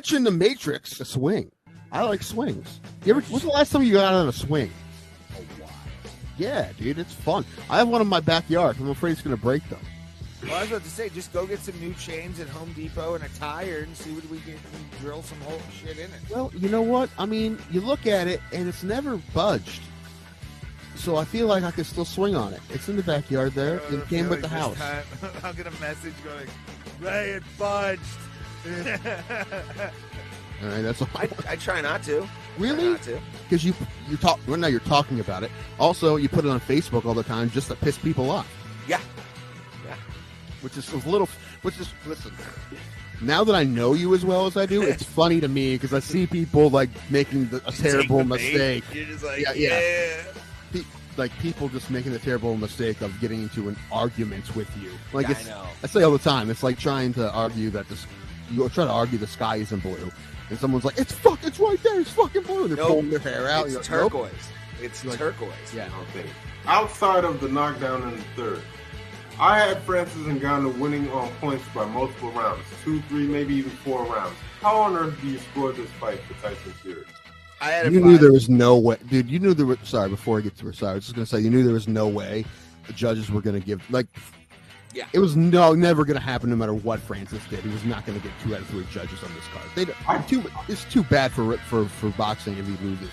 mentioned the Matrix, a swing. I like swings. When's the last time you got on a swing? A while. Yeah, dude, it's fun. I have one in my backyard. I'm afraid it's going to break them. Well, I was about to say, just go get some new chains at Home Depot and a tire and see what we can drill some whole shit in it. Well, you know what? I mean, you look at it, and it's never budged. So I feel like I can still swing on it. It's in the backyard there. It came with the house. I'll get a message going, Ray, it budged. All right, that's all. I try not to. Really? Not to. Because you talk. Well, now you're talking about it. Also, you put it on Facebook all the time just to piss people off. Yeah. Which is listen. Now that I know you as well as I do, it's funny to me because I see people like making a terrible mistake. You're just like, yeah. Like people just making the terrible mistake of getting into an argument with you. Like I know. I say all the time. It's like trying to argue that you try to argue the sky isn't blue, and someone's like, it's right there. It's fucking blue. They're pulling their hair out. It's like, turquoise. Nope. It's like, turquoise. Yeah. Okay. Outside of the knockdown in the third, I had Francis Ngannou winning on points by multiple rounds, 2, 3, maybe even 4 rounds. How on earth do you score this fight for Tyson Fury? I had You knew there was no way, dude. You knew there was. Sorry, before I get to her, sorry, I was just gonna say you knew there was no way the judges were gonna give Yeah. It was never gonna happen, no matter what Francis did. He was not gonna get 2 out of 3 judges on this card. It's too bad for boxing if he loses.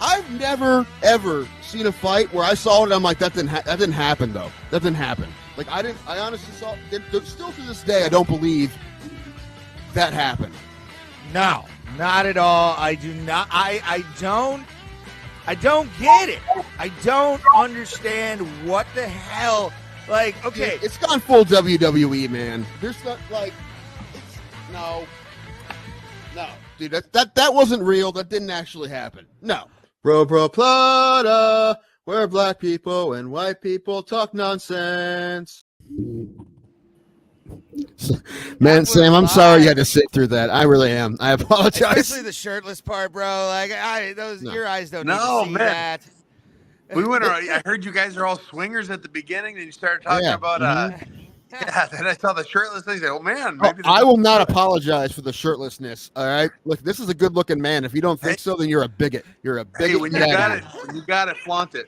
I've never ever seen a fight where I saw it. I'm like, that didn't happen though. That didn't happen. Like I honestly saw. Still to this day, I don't believe that happened. No, not at all. I do not. I don't get it. I don't understand what the hell. Like, okay, It's gone full WWE, man. There's not like, no, dude. That wasn't real. That didn't actually happen. No. Bro, Plata, where black people and white people talk nonsense. Man, Sam, I'm sorry you had to sit through that. I really am. I apologize. especially the shirtless part, bro. Like, your eyes don't need to see that. We went. I heard you guys are all swingers at the beginning, and you started talking about. Yeah, then I saw the shirtless thing. Oh man, maybe I will not apologize for the shirtlessness. All right, look, this is a good-looking man. If you don't think so, then you're a bigot. You're a bigot. Hey, when you got it, flaunt it.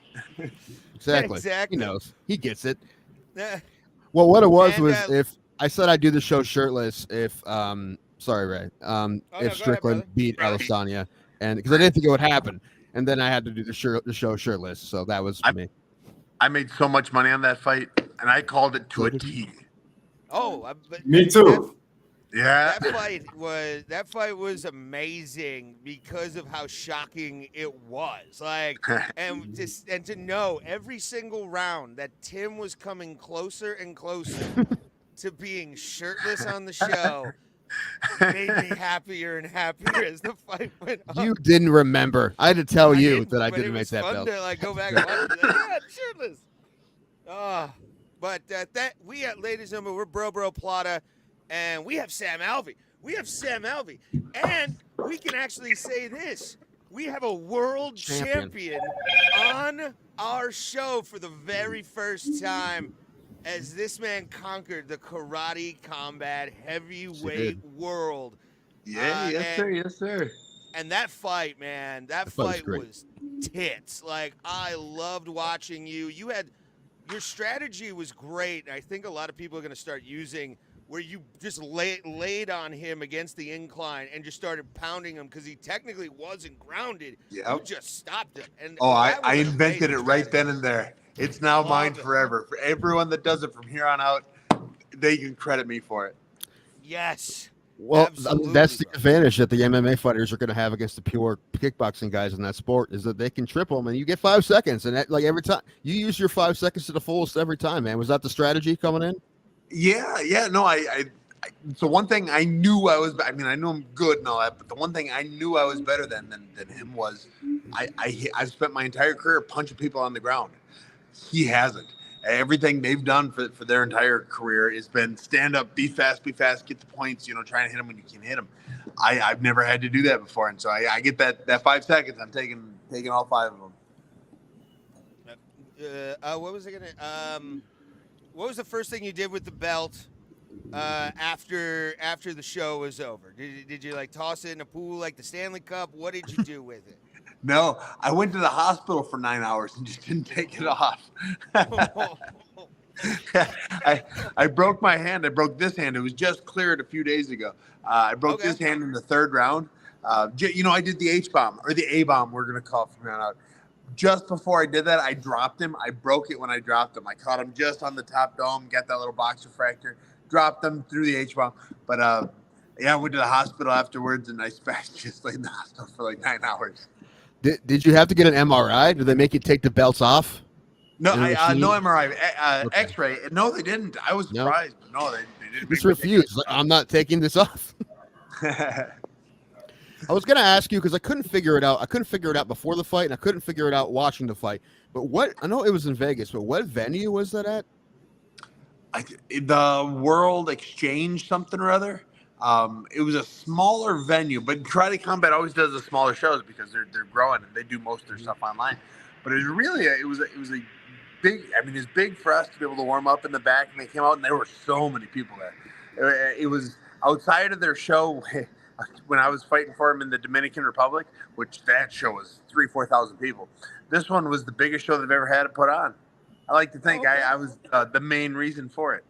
Exactly. Exactly. He knows. He gets it. Well, what it was if I said I'd do the show shirtless, if sorry, Ray, if Strickland beat Adesanya, and because I didn't think it would happen, and then I had to do the show shirtless, so that was me. I made so much money on that fight, and I called it to a T. Oh, Me too. Yeah, that fight was amazing because of how shocking it was. Like, and to know every single round that Tim was coming closer and closer to being shirtless on the show made me happier and happier as the fight went on. You didn't remember. I had to tell you that I didn't make that belt. To, like, go back and watch it. Like, yeah, shirtless. But ladies and gentlemen, we're Bro Plata, and we have Sam Alvey. And we can actually say this. We have a world champion on our show for the very first time, as this man conquered the karate combat heavyweight world. Yeah, yes, sir. And that fight, man, that fight was tits. Like, I loved watching you. Your strategy was great. I think a lot of people are going to start using where you just laid on him against the incline and just started pounding him because he technically wasn't grounded. Yeah. You just stopped him. And I invented it right then and there. It's now mine forever. For everyone that does it from here on out, they can credit me for it. Yes. Well, that's the advantage that the MMA fighters are going to have against the pure kickboxing guys in that sport is that they can triple them, and you get 5 seconds. And like every time you use your 5 seconds to the fullest every time, man. Was that the strategy coming in? Yeah. No, so one thing I knew I knew I'm good and all that, but the one thing I knew I was better than him was I spent my entire career punching people on the ground. He hasn't. Everything they've done for their entire career has been stand up, be fast, get the points, trying to hit them when you can hit them. I've never had to do that before. And so I get that 5 seconds. I'm taking all 5 of them. What was I going to, what was the first thing you did with the belt? after the show was over? Did you like toss it in a pool like the Stanley Cup? What did you do with it? No, I went to the hospital for 9 hours and just didn't take it off. I broke my hand. I broke this hand. It was just cleared a few days ago. I broke Okay. this hand in the third round. I did the H-bomb, or the A-bomb, we're going to call it from here on out. Just before I did that, I dropped him. I broke it when I dropped him. I caught him just on the top dome, got that little boxer fracture, dropped him through the H-bomb. But, I went to the hospital afterwards, and I just laid in the hospital for like 9 hours. Did you have to get an MRI? Did they make you take the belts off? No, no MRI, okay. X-ray. No, they didn't. I was surprised. But no, they didn't. Just refused. I'm not taking this off. I was going to ask you because I couldn't figure it out. I couldn't figure it out before the fight, and I couldn't figure it out watching the fight. But I know it was in Vegas, but what venue was that at? The World Exchange something or other. It was a smaller venue, but Karate Combat always does the smaller shows because they're growing and they do most of their stuff online. But it was really it was a big. I mean, it's big for us to be able to warm up in the back, and they came out and there were so many people there. It was outside of their show. When I was fighting for him in the Dominican Republic, which that show was 4,000 people. This one was the biggest show they've ever had to put on. I like to think I was the main reason for it.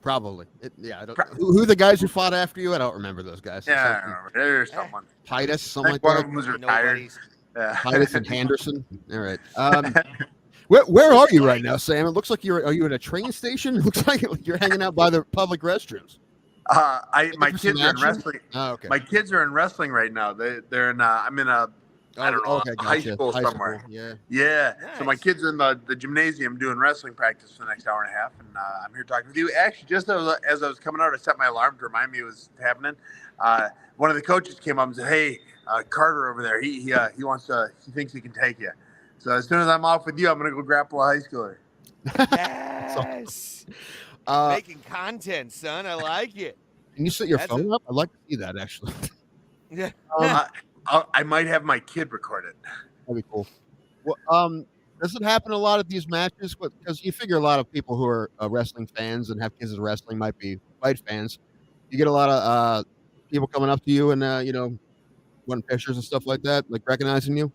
Probably. I don't. Who the guys who fought after you? I don't remember those guys. Yeah, I remember. There's someone. Titus, something like one that. of them was retired. Yeah. Titus and Henderson. All right. Where are you right now, Sam? It looks like are you at a train station? It looks like you're hanging out by the public restrooms. My kids are in wrestling. Oh, okay. My kids are in wrestling right now. They're in. I'm in a. I don't know, high school somewhere. Yeah. Yeah. Nice. So my kids are in the gymnasium doing wrestling practice for the next hour and a half, and I'm here talking with you. Actually, just as I was coming out, I set my alarm to remind me it was happening. One of the coaches came up and said, "Hey, Carter over there. He thinks he can take you. So as soon as I'm off with you, I'm gonna go grapple a high schooler." Yes. Making content, son. I like it. Can you set your phone up? I'd like to see that actually. Yeah. I might have my kid record it. That'd be cool. Well, does it happen a lot at these matches? Because you figure a lot of people who are wrestling fans and have kids in wrestling might be fight fans. You get a lot of people coming up to you and wanting pictures and stuff like that, like recognizing you.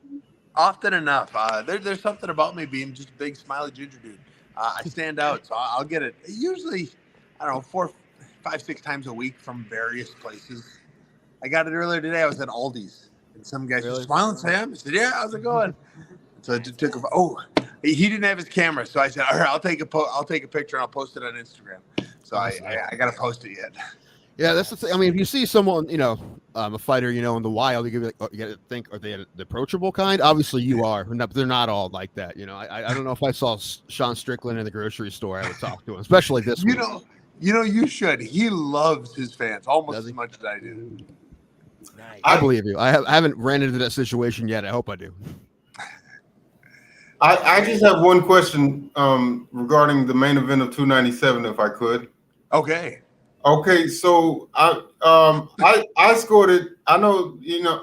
Often enough. There's something about me being just a big smiley ginger dude. I stand out, so I'll get it. Usually, I don't know, 4, 5, 6 times a week from various places. I got it earlier today. I was at Aldi's, and some guy said, "Smiling Sam." I said, "Yeah, how's it going?" So I took he didn't have his camera, so I said, "All right, I'll take a picture and I'll post it on Instagram." So I got to post it yet. Yeah, that's the thing. I mean, if you see someone, a fighter, in the wild, you got to think, are they the approachable kind? Obviously, you are, but they're not all like that. I don't know if I saw Sean Strickland in the grocery store, I would talk to him, especially this one. You should. He loves his fans almost as much as I do. Nice. I believe you. I haven't ran into that situation yet. I hope I do. I just have one question regarding the main event of 297, if I could. Okay, so I scored it. I know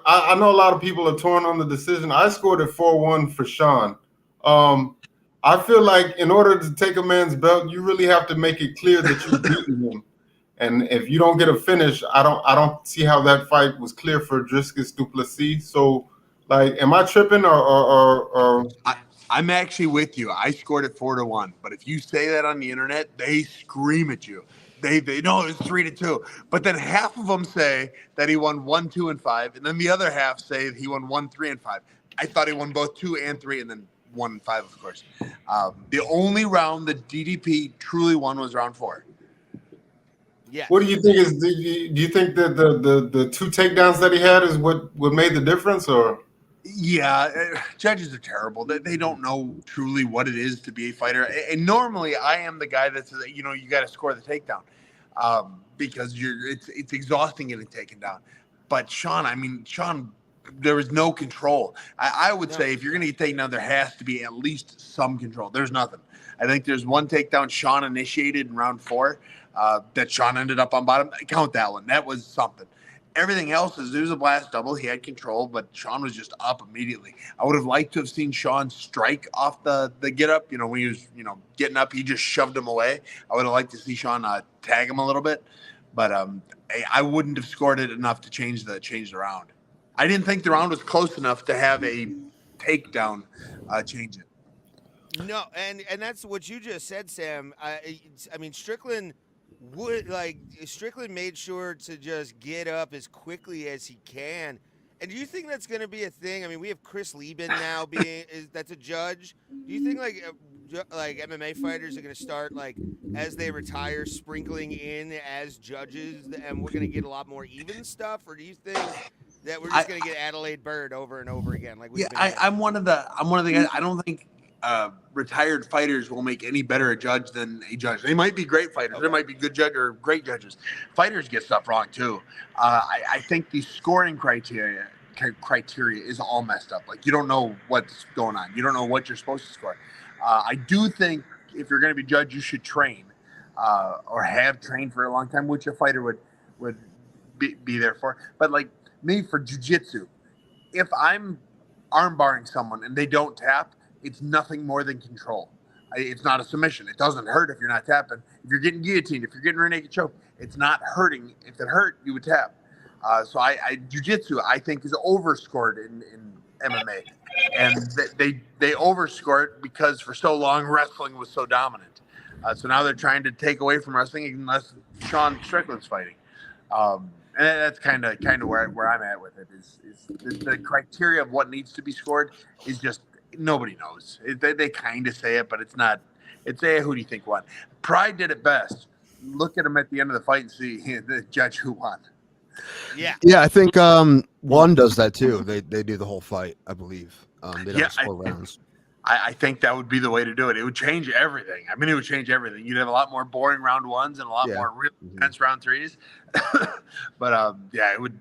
I know a lot of people are torn on the decision. I scored it 4-1 for Sean. I feel like in order to take a man's belt, you really have to make it clear that you've beaten him. And if you don't get a finish, I don't see how that fight was clear for Dricus Du Plessis. So, am I tripping or? I'm actually with you. I scored it 4-1. But if you say that on the internet, they scream at you. They know it's 3-2. But then half of them say that he won 1, 2, and 5, and then the other half say he won 1, 3, and 5. I thought he won both 2 and 3, and then 1 and 5, of course. The only round that DDP truly won was round 4. Yeah. What do you think do you think that the 2 takedowns that he had is what made the difference, or? Yeah, judges are terrible. They don't know truly what it is to be a fighter. And normally, I am the guy that says, you got to score the takedown because it's exhausting getting taken down. But Sean, there was no control. I would say if you're going to get taken down, there has to be at least some control. There's nothing. I think there's one takedown Sean initiated in round 4 that Sean ended up on bottom. Count that one. That was something. Everything else is it was a blast double. He had control, but Sean was just up immediately. I would have liked to have seen Sean strike off the get up. When he was getting up, he just shoved him away. I would have liked to see Sean tag him a little bit, but I wouldn't have scored it enough to change the round. I didn't think the round was close enough to have a takedown change it. No, and that's what you just said, Sam. I mean, Strickland made sure to just get up as quickly as he can. And do you think that's going to be a thing? I mean, we have Chris Lieben now that's a judge. Do you think like MMA fighters are going to start as they retire sprinkling in as judges, and we're going to get a lot more even stuff, or do you think that we're just going to get Adelaide Bird over and over again? I'm one of the guys. I don't think retired fighters will make any better a judge than a judge. They might be great fighters. Okay. There might be good judge or great judges. Fighters get stuff wrong too. I think the scoring criteria is all messed up. Like, you don't know what's going on. You don't know what you're supposed to score. I do think if you're going to be judged, you should train or have trained for a long time, which a fighter would be there for. But like me for jiu-jitsu, if I'm arm barring someone and they don't tap, it's nothing more than control. It's not a submission. It doesn't hurt if you're not tapping. If you're getting guillotined, if you're getting rear naked choke, it's not hurting. If it hurt, you would tap. So jiu-jitsu, I think, is overscored in MMA. And they overscore it because for so long wrestling was so dominant. So now they're trying to take away from wrestling unless Sean Strickland's fighting. And that's kind of where I'm at with it. Is the criteria of what needs to be scored is just nobody knows. They kind of say it, but it's not. It's who do you think won? Pride did it best. Look at him at the end of the fight and see the judge who won. Yeah, I think one does that too. They do the whole fight, I believe. They don't score rounds. I think that would be the way to do it. It would change everything. I mean, it would change everything. You'd have a lot more boring round ones and a lot more real intense round threes. But it would.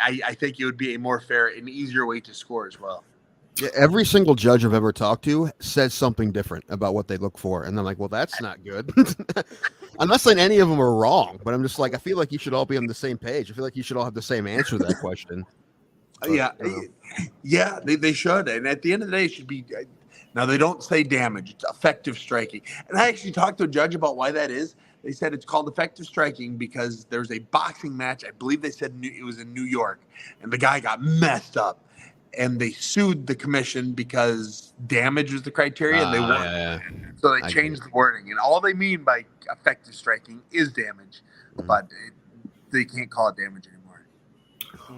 I think it would be a more fair and easier way to score as well. Yeah, every single judge I've ever talked to says something different about what they look for, and I'm like, well, that's not good. I'm not saying any of them are wrong, but I'm just like, I feel like you should all be on the same page. I feel like you should all have the same answer to that question. But, they should. And at the end of the day, it should be. Now, they don't say damage. It's effective striking. And I actually talked to a judge about why that is. They said it's called effective striking because there's a boxing match. I believe they said it was in New York, and the guy got messed up. And they sued the commission because damage was the criteria, and they won. Yeah. So they changed the wording. And all they mean by effective striking is damage, but they can't call it damage anymore.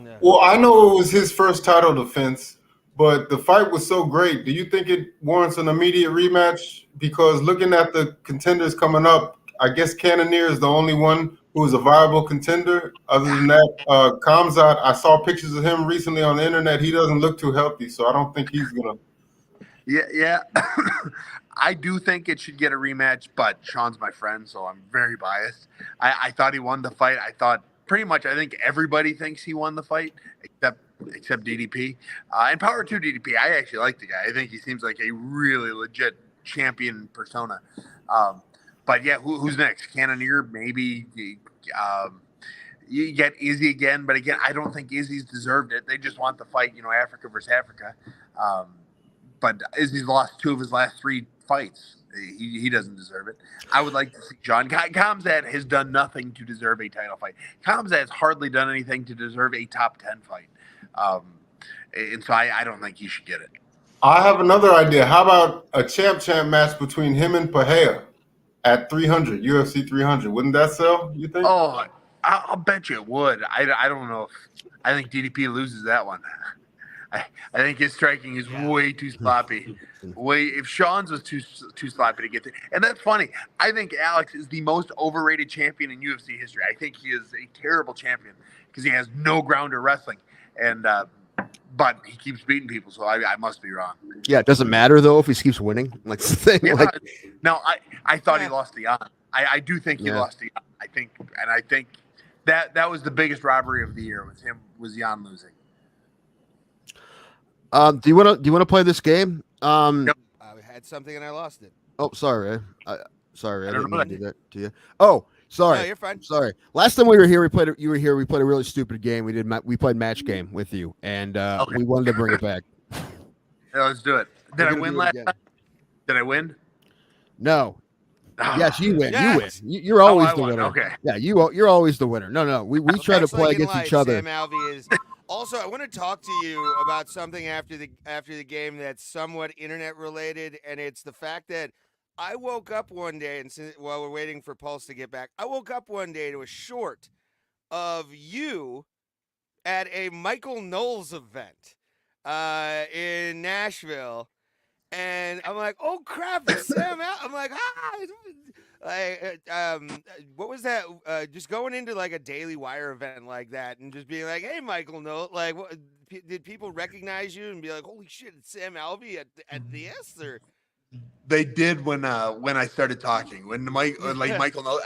No. Well, I know it was his first title defense, but the fight was so great. Do you think it warrants an immediate rematch? Because looking at the contenders coming up, I guess Cannonier is the only one who is a viable contender. Other than that, Khamzat, I saw pictures of him recently on the internet. He doesn't look too healthy, so I don't think he's going to. Yeah. I do think it should get a rematch, but Sean's my friend, so I'm very biased. I thought he won the fight. I think everybody thinks he won the fight, except DDP. And power to DDP. I actually like the guy. I think he seems like a really legit champion persona. But yeah, who's next? Cannonier, maybe. You get Izzy again, but again, I don't think Izzy's deserved it. They just want the fight, Africa versus Africa. But Izzy's lost 2 of his last 3 fights. He doesn't deserve it. I would like to see John. Khamzat has done nothing to deserve a title fight. Khamzat has hardly done anything to deserve a top 10 fight. And so I don't think he should get it. I have another idea. How about a champ match between him and Pahea at 300, UFC 300? Wouldn't that sell, you think? Oh, I'll bet you it would. I don't know. I think DDP loses that one. I think his striking is way too sloppy. If Sean's was too sloppy to get to. And that's funny. I think Alex is the most overrated champion in UFC history. I think he is a terrible champion because he has no grounder wrestling. And but he keeps beating people, so I must be wrong. Yeah, it doesn't matter though if he keeps winning. Like the thing. Yeah, no, I thought he lost to Jan. I do think he lost to Jan. I think that was the biggest robbery of the year was Jan losing. Do you want to play this game? Yep. I had something and I lost it. Oh, sorry. Sorry, I didn't know mean to do that to you. Oh, Sorry. No, you're fine. Sorry. Last time we were here, you were here. We played a really stupid game. We played match game with you, and Okay. we wanted to bring it back. Yeah, let's do it. Did We're I gonna win do it last again. time? Did I win? No. Yes, you win. Yes. You win. You're always I the won. winner. Okay. Yeah, you're always the winner. No. We try to Next play Like in against Life, each other. Sam Alvey is. Also, I want to talk to you about something after the game that's somewhat internet related, and it's the fact that I woke up one day, and while we're waiting for Pulse to get back, I woke up one day to a short of you at a Michael Knowles event in Nashville, and I'm like, oh crap, it's Sam Alvey. I'm like, what was that? Just going into like a Daily Wire event like that, and just being like, "Hey, Michael, no, like, what, did people recognize you and be like, holy shit, it's Sam Alvey at this?" Or They did when I started talking. When Michael knows,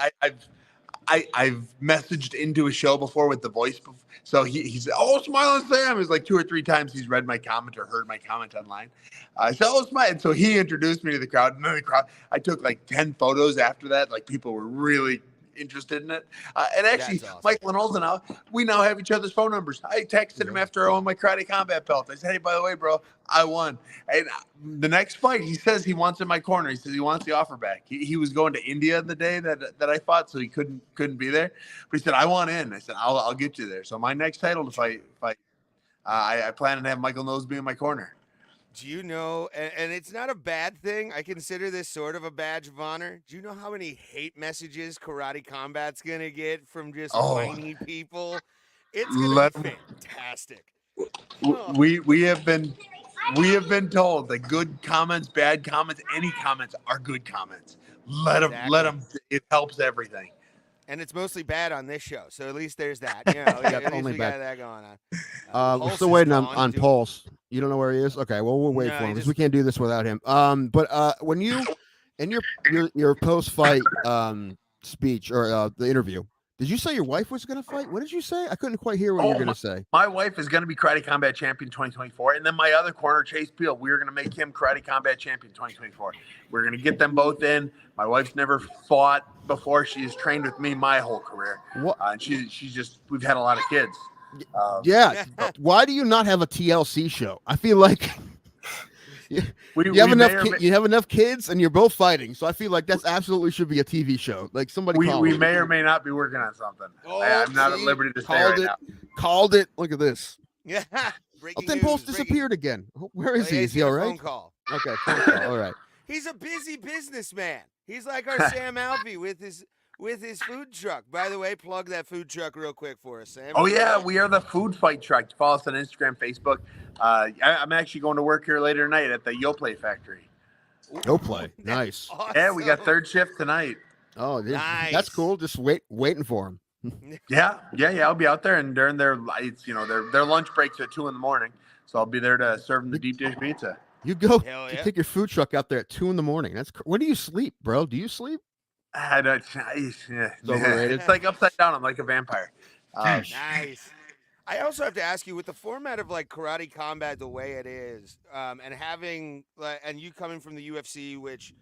I've messaged into a show before with the voice. So he said, "Oh, Smiling Sam." It was like 2 or 3 times he's read my comment or heard my comment online. I said, "Oh, Smile." And so he introduced me to the crowd. And then the crowd, I took like 10 photos after that. Like people were really interested in it. And actually, That's awesome. Michael and Olsen, we now have each other's phone numbers. I texted him after I won my karate combat belt. I said, "Hey, by the way, bro, I won." And the next fight, he says he wants in my corner. He says he wants the offer back. He was going to India the day that I fought, so he couldn't be there. But he said, "I want in." I said, "I'll get you there." So my next title to fight, I plan to have Michael Knowles be in my corner. do you know? And it's not a bad thing. I consider this sort of a badge of honor. Do you know how many hate messages Karate Combat's gonna get from just whiny people? It's gonna be fantastic. We have been told that good comments, bad comments, any comments are good comments. Let them. It helps everything. And it's mostly bad on this show, so at least there's that. You know, at least only we bad. got that going on. We're Pulse still is waiting gone. on Pulse. You don't know where he is? Okay, well we'll wait No, for him he because just- we can't do this without him. But when you in your post fight speech or the interview, did you say your wife was going to fight? What did you say? I couldn't quite hear what you were going to say. My wife is going to be Karate Combat Champion 2024, and then my other corner, Chase Beal, we're going to make him Karate Combat Champion 2024. We're going to get them both in. My wife's never fought before. She's trained with me my whole career. What? And she's just, we've had a lot of kids. Yeah. Why do you not have a TLC show? I feel like you have enough kids and you're both fighting. So I feel like that's absolutely should be a TV show. Like somebody we may or may not be working on something. I'm not at liberty to say right now. Called it. Look at this. Yeah. Oh, then Pulse disappeared again. Where is he? Is he all right? Phone call. Okay. Phone call. All right. He's a busy businessman. He's like our Sam Alvey with his food truck. By the way, plug that food truck real quick for us, Sam. Oh yeah, we are the Food Fight Truck. Follow us on Instagram, Facebook. I'm actually going to work here later tonight at the Yoplait factory. Go play. Nice. Awesome. Yeah, we got third shift tonight. Oh, Nice. That's cool. Just waiting for him. Yeah. I'll be out there, and during their lunch breaks at 2 a.m. So I'll be there to serve them the deep dish pizza. You go Hell yeah. take your food truck out there at 2 a.m. That's when do you sleep, bro? Do you sleep? It's overrated. It's like upside down. I'm like a vampire. Nice. I also have to ask you, with the format of like Karate Combat the way it is, and having and you coming from the UFC, which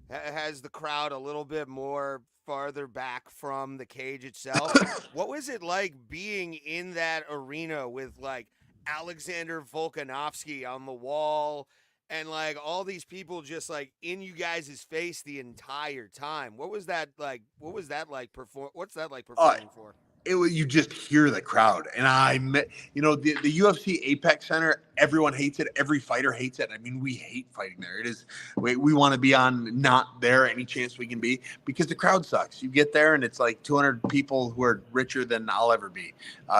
has the crowd a little bit more farther back from the cage itself, what was it like being in that arena with like Alexander Volkanovski on the wall and like all these people just like in you guys' face the entire time? What was that like? What's that like performing for? You just hear the crowd, and the UFC Apex Center. Everyone hates it. Every fighter hates it. I mean, we hate fighting there. It is. We want to be on not there any chance we can be because the crowd sucks. You get there, and it's like 200 people who are richer than I'll ever be,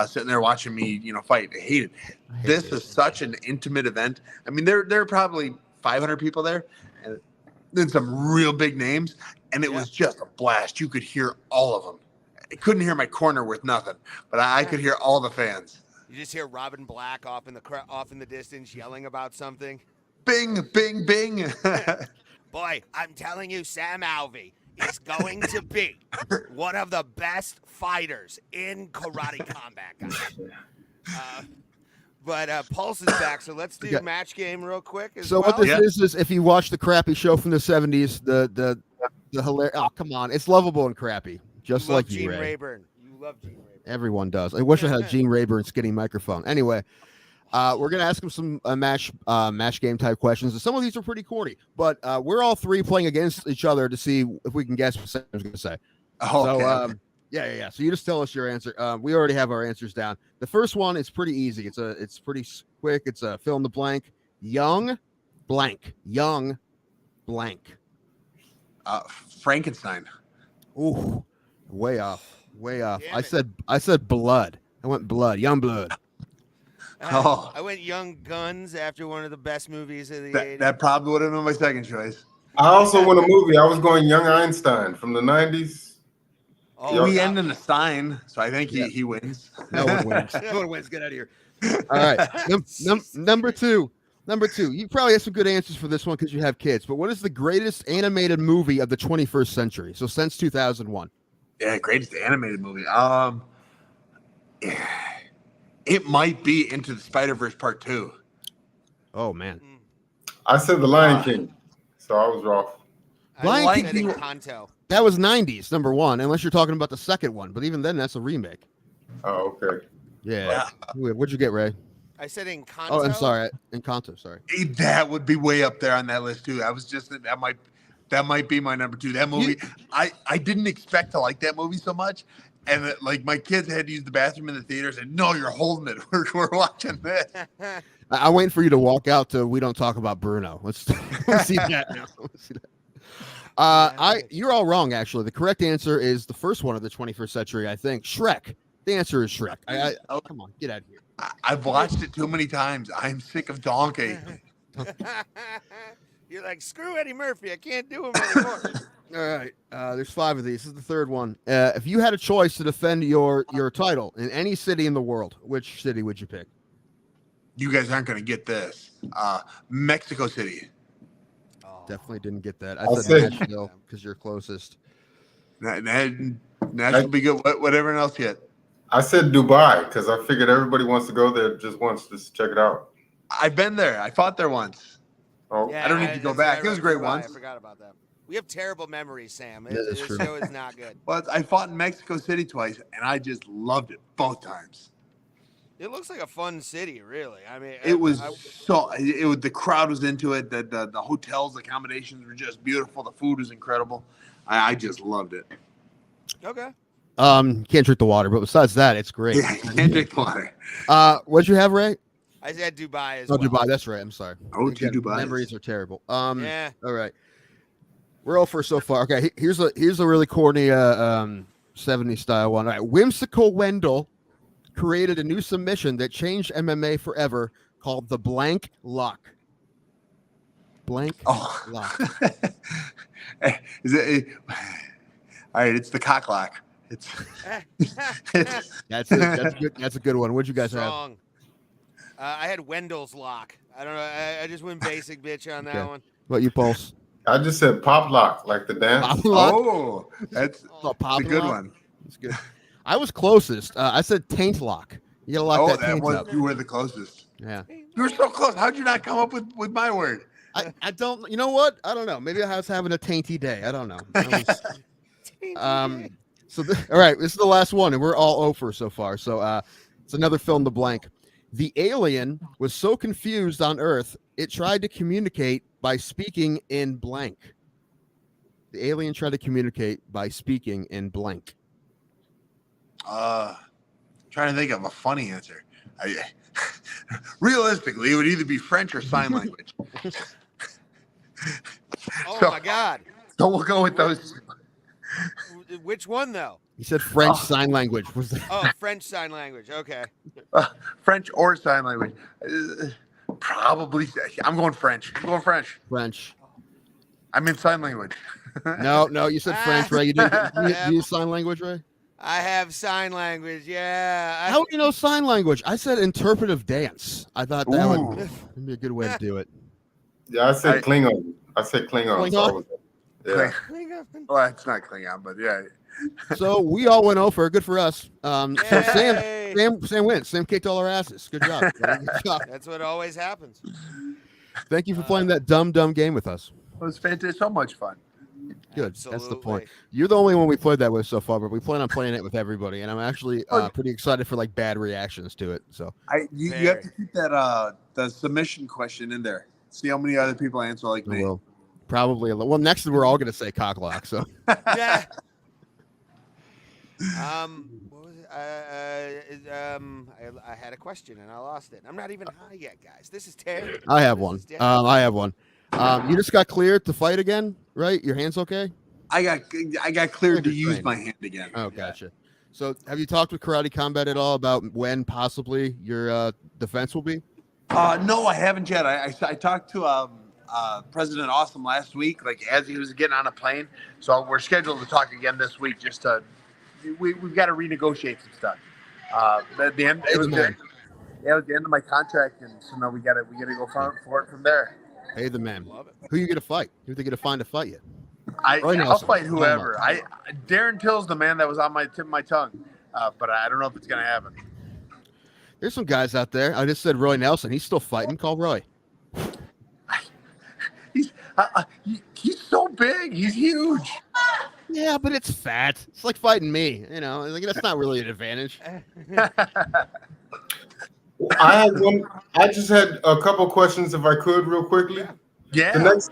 sitting there watching me, fight. I hate it. This is such an intimate event. I mean, there are probably 500 people there, and then some real big names, and it was just a blast. You could hear all of them. I couldn't hear my corner worth nothing, but I could hear all the fans. You just hear Robin Black off in the distance yelling about something. Bing, bing, bing. Boy, I'm telling you, Sam Alvey is going to be one of the best fighters in Karate Combat, guys. But Pulse is back, so let's do match game real quick. What this is if you watch the crappy show from the 70s, the hilarious. Oh, come on, it's lovable and crappy. just You love like you, Gene Ray. Rayburn. You love Gene Rayburn. Everyone does. I wish I had Gene Rayburn's skinny microphone. Anyway, we're gonna ask him some match game type questions. And some of these are pretty corny, but we're all three playing against each other to see if we can guess what Sam's gonna say. Oh, okay. So yeah. So you just tell us your answer. We already have our answers down. The first one is pretty easy. It's pretty quick. It's a fill in the blank. Young blank. Frankenstein. Ooh, way off. Damn I said blood. I went blood. Young blood. Oh. I went Young Guns after one of the best movies of the That, 80s. that probably would have been my second choice. I also won a movie. I was going Young Einstein from the 90s. Oh, We God. end in a Stein, so I think he wins. No one wins. No one wins. Get out of here. All right. Number two. You probably have some good answers for this one because you have kids. But what is the greatest animated movie of the 21st century? So since 2001. Yeah, greatest animated movie. It might be Into the Spider-Verse Part 2. Oh man. I said The Lion King, so I was off. Lion said King- Encanto. That was 90s, number one, unless you're talking about the second one. But even then, that's a remake. Oh, okay. Yeah. What'd you get, Ray? I said Encanto. Oh, I'm sorry. Encanto, sorry. That would be way up there on that list too. I was just that might be my number 2. That movie, I didn't expect to like that movie so much. And like my kids had to use the bathroom in the theater. Said, "No, you're holding it. We're watching this." I'm waiting for you to walk out to We Don't Talk About Bruno. Let's see that now. Let's see that. You're all wrong, actually. The correct answer is the first one of the 21st century, I think. Shrek. The answer is Shrek. Oh, come on, get out of here. I've watched it too many times. I'm sick of Donkey. You're like, screw Eddie Murphy. I can't do him anymore. All right. There's 5 of these. This is the third one. If you had a choice to defend your title in any city in the world, which city would you pick? You guys aren't going to get this. Mexico City. Definitely didn't get that. I I'll said say- Nashville because you're closest. Nashville be good. What everyone else get? I said Dubai because I figured everybody wants to go there just once, just to check it out. I've been there. I fought there once. Oh, Yeah, I don't need to go that's back. right, It was right, great Dubai. once. I forgot about that. We have terrible memories, Sam. That is This true. show is not good. Well, I fought in Mexico City twice, and I just loved it both times. It looks like a fun city, really. I mean, It was the crowd was into it. The hotels, the accommodations were just beautiful. The food was incredible. I just loved it. okay. Can't drink the water, but besides that, it's great. Yeah, you can't drink water. What'd you have, Ray? I said Dubai as Oh, well. Dubai. That's right. I'm sorry. Oh, two Again, Dubais. Memories are terrible. Yeah. All right. We're all for so far. Okay. Here's a really corny 70s style one. All right. Whimsical Wendell created a new submission that changed MMA forever called the blank lock. Blank Oh. lock. Is it? All right, it's the cock lock. It's That's good. That's a good one. What'd you guys have? Strong. I had Wendell's lock. I don't know. I just went basic bitch on that Okay. one. What you Pulse? I just said Pop Lock, like the dance. Pop lock. oh, that's Oh, pop a good lock? one. That's good. I was closest. I said taint lock. You gotta lock Oh, that that taint was up. you were the closest. Yeah. You were so close. How'd you not come up with my word? I don't. You know what? I don't know. Maybe I was having a tainty day. I don't know. So all right, this is the last one, and we're all over so far. So it's another fill in the blank. The alien was so confused on Earth, it tried to communicate by speaking in blank. The alien tried to communicate by speaking in blank. Trying to think of a funny answer. Realistically, it would either be French or sign language. Oh So- my God. So we'll go with those. Which one though? He said French Oh. sign language. Was that? Oh, French Sign Language. Okay. French or sign language. Probably. I'm going French. French? I'm in sign language. No, you said French, Ray. You didn't Yeah. you use sign language, Ray? I have sign language. Yeah. How do you know sign language? I said interpretive dance. I thought that Ooh. would be a good way to do it. Yeah, I said I- Klingon. I said Klingon. So I was, yeah. Well, it's not Klingon, but yeah. So we all went over. Good for us. So Yay. Sam wins. Sam kicked all our asses. Good job. Good job. That's what always happens. Thank you for playing that dumb game with us. It was fantastic. So much fun. Good. That's the Absolutely. point. You're the only one we played that with so far, but we plan on playing it with everybody, and I'm actually pretty excited for like bad reactions to it. So You have to keep that the submission question in there. See how many other people answer like me. Well, probably. Well, next we're all going to say cocklock. So Yeah. What was it? I had a question and I lost it. I'm not even high yet, guys. This is terrible. I have one. I have one. You just got cleared to fight again, right? Your hand's okay? I got cleared to use my hand again. Oh, gotcha. So, have you talked with Karate Combat at all about when possibly your defense will be? No, I haven't yet. I talked to President Awesome last week, like as he was getting on a plane. So we're scheduled to talk again this week. Just to we've got to renegotiate some stuff. At the end, it was the end of my contract, and so now we gotta go for it from there. Hey, the man. Who you gonna fight? Who they gonna find to fight you? I'll fight whoever. Darren Till's the man that was on my tip of my tongue, but I don't know if it's gonna happen. There's some guys out there. I just said Roy Nelson. He's still fighting. Call Roy. He's so big. He's huge. Yeah, but it's fat. It's like fighting me. You know, like, that's not really an advantage. I just had a couple questions, if I could, real quickly. Yeah. The next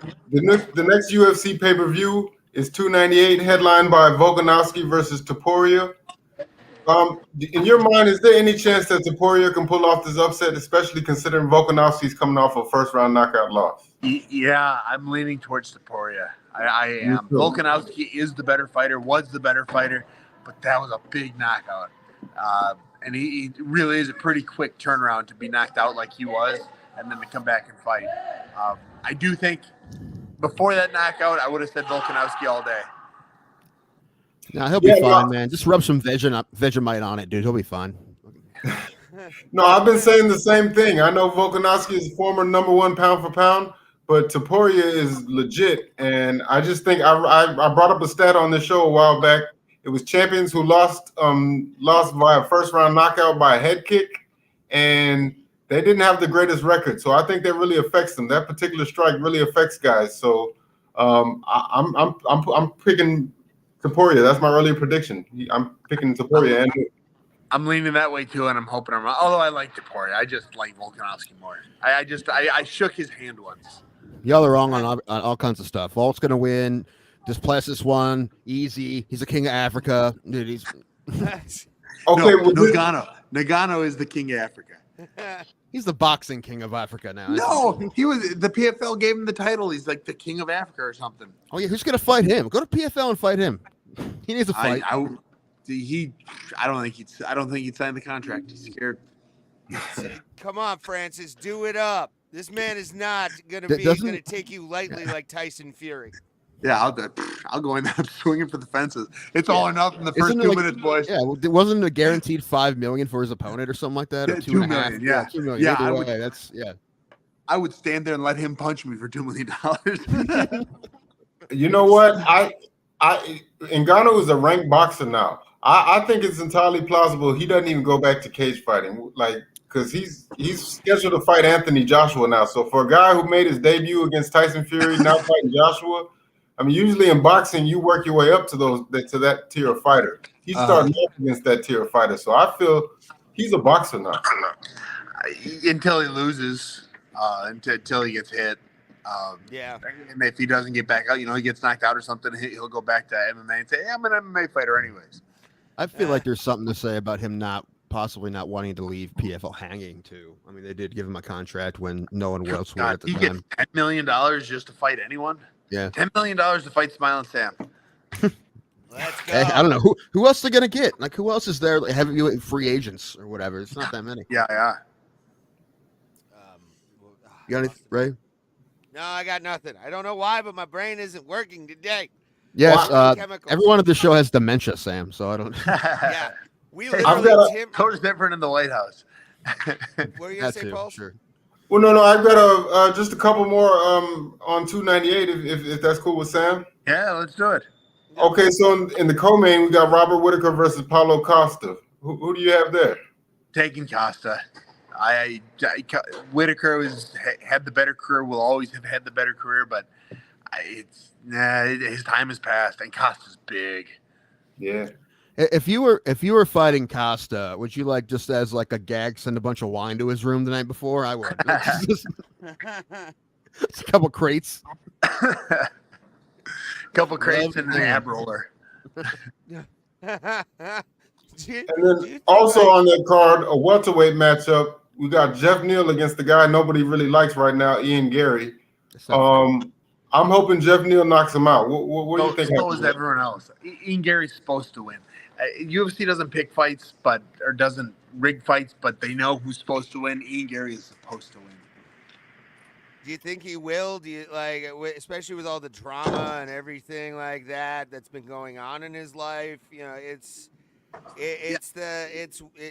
UFC pay-per-view is 298, headlined by Volkanovski versus Topuria. In your mind, is there any chance that Topuria can pull off this upset, especially considering Volkanovski's coming off a first-round knockout loss? Yeah, I'm leaning towards Topuria. I am. Volkanovski is the better fighter, was the better fighter, but that was a big knockout. And he really is a pretty quick turnaround to be knocked out like he was and then to come back and fight. I do think before that knockout, I would have said Volkanovski all day. No, he'll be fine, man. Just rub some Vegemite on it, dude. He'll be fine. No, I've been saying the same thing. I know Volkanovski is former #1 pound for pound, but Topuria is legit. And I just think I brought up a stat on this show a while back. It was champions who lost via first round knockout by a head kick, and they didn't have the greatest record. So I think that really affects them. That particular strike really affects guys. So I'm picking Topuria. That's my early prediction. I'm picking Topuria. And I'm leaning that way too, and I'm hoping I'm wrong. Although I like Topuria, I just like Volkanovski more. I shook his hand once. Y'all are wrong on all kinds of stuff. Volk's gonna win. Du Plessis won. Easy. He's the king of Africa. Dude, he's okay. Nagano is the king of Africa. He's the boxing king of Africa now. No, he was. The PFL gave him the title. He's like the king of Africa or something. Oh yeah, who's gonna fight him? Go to PFL and fight him. He needs a fight. I don't think he'd sign the contract. He's scared. Come on, Francis, do it up. This man is not gonna take you lightly like Tyson Fury. Yeah, I'll go in there swinging for the fences. It's all or nothing the first 2 minutes, boys. Yeah, well, wasn't it a guaranteed $5 million for his opponent or something like that? Or $2 million. Yeah, $2 million. Yeah, I would stand there and let him punch me for $2 million. You know what? Ngannou is a ranked boxer now. I think it's entirely plausible he doesn't even go back to cage fighting, like because he's scheduled to fight Anthony Joshua now. So for a guy who made his debut against Tyson Fury, now fighting Joshua. I mean, usually in boxing, you work your way up to that tier of fighter. He started off against that tier of fighter, so I feel he's a boxer now. Until he loses, until he gets hit. Yeah. And if he doesn't get back out, he gets knocked out or something, he'll go back to MMA and say, hey, I'm an MMA fighter anyways. I feel like there's something to say about him possibly not wanting to leave PFL hanging too. I mean, they did give him a contract when no one else would at the time. He gets $10 million just to fight anyone? Yeah. $10 million to fight Smiling Sam. Let's go. Hey, I don't know who else they're gonna get. Like who else is there? Like, heavyweight free agents or whatever. It's not that many. Yeah. You got anything, Ray? No, I got nothing. I don't know why, but my brain isn't working today. Yes. Everyone at the show has dementia, Sam. So I don't. Yeah. We I've got Coach different in the White House. What were you gonna say, Paul? Sure. Well, no, I've got just a couple more on 298 if that's cool with Sam. Yeah, let's do it. Okay, so in the co-main we got Robert Whitaker versus Paulo Costa. Who do you have there? Taking Costa. Whitaker had the better career. Will always have had the better career, but His time has passed, and Costa's big. Yeah. If you were fighting Costa, would you like just as like a gag send a bunch of wine to his room the night before? I would. Just a couple crates. Couple crates and an ab roller. And then also on that card, a welterweight matchup. We got Jeff Neal against the guy nobody really likes right now, Ian Gary. I'm hoping Jeff Neal knocks him out. What do you think? So is everyone else. Ian Gary's supposed to win. UFC doesn't pick fights, or doesn't rig fights, but they know who's supposed to win. Ian Gary is supposed to win. Do you think he will? Do you especially with all the drama and everything like that's been going on in his life? You know,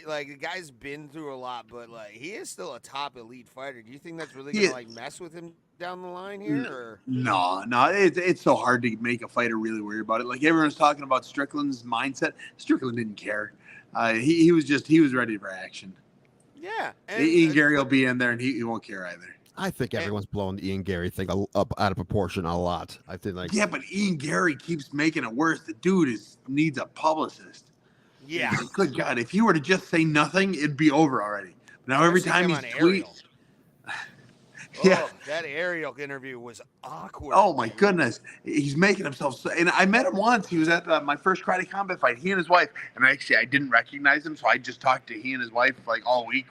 like the guy's been through a lot, but like he is still a top elite fighter. Do you think that's really gonna like mess with him down the line here? Or? No, it's so hard to make a fighter really worry about it. Like everyone's talking about Strickland's mindset. Strickland didn't care. He was ready for action. Yeah, Ian Gary will be in there, and he won't care either. I think everyone's blowing the Ian Gary thing up out of proportion a lot. I think but Ian Gary keeps making it worse. The dude needs a publicist. Yeah. Good God, if he were to just say nothing, it'd be over already. Now every time he tweets. Yeah, that Ariel interview was awkward. Oh my goodness, he's making himself. And I met him once. He was at my first karate combat fight. He and his wife, and actually I didn't recognize him, so I just talked to he and his wife like all week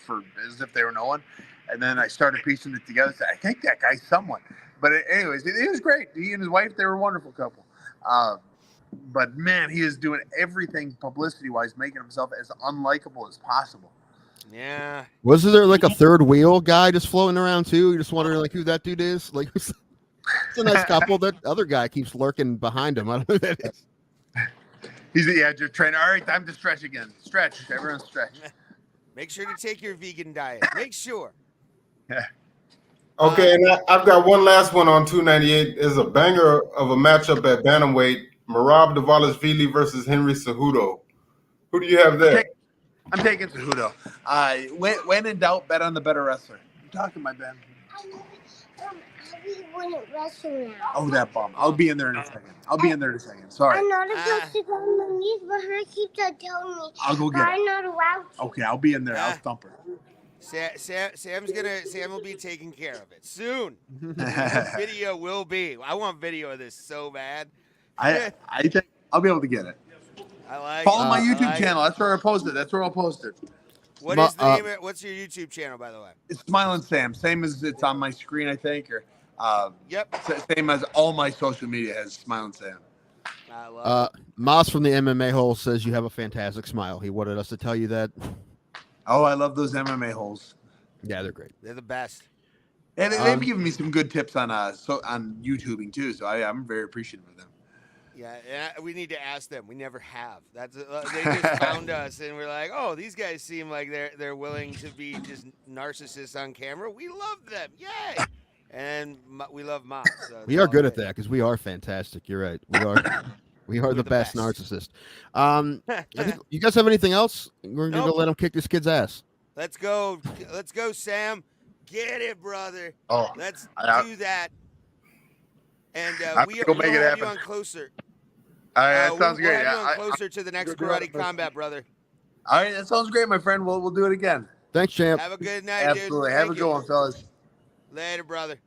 as if they were no one. And then I started piecing it together. Said, I think that guy's someone. But anyways, it was great. He and his wife, they were a wonderful couple. But man, he is doing everything publicity-wise, making himself as unlikable as possible. Yeah. Wasn't there like a third wheel guy just floating around too? You just wondering like who that dude is? Like it's a nice couple. That other guy keeps lurking behind him. I don't know who that is. He's just training. All right, time to stretch again. Stretch. Everyone stretch. Make sure to take your vegan diet. Make sure. Yeah. Okay, and I've got one last one on 298. Is a banger of a matchup at bantamweight. Merab Dvalishvili versus Henry Cejudo. Who do you have there? I'm taking Cejudo. When in doubt, bet on the better wrestler. I'm talking, my Ben. Alvey wouldn't wrestle now. Oh, that bum. I'll be in there in a second. Sorry. I'm not supposed to go on the knees, but her keeps on telling me. I'll go get her. I'm not allowed to. Okay, I'll be in there. I'll thump her. Sam will be taking care of it soon. Video will be. I want video of this so bad. I think I'll be able to get it. I like. Follow my YouTube channel. That's where I post it. That's where I'll post it. What is the name? What's your YouTube channel, by the way? It's Smiling Sam. Same as it's on my screen, I think. Or yep. Same as all my social media has Smiling Sam. I love it. Moss from the MMA hole says you have a fantastic smile. He wanted us to tell you that. Oh, I love those MMA holes. Yeah, they're great. They're the best. And they've given me some good tips on YouTubing too. So I'm very appreciative of them. Yeah, we need to ask them. We never have. They just found us, and we're like, oh, these guys seem like they're willing to be just narcissists on camera. We love them, yay! And we love Moss. So we are good at that because we are fantastic. You're right. We are the best narcissist. I think, you guys have anything else? We're gonna go let him kick this kid's ass. Let's go, Sam. Get it, brother. Oh, let's do that. And we'll have you on closer. All right, that sounds great. We'll have you on closer to the next Karate Combat, brother. All right, that sounds great, my friend. We'll do it again. Thanks, champ. Have a good night, Absolutely. dude. Have a good one, fellas. Later, brother.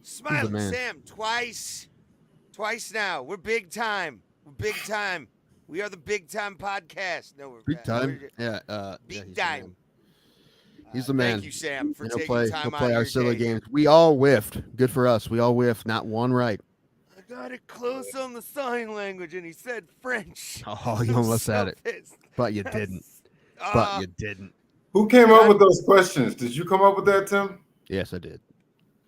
Smiling Sam, twice now. We're big time. We are the Big Time Podcast. No, we're big time. Big time. He's the man. Thank you, Sam, for taking time he'll out play of our your silly day. games. We all whiffed. Good for us. We all whiffed. Not one right. I got it close on the sign language, and he said French. Oh, you almost had it. But you didn't. Who came up with those questions? Did you come up with that, Tim? Yes, I did.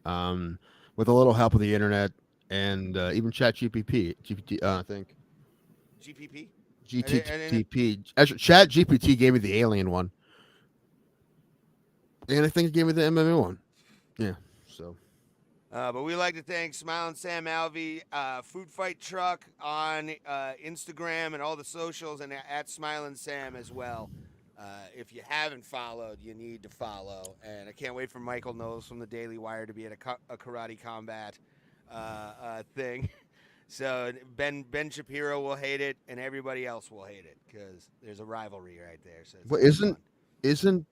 With a little help of the internet and even GPT, I think. GPP? GTP. Actually, Chat GPT gave me the alien one. And I think it gave me the MMA one. Yeah, so. But we like to thank Smiling Sam Alvey, Food Fight Truck on Instagram and all the socials, and at Smiling Sam as well. If you haven't followed, you need to follow. And I can't wait for Michael Knowles from the Daily Wire to be at a Karate Combat. thing. So Ben Shapiro will hate it, and everybody else will hate it because there's a rivalry right there. So it's Well, gonna be fun. isn't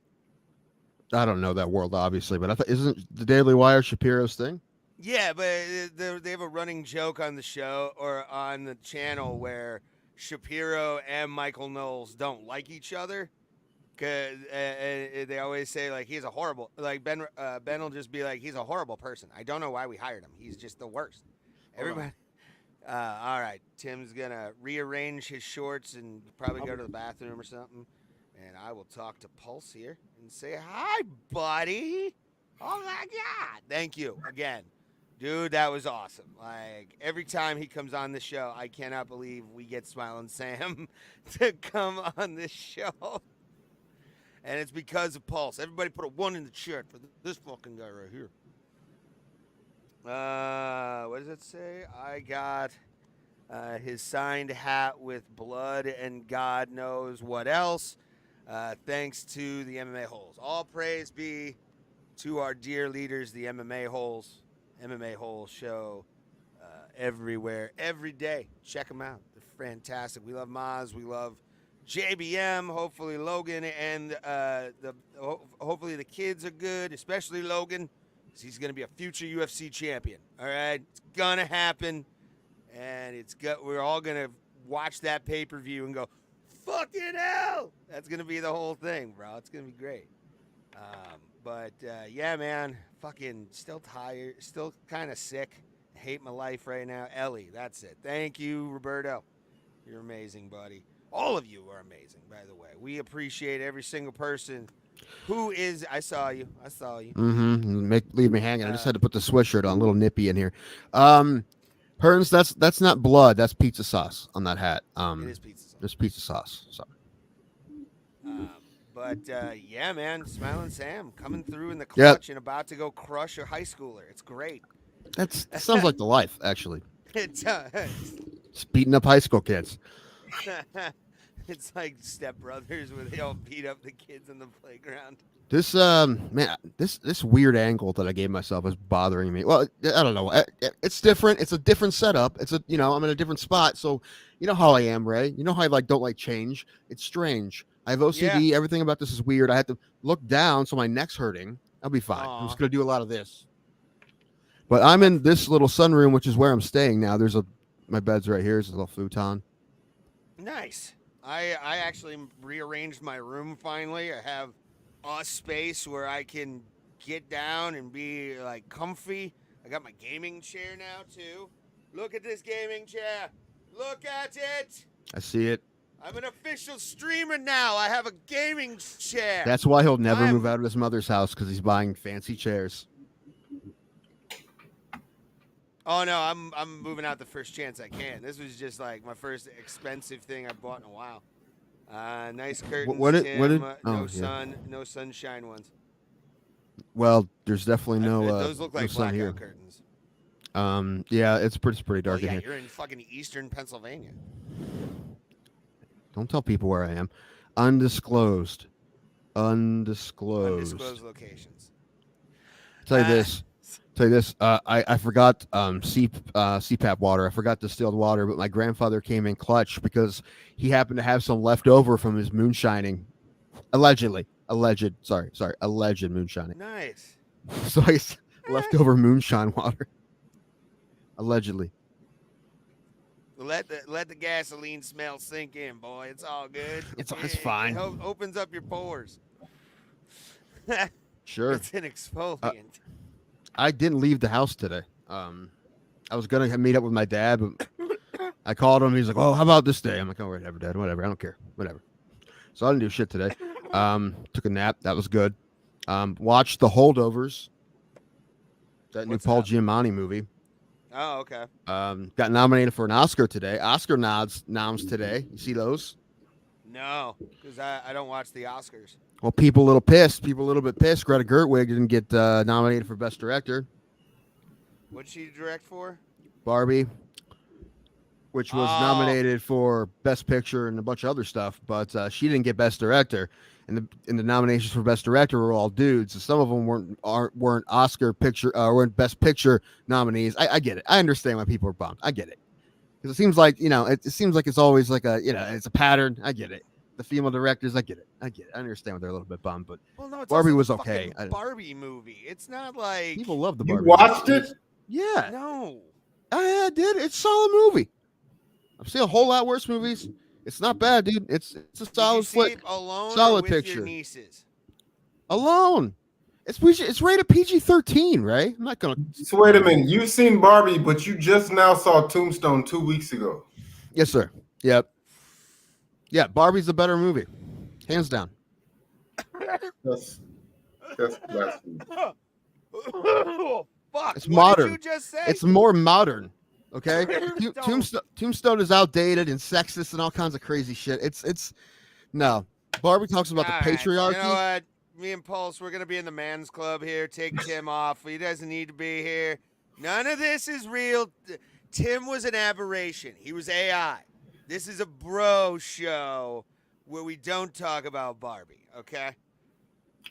I don't know that world obviously, but I thought isn't the Daily Wire Shapiro's thing? Yeah, but they have a running joke on the show or on the channel where Shapiro and Michael Knowles don't like each other. Cause they always say like he's a horrible like Ben will just be like he's a horrible person. I don't know why we hired him. He's just the worst. Everybody. All right, Tim's gonna rearrange his shorts and probably go to the bathroom or something. And I will talk to Pulse here and say hi, buddy. Oh my God! Thank you again, dude. That was awesome. Like every time he comes on the show, I cannot believe we get Smiling Sam to come on this show. And it's because of Pulse. Everybody put a 1 in the chat for this fucking guy right here. What does it say? I got his signed hat with blood and God knows what else. Thanks to the MMA Holes. All praise be to our dear leaders, the MMA Holes. MMA Holes show everywhere, every day. Check them out. They're fantastic. We love Maz. We love JBM, hopefully Logan, and hopefully the kids are good, especially Logan, because he's going to be a future UFC champion. All right, it's gonna happen, and we're all gonna watch that pay-per-view and go, fucking hell! That's gonna be the whole thing, bro. It's gonna be great. But yeah, man, fucking still tired, still kind of sick. Hate my life right now. Ellie, that's it. Thank you, Roberto. You're amazing, buddy. All of you are amazing, by the way. We appreciate every single person who is. I saw you. Mm-hmm. Leave me hanging. I just had to put the sweatshirt on, a little nippy in here. Hearns, that's not blood. That's pizza sauce on that hat. It is pizza sauce. There's pizza sauce. Sorry. But yeah, man, Smiling Sam coming through in the clutch and about to go crush a high schooler. It's great. That sounds like the life, actually. It does. Just beating up high school kids. It's like Step Brothers where they all beat up the kids in the playground. This this weird angle that I gave myself is bothering me. Well, I don't know. It's different. It's a different setup. I'm in a different spot. So you know how I am, Ray. You know how I don't like change. It's strange. I have OCD. Yeah. Everything about this is weird. I have to look down, so my neck's hurting. I'll be fine. I'm just gonna do a lot of this. But I'm in this little sunroom, which is where I'm staying now. My bed's right here. There's a little futon. Nice. I actually rearranged my room finally. I have a space where I can get down and be like comfy. I got my gaming chair now too. Look at this gaming chair. Look at it. I see it. I'm an official streamer now. I have a gaming chair. That's why he'll never move out of his mother's house, because he's buying fancy chairs. Oh no, I'm moving out the first chance I can. This was just like my first expensive thing I bought in a while. Nice curtains. No sunshine ones. Well, there's definitely no. Those look like no sun blackout here. curtains. Yeah, it's pretty dark in here. You're in fucking eastern Pennsylvania. Don't tell people where I am. Undisclosed locations. Tell you this. I forgot CPAP water. I forgot distilled water, but my grandfather came in clutch because he happened to have some left over from his moonshining. Alleged moonshining. Nice. So he's leftover moonshine water. Allegedly. Let the gasoline smell sink in, boy. It's all good. It's fine. It opens up your pores. Sure. It's an exfoliant. I didn't leave the house today. I was gonna meet up with my dad, but I called him. He's like, "Oh, how about this day?" I'm like, "Oh, whatever, Dad. Whatever. I don't care. Whatever." So I didn't do shit today. Took a nap. That was good. Watched The Holdovers. That new Paul Giamatti movie. Oh, okay. Got nominated for an Oscar today. Oscar noms today. You see those? No, because I don't watch the Oscars. Well, people a little bit pissed. Greta Gerwig didn't get nominated for Best Director. What'd she direct for? Barbie, which was nominated for Best Picture and a bunch of other stuff, but she didn't get Best Director. and the nominations for best director were all dudes. So some of them weren't Oscar picture weren't best picture nominees. I get it. I understand why people are bummed. I get it, because it seems like it seems like it's always like it's a pattern. I get it. The female directors, I get it. I understand why they're a little bit bummed, but Well, no, it's Barbie also was a okay. fucking Barbie movie. It's not like People love the You Barbie. watched movie. it? Yeah, no. I did. It's a solid movie. I've seen a whole lot worse movies. It's not bad, dude. It's a Did you solid see flick. it alone Solid or with picture. your nieces? Alone. It's rated PG-13, right? I'm not gonna. So wait a minute. You've seen Barbie, but you just now saw Tombstone 2 weeks ago. Yes, sir. Yep. Yeah, Barbie's a better movie, hands down. That's blasphemy. Oh, fuck. It's what modern. Did you just say? It's more modern. Okay, Tombstone. Tombstone is outdated and sexist and all kinds of crazy shit. It's no. Barbie talks about the All right, patriarchy. You know what? Me and Pulse, we're gonna be in the man's club here. Take Tim off. He doesn't need to be here. None of this is real. Tim was an aberration. He was AI. This is a bro show where we don't talk about Barbie. Okay.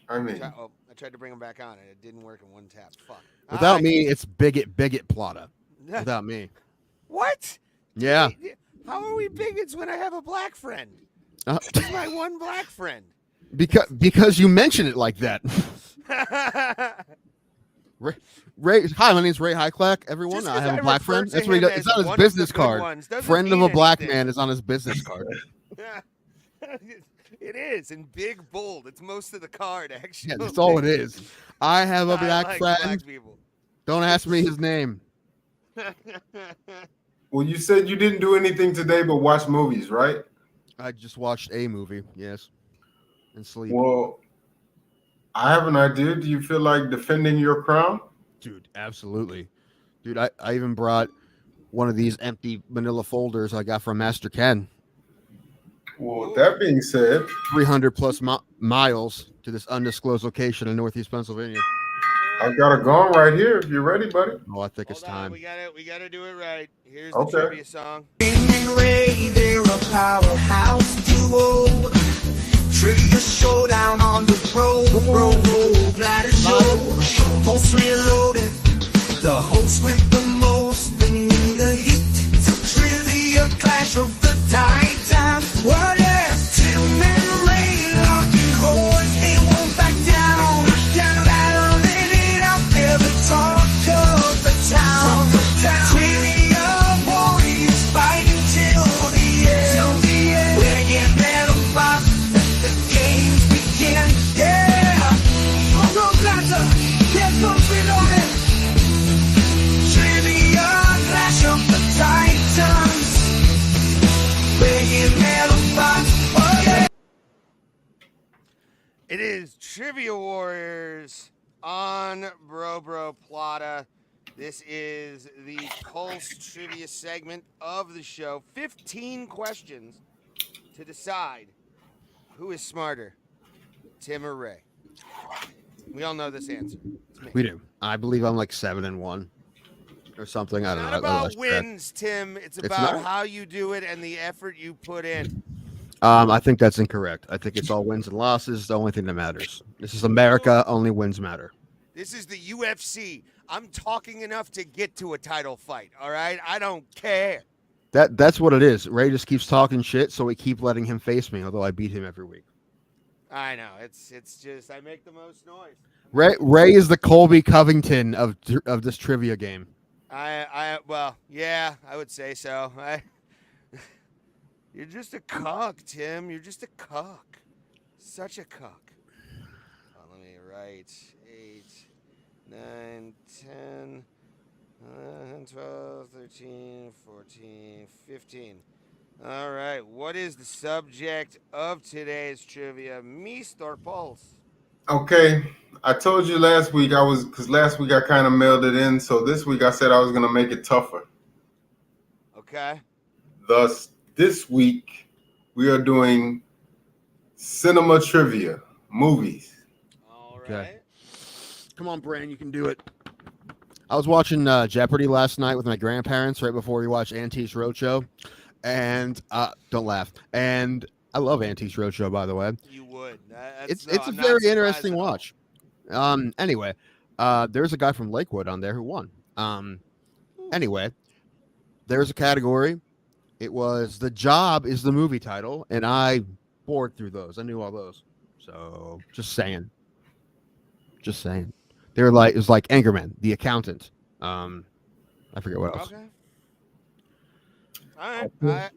I mean, I tried to bring him back on, and it didn't work in one tap. Fuck. Without All right. me, it's bigot Plata. Without me, What? yeah. How are we bigots when I have a black friend? Uh, He's my one black friend. because you mention it like that. Ray, hi, my name's Ray Highclack. Everyone, Just I 'cause have I a black refer friend. to That's what he him does. as It's on his one of the business good card. ones doesn't Friend of mean a black anything. man is on his business card. It is in big bold. It's most of the card, actually. Yeah, that's all it is. I have a I black like friend. black people. Don't ask me his name. well, you said you didn't do anything today but watch movies, right? I just watched a movie, yes, and sleep. Well, I have an idea. Do you feel like defending your crown? Dude, absolutely. Dude, I even brought one of these empty manila folders I got from Master Ken. Well, with that being said, 300 plus miles to this undisclosed location in Northeast Pennsylvania. I've got a gong right here if you're ready, buddy. Oh, I think it's Hold on, time. we gotta do it right. Here's Okay. the trivia song. They're a powerhouse duo. Trivia showdown on the Bro Bladder Show. Most reloaded, the host with the most. They need a hit. So trivia clash of the titans. What if Tim and Ray lock and horns? They won't back down. Down battle, they need out there. The talk of the town. Trivia warriors fighting till the end. We're getting better, but the games begin. Yeah. Bro Plaza, here comes reloaded. Trivia clash of the titans. We're getting better, but oh yeah. It is Trivia Warriors on Bro Plata. This is the Pulse Trivia segment of the show. 15 questions to decide who is smarter, Tim or Ray. We all know this answer. It's me. We do. I believe I'm like 7-1 or something. I don't It's know. not about wins, Tim. It's about not? how you do it and the effort you put in. I think that's incorrect. I think it's all wins and losses. The only thing that matters. This is America. Only wins matter. This is the UFC. I'm talking enough to get to a title fight, all right? I don't care. That's what it is. Ray just keeps talking shit, so we keep letting him face me, although I beat him every week. I know. It's just I make the most noise. Ray is the Colby Covington of this trivia game. Well, yeah, I would say so. You're just a cock, Tim. You're just a cock. Such a cock. Oh, let me write 8, 9, 10, 11, 12, 13, 14, 15. All right. What is the subject of today's trivia, Mr. Pulse? Okay, I told you last week because last week I kind of mailed it in. So this week I said I was going to make it tougher. Okay. Thus, this week we are doing cinema trivia, movies. All Okay. right. Come on, Brian, you can do it. I was watching Jeopardy last night with my grandparents right before we watched Auntie's Roadshow, and don't laugh. And I love Antiques Roadshow, by the way. You would. It's No, a I'm not very surprised interesting at all. watch. Anyway, there's a guy from Lakewood on there who won. Anyway, there's a category. It was The Job is the movie title, and I bored through those. I knew all those. So just saying. Just saying. They're like, it was like Anchorman, The Accountant. I forget what else. Okay. All right.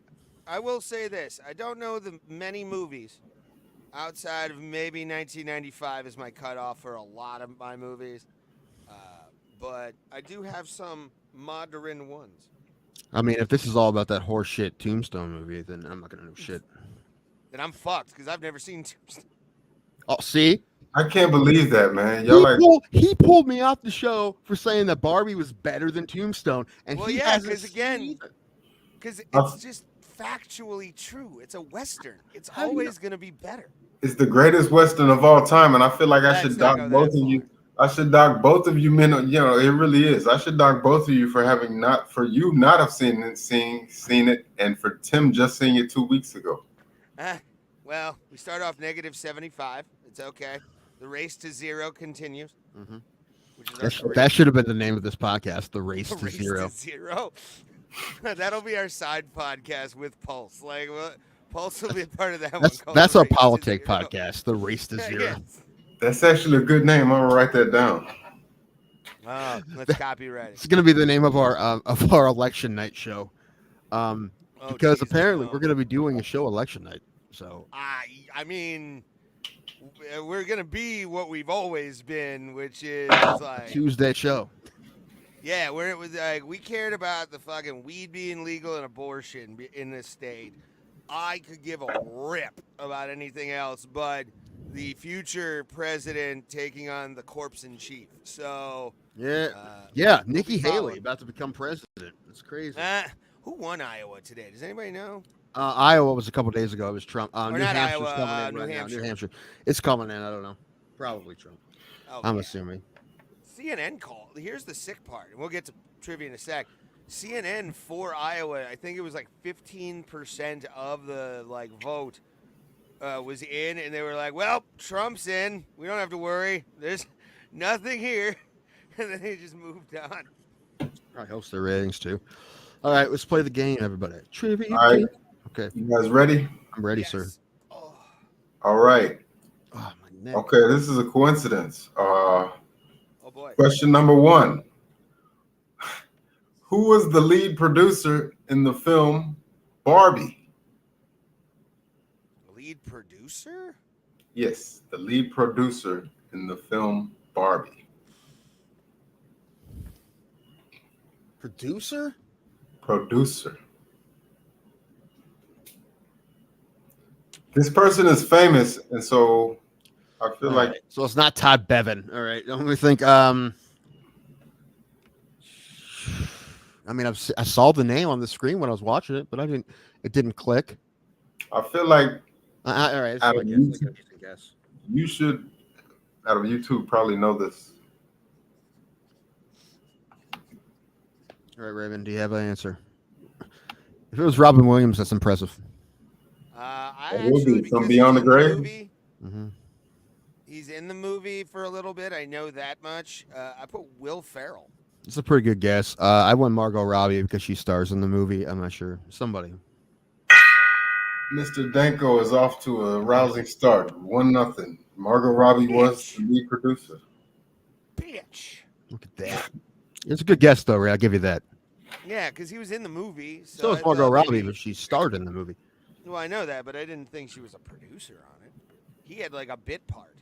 I will say this. I don't know the many movies outside of maybe 1995 is my cutoff for a lot of my movies. But I do have some modern ones. I mean, if this is all about that horse shit Tombstone movie, then I'm not gonna know shit. Then I'm fucked because I've never seen Tombstone. Oh, see, I can't believe that, man. Y'all like he pulled me off the show for saying that Barbie was better than Tombstone, and Well, he yeah, hasn't because again, seen either. because it's just factually true. It's a Western. It's How do you always going to be better. it's the greatest Western of all time, and I feel like I Let's should not dock go both that of you. far. I should dock both of you men. You know, it really is. I should dock both of you for having not have seen it, and for Tim just seeing it 2 weeks ago. Well, we start off negative 75. It's okay. The race to zero continues. Mhm. Which is our That should have been the name of this podcast, The Race The to race Zero. to zero. That'll be our side podcast with Pulse. Like, Pulse will be a part of that one. called That's The our Race to politic Zero. podcast, The Race to Zero. Yes. That's actually a good name. I'm gonna write that down. Oh, let's copyright it. It's going to be the name of our election night show, Oh, because geez, apparently no. we're going to be doing a show election night. So I mean, we're gonna be what we've always been, which is like Tuesday show. Yeah, where it was like we cared about the fucking weed being legal and abortion in this state. I could give a rip about anything else, but the future president taking on the corpse in chief. So Yeah, we'll Nikki be Haley following. about to become president. That's crazy. Who won Iowa today? Does anybody know? Iowa was a couple days ago. It was Trump. Or New not Hampshire's Iowa, coming in New right now. Hampshire. New Hampshire. It's coming in. I don't know. Probably Trump. Oh, I'm yeah. assuming. CNN called. Here's the sick part, and we'll get to trivia in a sec. CNN for Iowa, I think it was like 15% of the vote was in, and they were like, "Well, Trump's in. We don't have to worry. There's nothing here," and then they just moved on. Probably helps their ratings too. All right, let's play the game, everybody. Trivia. All right. Okay, You guys ready? I'm ready, Yes. sir. Oh, All right. Oh, my neck. Okay, this is a coincidence. oh boy. Question number 1. Who was the lead producer in the film Barbie? Lead producer? Yes, the lead producer in the film Barbie. Producer? Producer. This person is famous, and so I feel All like right, so it's not Todd Bevan. All right, let me think. I mean, I saw the name on the screen when I was watching it, but it didn't click. I feel like All right, Out of let's YouTube. guess. you should, out of YouTube, probably know this. All right, Raven, do you have an answer? If it was Robin Williams, that's impressive. I It will actually, be from because Beyond he's the in Grave? movie, Mm-hmm. he's in the movie for a little bit. I know that much. I put Will Ferrell. It's a pretty good guess. I went Margot Robbie because she stars in the movie. I'm not sure. Somebody. Mr. Danko is off to a rousing start. 1-0. Margot Robbie was the lead producer. Bitch. Look at that. It's a good guess, though, Ray. I'll give you that. Yeah, because he was in the movie. So I is Margot thought Robbie, maybe- but she starred in the movie. Well, I know that, but I didn't think she was a producer on it. He had like a bit part.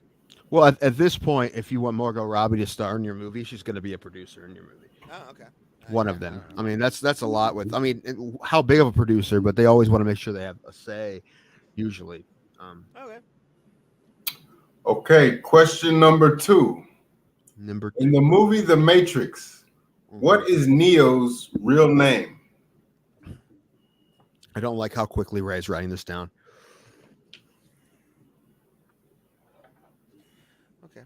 Well, at this point, if you want Margot Robbie to star in your movie, she's going to be a producer in your movie. Oh, okay. One of them. I mean, that's a lot with. I mean, how big of a producer? But they always want to make sure they have a say. Usually. Okay. Okay, question number 2. Number 2. In the movie The Matrix, what is Neo's real name? I don't like how quickly Ray's writing this down. Okay.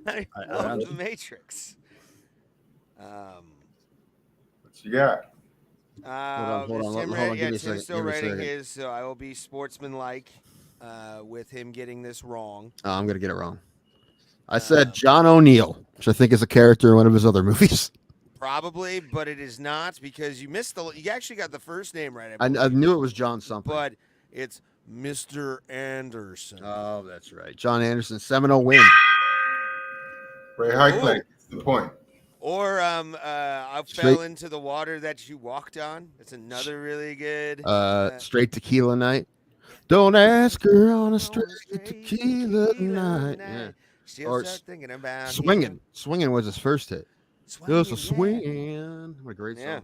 I love The Matrix. What you got? Hold on, give me a second. Tim's still Give me a writing second. his, so I will be sportsmanlike with him getting this wrong. Oh, I'm gonna get it wrong. I said John O'Neill, which I think is a character in one of his other movies. Probably, but it is not because you missed you actually got the first name right. I knew it was John something. But it's Mr. Anderson. Oh, that's right. John Anderson, Seminole Wind. Ray Highcliffe, the point. Or I fell into the water that you walked on. That's another really good. Straight Tequila Night. Don't ask her on a straight tequila night. Yeah. Or thinking about Swinging. Swinging was his first hit. Just a swinging. Yeah. What a great song.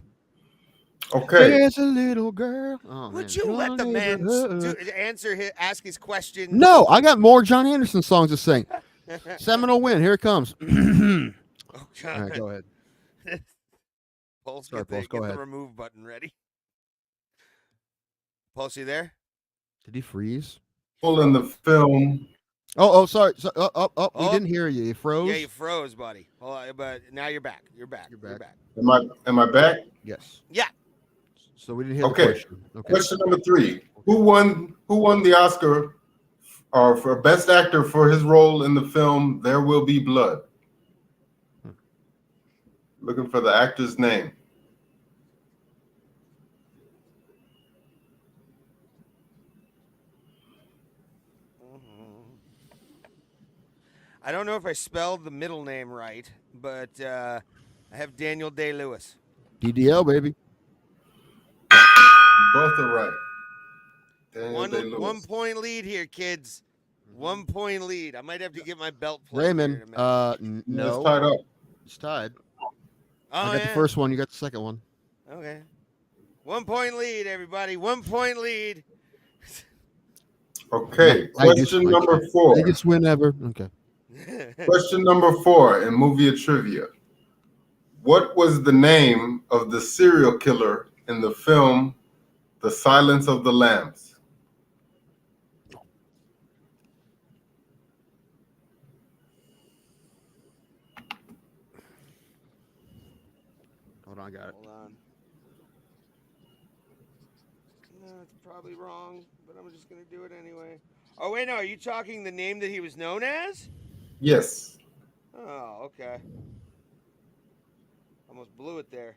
Okay. There's a little girl. Oh, Would man. you let the man ask his question? No, I got more John Anderson songs to sing. Seminole Wind. Here it comes. Oh, God. All right, go ahead. Pulse, Sorry, get go the ahead. remove button ready. Pulse, you there? Did he freeze? In the film. Sorry. We didn't hear you. You froze? Yeah, you froze, buddy. But now you're back. You're back. You're back. Am I back? Yes. Yeah. So we didn't hear the Okay. question. Okay. Question number 3. Who won the Oscar for Best Actor for his role in the film There Will Be Blood? Looking for the actor's name. I don't know if I spelled the middle name right, but I have Daniel Day-Lewis. DDL, baby. Both are right. Daniel Day-Lewis. 1 point lead here, kids. 1 point lead. I might have to get my belt plugged Raymond, here in a minute. no. It's tied up. It's tied. Oh, I got the first one. You got the second one. Okay. 1 point lead, everybody. 1 point lead. Okay. Question number 4. Biggest win ever. Okay. Question number 4 in movie trivia. What was the name of the serial killer in the film The Silence of the Lambs? Hold on, I got it. Hold on. No, it's probably wrong, but I'm just going to do it anyway. Oh, wait, no. Are you talking the name that he was known as? Yes. Oh, okay. Almost blew it there.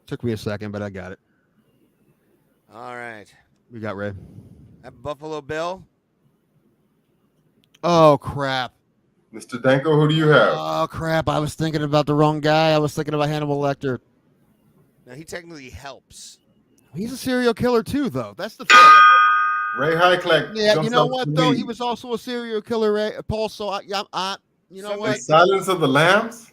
Took me a second, but I got it. All right. We got Ray. That Buffalo Bill? Oh, crap. Mr. Danko, who do you have? Oh, crap. I was thinking about the wrong guy. I was thinking about Hannibal Lecter. Now, he technically helps. He's a serial killer, too, though. That's the thing. Ray Highcliffe. Yeah, you know jumps up what, to though? lead. He was also a serial killer, Ray, Paul, so you know Somebody- what? The Silence of the Lambs?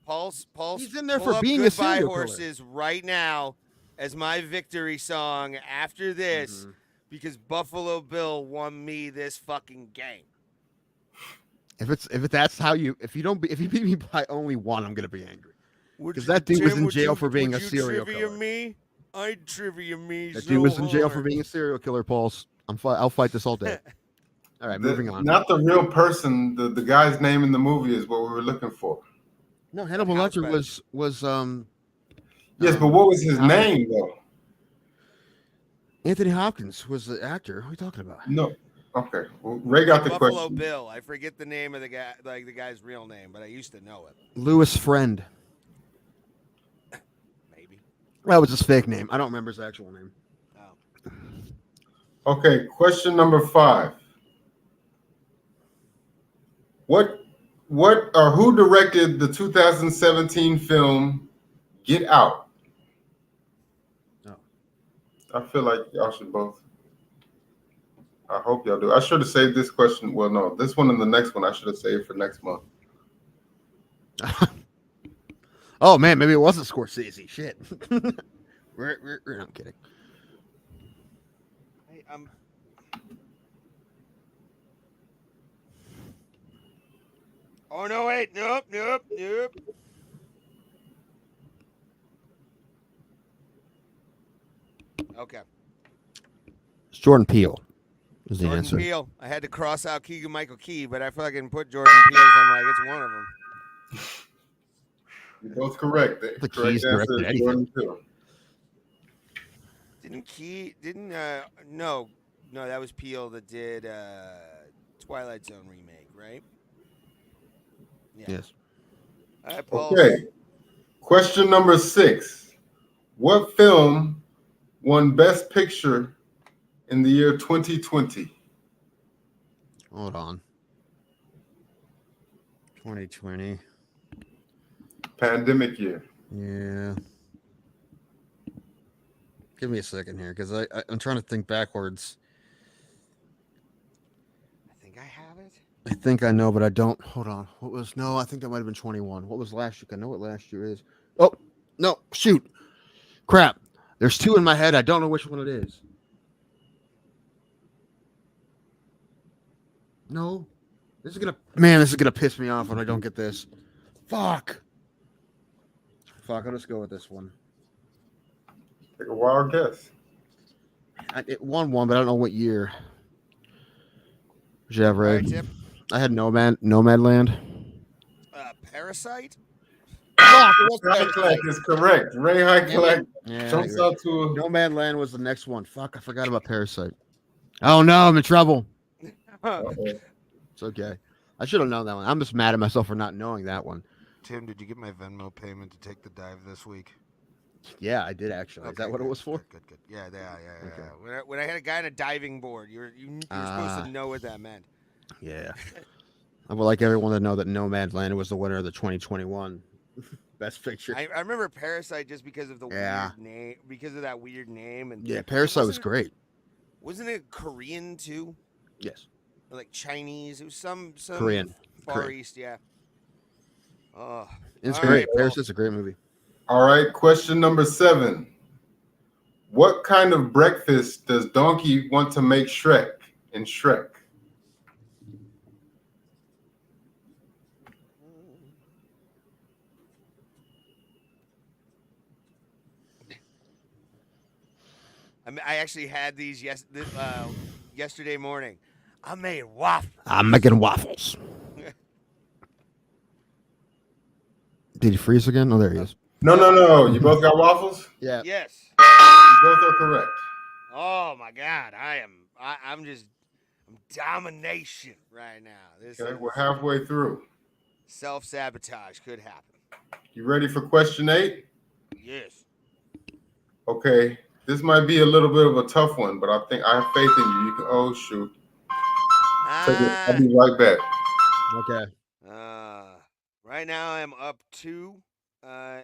Pulse. He's in there pull for up being a Goodbye serial killer. Horses right now as my victory song after this because Buffalo Bill won me this fucking game. If you beat me by only one, I'm gonna be angry. Because that dude was in jail for being a serial killer. Me? I'd trivia me. That so dude was in jail hard. for being a serial killer, Paul. I'll fight this all day. All right, moving on. Not the real person. The guy's name in the movie is what we were looking for. No, Hannibal Lecter was Yes, but what was his name though? Anthony Hopkins was the actor. What are you talking about? No. Okay. Well, Ray got the Buffalo question. Bill. I forget the name of the guy, like the guy's real name, but I used to know it. Lewis Friend. Maybe. That was his fake name. I don't remember his actual name. Oh. Okay, question number 5. Who directed the 2017 film Get Out? Oh. I feel like y'all should both. I hope y'all do. I should have saved this question. Well, no, this one and the next one I should have saved for next month. Oh man, maybe it wasn't Scorsese. Shit. I'm kidding. Hey, Oh no! Wait! Nope! Okay. It's Jordan Peele. Is the Jordan answer. Peele. I had to cross out Keegan Michael Key, but I fucking put Jordan Peele. So I'm like, it's one of them. You're both correct. The correct Keys answer directed is anything. Jordan Peele. No, that was Peele that did Twilight Zone remake, right? Yeah. Yes. All right, Paul. Okay. Question number 6. What film won Best Picture in the year 2020? Hold on. 2020. Pandemic year. Yeah. Give me a second here, because I'm trying to think backwards. I think I have it. I think I know, but I don't. Hold on. I think that might have been 21. What was last year? I know what last year is. Oh, no. Shoot. Crap. There's 2 in my head. I don't know which one it is. No. This is going to piss me off when I don't get this. Fuck. I'll just go with this one. Take a wild guess. It won one, but I don't know what year. Javre. All right, Tip. I had Nomadland. Parasite? Fuck, Ray Hyclef is correct. Ray Hyclef jumps out to a... Nomadland was the next one. Fuck, I forgot about Parasite. Oh no, I'm in trouble. It's okay. I should have known that one. I'm just mad at myself for not knowing that one. Tim, did you get my Venmo payment to take the dive this week? Yeah, I did actually. Is that what it was for? Good. Yeah. Okay. When I had a guy on a diving board, you're supposed to know what that meant. Yeah. I would like everyone to know that Nomadland was the winner of the 2021 Best Picture. I remember Parasite just because of the weird name, because of that weird name. And yeah, Parasite was great. Wasn't it Korean too? Yes. Or like Chinese? It was some Korean. Far East, yeah. Oh, it's great. Right, Parasite's a great movie. All right, question number 7. What kind of breakfast does Donkey want to make Shrek in Shrek? I actually had these yesterday morning. I made waffles. I'm making waffles. Did he freeze again? Oh, there he is. No. You both got waffles? Yeah. Yes. You both are correct. Oh my God, I'm domination right now. Okay, we're halfway through. Self-sabotage could happen. You ready for question 8? Yes. Okay, this might be a little bit of a tough one, but I think I have faith in you. You can. Oh shoot! I'll be right back. Okay. Right now I'm up 2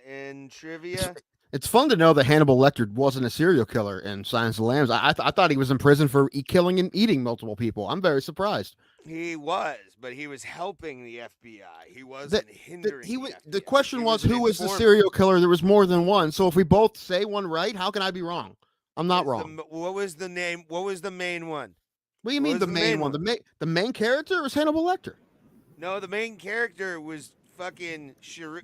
in trivia. It's fun to know that Hannibal Lecter wasn't a serial killer in Silence of the Lambs. I thought he was in prison for killing and eating multiple people. I'm very surprised. He was, but he was helping the FBI. He wasn't hindering the question was, who was the serial killer? There was more than one. So if we both say one right, how can I be wrong? I'm not wrong. What was the name? What was the main one? What do you mean the main one? The main character was Hannibal Lecter. No, the main character was fucking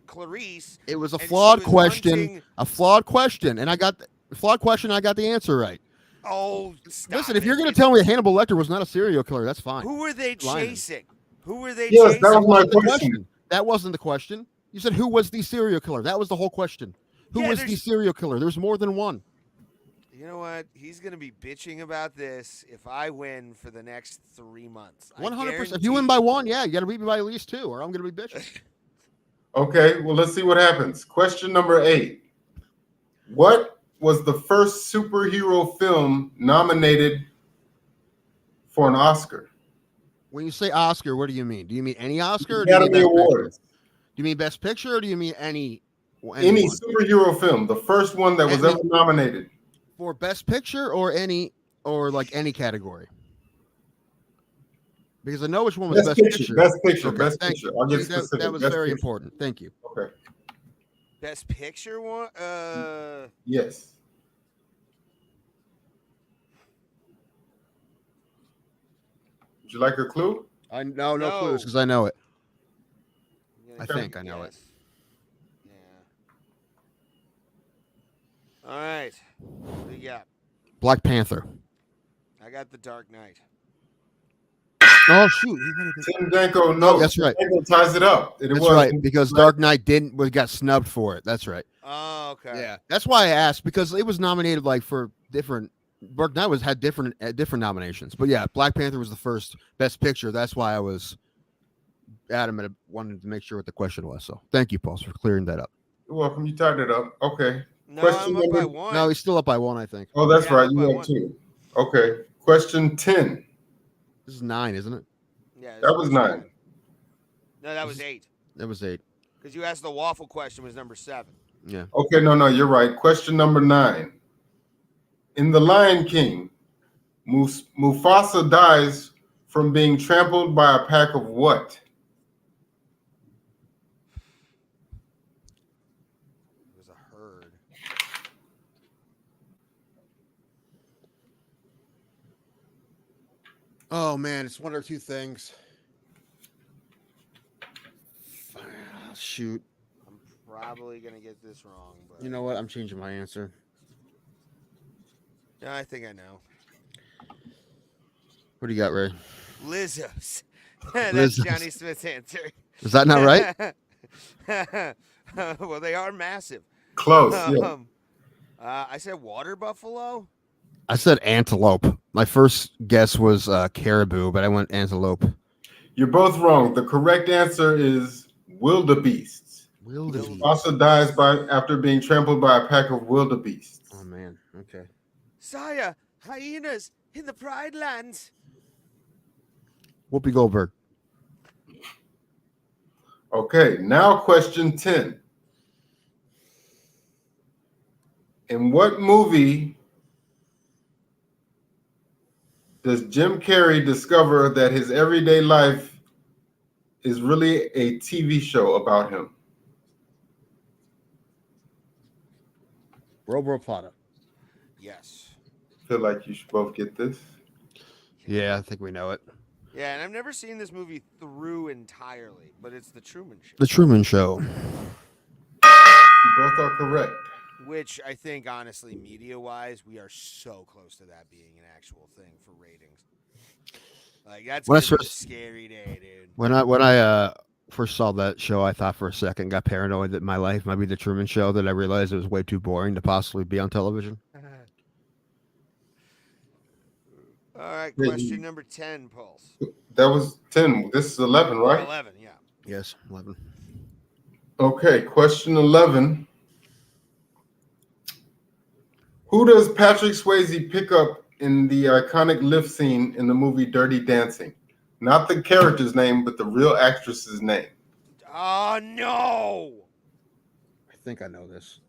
Clarice. It was a flawed question. A flawed question, and I got the flawed question. I got the answer right. Oh, listen! If you're going to tell me that Hannibal Lecter was not a serial killer, that's fine. Who were they chasing? Who were they chasing? Yes, that was my question. That wasn't the question. You said who was the serial killer. That was the whole question. Who was the serial killer? There's more than one. You know what? He's going to be bitching about this if I win for the next 3 months. 100%. If you win by 1, yeah, you got to beat me by at least 2, or I'm going to be bitching. Okay, well, let's see what happens. Question number 8. What was the first superhero film nominated for an Oscar? When you say Oscar, what do you mean? Do you mean any Oscar? Or Academy Awards. Do you mean Best Picture, or do you mean any superhero film? The first one that was ever nominated for Best Picture, or any category. Because I know which one was Best Picture. Best Picture. Okay, Best Picture. I'll get specific. That was very important. Thank you. Okay. Best Picture one? Yes. Would you like a clue? No clues, because I know it. I think I know it. Yeah. All right. What do you got? Black Panther. I got The Dark Knight. Oh shoot! Tim Danko, no, that's right. Danko ties it up. That's right, because Dark Knight got snubbed for it. That's right. Oh, okay. Yeah, that's why I asked, because it was nominated like for different. Dark Knight had different nominations, but yeah, Black Panther was the first Best Picture. That's why I was adamant, wanted to make sure what the question was. So thank you, Paul, for clearing that up. You're welcome. You tied it up. Okay. No, Question I'm up by number- one. No, he's still up by one, I think. Oh, that's Yeah, right. up You by went one. 2. Okay. Question 10. This is 9, isn't it? Yeah, That was 9. No, that was 8. That was 8. Because you asked the waffle question was number 7. Yeah. Okay, no, you're right. Question number 9. In The Lion King, Mufasa dies from being trampled by a pack of what? It was a herd. Oh man, it's one or two things. Shoot. I'm probably going to get this wrong, but You know what? I'm changing my answer. yeah, I think I know. What do you got, Ray? Lizos. That's Lizos. Johnny Smith's answer. Is that not right? Well, they are massive. Close. Yeah. I said water buffalo. I said antelope. My first guess was caribou, but I went antelope. You're both wrong. The correct answer is wildebeests. Wildebeest. Mufasa dies after being trampled by a pack of wildebeests. Oh man. Okay. Sire, hyenas in the Pride Lands. Whoopi Goldberg. Okay, now question 10. In what movie does Jim Carrey discover that his everyday life is really a TV show about him? Robo Plata. Yes. I feel like you should both get this. Yeah, I think we know it. Yeah, and I've never seen this movie through entirely, but it's The Truman Show. The Truman Show. You both are correct. Which I think, honestly, media-wise, we are so close to that being an actual thing for ratings. Like that's When I gonna be a first- scary day, dude. When I first saw that show, I thought for a second, got paranoid that my life might be the Truman Show. Then I realized it was way too boring to possibly be on television. All right, Yeah, question number 10, Pulse. That was 10. This is 11, right? 11, yeah. Yes, 11. Okay, question 11. Who does Patrick Swayze pick up in the iconic lift scene in the movie Dirty Dancing? Not the character's name, but the real actress's name. Oh, no! I think I know this.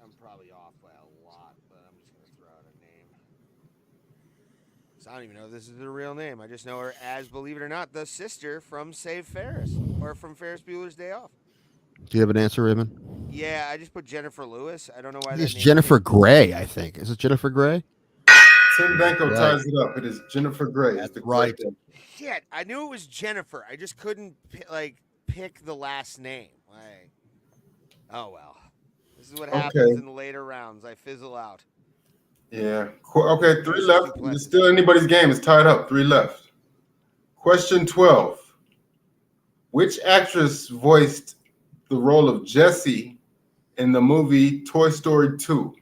I'm probably off by a lot, but I'm just going to throw out a name. 'Cause I don't even know if this is her real name. I just know her as, believe it or not, the sister from Save Ferris, or from Ferris Bueller's Day Off. Do you have an answer, Raymond? Yeah, I just put Jennifer Lewis. I don't know why It's that name Jennifer Grey, I think. Is it Jennifer Grey? Tim Danko Right. ties it up. It is Jennifer Grey. That's It's the right. correct answer. Shit, I knew it was Jennifer. I just couldn't pick the last name. Like, oh well. This is what happens in the later rounds. I fizzle out. Yeah. Okay, 3 left. Du Plessis. It's still anybody's game. It's tied up. 3 left. Question 12. Which actress voiced the role of Jessie in the movie Toy Story 2?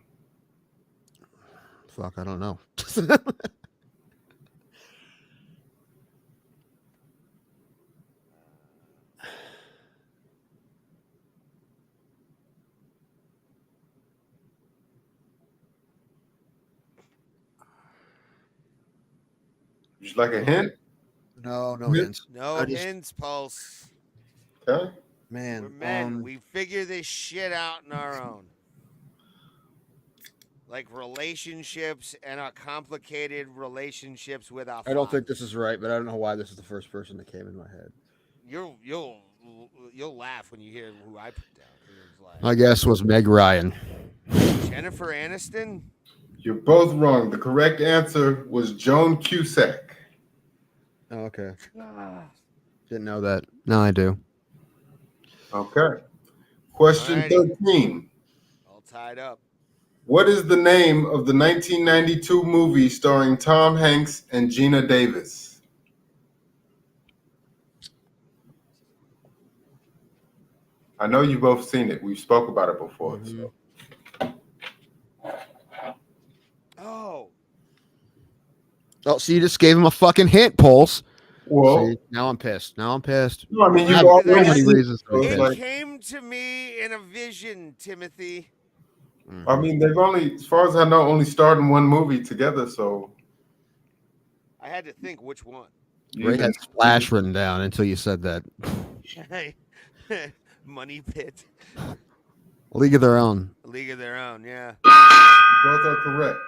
Fuck, I don't know. Would you like a hint? No Yeah. hints. No I just- hints, Pulse. Okay. Man, We're men. We figure this shit out on our own. Like relationships and complicated relationships with our I don't think fathers. this is right, but I don't know why this is the first person that came in my head. You'll laugh when you hear who I put down. It was My guess was Meg Ryan. like Jennifer Aniston. You're both wrong. The correct answer was Joan Cusack. Oh, okay. Didn't know that. Now I do. Okay. Question Alrighty. 13. All tied up. What is the name of the 1992 movie starring Tom Hanks and Gina Davis? I know you both seen it. We've spoke about it before. So. Oh. Oh, so you just gave him a fucking hint, Pulse. Well, See, now I'm pissed. No, I mean, Yeah, you've because already many seen reasons to be it. It pissed. came to me in a vision, Timothy. I mean, they've only, as far as I know, only starred in one movie together. So I had to think which one. Ray had Splash written down until you said that. Money Pit. League of Their Own. League of Their Own, yeah. Both are correct.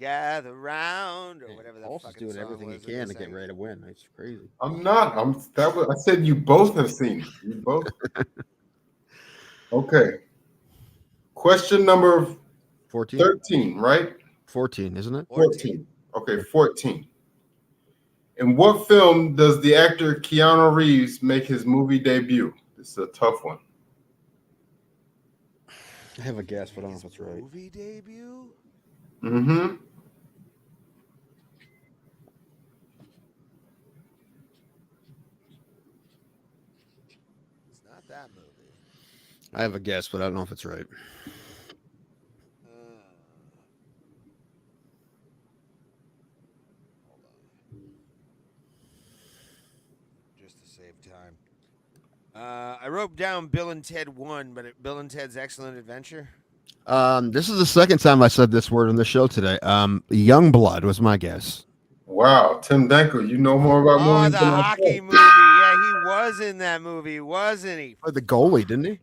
Gather round, or whatever that Pulse is fucking doing song everything he was that can they to get sang. Ray to win. That's crazy. I'm not. I said you both have seen it. You both. Okay. Question number 14? 13, right? 14, isn't it? 14. Okay, 14. In what film does the actor Keanu Reeves make his movie debut? This is a tough one. I have a guess, but I don't know if it's right. Movie debut? Mm-hmm. It's not that movie. I have a guess, but I don't know if it's right. Hold on. Just to save time. I wrote down Bill and Ted 1, but Bill and Ted's Excellent Adventure. This is the second time I said this word on the show today. Youngblood was my guess. Wow, Tim Danko, you know more about Oh, movies the than I hockey do. movie. Yeah, he was in that movie, wasn't he? Played the goalie, didn't he?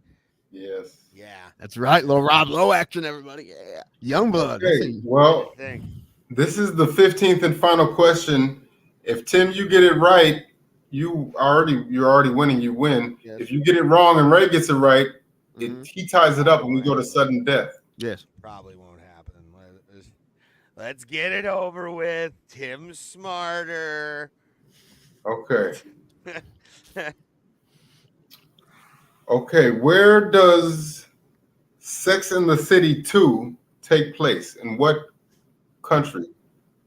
Yes. Yeah. That's right. Little Rob Lowe action, everybody. Yeah. Youngblood. Okay, well, I think. this is the 15th and final question. If Tim, you get it right, you're already winning. You win. Yes. If you get it wrong and Ray gets it right, Mhm. he ties it up and we go to sudden death. Yes. Probably won't happen. Let's get it over with. Tim's smarter. Okay. Okay, where does Sex in the City 2 take place? In what country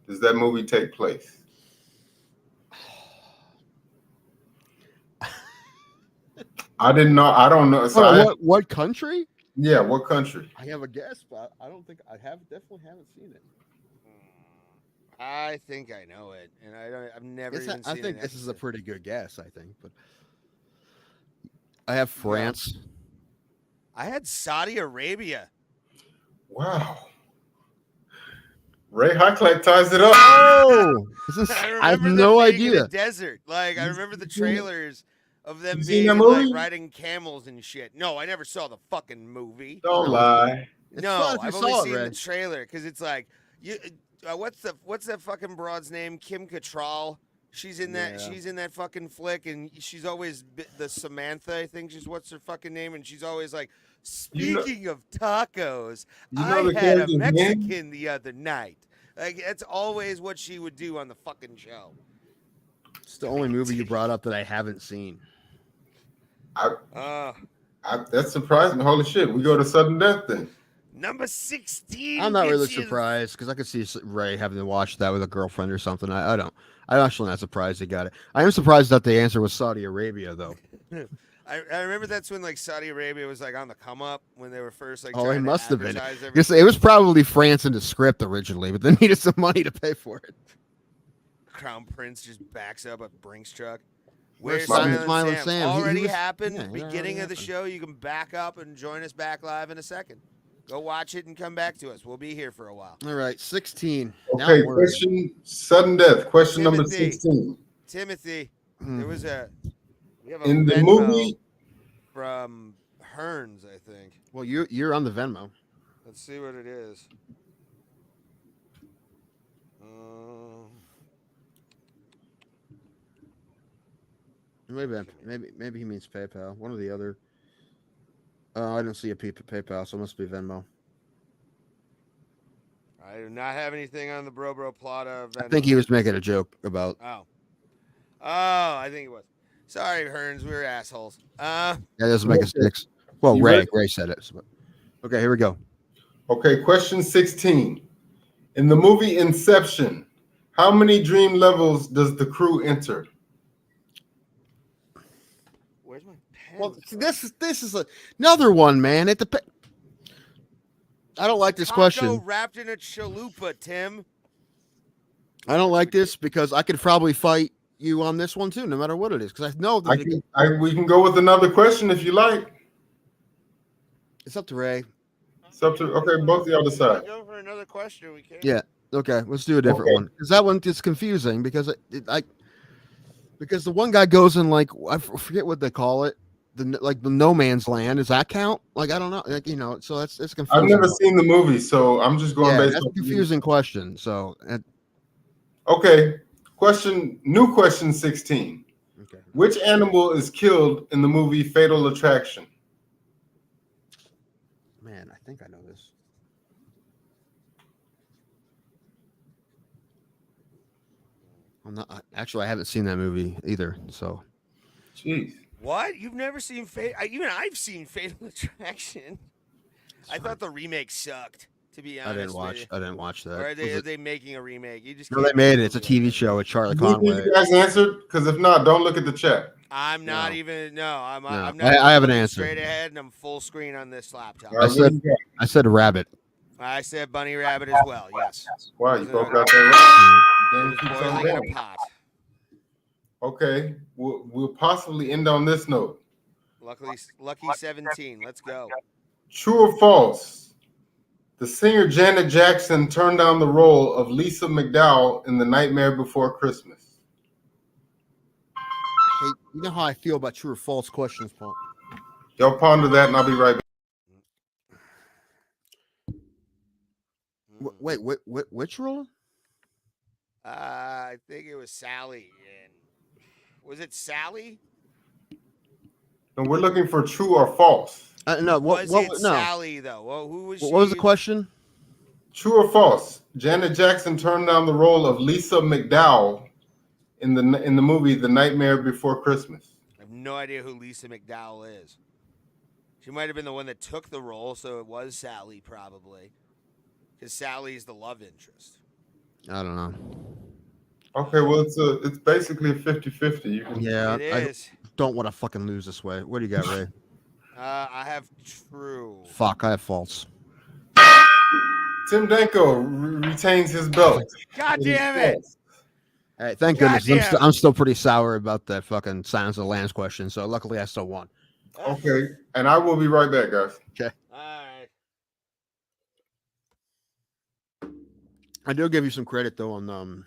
does that movie take place? I didn't know. I don't know. So What country? yeah, what country? I have a guess, but I don't think definitely haven't seen it. I think I know it, and I've never even seen I think an this is a episode. pretty good guess, I think, but I have France. I had Saudi Arabia. Wow. Ray Hycliffe ties it up. Oh, I have remember them no being in idea. the desert. Like I remember the trailers of them You being seen that like movie? riding camels and shit. No, I never saw the fucking movie. Don't lie. It's No, fun if you I've only saw it, seen the Ray. trailer because it's like you. What's that fucking broad's name? Kim Cattrall. She's in that. Yeah. She's in that fucking flick, and she's always the Samantha. I think she's what's her fucking name, and she's always like, You know- speaking of tacos, You know I the had a character's name? Mexican the other night. Like that's always what she would do on the fucking show. It's the only movie you brought up that I haven't seen. That surprised me. Holy shit. We go to sudden death then. Number 16. I'm not really bitches. surprised because I could see Ray having to watch that with a girlfriend or something. I'm actually not surprised he got it. I am surprised that the answer was Saudi Arabia, though. I remember that's when like Saudi Arabia was like on the come up when they were first like. Oh, trying it to must have been. advertise Because everything. it was probably France in the script originally, but they needed some money to pay for it. Crown Prince just backs up a Brinks truck. Where's Where's Smiling Sam? Sam? He Already was- happened. yeah, it Beginning already of the happened. show. You can back up and join us back live in a second. Go watch it and come back to us. We'll be here for a while. All right, 16. Okay, Now we're- question sudden death. Question number Timothy. 16. Timothy, Hmm. there was we have a In the Venmo movie, from Hearns, I think. Well, you're on the Venmo. Let's see what it is. Maybe he means PayPal. One or the other. I don't see a PayPal, so it must be Venmo. I do not have anything on the Bro Plata. I think he was making a joke about. Oh, I think it was. Sorry, Hearns, we were assholes. That doesn't make a six. Well, You Ray ready? Ray said it. So. Okay, here we go. okay, question 16. In the movie Inception, how many dream levels does the crew enter? Where's my Well, this is another one, man. I don't like this Taco question. wrapped in a chalupa, Tim. I don't like this because I could probably fight you on this one too, no matter what it is. Because I know that we can go with another question if you like. it's up to Ray. It's up to both of y'all decide. Go for another question. We can. Yeah. Okay. Let's do a different one because that one is confusing because because the one guy goes in like I forget what they call it, the no man's land. Does that count? Like I don't know. Like so it's confusing. I've never seen the movie, so I'm just going based. That's a confusing question. So. Okay. New question 16. Okay. Which animal is killed in the movie Fatal Attraction? Man, I think I know this. I'm not actually. I haven't seen that movie either. So. Jeez. What? You've never seen even I've seen Fatal Attraction. I thought the remake sucked. To be honest, I didn't watch that. Or are they making a remake? You just no, they made it. It's a TV show with Charlie Conway. You guys answered? Because if not, don't look at the chat. I'm not even. No, I'm not. I have an answer. Straight ahead, and I'm full screen on this laptop. I said a rabbit. I said bunny rabbit as well. Yes. Wow, you both got that right. Boiling in a pot. Okay, we'll possibly end on this note. Lucky 17. Let's go. True or false? The singer Janet Jackson turned down the role of Lisa McDowell in The Nightmare Before Christmas. Hey, you know how I feel about true or false questions, Paul. Y'all ponder that, and I'll be right back. Wait, which role? I think it was Sally. Was it Sally? And we're looking for true or false. No. Sally though? Well, who was? What was the question? True or false? Janet Jackson turned down the role of Lisa McDowell in the movie The Nightmare Before Christmas. I have no idea who Lisa McDowell is. She might have been the one that took the role, so it was Sally probably, because Sally's the love interest. I don't know. Okay, well it's basically a 50-50. Yeah, it is. I don't want to fucking lose this way. What do you got, Ray? I have true. Fuck, I have false. Tim Danko retains his belt. God damn it! Hey, thank goodness. I'm still pretty sour about that fucking Silence of the Lambs question. So luckily, I still won. Okay, and I will be right back, guys. Okay. All right. I do give you some credit though on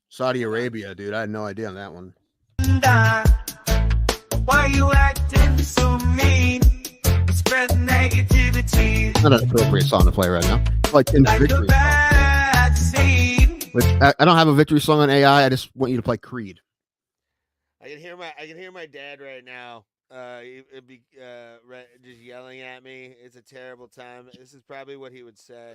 Saudi Arabia, dude. I had no idea on that one. Why you acting so mean? Spread negativity. Not an appropriate song to play right now. Like in Like victory a bad scene. which I don't have a victory song on AI. I just want you to play Creed. I can hear my dad right now. It'd be just yelling at me. It's a terrible time. This is probably what he would say.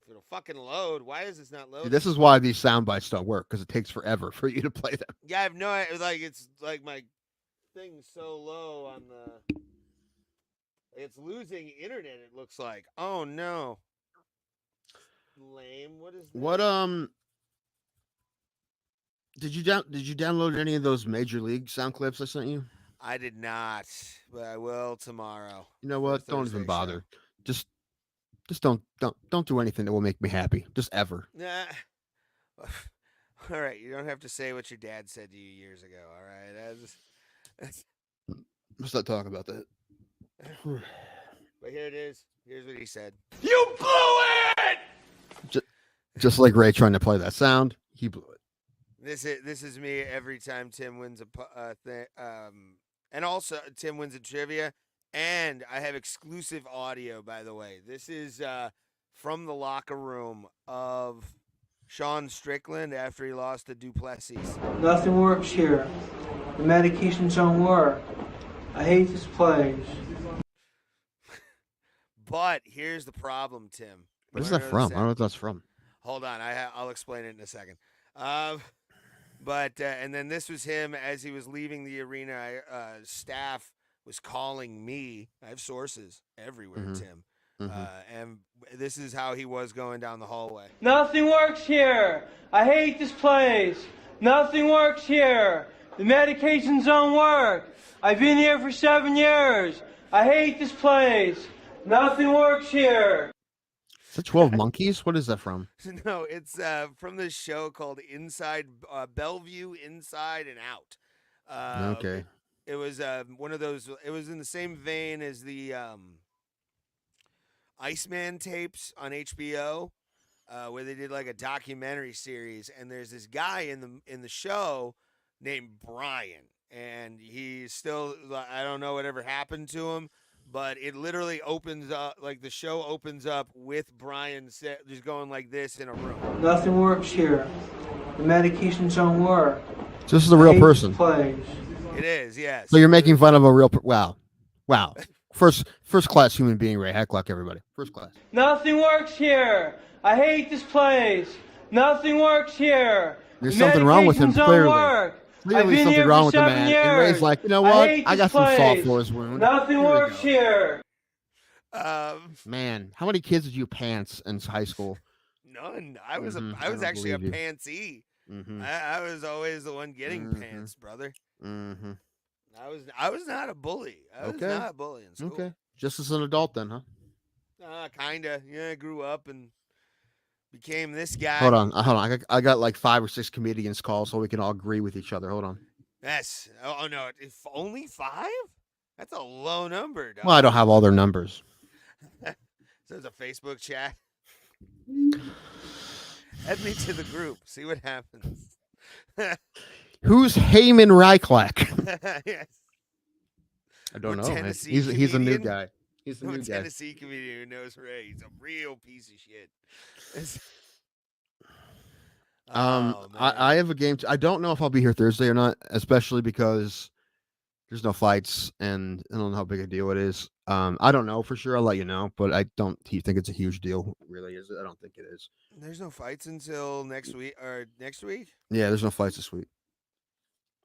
It'll fucking load. Why is this not loading? This is why these sound bites don't work, because it takes forever for you to play them. Yeah, I have no idea. Like, it's like my thing's so low on the. It's losing internet, it looks like. Oh, no. Lame. What is that? What, did you download any of those Major League sound clips I sent you? I did not, but I will tomorrow. You know what? Don't even bother. Just don't do anything that will make me happy. Just ever. Nah. All right, you don't have to say what your dad said to you years ago. All right, Let's not talk about that. But here it is. Here's what he said. You blew it! Just like Ray trying to play that sound, he blew it. This is me every time Tim wins a thing. And also Tim wins a trivia. And I have exclusive audio, by the way. This is from the locker room of Sean Strickland after he lost to Du Plessis. Nothing works here. The medications don't work. I hate this place. But here's the problem, Tim. What is that from? I don't know what that's from. Hold on, I'll explain it in a second. But and then this was him as he was leaving the arena. Staff was calling me. I have sources everywhere, Tim. And this is how he was going down the hallway. Nothing works here. I hate this place. Nothing works here. The medications don't work. I've been here for 7 years. I hate this place. Nothing works here. Is that 12 Monkeys? What is that from? No, it's from this show called Bellevue Inside and Out. Okay. It was one of those. It was in the same vein as the Iceman tapes on HBO, where they did like a documentary series. And there's this guy in the show named Brian, and he's still. I don't know whatever happened to him. But it literally opens up, like the show opens up with Brian just going like this in a room. Nothing works here. The medications don't work. So this is a real person. It is, yes. So you're making fun of a real wow. First class human being, Ray. Heck luck, everybody. First class. Nothing works here. I hate this place. Nothing works here. There's something wrong with him, clearly. Work. Clearly something wrong with the man. Years. And Ray's like, you know what? I got some salt for his wound. Nothing works here. Man, how many kids did you pants in high school? None. I was actually a pantsy. Mm-hmm. I was always the one getting pants, brother. Mm-hmm. I was not a bully. I was not a bully in school. Okay. Just as an adult then, huh? Kinda. Yeah, I grew up and became this guy. Hold on. I got like 5 or 6 comedians call so we can all agree with each other. Hold on. Yes. Oh no, if only 5? That's a low number, dog. Well, I don't have all their numbers. So there's a Facebook chat. Add me to the group. See what happens. Who's Heyman Ryclak? Yes. I don't know. He's a new guy. He's a new guy. Tennessee comedian who knows Ray. He's a real piece of shit. I have a game. I don't know if I'll be here Thursday or not, especially because there's no fights and I don't know how big a deal it is. I don't know for sure. I'll let you know, but I don't think it's a huge deal. Really, is it? I don't think it is. There's no fights until next week or next week? Yeah, there's no fights this week.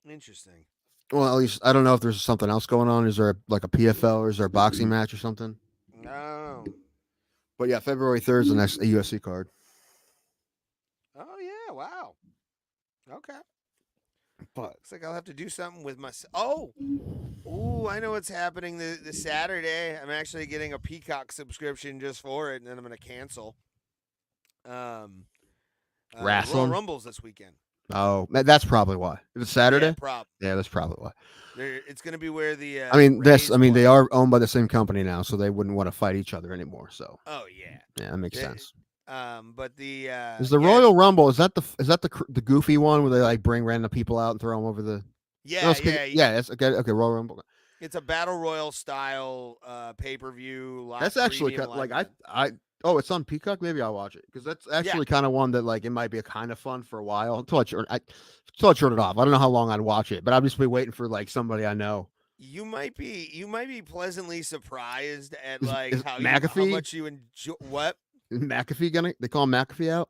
Interesting. Well, at least I don't know if there's something else going on. Is there like a PFL or is there a boxing match or something? No. But yeah, February 3rd is the next UFC card. Oh yeah! Wow. Okay. But looks like I'll have to do something with my. Oh, I know what's happening this Saturday. I'm actually getting a Peacock subscription just for it, and then I'm going to cancel. Wrestling Royal Rumbles this weekend. Oh, that's probably why. If it's Saturday, yeah, that's probably why. It's going to be where the. They are owned by the same company now, so they wouldn't want to fight each other anymore. So. Oh yeah. Yeah, that makes sense. But the is the Royal Rumble? Is that the goofy one where they like bring random people out and throw them over the? Yeah. That's okay. Okay, Royal Rumble. It's a battle royal style pay-per-view. That's actually like Oh, it's on Peacock. Maybe I'll watch it because that's actually kind of one that like it might be a kind of fun for a while until I turn it off. I don't know how long I'd watch it, but I'll just be waiting for like somebody I know. You might be pleasantly surprised at like how much you enjoy. What is McAfee they call him McAfee out?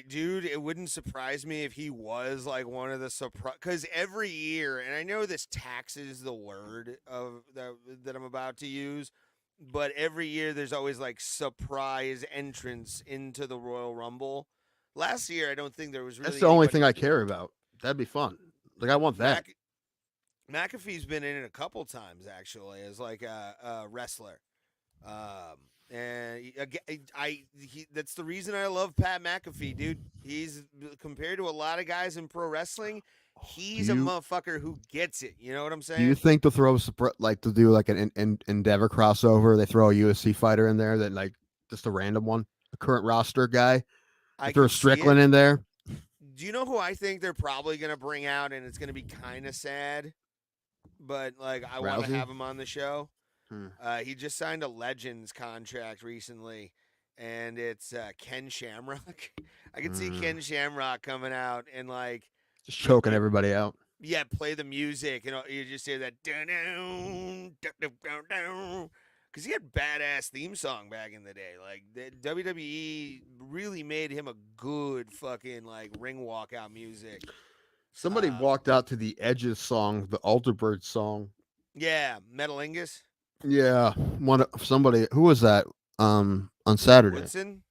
Dude, it wouldn't surprise me if he was like one of the surprise because every year, and I know this taxes the word of that I'm about to use. But every year there's always like surprise entrance into the Royal Rumble. Last year, I don't think there was really. That's the only thing I care about. That'd be fun. Like I want that. McAfee's been in it a couple times actually as like a wrestler, and that's the reason I love Pat McAfee, dude. He's compared to a lot of guys in pro wrestling. He's a motherfucker who gets it. You know what I'm saying? Do you think they'll throw to do like an Endeavor crossover? They throw a UFC fighter in there that like just a random one, a current roster guy. They throw Strickland in there. Do you know who I think they're probably going to bring out, and it's going to be kind of sad, but like I want to have him on the show. He just signed a Legends contract recently, and it's Ken Shamrock. I can see Ken Shamrock coming out and like. Just choking everybody out. Yeah, play the music, and you just hear that because he had badass theme song back in the day. Like the WWE really made him a good fucking like ring walkout music. Somebody walked out to the Edge's song, the Alterbird song. Yeah, Metalingus. Yeah, somebody who was that? On Saturday. Woodson?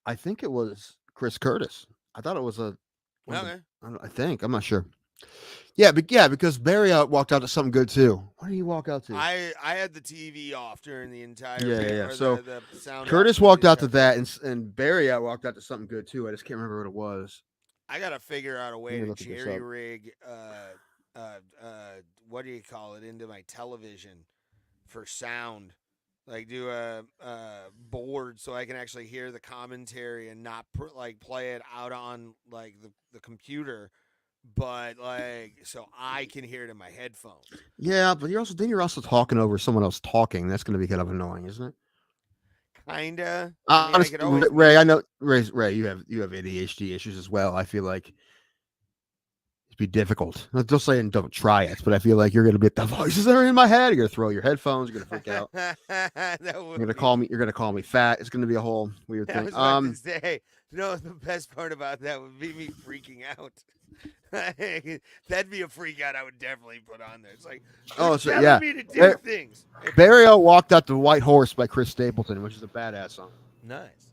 I think it was Chris Curtis. I thought it was a. Okay. I think I'm not sure. Yeah, because Barry walked out to something good too. What did he walk out to? I had the TV off during the entire Yeah. or So the sound. Curtis off during walked the out to entire that, and Barry walked out to something good too. I just can't remember what it was. I gotta figure out a way Let me to look at this jerry up. rig what do you call it, into my television for sound. Like do a board so I can actually hear the commentary and not play it out on like the computer, but like so I can hear it in my headphones. Yeah, but you're also talking over someone else talking. That's going to be kind of annoying, isn't it? Kinda. I mean, I Honestly, could always Ray, I know Ray, you have ADHD issues as well. I feel like it'd be difficult. Not just saying don't try it, but I feel like you're going to be the voices that are in my head. You're going to throw your headphones. You're going to freak out. You're going to call me. You're going to call me fat. It's going to be a whole weird I thing. was about to say, the best part about that would be me freaking out. That'd be a freak out I would definitely put on there. It's like, Oh, telling yeah. me to do things. Burial walked out the White Horse by Chris Stapleton, which is a badass song. Nice.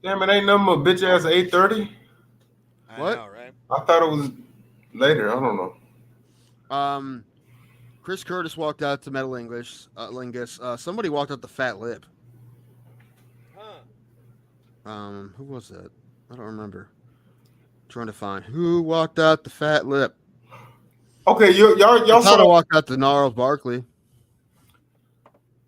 Damn, it ain't nothing but bitch ass 8:30. What? I know, right? I thought it was later. I don't know. Chris Curtis walked out to Metal Lingus. Somebody walked out the Fat Lip. Who was that? I don't remember. Trying to find who walked out the Fat Lip. Okay, y'all saw. Walked out to Gnarls Barkley.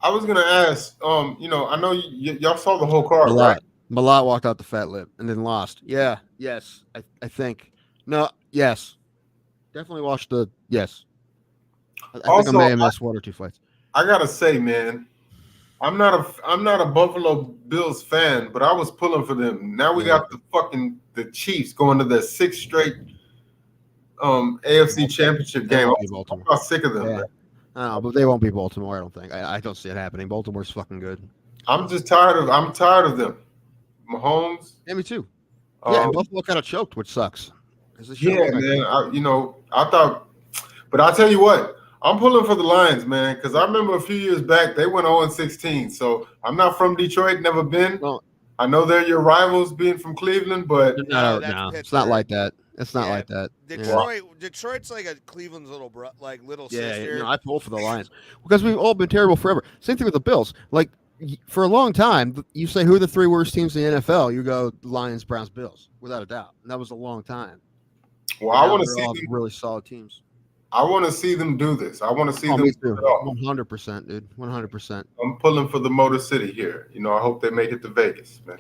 I was gonna ask. I know y'all saw the whole card, right? Malat walked out the Fat Lip and then lost. Yeah. Yes. I think. No. Yes. Definitely watched the. Yes. I think I may have missed one or two fights. I gotta say, man, I'm not a Buffalo Bills fan, but I was pulling for them. Now we got the Chiefs going to their 6th straight AFC Championship game. I'm sick of them. Yeah. No, but they won't be Baltimore. I don't think. I don't see it happening. Baltimore's fucking good. I'm tired of them. Mahomes. Yeah, me too. Yeah, and Buffalo kind of choked, which sucks. Yeah, man. I thought, but I'll tell you what. I'm pulling for the Lions, man, because I remember a few years back they went 0-16. So I'm not from Detroit, never been. Well, I know they're your rivals, being from Cleveland, but no, it's not like that. It's not like that. Detroit's like a Cleveland's little little sister. Yeah, I pull for the Lions because we've all been terrible forever. Same thing with the Bills. Like for a long time, you say who are the 3 worst teams in the NFL? You go Lions, Browns, Bills, without a doubt. And that was a long time. Well, I want to see them really solid teams. I want to see them do this. I want to see them. Me too. 100%, dude. 100%. I'm pulling for the Motor City here. I hope they make it to Vegas, man.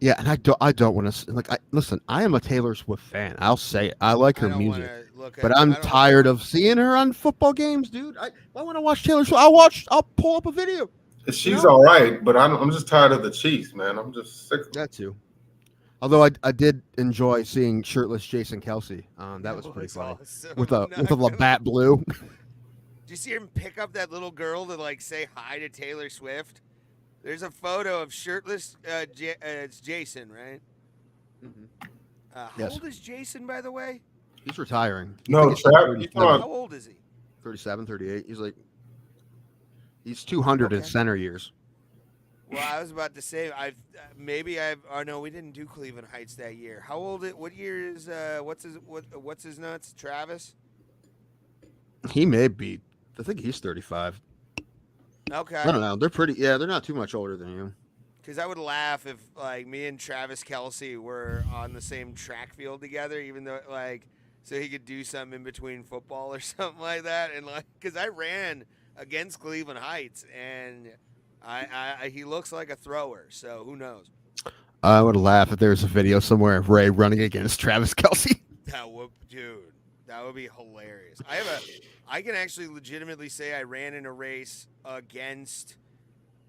Yeah, and I don't want to listen. I am a Taylor Swift fan. I'll say it. I like her music, but I'm tired of seeing her on football games, dude. I want to watch Taylor Swift. I'll pull up a video. She's all right, but I'm just tired of the Chiefs, man. I'm just sick of that too. Although I did enjoy seeing shirtless Jason Kelsey. That was pretty funny awesome. with a Labatt Blue. Did you see him pick up that little girl to say hi to Taylor Swift? There's a photo of shirtless. It's Jason, right? Mm-hmm. How old is Jason, by the way? He's retiring. No, how old is he? 37, 38. He's 200 in center years. Well, I was about to say no, we didn't do Cleveland Heights that year. How old? What year is what's his nuts? Travis? He may be. I think he's 35. Okay. I don't know. They're pretty. Yeah, they're not too much older than you. Because I would laugh if me and Travis Kelsey were on the same track field together, even though so he could do something in between football or something like that, and because I ran against Cleveland Heights and. He looks like a thrower, so who knows? I would laugh if there's a video somewhere of Ray running against Travis Kelsey. That would be hilarious. I can actually legitimately say I ran in a race against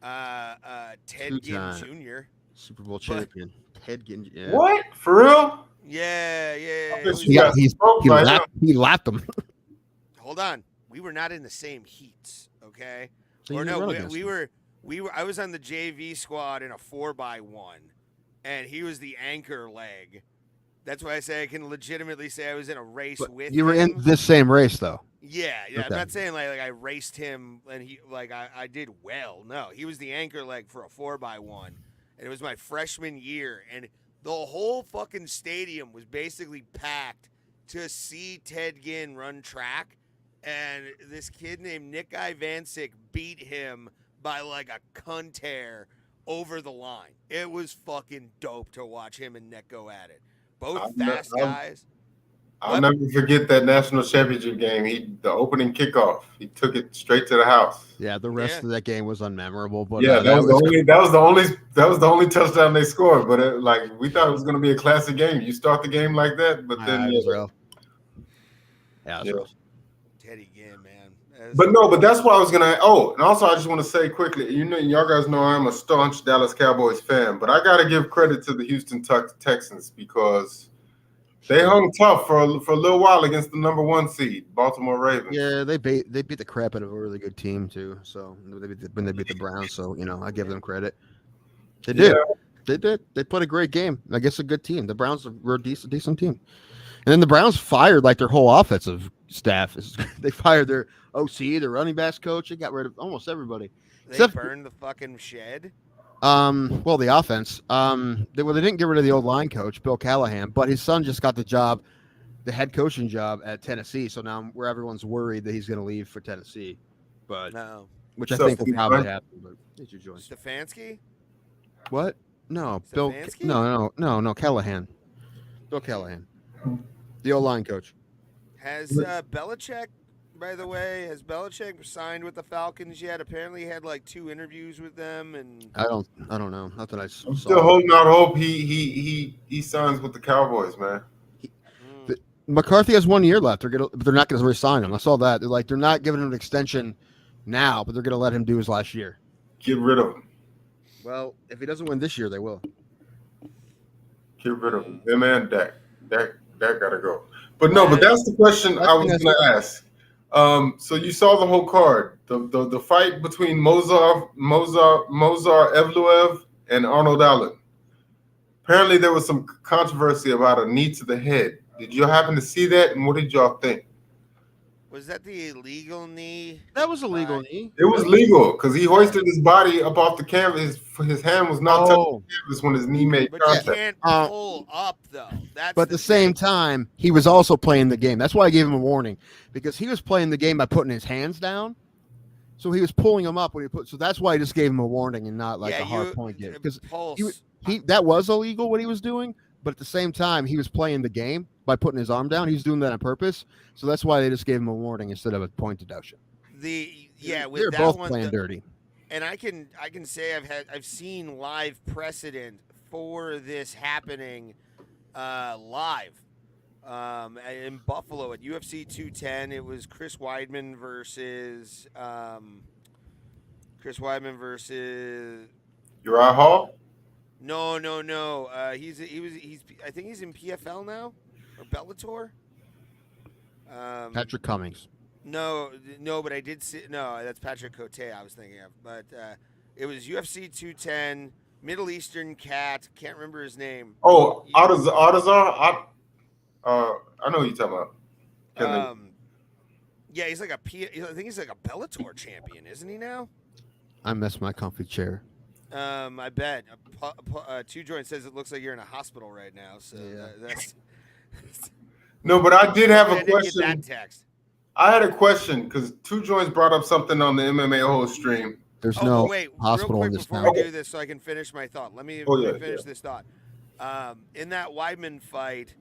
Ted Ginn Jr. Super Bowl champion. Ted Ginn. Yeah. What? For real? Yeah. He lapped him. Hold on. We were not in the same heats, okay? So I was on the JV squad in a 4x1, and he was the anchor leg. That's why I say I can legitimately say I was in a race with him. You were in this same race, though. Yeah. Okay. I'm not saying like I raced him and he I did well. No, he was the anchor leg for a 4x1, and it was my freshman year. And The whole fucking stadium was basically packed to see Ted Ginn run track, and this kid named Nick Ivancic beat him by like a cunt hair over the line. It was fucking dope to watch him and Nick go at it. Both fast guys. I'll never forget that national championship game. The opening kickoff, he took it straight to the house. Yeah, the rest of that game was unmemorable. But yeah, that was the only touchdown they scored. But we thought it was going to be a classic game. You start the game like that, but then it was rough. Yeah, it was rough. Teddy Ginn, man. But that's what I was gonna. Oh, and also I just want to say quickly, y'all guys know I'm a staunch Dallas Cowboys fan, but I got to give credit to the Houston Texans because they hung tough for a little while against the number 1 seed, Baltimore Ravens. Yeah, they beat the crap out of a really good team too. So when they beat the Browns, so I give them credit. They did. Yeah. They did. They played a great game. I guess a good team. The Browns were a decent team. And then the Browns fired like their whole offensive staff. They fired their OC, their running backs coach. They got rid of almost everybody. They burned the fucking shed. Well, the offense. They didn't get rid of the old line coach, Bill Callahan, but his son just got the head coaching job at Tennessee. So now where everyone's worried that he's going to leave for Tennessee, which I think will probably happen. But did you join Stefanski? What? No, Stefanski? Bill. No, Callahan. Bill Callahan, the old line coach. Has Belichick? By the way, has Belichick signed with the Falcons yet? Apparently, he had like 2 interviews with them, and I don't know. Not that I saw. I'm still holding out hope he signs with the Cowboys, man. McCarthy has 1 year left. But they're not going to re-sign him. I saw that. They're not giving him an extension now, but they're going to let him do his last year. Get rid of him. Well, if he doesn't win this year, they will. Get rid of him. Him and Dak. Dak gotta go. But that's the question I was going to ask. So you saw the whole card, the fight between Mozar Evloev and Arnold Allen. Apparently there was some controversy about a knee to the head. Did you happen to see that, and what did y'all think? Was that the illegal knee? That was a legal knee. It was legal because he hoisted his body up off the canvas. His hand was not touching the canvas when his knee made contact. You can't pull up, though. But at the same time, he was also playing the game. That's why I gave him a warning, because he was playing the game by putting his hands down. So he was pulling him up when he put. So that's why I just gave him a warning and not like a hard point yet. Because that was illegal what he was doing. But at the same time, he was playing the game by putting his arm down. He's doing that on purpose. So that's why they just gave him a warning instead of a point deduction. They're both playing dirty. And I can say I've seen live precedent for this happening live in Buffalo at UFC 210. It was Chris Weidman versus Uriah Hall. No. He's I think he's in PFL now or Bellator. Patrick Cummings. No, but I did see. No, that's Patrick Cote I was thinking of. But it was UFC 210, Middle Eastern cat. Can't remember his name. Oh, Adazar. I know who you're talking about. Yeah, he's like I think he's like a Bellator champion, isn't he now? I missed my comfy chair. I bet. Two Joint says it looks like you're in a hospital right now. So yeah. That's. No, but I did have a question. Get that text. I had a question because Two Joints brought up something on the MMA whole stream. There's no hospital in this town. Before we do this, so I can finish my thought. Let me finish this thought. In that Weidman fight,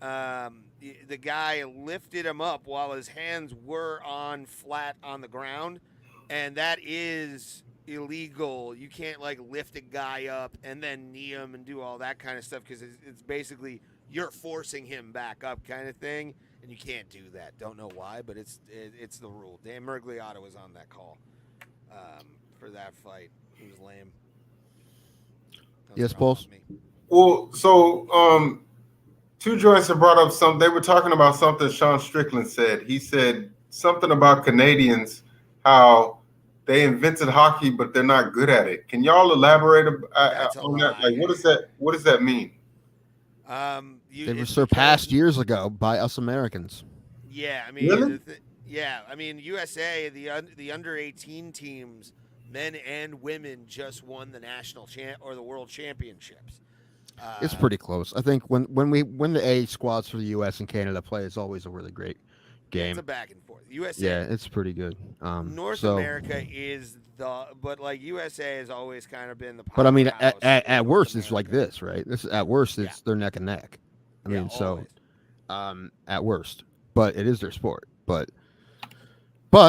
the guy lifted him up while his hands were flat on the ground, and that is illegal. You can't lift a guy up and then knee him and do all that kind of stuff because it's basically you're forcing him back up kind of thing, and you can't do that. Don't know why, but it's the rule. Dan Miragliotta was on that call for that fight. He was lame. Yes, Pulse. Well, so Two Joints have brought up something. They were talking about something Sean Strickland said. He said something about Canadians, how they invented hockey, but they're not good at it. Can y'all elaborate on that? Like, what does that mean? They were surpassed years ago by us Americans. Yeah, I mean, really? USA, the under 18 teams, men and women, just won the national or the world championships. It's pretty close. I think when the A squads for the U.S. and Canada play, it's always a really great game. It's a back and forth. USA. Yeah, it's pretty good. North America is but like USA has always kind of been the. But I mean, powerhouse at of worst, North it's like America. this, right? This at worst, it's they're neck and neck. I mean, so at worst, but it is their sport. But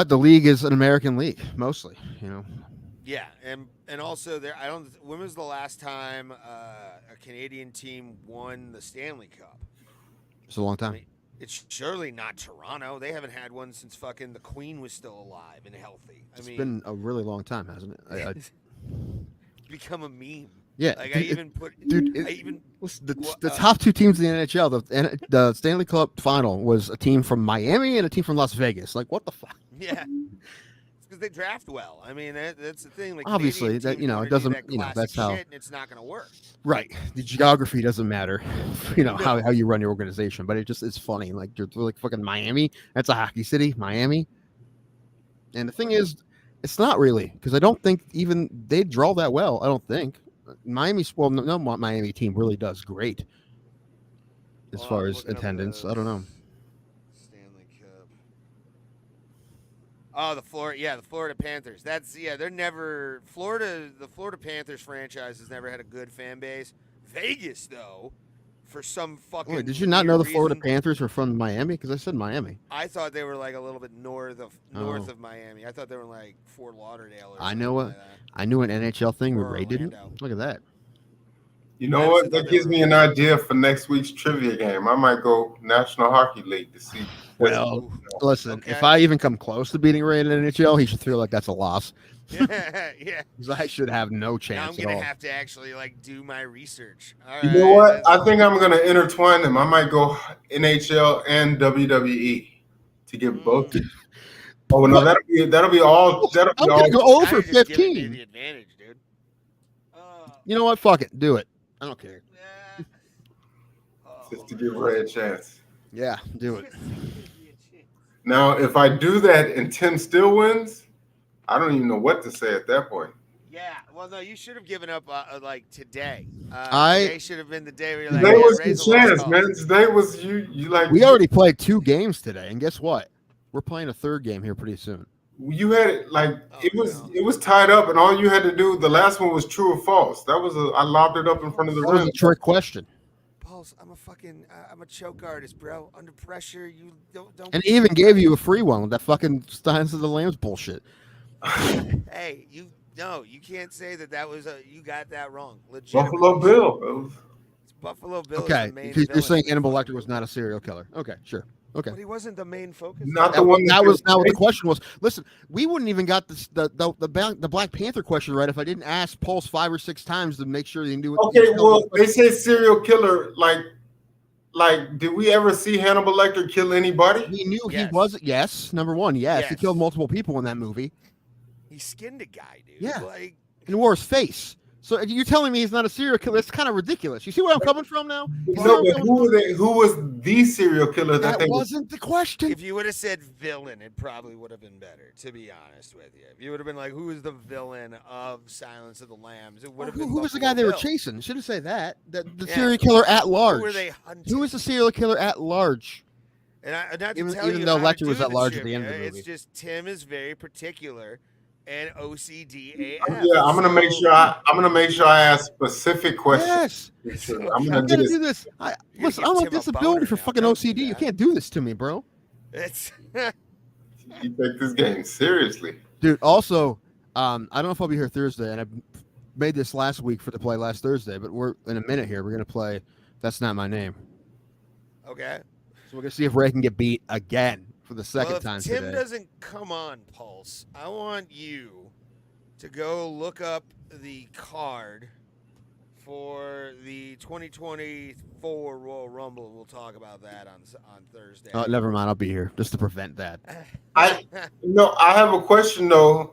the league is an American league mostly, you know. Yeah, and also there, when was the last time a Canadian team won the Stanley Cup? It's a long time. I mean, it's surely not Toronto. They haven't had one since fucking the Queen was still alive and healthy. It's been a really long time, hasn't it? It's become a meme. Yeah, like dude, the top two teams in the NHL, the Stanley Cup final was a team from Miami and a team from Las Vegas. Like, what the fuck? Yeah, it's because they draft well. I mean, that's the thing. Like, obviously, that it doesn't. That's how. Shit and it's not going to work. Right. The geography doesn't matter. How you run your organization, but it's funny. Like, you're like fucking Miami. That's a hockey city, Miami. And the thing is, it's not really, because I don't think even they draw that well. I don't think. No Miami team really does great as far as attendance. I don't know. Stanley Cup. Oh, the Florida Panthers. They're never the Florida Panthers franchise has never had a good fan base. Vegas, though, for some fucking. Wait, did you not know the Florida reason, Panthers were from Miami? Because I said Miami. I thought they were like a little bit north of Miami. I thought they were like Fort Lauderdale. I knew an NHL thing, but Ray didn't. Look at that. You know what? That gives me an idea for next week's trivia game. I might go National Hockey League to see. Well, listen, if I even come close to beating Ray in the NHL, he should feel like that's a loss. Yeah. Because I should have no chance now I'm at all. gonna have to actually do my research. All You right, know what? I think I'm gonna intertwine them. I might go NHL and WWE to get both. Oh no, that'll be all. I'm gonna go over 15. The advantage, dude. You know what? Fuck it. Do it. I don't care. Just to give Ray a chance. Yeah, do it. Now, if I do that and Tim still wins, I don't even know what to say at that point. Yeah, well, no, you should have given up today. I Today should have been the day where you're like, Today was Ray's the a lost chance, cause. man. Today was you like. We already played 2 games today, and guess what? We're playing a 3rd game here pretty soon. You had it like it was tied up, and all you had to do. The last one was true or false. That was I lobbed it up in front of the That was rim. a trick question. Pulse, I'm a choke artist, bro. Under pressure, you don't. And he even gave you a free one with that fucking Steins of the Lambs bullshit. Hey, you can't say that was you got that wrong. Legit. Buffalo Bill. It's Buffalo Bill. Okay, is the main you're villain. saying Hannibal Lecter was not a serial killer. Okay, sure. Okay. But he wasn't the main focus. Not the one That was not what the question was. Listen, we wouldn't even got the Black Panther question right if I didn't ask Pulse 5 or 6 times to make sure he knew. Okay, well, they say serial killer. Like, did we ever see Hannibal Lecter kill anybody? We knew he was. Yes, number one. Yes, he Yes. killed multiple people in that movie. He skinned a guy, dude. Yeah. Like, And wore his face. So you're telling me he's not a serial killer? It's kind of ridiculous. You see where I'm coming from now? No, but who was the serial killer That wasn't the question. if you would have said villain, it probably would have been better, to be honest with you. If you would have been like, who is the villain of Silence of the Lambs? It would have been Who was the Buffalo guy they were Bill. chasing? Should have said that. The Yeah. serial killer at large. Who were they hunting? Who is the serial killer at large? And not to Even- tell even you though how to Lecter was do at large at trivia, the end of the movie. It's just Tim is very particular and OCD AF. Yeah, I'm gonna make sure I ask specific questions. Yes. I'm You gonna gotta do do this. this. You're Listen, gonna I'm give on Tim a disability boner for now. fucking Don't do OCD. You that. can't do this to me, bro. It's You take this game seriously. Dude, also, I don't know if I'll be here Thursday, and I made this last week to play last Thursday, but we're in a minute here. We're gonna play That's Not My Name. okay. So we're gonna see if Ray can get beat again for the second Well, if time Tim today. doesn't come on, Pulse, I want you to go look up the card for the 2024 Royal Rumble. We'll talk about that on Thursday. Oh, never mind. I'll be here just to prevent that. I have a question though.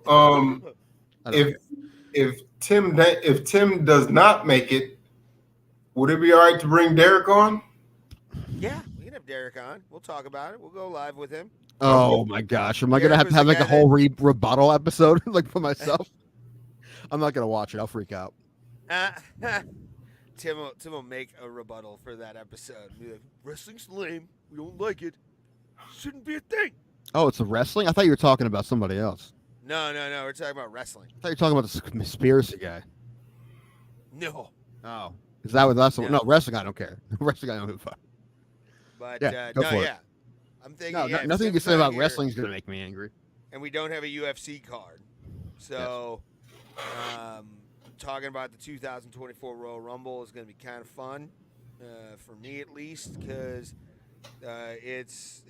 If Tim does not make it, would it be all right to bring Derek on? Yeah, we can have Derek on. We'll talk about it. We'll go live with him. Oh my gosh, am I gonna Derek have was to have the like a guy whole rebuttal episode like for myself? I'm not gonna watch it. I'll freak out. Tim will make a rebuttal for that episode. Be like, wrestling's lame. We don't like it. Shouldn't be a thing. Oh, it's a wrestling? I thought you were talking about somebody else. No. We're talking about wrestling. I thought you were talking about the conspiracy guy. No. Oh. Is that with us? No. No, wrestling, I don't care. Wrestling, I don't give a fuck. But Yeah, go for it. I'm thinking. No, if nothing you can Tim's say not about here, wrestling is going to make me angry. and we don't have a UFC card. So, talking about the 2024 Royal Rumble is going to be kind of fun, for me at least, because it's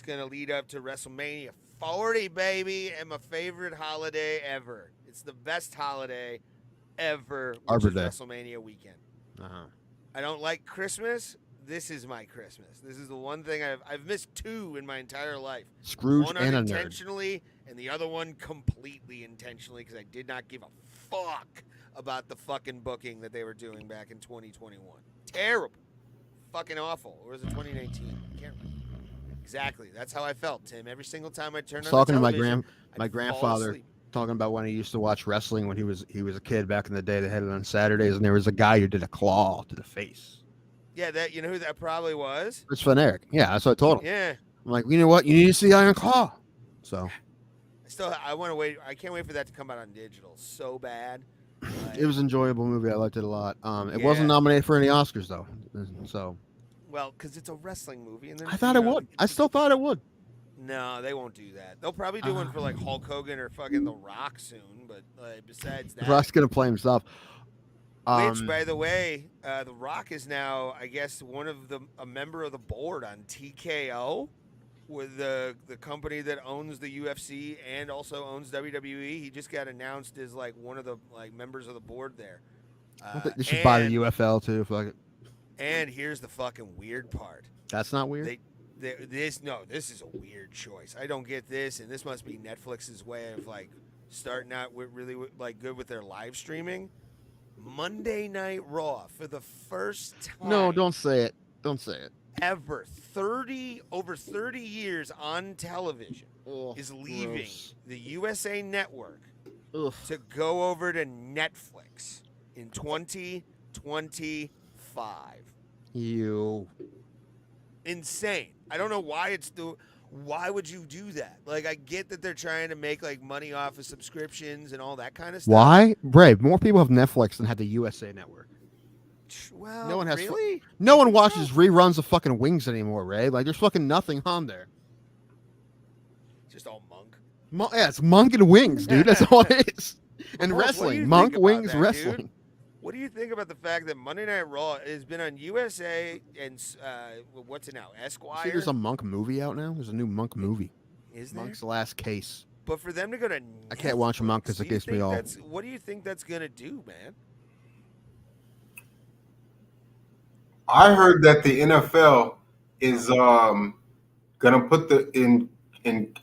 going to lead up to WrestleMania 40, baby, and my favorite holiday ever. It's the best holiday ever, which Arbor is Day. WrestleMania weekend. Uh-huh. I don't like Christmas. This is my Christmas. This is the one thing I've missed 2 in my entire life. Scrooge One and a nerd. unintentionally, and the other one completely intentionally, because I did not give a fuck about the fucking booking that they were doing back in 2021. Terrible. Fucking awful. Or was it 2019? I can't remember. Exactly. That's how I felt, Tim. Every single time I turned on the Talking to television, my I'd fall grandfather, asleep. talking about when he used to watch wrestling when he was a kid back in the day. They had it on Saturdays, and there was a guy who did a claw to the face. Yeah, you know who that probably was? Rich Van Erich. Yeah, that's what I told him. Yeah. I'm like, you know what? You need to see Iron Claw. So I want to wait. I can't wait for that to come out on digital so bad. it was an enjoyable movie. I liked it a lot. It Yeah. wasn't nominated for any Oscars though. So Well, because it's a wrestling movie, and I thought it would. I still thought it would. No, they won't do that. They'll probably do one for like Hulk Hogan or fucking The Rock soon. But besides that, Rock's gonna play himself. which, by the way, The Rock is now, I guess, a member of the board on TKO, with the company that owns the UFC and also owns WWE. He just got announced as like one of the members of the board there. I think they should buy the UFL too. Fuck it. And here's the fucking weird part. That's not weird. This is a weird choice. I don't get this, and this must be Netflix's way of like starting out with really like good with their live streaming. Monday Night Raw for the first time. No, don't say it. Don't say it. Ever over 30 years on television is leaving gross. the USA Network Ugh. to go over to Netflix in 2025. You. Insane. I don't know why why would you do that? Like, I get that they're trying to make like money off of subscriptions and all that kind of stuff. Why? Brave. More people have Netflix than have the USA Network. Well, No one has. really? No one watches reruns of fucking Wings anymore, Ray. Like, there's fucking nothing on there. Just all Monk. Yeah, it's Monk and Wings, dude. That's all it is. And What do wrestling. you Monk, think about Wings, that, wrestling. dude? What do you think about the fact that Monday Night Raw has been on USA and what's it now? Esquire. See, there's a Monk movie out now. There's a new Monk movie. Is there? Monk's Last Case. But for them to go to I can't watch Monk because it gets me all. What do you think that's gonna do, man? I heard that the NFL is gonna put in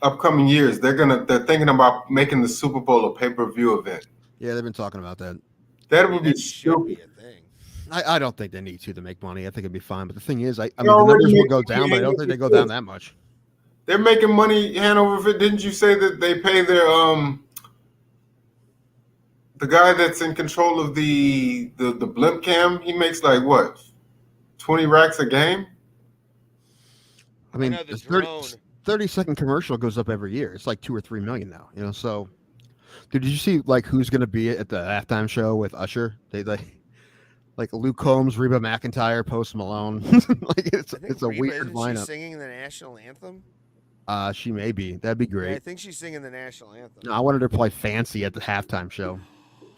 upcoming years. They're thinking about making the Super Bowl a pay-per-view event. Yeah, they've been talking about that. That would be That should be stupid. a thing. I don't think they need to make money. I think it'd be fine. But the thing is, I mean, They the already numbers will make go down, but I don't think they go down that much. They're making money hand over fist. Didn't you say that they pay their the guy that's in control of the blimp cam? He makes like what, 20 racks a game? I mean, know the the 30-second commercial goes up every year. It's like 2 or 3 million now. You know, so. Dude, did you see like who's gonna be at the halftime show with Usher? They like Luke Combs, Reba McEntire, Post Malone. Like it's a Reba, weird isn't she lineup. singing the national anthem? She may be. That'd be Yeah, great. I think she's singing the national anthem. No, I wanted her to play Fancy at the halftime show.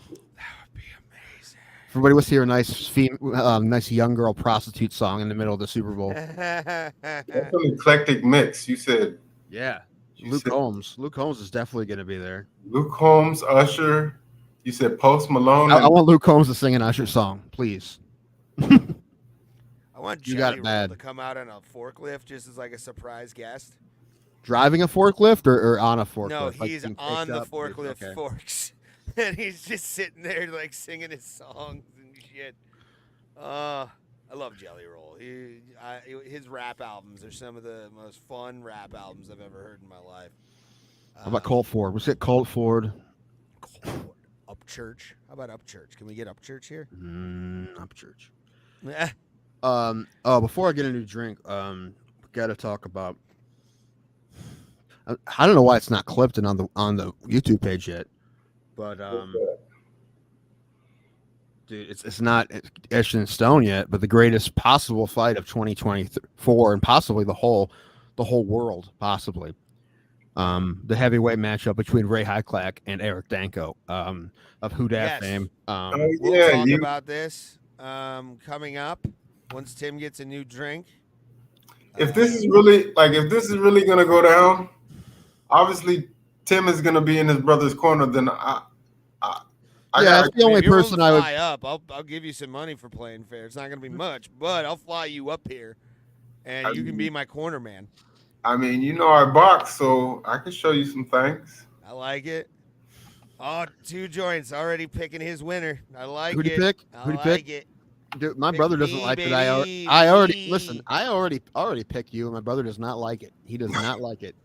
That would be amazing. Everybody wants to hear a nice young girl prostitute song in the middle of the Super Bowl. That's an eclectic mix. You said Yeah, You Luke said- Combs. Luke Combs is definitely going to be there. Luke Combs, Usher. You said Post Malone. I want Luke Combs to sing an Usher song, please. I want You got Jelly it Roll bad. to come out on a forklift just as like a surprise guest. Driving a forklift or on a forklift? No, Like he's being on picked the up? forklift Okay. forks, and he's just sitting there like singing his songs and shit. I love Jelly Roll. His rap albums are some of the most fun rap albums I've ever heard in my life. How about Colt Ford? Let's get Colt Ford. Cold, up Upchurch? How about Upchurch? Can we get Upchurch here? Upchurch. Eh. Before I get a new drink, we got to talk about. I don't know why it's not clipped and on the YouTube page yet, but dude, it's not etched in stone yet. But the greatest possible fight of 2024 and possibly the whole world, possibly. The heavyweight matchup between Ray Hyclak and Eric Danko, of Who Dat fame. We'll talk about this coming up once Tim gets a new drink. If this is really gonna go down, obviously Tim is gonna be in his brother's corner. Then that's the only person I would fly up. I'll give you some money for playing fair. It's not gonna be much, but I'll fly you up here, and you can be my corner man. I mean, you know I box, so I can show you some things. I like it. Oh, 2 joints already picking his winner. I like Who'd it. he pick? Who'd he pick? It. Dude, my Pick brother doesn't me, like it. baby, I already me. listen. I already picked you, and my brother does not like it. He does not like it.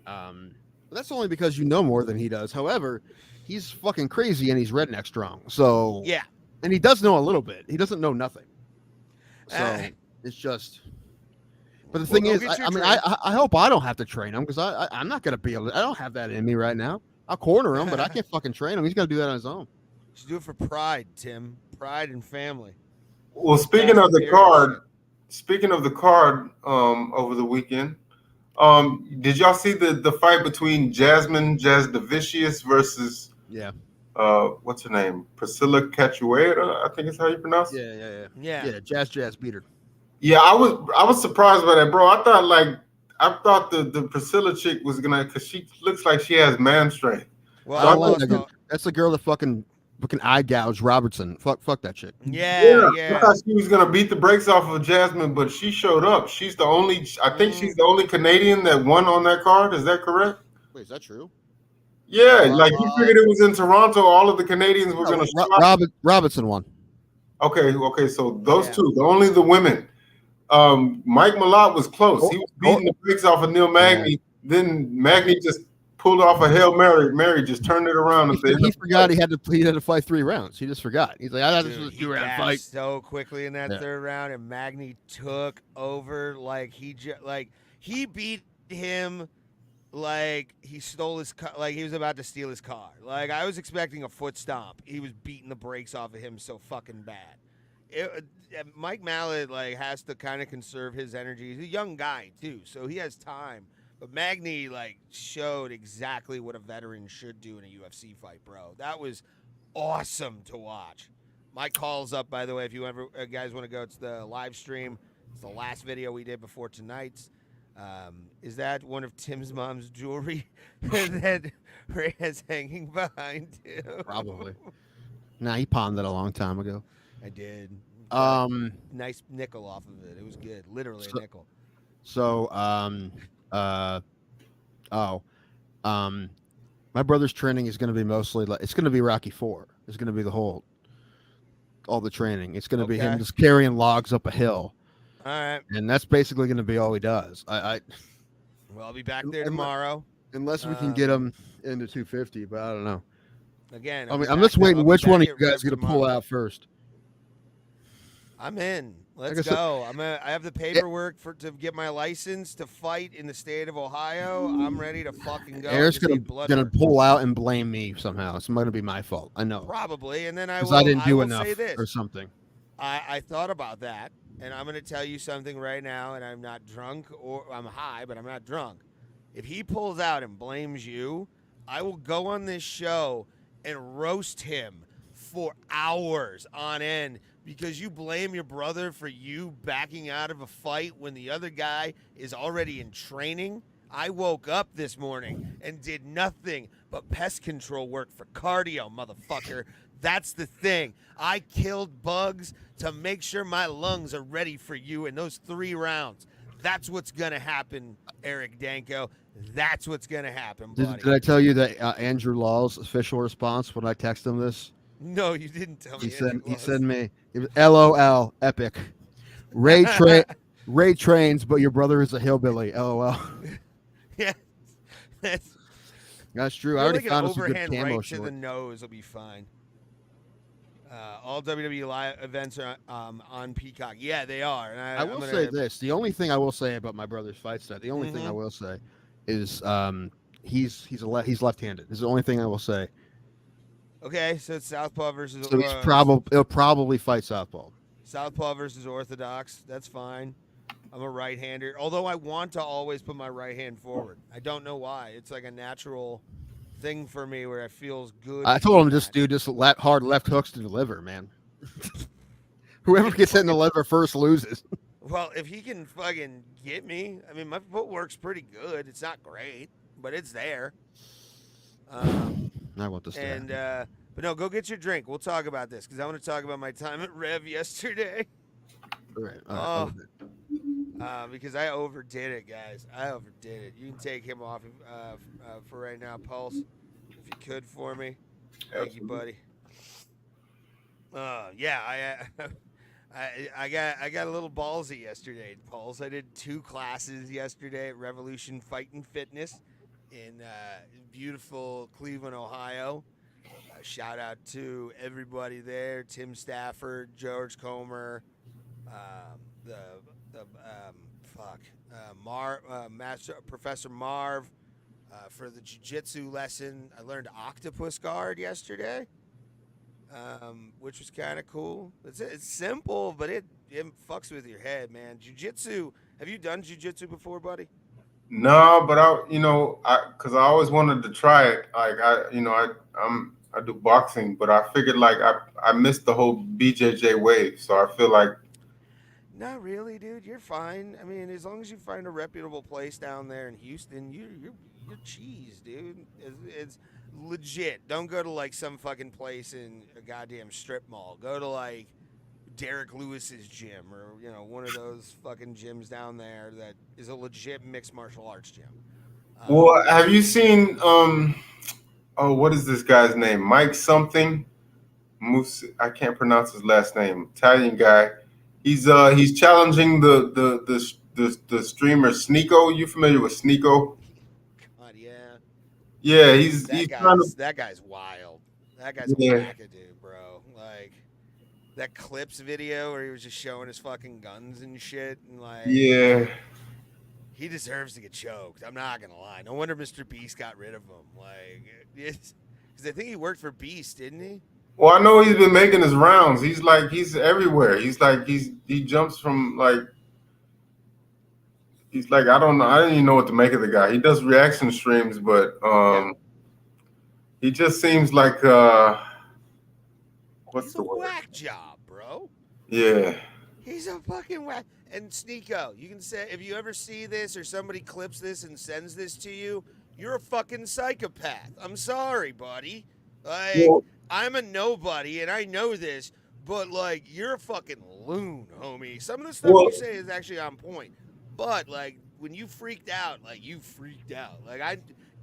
That's only because you know more than he does. However, he's fucking crazy and he's redneck strong. So yeah, and he does know a little bit. He doesn't know nothing. So it's just. But the thing is, I hope I don't have to train him because I'm not gonna be able to. I don't have that in me right now. I'll corner him, but I can't fucking train him. He's got to do that on his own. You should do it for pride, Tim. Pride and family. Well, speaking of the card, over the weekend, did y'all see the fight between Jasmine Jasdavicius versus what's her name? Priscilla Cachoeira, I think is how you pronounce it. Yeah. Jazz beat her. Yeah, I was surprised by that, bro. I thought the Priscilla chick was gonna, because she looks like she has man strength. Well, that's the girl that fucking eye gouge Robertson. Fuck that chick. Yeah. I thought she was gonna beat the brakes off of Jasmine, but she showed up. She's the only Canadian that won on that card. Is that correct? Wait, is that true? Yeah, like you figured it was in Toronto. All of the Canadians were gonna. Robinson won. Okay, so those two, only the women. Mike Malott was close. He was beating the brakes off of Neil Magny. Yeah. Then Magny just pulled off a Hail Mary. Mary just turned it around. He forgot he had to fight 3 rounds. He just forgot. He's like, I thought this was a 2-round fight. So quickly in that 3rd round, and Magny took over. Like he beat him. Like he stole his car. Like he was about to steal his car. Like I was expecting a foot stomp. He was beating the brakes off of him so fucking bad. Mike Malott has to kind of conserve his energy. He's a young guy too, so he has time. But Magny showed exactly what a veteran should do in a UFC fight, bro. That was awesome to watch. My call's up, by the way. If you ever guys want to go, it's the live stream. It's the last video we did before tonight's. Is that one of Tim's mom's jewelry that Ray has hanging behind him? Probably. Nah, he pawned that a long time ago. I did. Nice nickel off of it. It was good. Literally a nickel. So, my brother's training is going to be mostly it's going to be Rocky 4. It's going to be all the training. It's going to be him just carrying logs up a hill. All right. And that's basically going to be all he does. Well, I'll be back there tomorrow. Unless we can get him into 250, but I don't know. Again, I'm just waiting which one of you guys are going to pull out first. I'm in. Let's go. I have the paperwork to get my license to fight in the state of Ohio. I'm ready to fucking go. Eric's gonna pull out and blame me somehow. It's gonna be my fault. I know. Probably, and then I didn't do enough or something. I thought about that, and I'm gonna tell you something right now. And I'm not drunk, or I'm high, but I'm not drunk. If he pulls out and blames you, I will go on this show and roast him for hours on end. Because you blame your brother for you backing out of a fight when the other guy is already in training. I woke up this morning and did nothing but pest control work for cardio, motherfucker. That's the thing. I killed bugs to make sure my lungs are ready for you in those 3 rounds. That's what's going to happen, Eric Danko. That's what's going to happen, buddy. Did I tell you that Andrew Law's official response when I texted him this? No, you didn't tell me. He said me. It was LOL, epic. Ray trains, but your brother is a hillbilly. LOL. Yeah, That's true. I Feel already like an found us a good overhand camo right to short. the nose will be fine. All WWE live events are on Peacock. Yeah, they are. And I will say this: the only thing I will say about my brother's fight style, the only thing I will say is he's left-handed. This is the only thing I will say. Okay, so it's Southpaw versus. So he'll probably fight Southpaw. Southpaw versus Orthodox. That's fine. I'm a right-hander, although I want to always put my right hand forward. I don't know why. It's like a natural thing for me where it feels good. I told him just hard left hooks to deliver, man. Whoever gets hit in the liver first loses. Well, if he can fucking get me, I mean, my footwork's pretty good. It's not great, but it's there. I want this to happen. But no, go get your drink. We'll talk about this because I want to talk about my time at Rev yesterday. All right. Because I overdid it, guys. I overdid it. You can take him off for right now, Pulse, if you could for me. Thank you, buddy. Yeah, I got a little ballsy yesterday, Pulse. I did 2 classes yesterday at Revolution Fight and Fitness in beautiful Cleveland, Ohio. Shout out to everybody there: Tim Stafford, George Comer, Professor Marv for the jiu-jitsu lesson. I learned octopus guard yesterday, which was kind of cool. It's simple, but it fucks with your head, man. Jiu-jitsu. Have you done jiu-jitsu before, buddy? No, but because I always wanted to try it. Like I do boxing, but I figured like I missed the whole BJJ wave, so I feel like. Not really, dude. You're fine. I mean, as long as you find a reputable place down there in Houston, you're cheese, dude. It's legit. Don't go to like some fucking place in a goddamn strip mall. Go to like Derek Lewis's gym or one of those fucking gyms down there that is a legit mixed martial arts gym. Well, have you seen what is this guy's name? Mike something. I can't pronounce his last name. Italian guy. He's challenging the streamer Sneeko. You familiar with Sneeko? God, yeah. Yeah, that guy's wild. That guy's a wackadoo, bro. Like that Clips video where he was just showing his fucking guns and shit, and like he deserves to get choked. I'm not gonna lie. No wonder Mr. Beast got rid of him. Like, because I think he worked for Beast, didn't he? Well, I know he's been making his rounds. He's everywhere. He jumps from I don't know. I didn't even know what to make of the guy. He does reaction streams, but he just seems like what's the word? Whack job, bro. Yeah. He's a fucking whack. And Sneeko, you can say if you ever see this or somebody clips this and sends this to you, you're a fucking psychopath. I'm sorry, buddy. Like, I'm a nobody, and I know this, but, like, you're a fucking loon, homie. Some of the stuff you say is actually on point. But, like, when you freaked out, like, you freaked out. Like,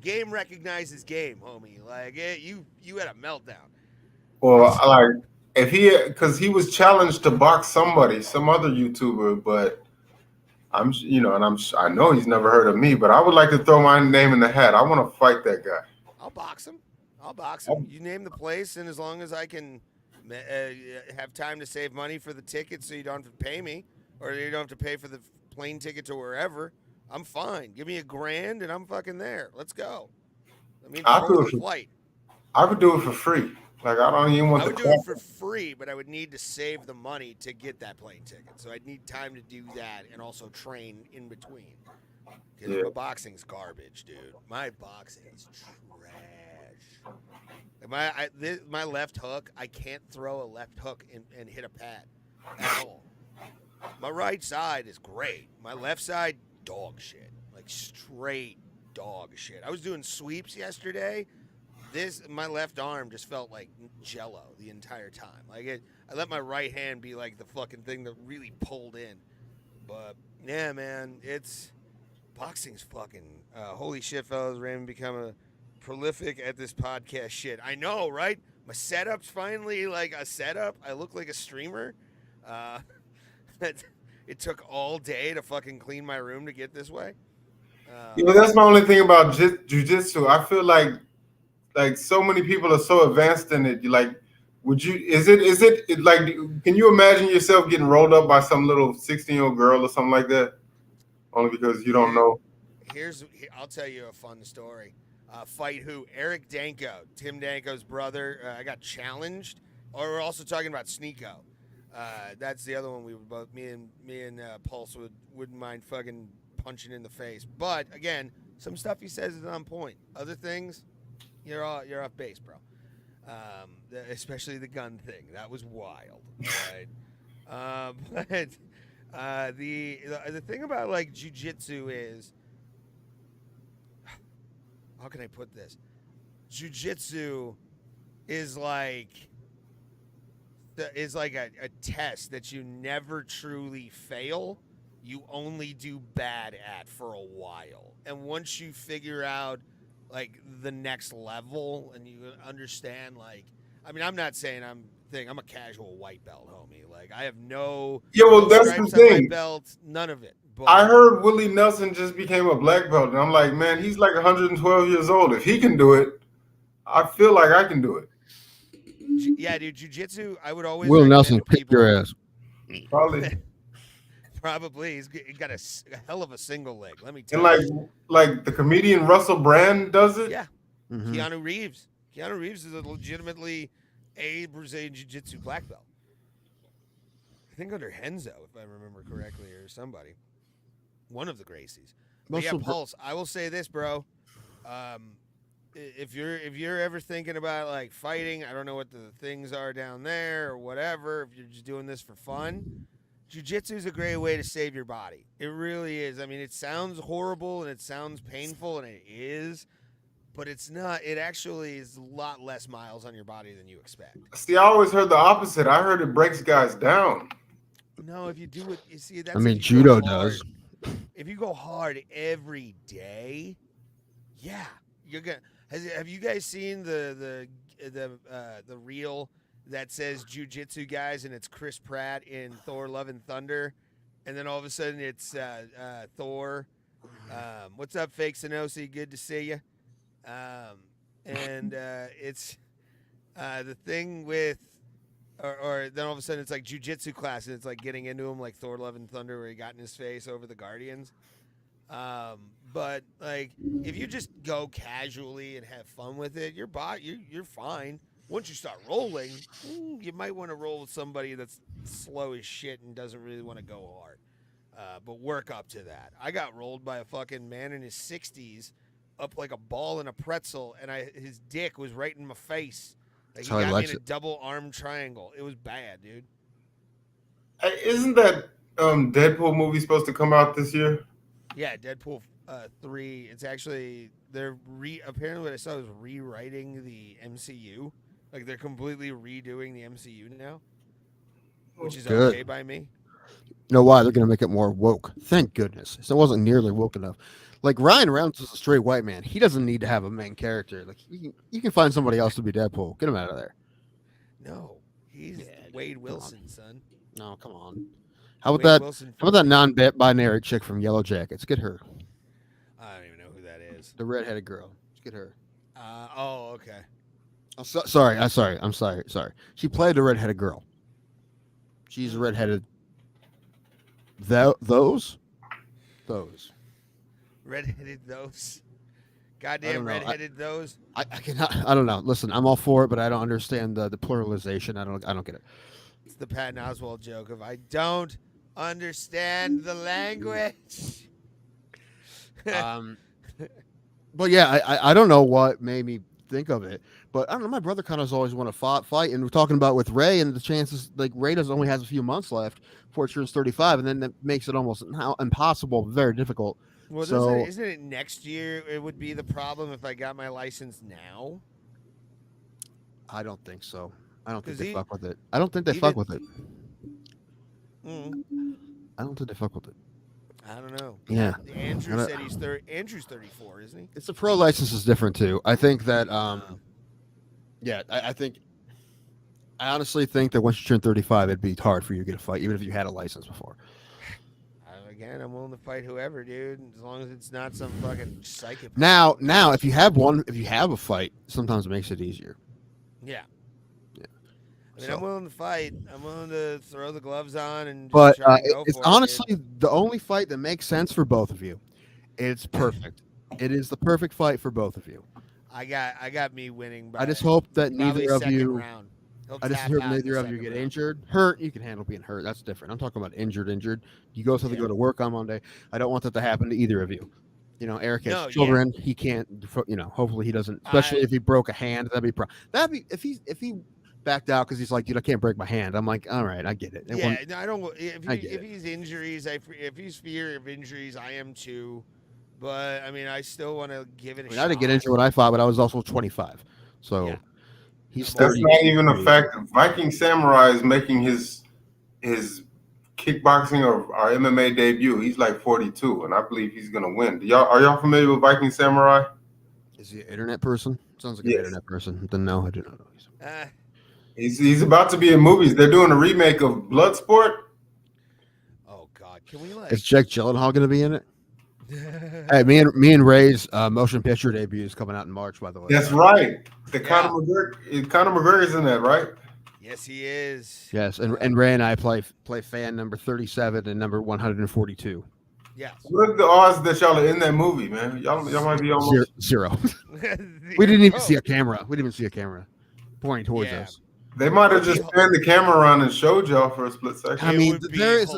game recognizes game, homie. Like, you had a meltdown. Well, because he was challenged to box somebody, some other YouTuber, but I know he's never heard of me, but I would like to throw my name in the hat. I want to fight that guy. I'll box him. You name the place, and as long as I can have time to save money for the ticket so you don't have to pay me, or you don't have to pay for the plane ticket to wherever, I'm fine. Give me $1,000 and I'm fucking there. Let's go. I mean, flight. I would do it for free. Like, I don't even want I would do it for free, but I would need to save the money to get that plane ticket. So I'd need time to do that and also train in between. Because my boxing's garbage, dude. My boxing is trash. My left hook, I can't throw a left hook and hit a pad at all. My right side is great. My left side, dog shit. Like straight dog shit. I was doing sweeps yesterday. My left arm just felt like jello the entire time. Like I let my right hand be like the fucking thing that really pulled in. But yeah, man, boxing's fucking holy shit, fellas. Raymond become a prolific at this podcast shit. I know, right? My setup's finally like a setup. I look like a streamer. It took all day to fucking clean my room to get this way. Yeah, but that's my only thing about jujitsu. I feel like so many people are so advanced in it. Would you? Is it like? Can you imagine yourself getting rolled up by some little 16-year-old girl or something like that? Only because you don't know. I'll tell you a fun story. Fight who? Eric Danko, Tim Danko's brother. I got challenged. Or we're also talking about Sneeko. That's the other one we would both me and Pulse wouldn't mind fucking punching in the face. But again, some stuff he says is on point. Other things, you're off base, bro. Especially the gun thing. That was wild. Right? But the thing about like jujitsu is, how can I put this? Jiu-jitsu is like a test that you never truly fail. You only do bad at for a while. And once you figure out like the next level and you understand, like, I mean, I'm not saying I'm a casual white belt, homie. Like, I have no that's stripes the thing. on my belt, none of it. But I heard Willie Nelson just became a black belt, and I'm like, man, he's like 112 years old. If he can do it, I feel like I can do it. Yeah, dude, jiu-jitsu, I would always Will recommend Nelson to kick people, your ass. Probably. He's got a hell of a single leg, let me And tell you. like the comedian Russell Brand does it. Yeah. Mm-hmm. Keanu Reeves is a legitimately a Brazilian jiu-jitsu black belt. I think under Henzo, if I remember correctly, or somebody. One of the Gracies. But yeah, Pulse, I will say this, bro. If you're ever thinking about like fighting, I don't know what the things are down there or whatever, if you're just doing this for fun, jiu-jitsu is a great way to save your body. It really is. I mean, it sounds horrible and it sounds painful, and it is, but it's not. It actually is a lot less miles on your body than you expect. See, I always heard the opposite. I heard it breaks guys down. No, if you do it, you see, that's. I mean, judo does. If you go hard every day, yeah, you're gonna. Have you guys seen the reel that says jiu-jitsu guys, and it's Chris Pratt in Thor: Love and Thunder, and then all of a sudden it's Thor. What's up, Fake Sonosi? Good to see you. And it's the thing with, or then all of a sudden it's like jiu-jitsu class, and it's like getting into him like Thor: Love and Thunder, where he got in his face over the Guardians. But like, if you just go casually and have fun with it, you're fine. Once you start rolling, you might want to roll with somebody that's slow as shit and doesn't really want to go hard. But work up to that. I got rolled by a fucking man in his 60s, up like a ball in a pretzel, and his dick was right in my face. Like, he got me in a double arm triangle. It was bad, dude. Hey, isn't that Deadpool movie supposed to come out this year? Yeah, Deadpool 3. It's actually apparently what I saw was rewriting the MCU. Like, they're completely redoing the MCU now, which is okay by me. You know why? They're going to make it more woke. Thank goodness. So it wasn't nearly woke enough. Like, Ryan Reynolds is a straight white man. He doesn't need to have a main character. Like, you can find somebody else to be Deadpool. Get him out of there. No, he's Wade Wilson, son. No, come on. How about that non-binary chick from Yellow Jackets? Get her. I don't even know who that is. The redheaded girl. Let's get her. Okay. I'm sorry. She played the redheaded girl. She's a redheaded. Those. Redheaded those. Goddamn redheaded those. I cannot. I don't know. Listen, I'm all for it, but I don't understand the pluralization. I don't get it. It's the Patton Oswalt joke of I don't understand the language. But yeah, I don't know what made me think of it, but I don't know. My brother kind of always want to fight, and we're talking about with Ray, and the chances like Ray only has a few months left before he turns 35, and then that makes it almost impossible, very difficult. Well, so isn't it next year? It would be the problem if I got my license now. I don't think so. I don't think they fuck with it. I don't think they fuck with it. I don't think they fuck with it. I don't know. Yeah. Andrew said Andrew's 34, isn't he? It's the pro license is different too. I think that I honestly think that once you turn 35, it'd be hard for you to get a fight, even if you had a license before. can. I'm willing to fight whoever, dude, as long as it's not some fucking psychic. Now, if you have a fight, sometimes it makes it easier. Yeah. Yeah. I mean, So- I'm willing to fight. I'm willing to throw the gloves on and just But try and go it's for it, honestly dude. the only fight that makes sense for both of you. It's perfect. It is the perfect fight for both of you. I got me winning. By I just hope that probably neither of second you. round. He'll I just tap hope out in the neither of you second get round. injured. Hurt, you can handle being hurt. That's different. I'm talking about injured. You both have to go to work on Monday. I don't want that to happen to either of you. You know, Eric has children. He can't. You know, hopefully he doesn't. Especially if he broke a hand, that'd be if he backed out because he's like, dude, I can't break my hand. I'm like, all right, I get it. Yeah, no, I don't. If get he's injuries, if he's fear of injuries, I am too. But I mean, I still want to give it a shot. I didn't get injured when I fought, but I was also 25, so he's 30. That's not even a fact. Viking Samurai is making his kickboxing or MMA debut. He's like 42, and I believe he's gonna win. Are y'all familiar with Viking Samurai? Is he an internet person? Sounds like an internet person. Then no, I do not know. He's about to be in movies. They're doing a remake of Bloodsport. Oh God, can we like? Is Jake Gyllenhaal going to be in it? Hey, me and Ray's motion picture debut is coming out in March, by the way. That's right. Conor McGregor's in that, right? Yes, he is. Yes, and Ray and I play fan number 37 and number 142. Yes. What are the odds that y'all are in that movie, man? Y'all might be almost zero. We didn't even see a camera. We didn't even see a camera pointing towards us. They might have just turned the camera around and showed y'all for a split second. I mean, there's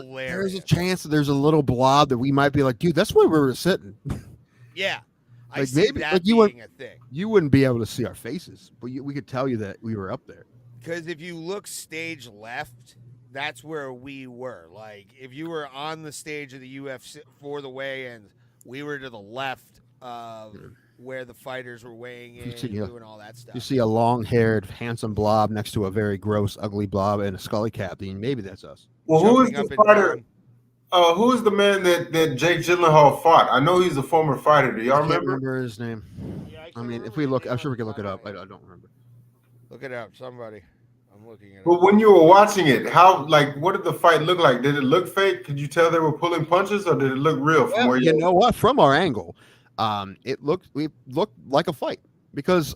a chance that there's a little blob that we might be like, dude, that's where we were sitting. Yeah, I like see maybe that like being a thing. You wouldn't be able to see our faces, but we could tell you that we were up there. Because if you look stage left, that's where we were. Like if you were on the stage of the UFC for the weigh-ins, we were to the left of where the fighters were weighing in, doing all that stuff. You see a long-haired, handsome blob next to a very gross, ugly blob and a scully cap. Maybe that's us. Well, who is the fighter? Who is the man that Jake Gyllenhaal fought? I know he's a former fighter. Do y'all I can't remember? remember his name. Yeah, I mean, if we look, I'm sure we can look it up. I don't remember. Look it up, somebody. I'm looking at it. But when you were watching it, what did the fight look like? Did it look fake? Could you tell they were pulling punches, or did it look real from where you know what? From our angle, it looked like a fight because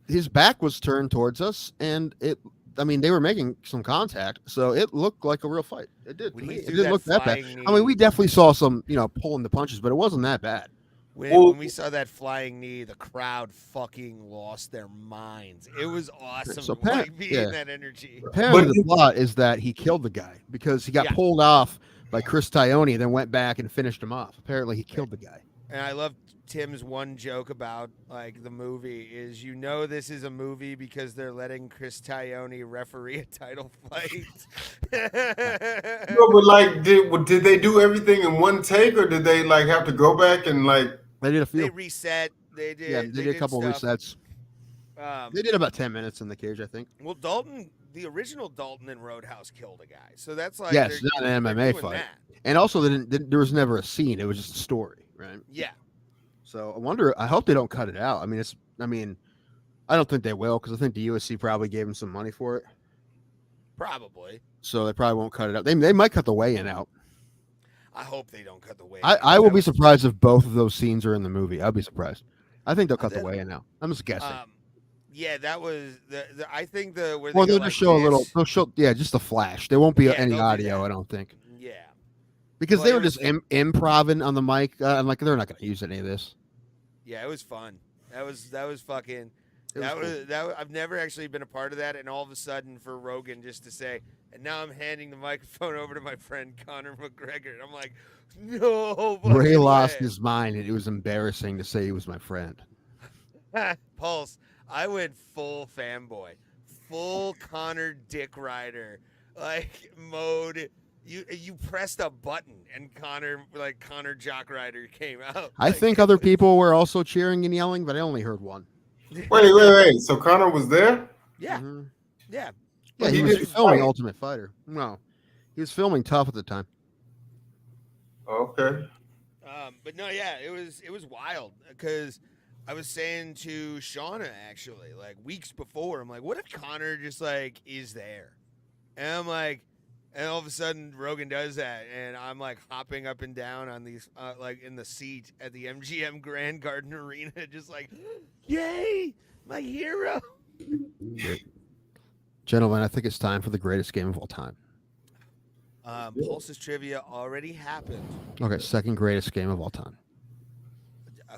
his back was turned towards us, and they were making some contact, so it looked like a real fight. It did. It didn't look that bad. I mean, we definitely saw some, pulling the punches, but it wasn't that bad. When we saw that flying knee, the crowd fucking lost their minds. It was awesome. So being that energy. Apparently, the plot is that he killed the guy because he got pulled off by Chris Tione, then went back and finished him off. Apparently, he killed the guy. And I love Tim's one joke about like the movie is this is a movie because they're letting Chris Tione referee a title fight. No, but like, did they do everything in one take, or did they like have to go back and like? They did a few. They reset. They did. Yeah, they did a couple of resets. They did about 10 minutes in the cage, I think. Well, the original Dalton in Roadhouse killed a guy, so that's like yes, not an MMA fight. That. And also, there was never a scene; it was just a story, right? Yeah. So I hope they don't cut it out. I don't think they will because I think the UFC probably gave them some money for it. Probably. So they probably won't cut it out. They might cut the weigh-in out. I hope they don't cut the weigh-in. I will be surprised if both of those scenes are in the movie. I'll be surprised. I think they'll cut the weigh-in out. I'm just guessing. Yeah, that was I think they'll just show a little. They'll show just a flash. There won't be any audio. I don't think. Yeah. Because they were just improvising on the mic. I'm like, they're not going to use any of this. Yeah, it was fun. That was fucking. I've never actually been a part of that, and all of a sudden for Rogan just to say, and now I'm handing the microphone over to my friend Conor McGregor. And I'm like, no. Ray lost his mind, and it was embarrassing to say he was my friend. Pulse, I went full fanboy, full Conor Dick Rider, like mode. You pressed a button and Conor Jock Rider came out. I think other people were also cheering and yelling, but I only heard one. Wait. So Conor was there? Yeah. Mm-hmm. Yeah. Yeah, he was filming Ultimate Fighter. No. He was filming Tough at the time. Okay. But no, yeah, it was wild because I was saying to Shauna actually, like weeks before, I'm like, what if Conor just like is there? And I'm like, And all of a sudden, Rogan does that, and I'm like hopping up and down on these, like in the seat at the MGM Grand Garden Arena, just like, yay, my hero. Gentlemen, I think it's time for the greatest game of all time. Pulse's trivia already happened. Okay, second greatest game of all time.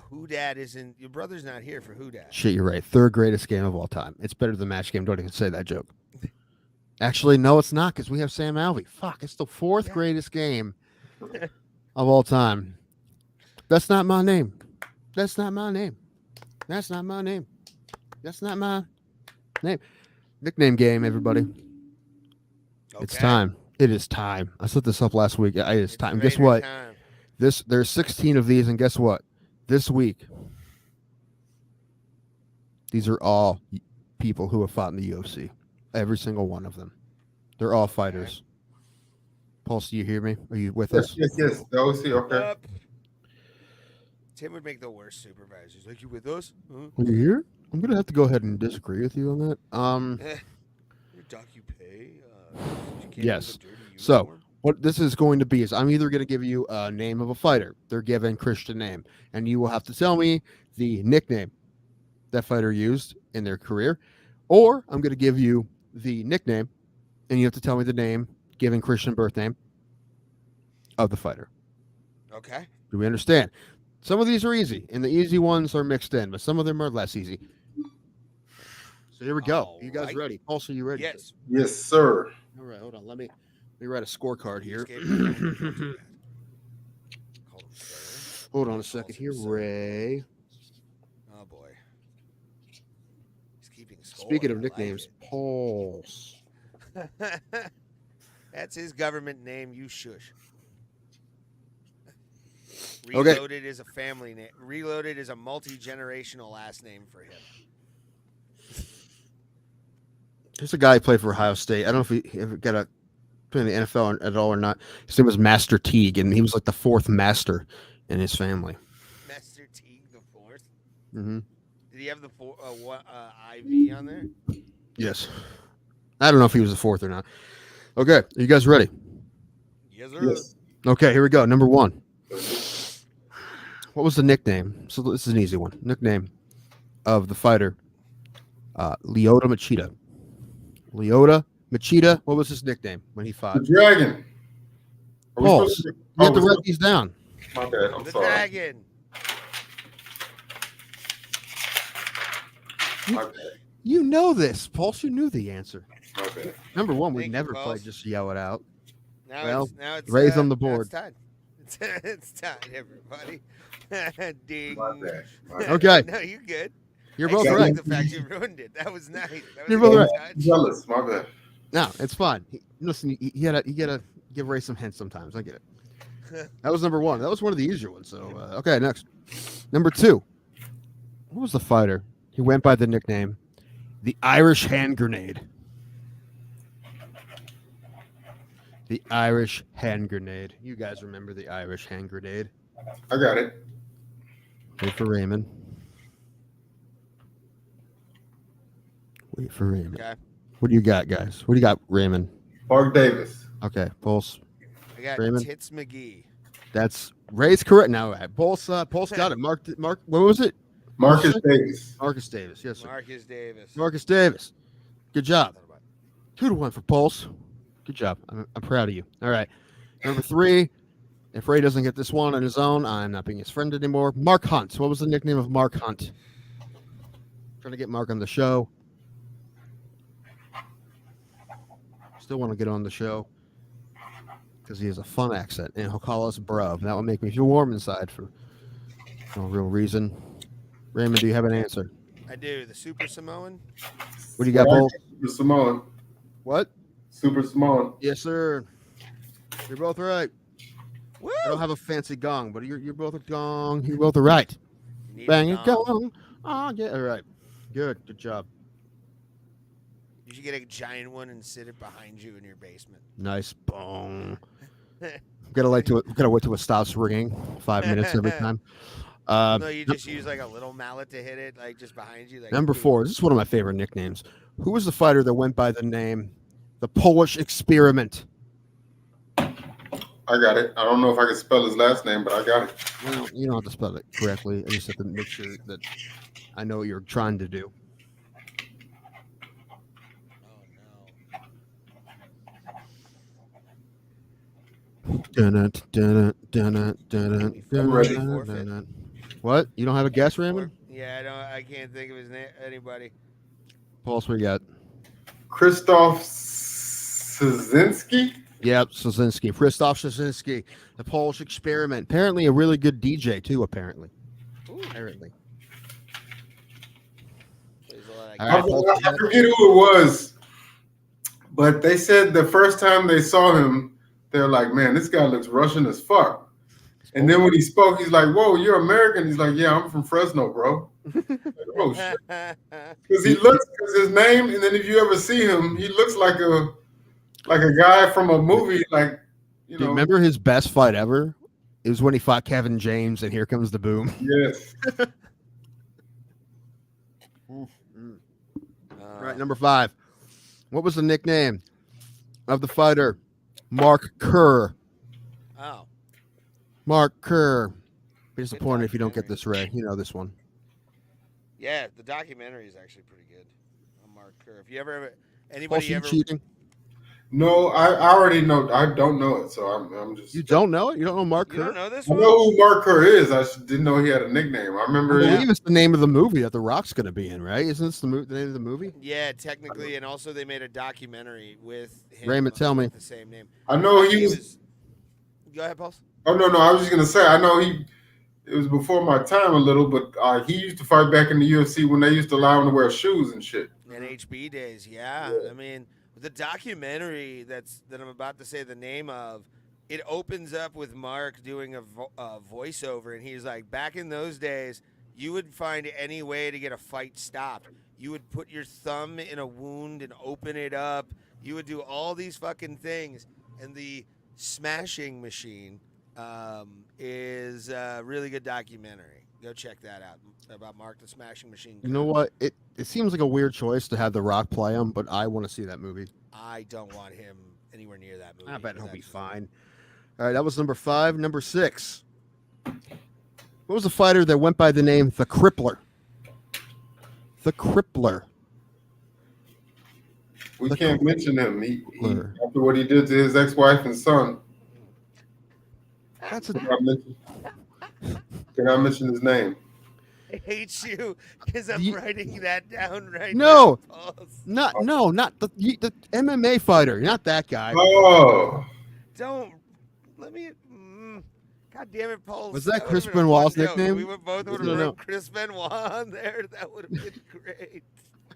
Who Dad isn't, your brother's not here for Who Dad. Shit, you're right. Third greatest game of all time. It's better than Match Game. Don't even say that joke. Actually, no, it's not, because we have Sam Alvey. Fuck, it's the fourth greatest game of all time. That's not my name. That's not my name. That's not my name. That's not my name. Nickname game, everybody. Okay. It's time. It is time. I set this up last week. It is time. Guess what? Time. There's 16 of these, and guess what? This week, these are all people who have fought in the UFC. Every single one of them. They're all fighters. Pulse, do you hear me? Are you with us? Yes. The OC, okay. Tim would make the worst supervisor. He's like, you with us? Huh? Are you here? I'm gonna have to go ahead and disagree with you on that. Your doc you pay. Yes. So what this is going to be is I'm either going to give you a name of a fighter. They're given Christian name, and you will have to tell me the nickname that fighter used in their career, or I'm going to give you the nickname, and you have to tell me the name given Christian birth name of the fighter. Okay. Do we understand? Some of these are easy, and the easy ones are mixed in, but some of them are less easy. So here we go. All you guys right. ready? Pulse, are you ready? Yes. Yes, sir. All right, hold on. Let me write a scorecard here. Hold on a second here, Ray. Oh boy. He's keeping score. Speaking of I nicknames, Pulse. like it. That's his government name. You shush. Okay. Reloaded is a family name. Reloaded is a multi-generational last name for him. There's a guy who played for Ohio State. I don't know if he ever got a play in the NFL at all or not. His name was Master Teague, and he was like the fourth master in his family. Master Teague the fourth. Mm-hmm. Did he have the IV on there? Yes. I don't know if he was the fourth or not. Okay, are you guys ready? Yes, sir. Yes. Okay, here we go. Number one. What was the nickname? So this is an easy one. Nickname of the fighter, Lyoto Machida. Lyoto Machida. What was his nickname when he fought? The Dragon. Are we Pulse. supposed to- You have to we're write these down. My bad. I'm The sorry. dragon. My bad. You know this, Pulse. You knew the answer. My bad. Number one, we Thank you, never Pulse. played just yell it out. Now Well, it's raise on the now board. It's time. It's time, everybody. Ding. My bad. My bad. Okay, No, you're good. you're I both just right. like the fact you ruined it. That was nice. That was You're a both good right. touch. Jealous. My bad. No, it's fine. Listen, you gotta give Ray some hints sometimes. I get it. That was number one. That was one of the easier ones. So okay, next. Number two. What was the fighter? He went by the nickname, the Irish Hand Grenade. The Irish Hand Grenade. You guys remember the Irish Hand Grenade? I got it. Wait for Raymond. Wait for Raymond. Okay. What do you got, guys? What do you got, Raymond? Mark Davis. Okay, Pulse. I got Raymond? Tits McGee. That's Ray's correct. Now, Pulse got it. Mark. What was it? Marcus Davis. Marcus Davis. Yes, sir. Marcus Davis. Marcus Davis. Good job. 2-1 for Pulse. Good job. I'm proud of you. All right. Number three. If Ray doesn't get this one on his own, I'm not being his friend anymore. Mark Hunt. What was the nickname of Mark Hunt? Trying to get Mark on the show. Still want to get on the show because he has a fun accent and he'll call us bruv. That will make me feel warm inside for no real reason. Raymond, do you have an answer? I do. The Super Samoan. What do you got, Paul? Super Samoan. What? Super Samoan. Yes, sir. You're both right. Woo! I don't have a fancy gong, but you're both a gong. You're both right. You need Bang a it, gong. gong. Oh, yeah. All right. Good job. You should get a giant one and sit it behind you in your basement. Nice. Boom. Gotta wait till it stops ringing. 5 minutes every time. No, you just use like a little mallet to hit it, like just behind you. Like, Number 4. This is one of my favorite nicknames. Who was the fighter that went by the name the Polish Experiment? I got it. I don't know if I can spell his last name, but I got it. Well, you don't have to spell it correctly. I just have to make sure that I know what you're trying to do. What? You don't have a guess, Raymond? Yeah, I can't think of his name. Anybody? Pulse, we got. Krzysztof Szynski? Yep, Szynski. Krzysztof Szynski, the Polish experiment. Apparently a really good DJ, too, apparently. Apparently. I forget who it was, but they said the first time they saw him, they're like, man, this guy looks Russian as fuck. And then when he spoke, he's like, whoa, you're American? He's like, yeah, I'm from Fresno, bro. Like, oh, shit. Because his name, and then if you ever see him, he looks like a guy from a movie, like, you know. Do you remember his best fight ever? It was when he fought Kevin James, and Here Comes the Boom. Yes. Right, number 5. What was the nickname of the fighter? Mark Kerr. Oh. Mark Kerr. Be disappointed if you don't get this right. You know this one. Yeah, the documentary is actually pretty good on Mark Kerr. If you ever Pulse, ever cheating? No, I already know. I don't know it, so I'm just. You don't know it? You don't know Mark Kerr? You don't know this I one? know who Mark Kerr is. I didn't know he had a nickname. I remember. I believe it's the name of the movie that The Rock's going to be in, right? Isn't this the name of the movie? Yeah, technically, and also they made a documentary with him. Raymond, tell me. The same name. I know he was. Go ahead, Pulse. Oh no, I was just gonna say. I know it was before my time a little, but he used to fight back in the UFC when they used to allow him to wear shoes and shit. In HB days, yeah. I mean, the documentary that I'm about to say the name of, it opens up with Mark doing a voiceover, and he's like, back in those days, you would find any way to get a fight stopped. You would put your thumb in a wound and open it up. You would do all these fucking things, and the Smashing Machine is a really good documentary. Go check that out about Mark the Smashing Machine. You know what? It seems like a weird choice to have The Rock play him, but I want to see that movie. I don't want him anywhere near that movie. I bet he'll be fine. All right, that was number 5. Number 6. What was the fighter that went by the name The Crippler? The Crippler. We can't mention him. He, after what he did to his ex-wife and son. That's a. Can I mention his name? I hate you because I'm writing that down right now. No, not the MMA fighter. Not that guy. Oh. Don't let me. God damn it, Paul. Was that Chris Benoit's nickname? We both would have wrote Chris Benoit on there. That would have been great.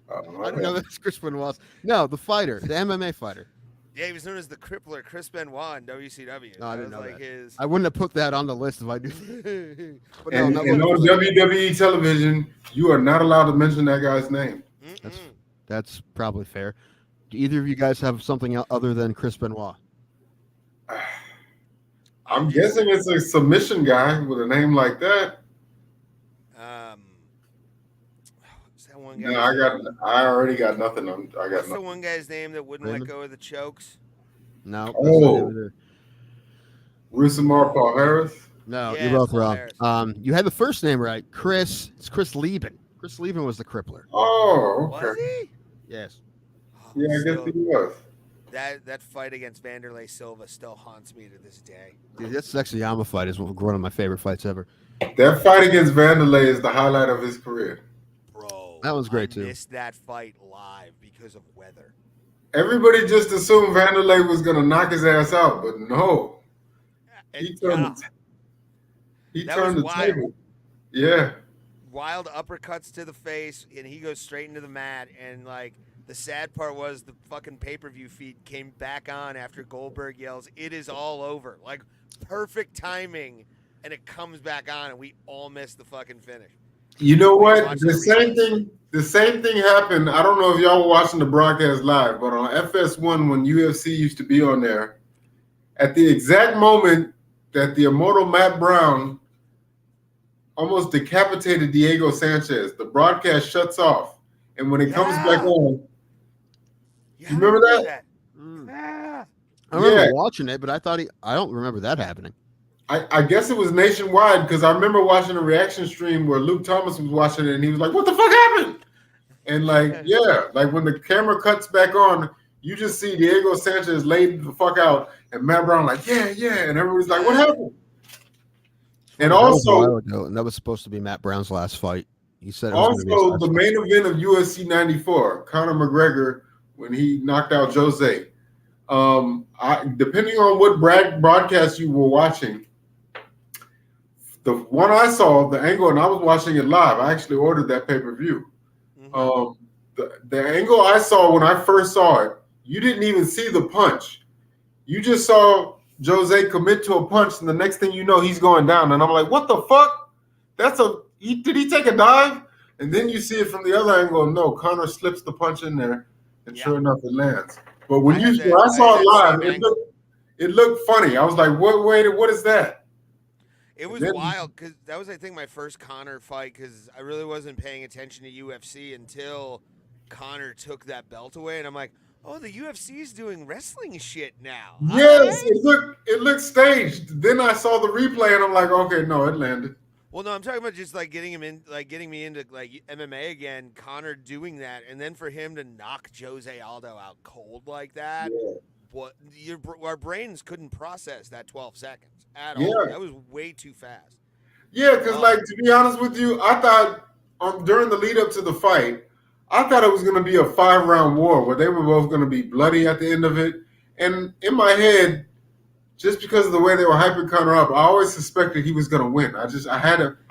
I don't know that's Chris Benoit's. No, the fighter, the MMA fighter. Yeah, he was known as the Crippler, Chris Benoit in WCW. No, I didn't know like that. I wouldn't have put that on the list if I knew. But and on WWE television, you are not allowed to mention that guy's name. That's probably fair. Do either of you guys have something other than Chris Benoit? I'm guessing it's a submission guy with a name like that. That one guy? No, I already got nothing. What's nothing. the one guy's name that wouldn't let go of the chokes? No. Oh. Rusimar Paul Harris? No, you're both wrong. You had the first name right. Chris. It's Chris Lieben. Chris Lieben was the crippler. Oh, okay. Was he? Yes. Yeah, I guess he was. That fight against Vanderlei Silva still haunts me to this day. Dude, that Sexyama fight is one of my favorite fights ever. That fight against Vanderlei is the highlight of his career. Bro, that was great I too. Missed that fight live because of weather. Everybody just assumed Vanderlei was gonna knock his ass out, but no. He turned the table. Yeah. Wild uppercuts to the face, and he goes straight into the mat. And like the sad part was, the fucking pay-per-view feed came back on after Goldberg yells, "It is all over!" Like perfect timing, and it comes back on, and we all missed the fucking finish. You know what? The same thing happened. I don't know if y'all were watching the broadcast live, but on FS1 when UFC used to be on there, at the exact moment that the immortal Matt Brown almost decapitated Diego Sanchez, the broadcast shuts off, and when it comes back on, you remember that? I remember Yeah. watching it, but I don't remember that happening. I guess it was nationwide because I remember watching a reaction stream where Luke Thomas was watching it and he was like, "What the fuck happened?" And like, yeah, like when the camera cuts back on, you just see Diego Sanchez laid the fuck out, and Matt Brown like, yeah, and everybody's like, "What happened?" And That was a also, while ago, and that was supposed to be Matt Brown's last fight. He said it was gonna be his also last the fight. main event of UFC 94, Conor McGregor when he knocked out Jose. Depending on what broadcast you were watching. The one I saw, the angle, and I was watching it live. I actually ordered that pay-per-view. The angle I saw when I first saw it, you didn't even see the punch. You just saw Jose commit to a punch, and the next thing you know, he's going down. And I'm like, what the fuck? Did he take a dive? And then you see it from the other angle. No, Conor slips the punch in there, and sure enough, it lands. But when I saw it live, it looked funny. I was like, what is that? It was wild because that was, I think, my first Conor fight because I really wasn't paying attention to UFC until Conor took that belt away, and I'm like, oh, the UFC's doing wrestling shit now. Yes, it looked staged. Then I saw the replay, and I'm like, okay, no, it landed. Well, no, I'm talking about just like getting me into like MMA again. Conor doing that, and then for him to knock Jose Aldo out cold like that. Yeah. Our brains couldn't process that 12 seconds at all. That was way too fast. Yeah, because like to be honest with you, I thought during the lead up to the fight, I thought it was going to be a 5-round war where they were both going to be bloody at the end of it. And in my head, just because of the way they were hyping Conor up, I always suspected he was going to win. I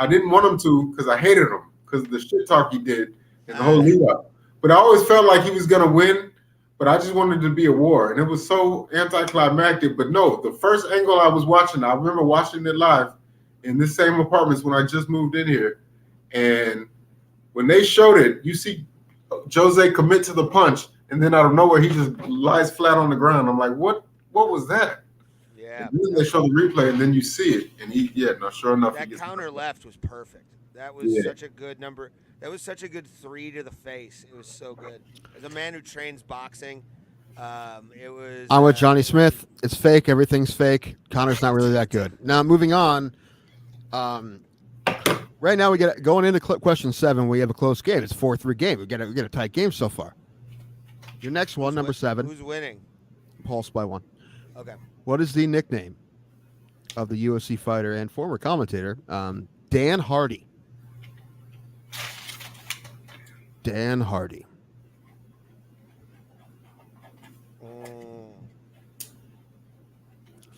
didn't want him to because I hated him because of the shit talk he did and the whole lead up. But I always felt like he was going to win. But I just wanted it to be a war, and it was so anticlimactic. But no, the first angle I was watching, I remember watching it live in this same apartments when I just moved in here. And when they showed it, you see Jose commit to the punch, and then out of nowhere, he just lies flat on the ground. I'm like, what was that? Yeah. And then they show the replay, and then you see it, and sure enough. That counter left was perfect. That was such a good number. That was such a good 3 to the face. It was so good. As a man who trains boxing, it was. I'm with Johnny Smith. It's fake. Everything's fake. Conor's not really that good. Now, moving on. Right now, going into question 7. We have a close game. It's a 4-3 game. We get a tight game so far. Your next one, number 7. Who's winning? Pulse by 1. Okay. What is the nickname of the UFC fighter and former commentator, Dan Hardy? Dan Hardy.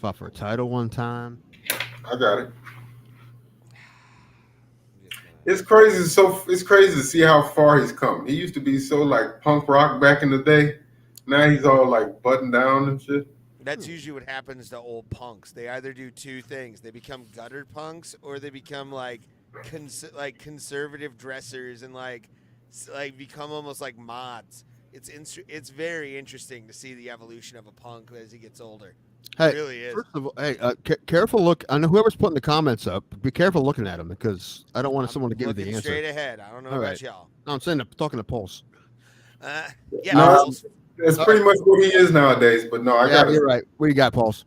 Fought for a title one time. I got it. It's crazy. It's crazy to see how far he's come. He used to be so like punk rock back in the day. Now he's all like buttoned down and shit. That's usually what happens to old punks. They either do two things: they become gutter punks, or they become like conservative dressers and like become almost like mods. It's very interesting to see the evolution of a punk as he gets older. Hey, it really is. First of all, hey, careful look. I know whoever's putting the comments up. Be careful looking at them because I don't want someone to give you the answer. Straight ahead. I don't know about y'all. No, I'm saying talking to Pulse. That's pretty much what he is nowadays. But no, I got it. You're right. What you got, Pulse?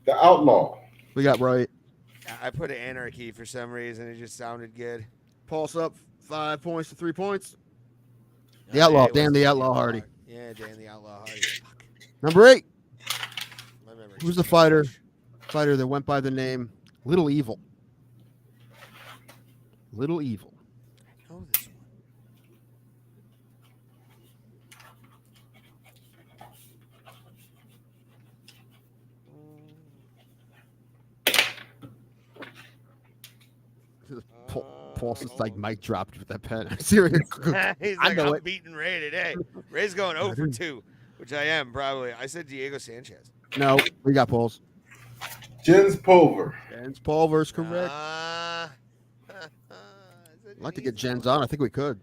The Outlaw. We got right. I put an Anarchy for some reason. It just sounded good. Pulse up 5 points to 3 points. The Outlaw. Dan the Outlaw Hardy. Yeah, Dan the Outlaw Hardy. Fuck. Number 8. Who's the fighter that went by the name Little Evil? Little Evil. I know this one. Pulse is like mic dropped with that pen. Seriously. He's like, I'm beating Ray today. Ray's going 0 for 2, which I am probably. I said Diego Sanchez. No, we got Pulse. Jens Pulver. Jens Pulver's correct. I'd like to get Jens on. I think we could.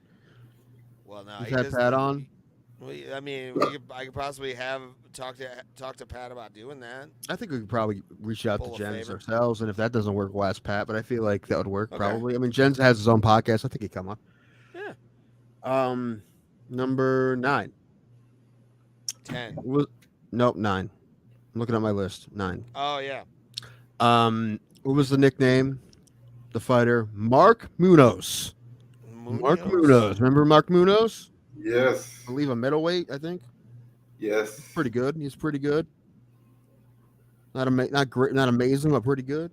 Well, no. Is that Pat on? I mean, I could possibly talk to Pat about doing that. I think we could probably reach out to Jens ourselves, and if that doesn't work, we'll ask Pat. But I feel like that would work probably. I mean, Jens has his own podcast. I think he'd come on. Yeah. Number 9. 10. Nope, 9. I'm looking at my list. 9. Oh yeah. What was the nickname? The fighter Mark Munoz. Mark Munoz. Remember Mark Munoz? Yes. I believe a middleweight. I think. Yes. Pretty good. He's pretty good. Not great, not amazing, but pretty good.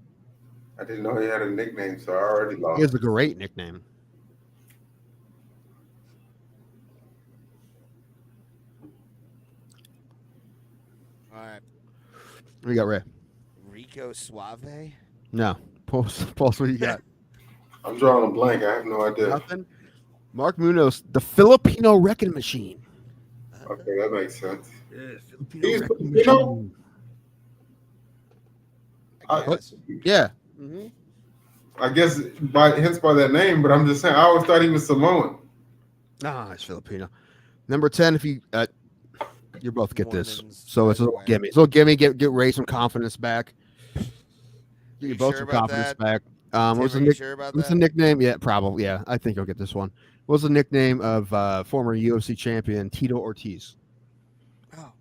I didn't know he had a nickname, so I already lost. He has a great nickname. All right. What you got, Ray? Rico Suave. No. Pulse, what do you got? I'm drawing a blank. I have no idea. Nothing. Mark Munoz, the Filipino Wrecking Machine. Okay, that makes sense. Yeah, Filipino He's Wrecking Filipino? Machine. Yeah. Mm-hmm. I guess hence by that name, but I'm just saying, I always thought he was Samoan. Nah, it's Filipino. Number 10, if you both get this. So it's a little gimme. It's a little gimme. Get Ray some confidence back. Get you both some confidence back. What's the nickname? Yeah, probably. Yeah, I think you'll get this one. What's the nickname of former UFC champion Tito Ortiz? Oh.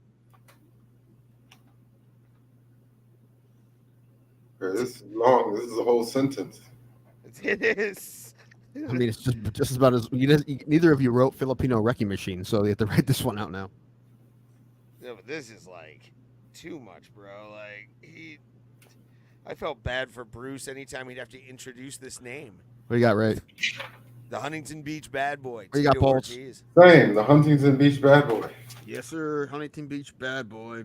Okay, this is long. This is a whole sentence. It is. I mean, it's just about as neither of you wrote Filipino Wrecking Machine, so you have to write this one out now. Yeah, but this is like too much, bro. Like I felt bad for Bruce anytime he'd have to introduce this name. What do you got, Ray? The Huntington Beach Bad Boy. What do you got, Paul? Same, the Huntington Beach Bad Boy. Yes, sir. Huntington Beach Bad Boy.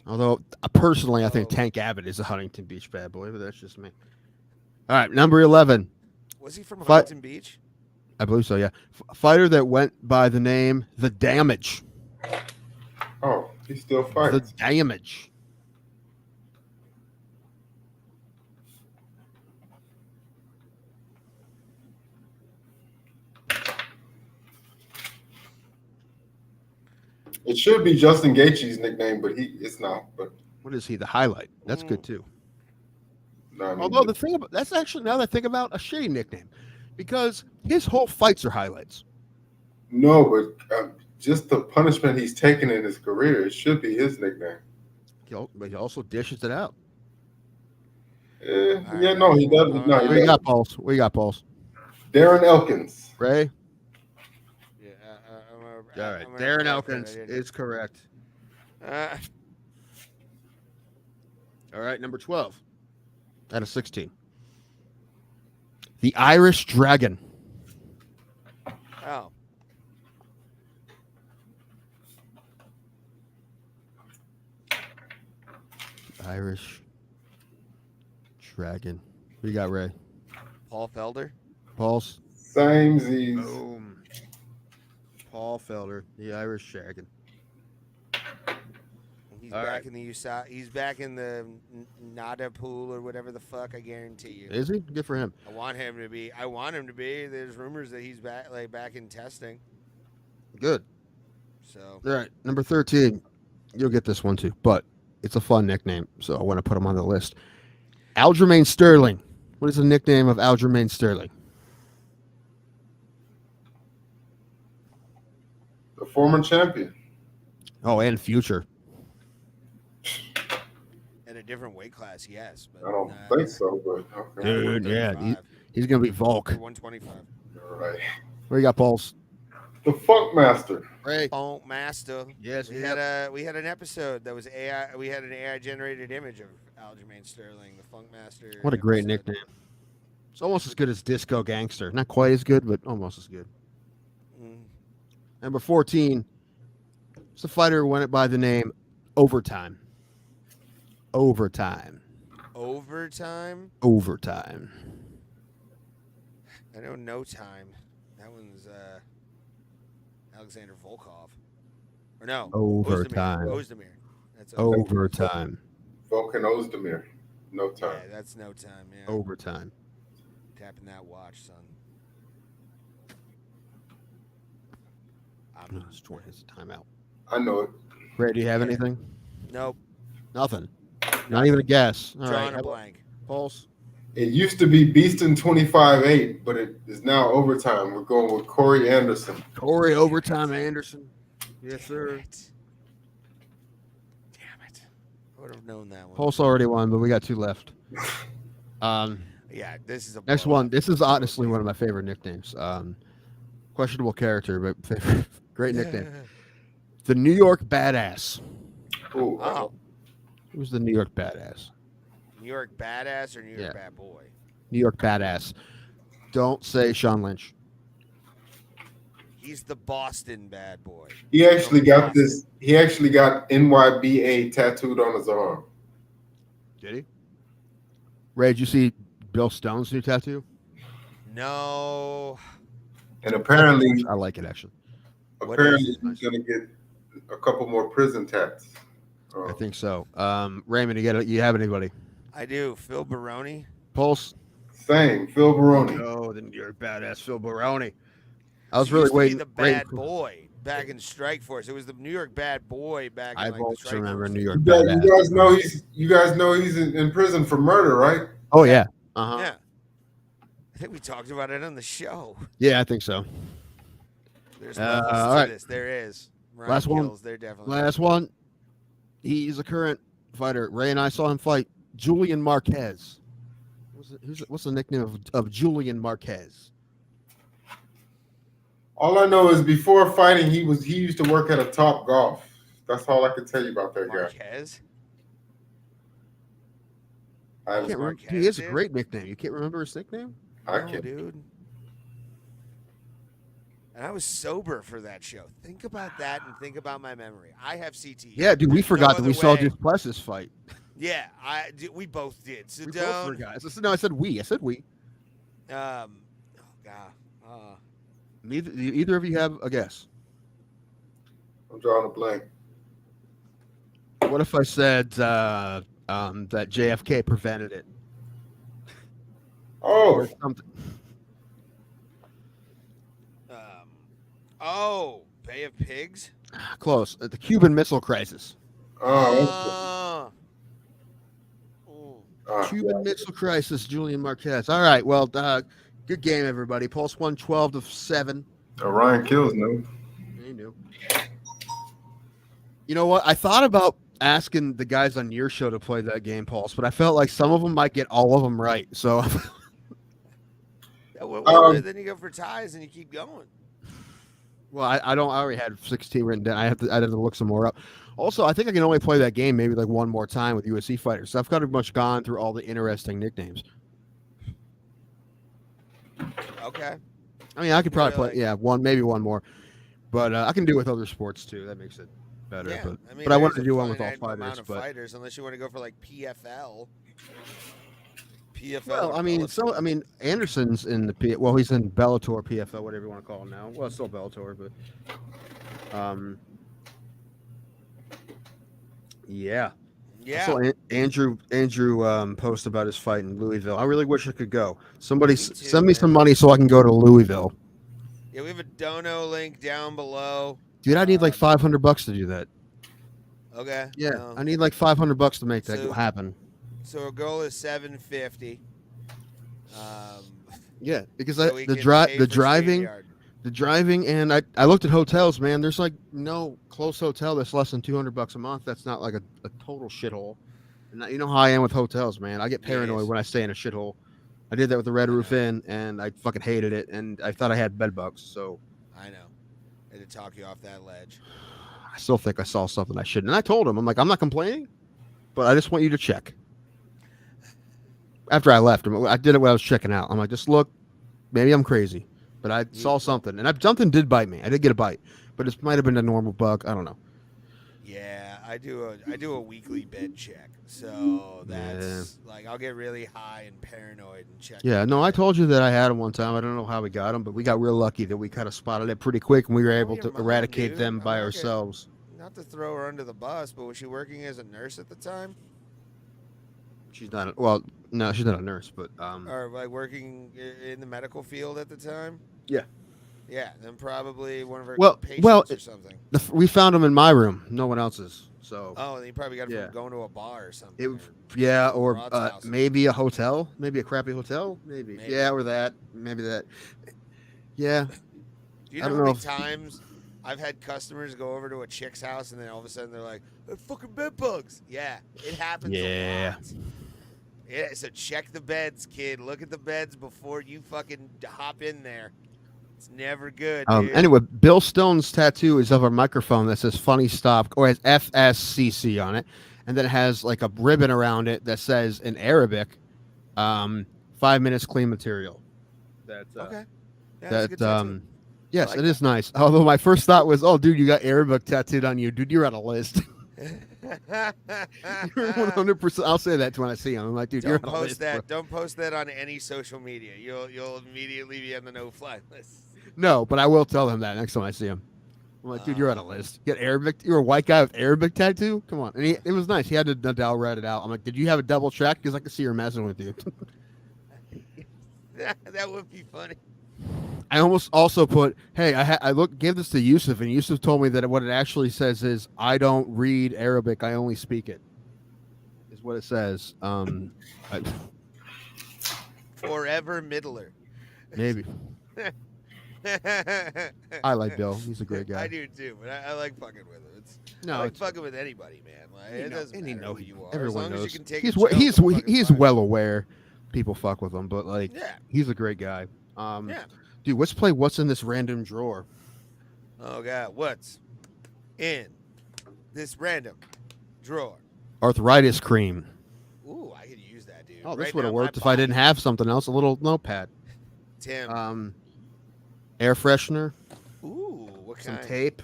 Although, personally, I think Tank Abbott is a Huntington Beach Bad Boy, but that's just me. All right, number 11. Was he from Huntington Beach? I believe so, yeah. Fighter that went by the name The Damage. Oh, he still fights. The Damage. It should be Justin Gaethje's nickname, but it's not. But what is he? The Highlight. That's good too. No, I mean, although the thing about that's actually, now that I think about, a shitty nickname, because his whole fights are highlights. No, but just the punishment he's taken in his career, it should be his nickname. But he also dishes it out. Yeah, no, he doesn't. No, Where you got, Pauls? Where you got, Pauls? Darren Elkins. Ray? Yeah, all right. Darren Elkins is correct. All right, number 12 out of 16. The Irish Dragon. Oh. Irish Dragon. What you got, Ray? Paul Felder. Paul's. Samesies. Boom. Paul Felder, the Irish Dragon. He's back in the USA. He's back in the Nada pool or whatever the fuck. I guarantee you. Is he? Good for him. I want him to be. There's rumors that he's back in testing. Good. So. All right, number 13. You'll get this one too, but it's a fun nickname, so I want to put him on the list. Aljamain Sterling. What is the nickname of Aljamain Sterling? The former champion. Oh, and future. At a different weight class, yes. But, I don't think so, but okay. Dude, yeah. He's going to be Volk. 125. All right. Where you got, Pauls? The Funk Master. Ray. Funk Master. Yes, we had an episode that was AI. We had an AI generated image of Aljamain Sterling, the Funk Master. What a great nickname. It's almost as good as Disco Gangster. Not quite as good, but almost as good. Number 14. It's a fighter who went by the name Overtime. Overtime. Overtime? Overtime. I know No Time. That one's Alexander Volkov. Or no. Overtime. Ozdemir. That's Overtime. Volkan Ozdemir. No Time. Yeah, that's No Time, yeah. Overtime. Tapping that watch, son. It's 20. It's a timeout. I know it. Ray, do you have anything? Nope. Nothing. Not even a guess. All Drawing right. a blank. Pulse. It used to be Beastin 25-8, but it is now overtime. We're going with Corey Anderson. Corey Overtime Anderson. Yes, sir. would have known that one. Pulse already won, but we got 2 left. Yeah, this is a Next blowout. one. This is honestly one of my favorite nicknames. Questionable character, but favorite, great nickname. The New York Badass. Ooh, Oh, Who's the New York Badass? New York Badass or New York Bad Boy? New York Badass. Don't say Sean Lynch. He's the Boston Bad Boy. he actually got this. He actually got NYBA tattooed on his arm. Did he? Ray, did you see Bill Stone's new tattoo? No. And apparently, I like it actually. apparently he's gonna get a couple more prison tats. I think so. Raymond, you have anybody? I do. Phil Baroni. Pulse? Same. Phil Baroni. Oh, the New York Badass Phil Baroni. I was He really used to be waiting. the Bad Boy back in Strike Force. It was the New York Bad Boy back in I like the always Strike remember Force. New York You Badass. guys know he's in prison for murder, right? Oh yeah. Uh-huh. Yeah. I think we talked about it on the show. Yeah, I think so. There's all levels to right. this. There is. Ryan Last one. Gills, there definitely. Last one. He's a current fighter. Ray and I saw him fight Julian Marquez. What's the nickname of Julian Marquez? All I know is before fighting, he used to work at a Top Golf. That's all I can tell you about that guy. Marquez? I can't remember. He has a great nickname. You can't remember his nickname? I No, can't. dude. And I was sober for that show. Think about that and think about my memory. I have CTE. Yeah, dude, we There's forgot no that we other saw way. Du Plessis fight. Yeah, we both did. So We don't. both forgot. No, I said we. I said we. Oh God. Either of you have a guess? I'm drawing a blank. What if I said that JFK prevented it? Oh, Or something. Bay of Pigs. Close. The Cuban Missile Crisis. Oh. Cuban Missile Crisis, Julian Marquez. All right, well, good game, everybody. Pulse won 12-7. Ryan Kills knew. He knew. You know what? I thought about asking the guys on your show to play that game, Pulse, but I felt like some of them might get all of them right. So, Then you go for ties and you keep going. well, I already had 16 written down. I had to look some more up. Also, I think I can only play that game maybe like one more time with UFC fighters. So I've pretty much gone through all the interesting nicknames. Okay. I mean, I could probably play, maybe one more, but I can do it with other sports too. That makes it better. Yeah, But I wanted to there's do a one with all finite amount fighters. of But fighters, unless you want to go for like PFL. well, or I mean, Bellator. Anderson's in the he's in Bellator, PFL, whatever you want to call it now. Well, it's still Bellator, but yeah. Yeah. So Andrew post about his fight in Louisville. I really wish I could go. Somebody send me some money so I can go to Louisville. Yeah, we have a dono link down below. Dude, I need like $500 to do that. Okay. Yeah, I need like $500 to make that happen. So our goal is $750. Yeah, because so we the can pay driving, for the driving, and I looked at hotels. Man, there's like no close hotel that's less than $200 a month. That's not like a total shithole. And you know how I am with hotels, man. I get paranoid when I stay in a shithole. I did that with the Red Roof Inn, and I fucking hated it. And I thought I had bed bugs. So I know. I had to talk you off that ledge. I still think I saw something I shouldn't. And I told him, I'm like, I'm not complaining, but I just want you to check. After I left him, I did it when I was checking out. I'm like, just look, maybe I'm crazy, but I saw something, and something did bite me. I did get a bite, but it might have been a normal bug. I don't know. Yeah, I do a weekly bed check, so that's like I'll get really high and paranoid and check. Yeah, no, I told you that I had them one time. I don't know how we got them, but we got real lucky that we kind of spotted it pretty quick, and we were able to eradicate them by ourselves. Not to throw her under the bus, but was she working as a nurse at the time? She's not. Well, no, she's not a nurse, but or like working in the medical field at the time. Yeah. Yeah, then probably one of her patients or something. We found them in my room. No one else's. So. Oh, and you probably got it from going to a bar or something. Or maybe a hotel, maybe a crappy hotel, maybe. Yeah, or that, maybe that. Yeah. Do you know how many times I've had customers go over to a chick's house and then all of a sudden they're like, fucking bed bugs. Yeah, it happens a lot. Yeah, so check the beds, kid. Look at the beds before you fucking hop in there. It's never good, dude. Anyway, Bill Stone's tattoo is of a microphone that says "Funny Stop" or has FSCC on it, and then it has like a ribbon around it that says in Arabic, 5 minutes clean material. That's okay. Yeah, that's a good tattoo. Yes, like it is nice. Although my first thought was, "Oh, dude, you got Arabic tattooed on you, dude. You're on a list." You're 100%. I'll say that when I see him. I'm like, dude, you're on a list. Don't post that on any social media. You'll immediately be on the no-fly list. No, but I will tell him that next time I see him. I'm like, dude, you're on a list. You got Arabic. You're a white guy with Arabic tattoo. Come on. And it was nice. He had to Nadal read it out. I'm like, did you have a double check? Because I could see her messing with you. That would be funny. I almost also put, hey, gave this to Yusuf, and Yusuf told me that what it actually says is, I don't read Arabic, I only speak it. Is what it says. Forever Middler. Maybe. I like Bill. He's a great guy. I do too, but I like fucking with him. I like fucking with anybody, man. Like, it doesn't matter who you are. Everyone as long knows. as you can take He's well aware people fuck with him, but like, he's a great guy. Dude, let's play What's in This Random Drawer. Oh God, what's in this random drawer? Arthritis cream. Ooh, I could use that, dude. Oh, this would have worked if I didn't have something else. A little notepad. Tim. Air freshener. Ooh, what kind? Some tape.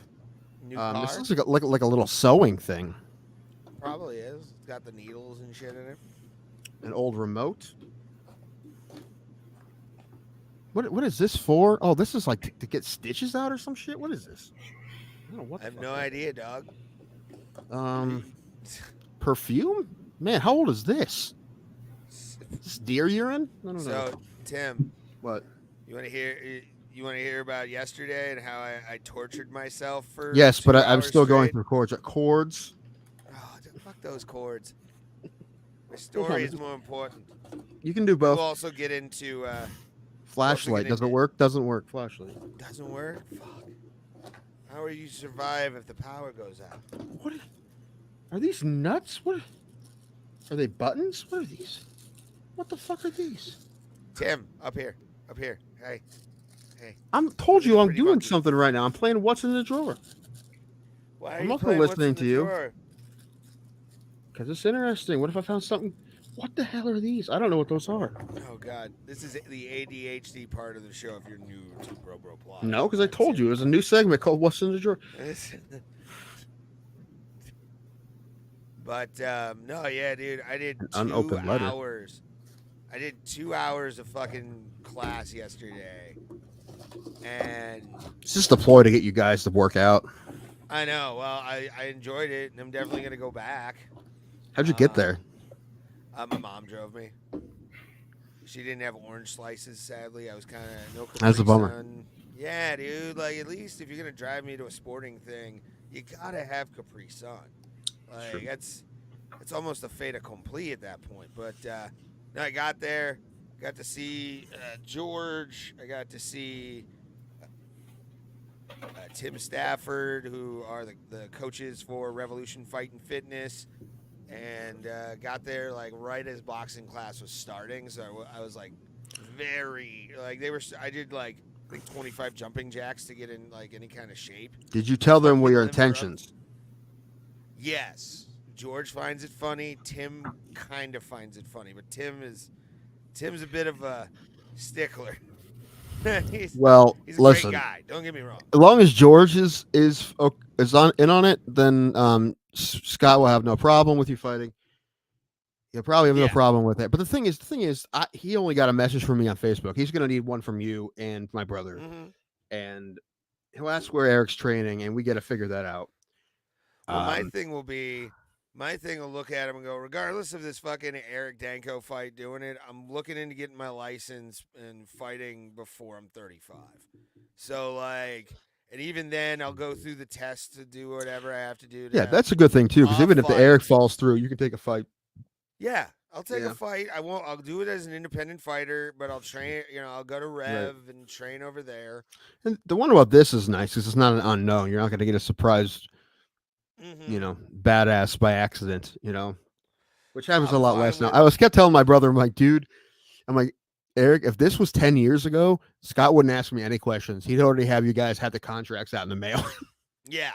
New car? This looks like a little sewing thing. Probably is. It's got the needles and shit in it. An old remote. What is this for? Oh, this is like to get stitches out or some shit. What is this? I don't know what. I have no idea, dog. Perfume? Man, how old is this? Is this deer urine? I don't know. So, Tim, what? You want to hear about yesterday and how I tortured myself for? Yes, but I'm still straight? going through cords. Cords. Oh, fuck those cords. My story is more important. You can do both. We'll also get into. Flashlight. Does it work? Doesn't work. Flashlight. Doesn't work? Fuck. How will you survive if the power goes out? What are these nuts? What are they? Buttons? What are these? What the fuck are these? Tim, up here. Hey. I'm doing something right now. I'm playing What's in the Drawer. Why are I'm you also playing listening to you. Drawer? Because it's interesting. What if I found something? What the hell are these? I don't know what those are. Oh God, this is the ADHD part of the show. If you're new to Bro Plot. No, because I told you there's a new segment called What's in the Drawer. But no, yeah, dude, I did An unopened letter. hours. I did 2 hours of fucking class yesterday, and It's just a ploy to get you guys to work out. I know. Well, I enjoyed it, and I'm definitely gonna go back. How'd you get there? My mom drove me. She didn't have orange slices, sadly. I was kind of no. That's a bummer. Sun. Yeah, dude. Like, at least if you're gonna drive me to a sporting thing, you gotta have Capri Sun. Like, Sure. it's almost a fait accompli at that point. But no, I got there, got to see George. I got to see Tim Stafford, who are the coaches for Revolution Fight and Fitness. And got there like right as boxing class was starting, so I was like I did like 25 jumping jacks to get in like any kind of shape. Did you tell them what your intentions? Yes, George finds it funny. Tim kind of finds it funny, but Tim's a bit of a stickler. he's a listen. great guy. Don't get me wrong. As long as George is on it, then Scott will have no problem with you fighting. He'll probably have no problem with it. But the thing is, he only got a message from me on Facebook. He's going to need one from you and my brother. Mm-hmm. And he'll ask where Eric's training, and we got to figure that out. Well, my thing will look at him and go, regardless of this fucking Eric Danko fight doing it, I'm looking into getting my license and fighting before I'm 35. So, like... And even then, I'll go through the test to do whatever I have to do. Yeah, that's a good thing, too, because even if the Eric falls through, you can take a fight. Yeah. I'll take a fight. I won't. I'll do it as an independent fighter, but I'll train. I'll go to Rev and train over there. And the one about this is nice because it's not an unknown. You're not going to get a surprise, badass by accident. Which happens a lot less now. I kept telling my brother, I'm like, dude, Eric, if this was 10 years ago, Scott wouldn't ask me any questions. He'd already have you guys have the contracts out in the mail. Yeah.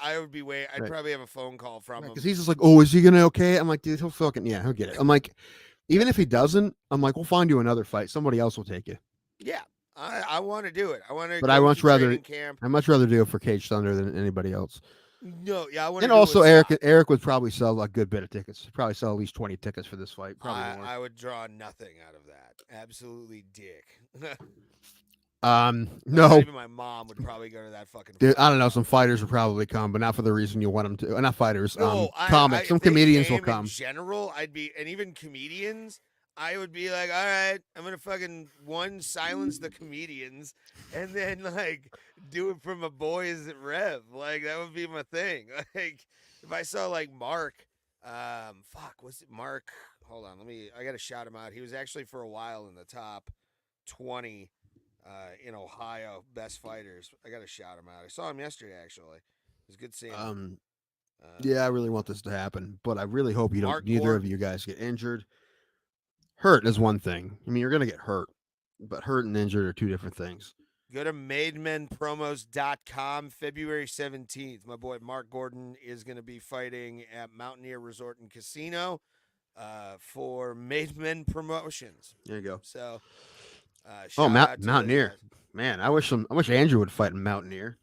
I would be I'd probably have a phone call from him because he's just like, oh, is he gonna okay? I'm like, dude, he'll he'll get it. I'm like, even if he doesn't, I'm like, we'll find you another fight. Somebody else will take you. Yeah, I want to do it. I want to. But I much rather do it for Cage Thunder than anybody else. No, yeah, I want. And also, Eric would probably sell a good bit of tickets. He'd probably sell at least 20 tickets for this fight. Probably more. I would draw nothing out of that. Absolutely, dick. No. Even my mom would probably go to that fucking. Dude, I don't know. Some fighters will probably come, but not for the reason you want them to. Not fighters. No, comics. Some comedians will come. In general, and even comedians, I would be like, all right, I'm gonna fucking silence the comedians, and then do it for my boys at Rev. That would be my thing. If I saw Mark, what's it, Mark? Hold on, I gotta shout him out. He was actually for a while in the top 20. In Ohio, best fighters. I got to shout him out. I saw him yesterday, actually. It was good seeing him. Yeah, I really want this to happen, but I really hope neither of you guys get injured. Hurt is one thing. I mean, you're going to get hurt, but hurt and injured are two different things. Go to mademenpromos.com February 17th. My boy Mark Gordon is going to be fighting at Mountaineer Resort and Casino for Made Men Promotions. There you go. So... Mountaineer, man! I wish Andrew would fight in Mountaineer.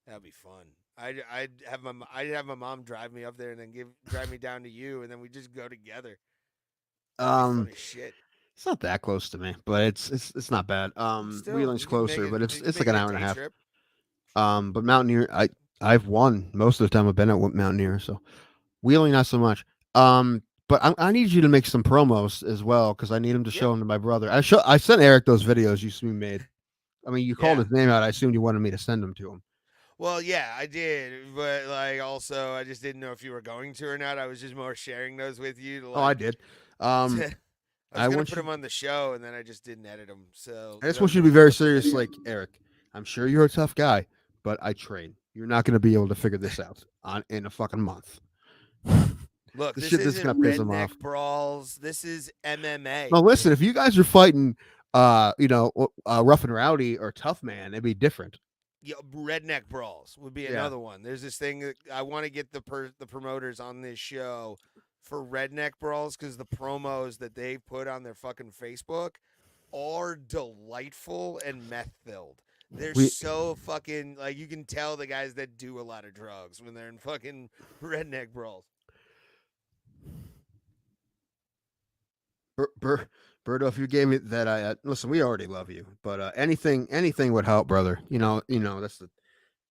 That'd be fun. I'd have my mom drive me up there and then drive me down to you, and then we just go together. Fun as shit. It's not that close to me, but it's not bad. Wheeling's closer, but it's like an hour and a half. Trip. But Mountaineer, I've won most of the time I've been at Mountaineer, so Wheeling not so much. But I need you to make some promos as well because I need him to show them to my brother. I sent Eric those videos you made. I mean, you called his name out. I assumed you wanted me to send them to him. Well, yeah, I did, but also I just didn't know if you were going to or not. I was just more sharing those with you. I did. I was going to put them on the show, and then I just didn't edit them. So I just want you to be very serious, Eric. I'm sure you're a tough guy, but I train. You're not going to be able to figure this out in a fucking month. Look, this isn't redneck brawls. This is MMA. No, listen. If you guys are fighting, rough and rowdy or tough man, it'd be different. Yeah, redneck brawls would be another one. There's this thing that I want to get the promoters on this show for redneck brawls because the promos that they put on their fucking Facebook are delightful and meth filled. They're so fucking you can tell the guys that do a lot of drugs when they're in fucking redneck brawls. Berto, if you gave me that, listen, we already love you, but anything would help, brother. That's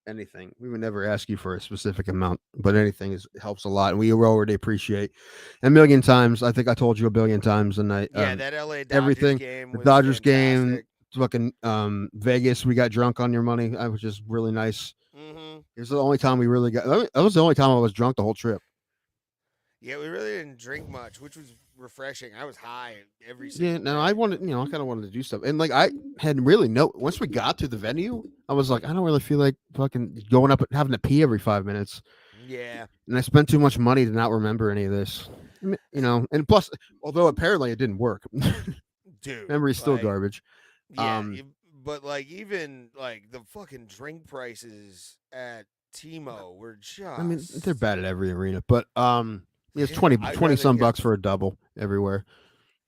anything. We would never ask you for a specific amount, but anything helps a lot, and we already appreciate a million times. I think I told you a billion times, and that LA Dodgers everything, game the Dodgers fantastic. Game, fucking Vegas. We got drunk on your money, which is really nice. Mm-hmm. It was the only time we really got. That was the only time I was drunk the whole trip. Yeah, we really didn't drink much, which was refreshing. I was high every single day. I wanted, I kind of wanted to do stuff. And I had really once we got to the venue, I was like, I don't really feel like fucking going up and having to pee every 5 minutes. Yeah. And I spent too much money to not remember any of this. And plus, although apparently it didn't work. Dude. Memory's still garbage. Yeah. But even the fucking drink prices at Timo were just. I mean, they're bad at every arena, but it's 20 some bucks for a double everywhere.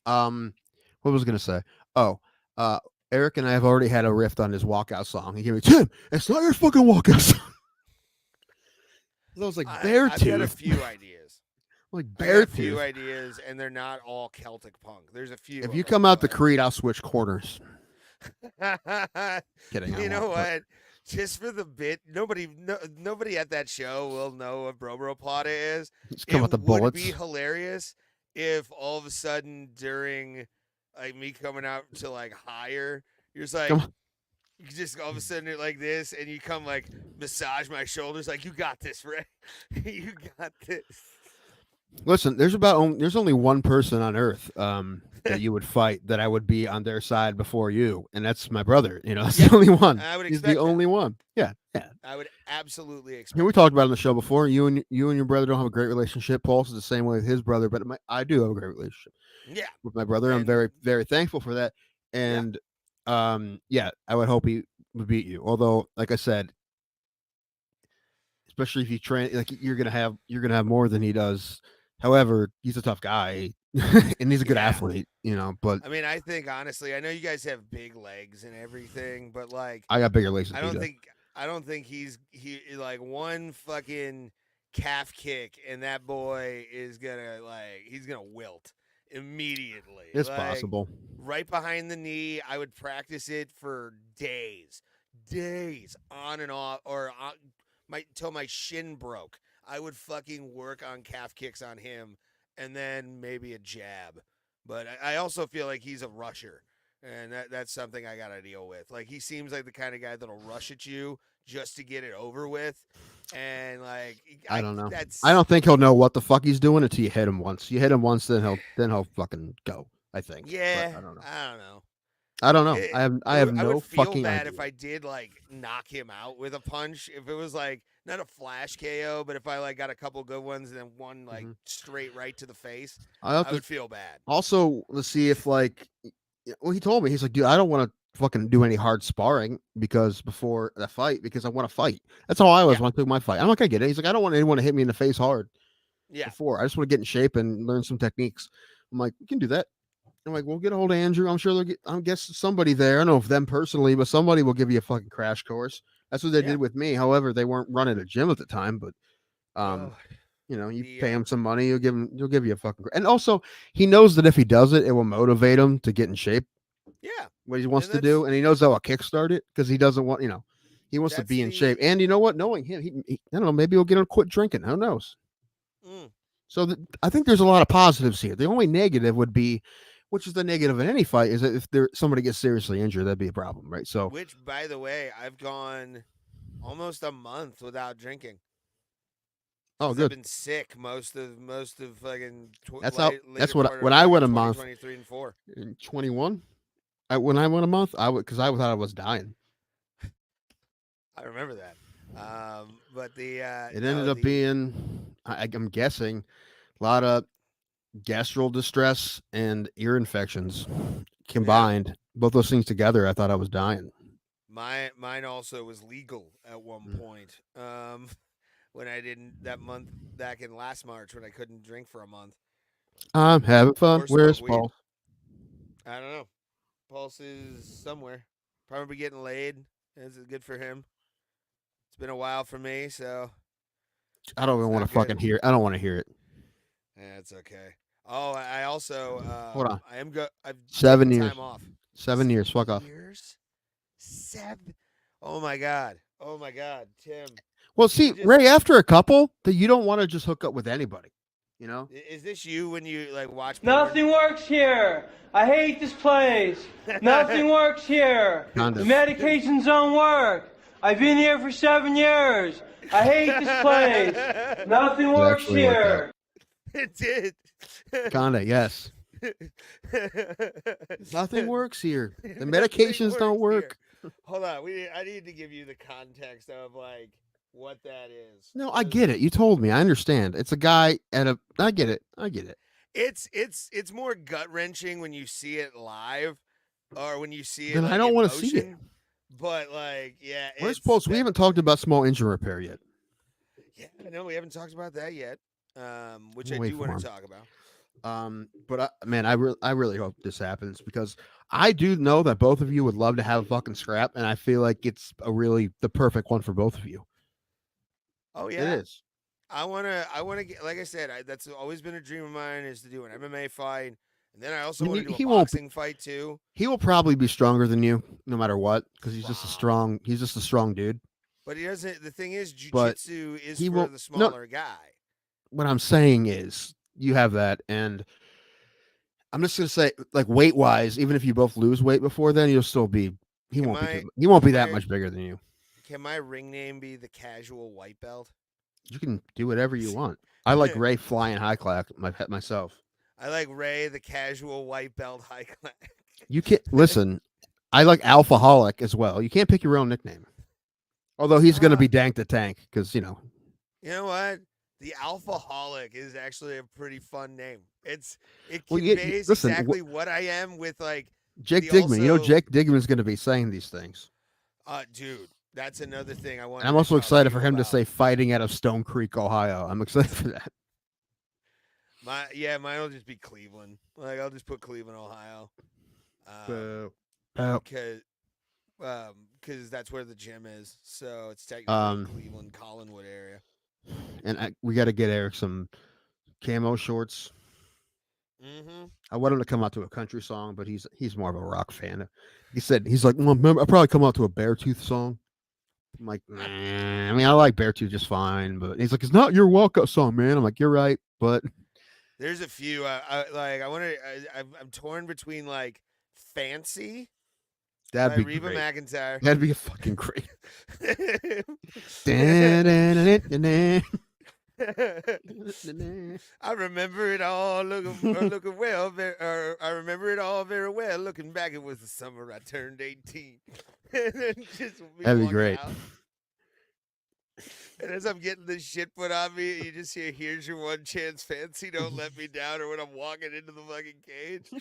What was I gonna say? Eric and I have already had a riff on his walkout song. He gave me, Tim, it's not your fucking walkout song. I was like, Beartooth. I've got a few ideas. Beartooth. A few ideas, and they're not all Celtic punk. There's a few. If you come out the Creed, I'll switch corners. Kidding. You know what? Just for the bit, nobody at that show will know what Bro Plata is. Just come with the bullets. It would be hilarious if all of a sudden during me coming out to higher, you're just you just all of a sudden like this, and you come massage my shoulders, you got this, Ray. You got this. Listen, there's only one person on earth that you would fight that I would be on their side before you, and that's my brother. That's Yeah, the only one. I would He's expect the that. only one. Yeah, yeah. I would absolutely Yeah, expect we talked about it on the show before. You and your brother don't have a great relationship. Paul's the same way with his brother, but I do have a great relationship that. Yeah. with my brother. I'm And very, very thankful for that. And yeah, I would hope he would beat you. Although, like I said, especially if you train, like you're gonna have more than he does. However, he's a tough guy and he's a good Yeah. athlete. But I mean, I think honestly, I know you guys have big legs and everything, but like I got bigger legs than I he don't does. think I don't think he like one fucking calf kick and that boy is gonna he's gonna wilt immediately. It's Like, possible. right behind the knee. I would practice it for days, on and off, or till my shin broke. I would fucking work on calf kicks on him, and then maybe a jab. But I also feel like he's a rusher, and that's something I got to deal with. Like, he seems like the kind of guy that'll rush at you just to get it over with, and I don't know. That's I don't think he'll know what the fuck he's doing until you hit him once. You hit him once, then he'll fucking go. I think. yeah. But I don't know. I don't know. I don't know. It- I have I no would feel fucking bad idea. if I did knock him out with a punch. If it was not a flash KO, but if I got a couple good ones and then one straight right to the face, I I would feel bad. also let's see if well, he told me he's like, dude, I don't want to fucking do any hard sparring before the fight because I want to fight. That's how I was Yeah. when I took my fight. I'm like, I get it. He's like, I don't want anyone to hit me in the face hard Yeah. before. I just want to get in shape and learn some techniques. I'm like, we can do that. I'm like, we'll get a hold of Andrew. I'm sure they'll get. I guess somebody there. I don't know if them personally, but somebody will give you a fucking crash course. That's what they Yeah. did with me. However, they weren't running a gym at the time, but Oh, you the, pay him some money, he'll give you a fucking. And also, he knows that if he does it, it will motivate him to get in shape. yeah. What he wants And to do, and he knows that will kickstart it because he doesn't want. He wants to That's be in the- shape. And you know what? Knowing him, he I don't know. Maybe he'll get him to quit drinking. Who knows? Mm. So I think there's a lot of positives here. The only negative would be, which is the negative in any fight, is that if somebody gets seriously injured, that'd be a problem, right? So, Which, by the way, I've gone almost a month without drinking. oh, 'Cause I've good. been sick most of fucking. That's when I went a month. 23 and 4. In 21, when I went a month, because I thought I was dying. I remember that. But the It ended up being, I'm guessing, a lot of gastral distress and ear infections combined. Both those things together, I thought I was dying. mine also was legal at one point. When I didn't that month back in last March when I couldn't drink for a month. I'm having fun. Or Where's smoke weed. Paul? I don't know. Pulse is somewhere. Probably getting laid. This is good for him. It's been a while for me, so I don't even It's want not to fucking good. hear it. I don't want to hear it. yeah, it's okay. Oh, I also Hold on. I am I've 7 taken years. time off. 7 years. Fuck off. Years? 7. Oh my god. Oh my god, Tim. Well, see, just- Ray, after a couple, that you don't want to just hook up with anybody. Is this you when you watch porn? Nothing works here. I hate this place. Nothing works here. Kind The of. medications don't work. I've been here for 7 years. I hate this place. Nothing works actually worked here. It did. Kinda, yes. Nothing works here. The medications don't work. here. Hold on. I need to give you the context of what that is. No, I get it. You told me. I understand. It's a guy I get it. I get it. It's more gut wrenching when you see it live, or when you see it. Then I like, don't in wanna see it. motion. But yeah. Where's it's Pulse? We that- haven't talked about small injury repair yet. Yeah, I know we haven't talked about that yet. Which We'll I wait do for want him. to talk about. But I really hope this happens because I do know that both of you would love to have a fucking scrap, and I feel like it's the perfect one for both of you. Oh It yeah. is. I wanna get, like I said, that's always been a dream of mine, is to do an MMA fight, and then I also I want mean, to do he a won't be- boxing fight too. He will probably be stronger than you, no matter what, because he's just Wow. he's just a strong dude. But he doesn't. The thing is, But jujitsu is he for won't- the no. smaller guy. What I'm saying is, you have that, and I'm just gonna say, like weight wise, even if you both lose weight before then, you'll still be. He Can won't my- be. He won't be can that my- much bigger than you. Can my ring name be the Casual White Belt? You can do whatever you want. I like Ray flying high clack myself. I like Ray, the casual white belt high class. You can't listen. I like Alphaholic as well. You can't pick your own nickname. Although he's going to be Dank the Tank because You know what? The Alphaholic is actually a pretty fun name. It conveys exactly what I am with like Jake Digman. Jake Digman's going to be saying these things. Dude, that's another thing I want. And I'm also excited for him to say fighting out of Stone Creek, Ohio. I'm excited for that. Mine will just be Cleveland. Like I'll just put Cleveland, Ohio. Because that's where the gym is. So it's technically Cleveland, Collinwood area. And we got to get Eric some camo shorts. Mm-hmm. I want him to come out to a country song, but he's more of a rock fan. He's like, well, I'll probably come out to a Beartooth song. I'm like, nah. I mean, I like Beartooth just fine, but he's like, it's not your walk-up song, man. I'm like, you're right, but there's a few. I'm torn between like Fancy. That'd be Reba great. McEntire. That'd be fucking great. I remember it all looking well. I remember it all very well. Looking back, it was the summer I turned 18. That'd be great. Out. And as I'm getting this shit put on me, you just hear, here's your one chance, Fancy, don't let me down, or when I'm walking into the fucking cage.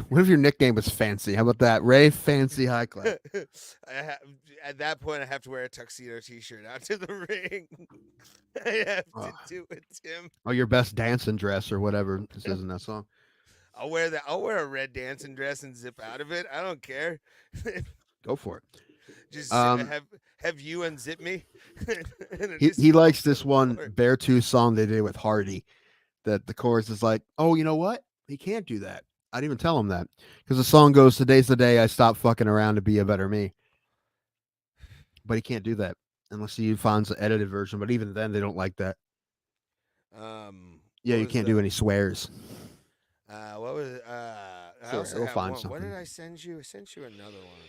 What if your nickname was Fancy? How about that? Ray Fancy High Class. At that point, I have to wear a tuxedo t-shirt out to the ring. I have to do it, Tim. Oh, your best dancing dress or whatever this is in that song. I'll wear a red dancing dress and zip out of it. I don't care. Go for it. Just have you unzip me. he likes this one Beartooth song they did with Hardy. That the chorus is like, oh, you know what? He can't do that. I didn't even tell him that because the song goes, "Today's the day I stop fucking around to be a better me." But he can't do that unless he finds the edited version. But even then, they don't like that. Yeah, you can't do any swears. What was it? We'll find something. What did I send you? I sent you another one.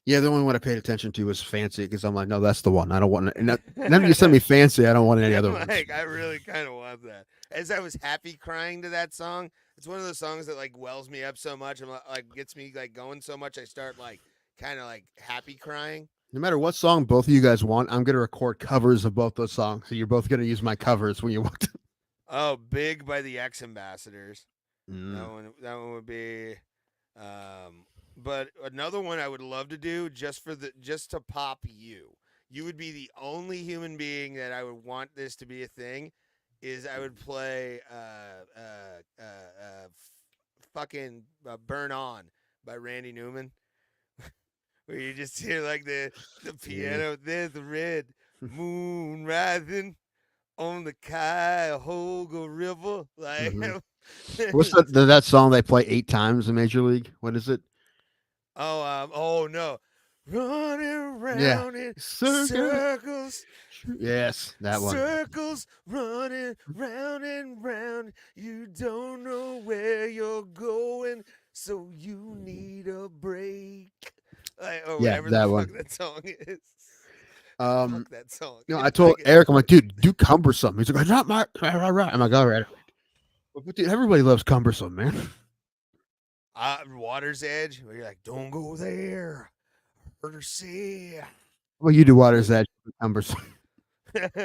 Yeah, the only one I paid attention to was Fancy because I'm like, no, that's the one. I don't want. None of you sent me Fancy. I don't want any other ones. I really kind of want that. As I was happy crying to that song, it's one of those songs that like wells me up so much and like gets me like going so much. I start like kind of like happy crying. No matter what song both of you guys want, I'm gonna record covers of both those songs. So you're both gonna use my covers when you walk. Oh, Big by the X Ambassadors. That one would be. But another one I would love to do just to pop you. You would be the only human being that I would want this to be a thing. Is I would play fucking Burn On by Randy Newman. Where you just hear like the piano, there's the red moon rising on the Cuyahoga River. Like what's that song they play 8 times in Major League? What is it? Oh no. Running round in circles. Yes, that one. Circles running round and round. You don't know where you're going, so you need a break. Whatever that the one. fuck that song is. Fuck that song. No, I told Eric, I'm like, dude, do Cumbersome. He's like, not my right. I'm like, all right. But dude, everybody loves Cumbersome, man. Water's Edge, where you're like, don't go there. Hurt her see. Well, you do Water's Edge, Cumbersome. Yes,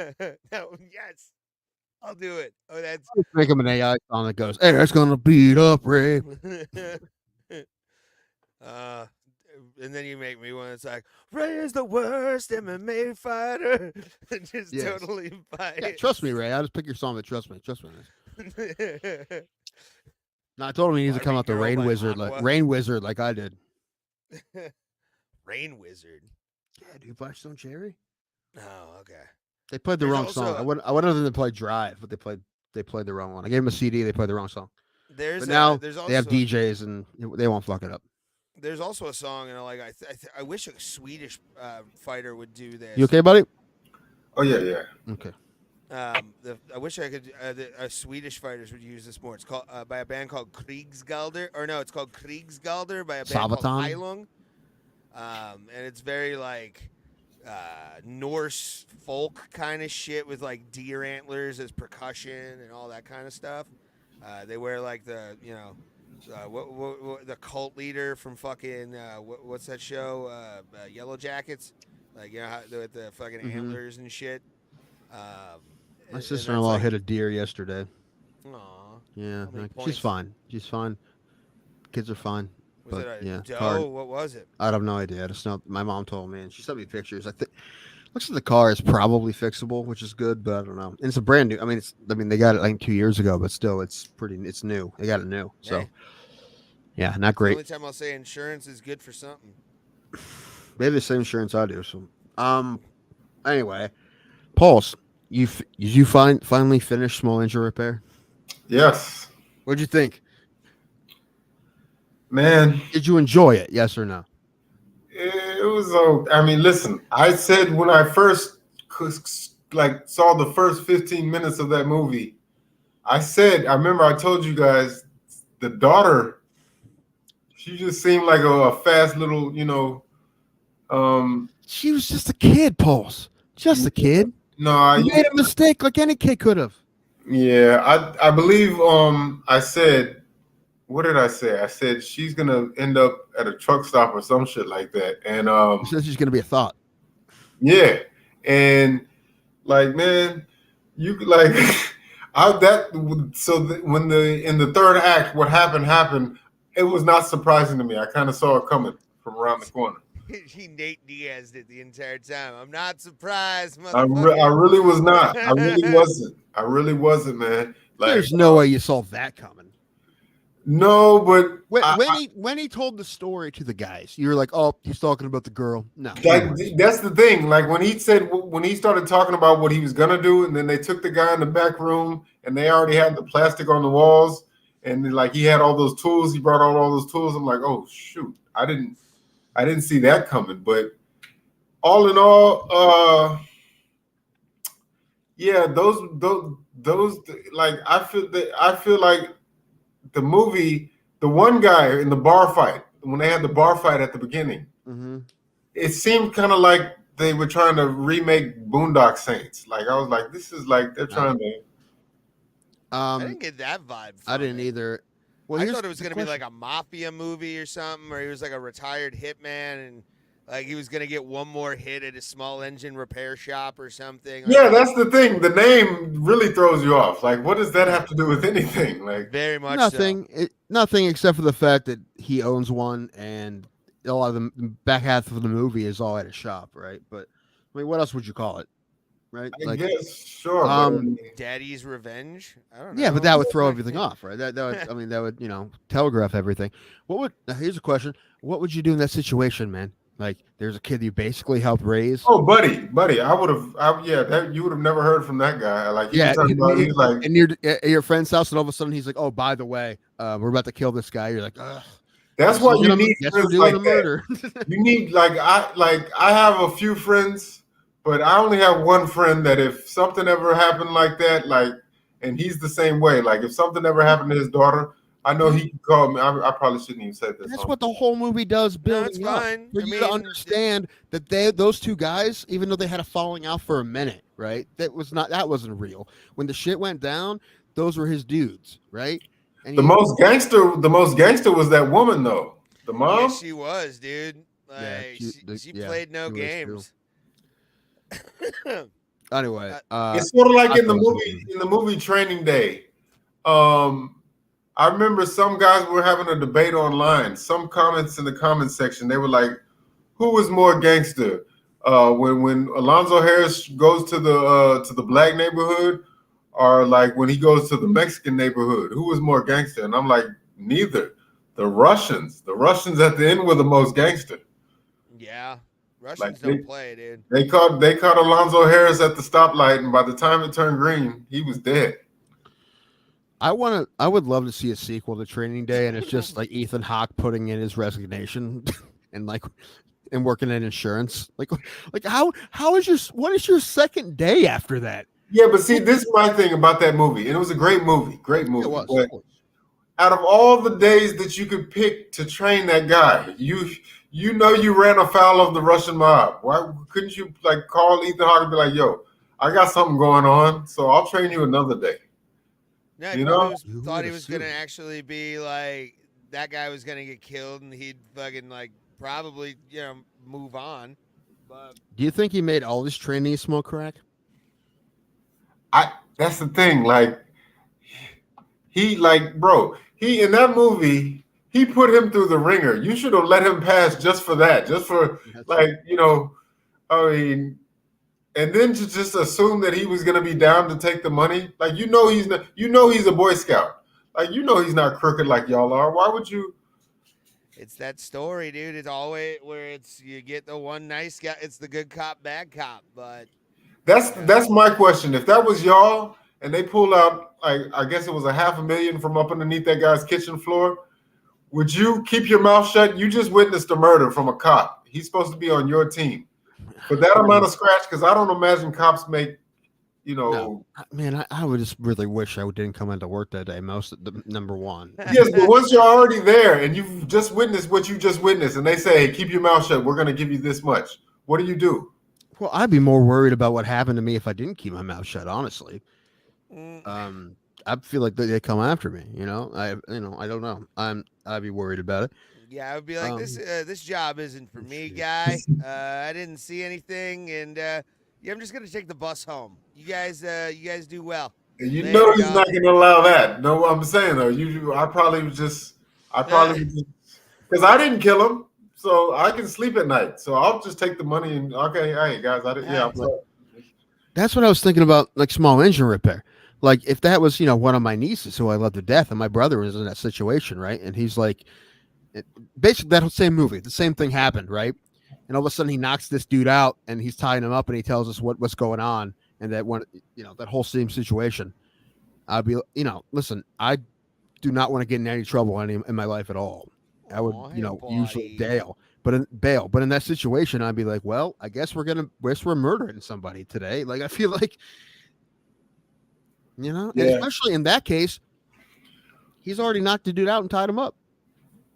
I'll do it. Oh, that's make him an AI song that goes, "Hey, that's gonna beat up Ray." And then you make me one that's like, Ray is the worst MMA fighter. Just totally biased. Yeah, trust me, Ray. I'll just pick your song, but trust me. No, I told him he needs to come out the Rain Wizard like I did. Rain Wizard. Yeah, dude, Blackstone Cherry. Oh, okay. They played the wrong song. I wanted them to play Drive, but they played the wrong one. I gave them a CD. They played the wrong song. But now they have DJs and they won't fuck it up. There's also a song, and I wish a Swedish fighter would do this. You okay, buddy? Oh yeah. Okay. I wish I could. Swedish fighters would use this more. It's called by a band called Krigsgalder, or no, it's called Krigsgalder by a band called Heilung. And it's very like Norse folk kind of shit with like deer antlers as percussion and all that kind of stuff. They wear like the what the cult leader from fucking what's that show? Yellow Jackets, like with the fucking antlers and shit. My sister-in-law hit a deer yesterday. Aw. Yeah, she's fine. She's fine. Kids are fine. Was but, it a yeah, doe? car, What was it? I have no idea. I just know my mom told me, and she sent me pictures. I think looks like the car is probably fixable, which is good, but I don't know. And it's a brand new. I mean, they got it like 2 years ago, but still, it's new. They got it new, so yeah, not great. The only time I'll say insurance is good for something. They have the same insurance I do. So, anyway, Pulse, you finally finished Small Engine Repair? Yes. What'd you think? Man, did you enjoy it? Yes or no? It was. I mean, listen. I said when I first saw the first 15 minutes of that movie, I remember I told you guys the daughter. She just seemed like a fast little, She was just a kid, Pulse. Just a kid. No, you made a mistake like any kid could have. Yeah, I believe. I said. What did I say? I said she's gonna end up at a truck stop or some shit like that. And she said she's gonna be a thought. Yeah, and like, man, you like when in the third act, what happened. It was not surprising to me. I kind of saw it coming from around the corner. He Nate Diaz'd it the entire time. I'm not surprised, I really was not. I really wasn't, man. Like, there's no way you saw that coming. No, but when he told the story to the guys, you were like, "Oh, he's talking about the girl." No, that's the thing. Like when he started talking about what he was gonna do, and then they took the guy in the back room, and they already had the plastic on the walls, and like he had all those tools. He brought out all those tools. I'm like, oh shoot, I didn't see that coming. But all in all, yeah, those like I feel like. The movie, the one guy in the bar fight, when they had the bar fight at the beginning, it seemed kind of like they were trying to remake Boondock Saints. Like I was like, this is like they're trying to. I didn't get that vibe. I didn't either. Well, I thought it was going to be like a mafia movie or something, or he was like a retired hitman and like he was going to get one more hit at a small engine repair shop or something. Yeah, that's the thing. The name really throws you off. Like, what does that have to do with anything? Like, very much nothing. So. Nothing except for the fact that he owns one, and a lot of the back half of the movie is all at a shop, right? But I mean, what else would you call it? Right? I guess sure. Daddy's Revenge. I don't know. Yeah, but that would throw everything off, right? That would, that would telegraph everything. Here's a question: what would you do in that situation, man? Like, there's a kid you basically helped raise. Oh, buddy, I would have. You would have never heard from that guy. Like, he's like, and you're at your friend's house, and all of a sudden he's like, "Oh, by the way, we're about to kill this guy." You're like, "Ugh." That's why you need friends like that. Murder. You need I have a few friends, but I only have one friend that if something ever happened like that, and he's the same way. Like, if something ever happened to his daughter. I know he can call me. I probably shouldn't even say this. That's what the whole movie does, building up. For you to understand that those two guys, even though they had a falling out for a minute, right? That wasn't real. When the shit went down, those were his dudes, right? And the most gangster was that woman, though. The mom. Yeah, she was, dude. Like, she played no games. Anyway, it's sort of like in the movie Training Day. I remember some guys were having a debate online. Some comments in the comment section, they were like, "Who was more gangster? When Alonzo Harris goes to the black neighborhood, or like when he goes to the Mexican neighborhood? Who was more gangster?" And I'm like, neither. The Russians at the end were the most gangster. Yeah, Russians don't play, dude. They caught Alonzo Harris at the stoplight, and by the time it turned green, he was dead. I would love to see a sequel to Training Day, and it's just like Ethan Hawke putting in his resignation and working in insurance. Like what is your second day after that? Yeah, but see, this is my thing about that movie, and it was a great movie. Yeah, out of all the days that you could pick to train that guy, you know you ran afoul of the Russian mob. Why couldn't you like call Ethan Hawke and be like, "Yo, I got something going on, so I'll train you another day." No, he You probably know? thought he was gonna actually be like that guy was gonna get killed, and he'd fucking like probably move on. But Do you think he made all his training smoke crack? That's the thing. Like he in that movie. He put him through the ringer. You should have let him pass just for that. Just for I mean, and then to just assume that he was going to be down to take the money. Like he's not. He's a Boy Scout. Like he's not crooked like y'all are. Why would you? it's that story, dude. It's always where it's you get the one nice guy. It's the good cop, bad cop. But That's my question. If that was y'all and they pulled out, like I guess it was $500,000 from up underneath that guy's kitchen floor. Would you keep your mouth shut? You just witnessed a murder from a cop. He's supposed to be on your team. For that amount of scratch, because I don't imagine cops make, No. Man, I would just really wish I didn't come into work that day. Number one. Yes, but once you're already there and you've just witnessed what you just witnessed, and they say, hey, keep your mouth shut, we're going to give you this much. What do? Well, I'd be more worried about what happened to me if I didn't keep my mouth shut, honestly. I feel like they come after me, I don't know. I'd be worried about it. Yeah, I would be like, this job isn't for me, guy. I didn't see anything, and I'm just gonna take the bus home. You guys do well. He's not going to allow that. No, I'm saying though, I probably would just, because I didn't kill him, so I can sleep at night. So I'll just take the money and okay, hey guys, I'm sorry. That's what I was thinking about, like small engine repair. Like if that was, one of my nieces who I love to death, and my brother was in that situation, right? And he's like, basically that same movie, the same thing happened, right? And all of a sudden he knocks this dude out, and he's tying him up, and he tells us what's going on, and that one, that whole same situation. I'd be, listen, I do not want to get in any trouble in my life at all. I would, usually bail. But in that situation, I'd be like, well, I guess we're murdering somebody today. Like I feel like. And especially in that case, he's already knocked the dude out and tied him up.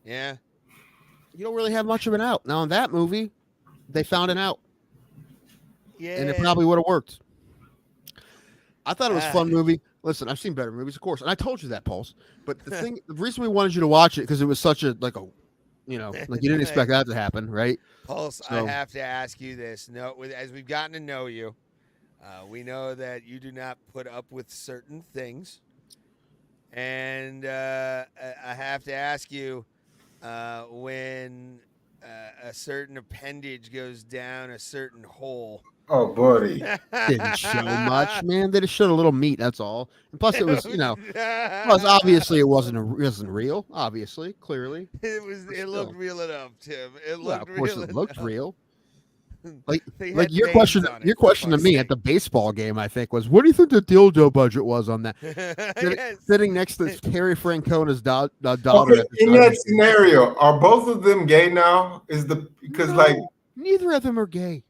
Yeah. You don't really have much of an out. Now, in that movie, they found an out. Yeah. And it probably would have worked. I thought it was a fun movie. Listen, I've seen better movies, of course. And I told you that, Pulse. But the reason we wanted you to watch it, because it was such a, like you didn't expect that to happen, right? Pulse, So, I have to ask you this. As we've gotten to know you, we know that you do not put up with certain things. And I have to ask you, when a certain appendage goes down a certain hole. Oh, buddy. Didn't show much, man. They just showed a little meat, that's all. And plus it was, plus obviously it wasn't real, obviously, clearly. It looked real enough, Tim. Of course it looked real. Like your question to me at the baseball game, I think, was, what do you think the dildo budget was on that? Sitting next to Terry Francona's daughter. Okay, in that scenario, are both of them gay now? Neither of them are gay.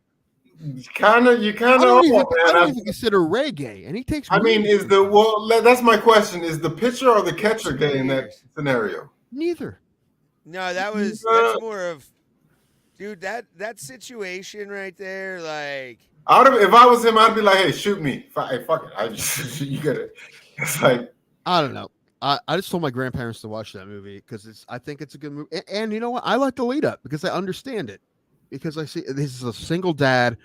You kind of. I don't even consider Ray gay, and he takes. I mean, that's my question: is the pitcher or the catcher gay in that scenario? Neither. No, that's more of. Dude, that situation right there, like. If I was him, I'd be like, "Hey, shoot me! Hey, fuck it! You get it." It's like I don't know. I just told my grandparents to watch that movie because I think it's a good movie, and you know what? I like the lead up because I understand it, because I see this is a single dad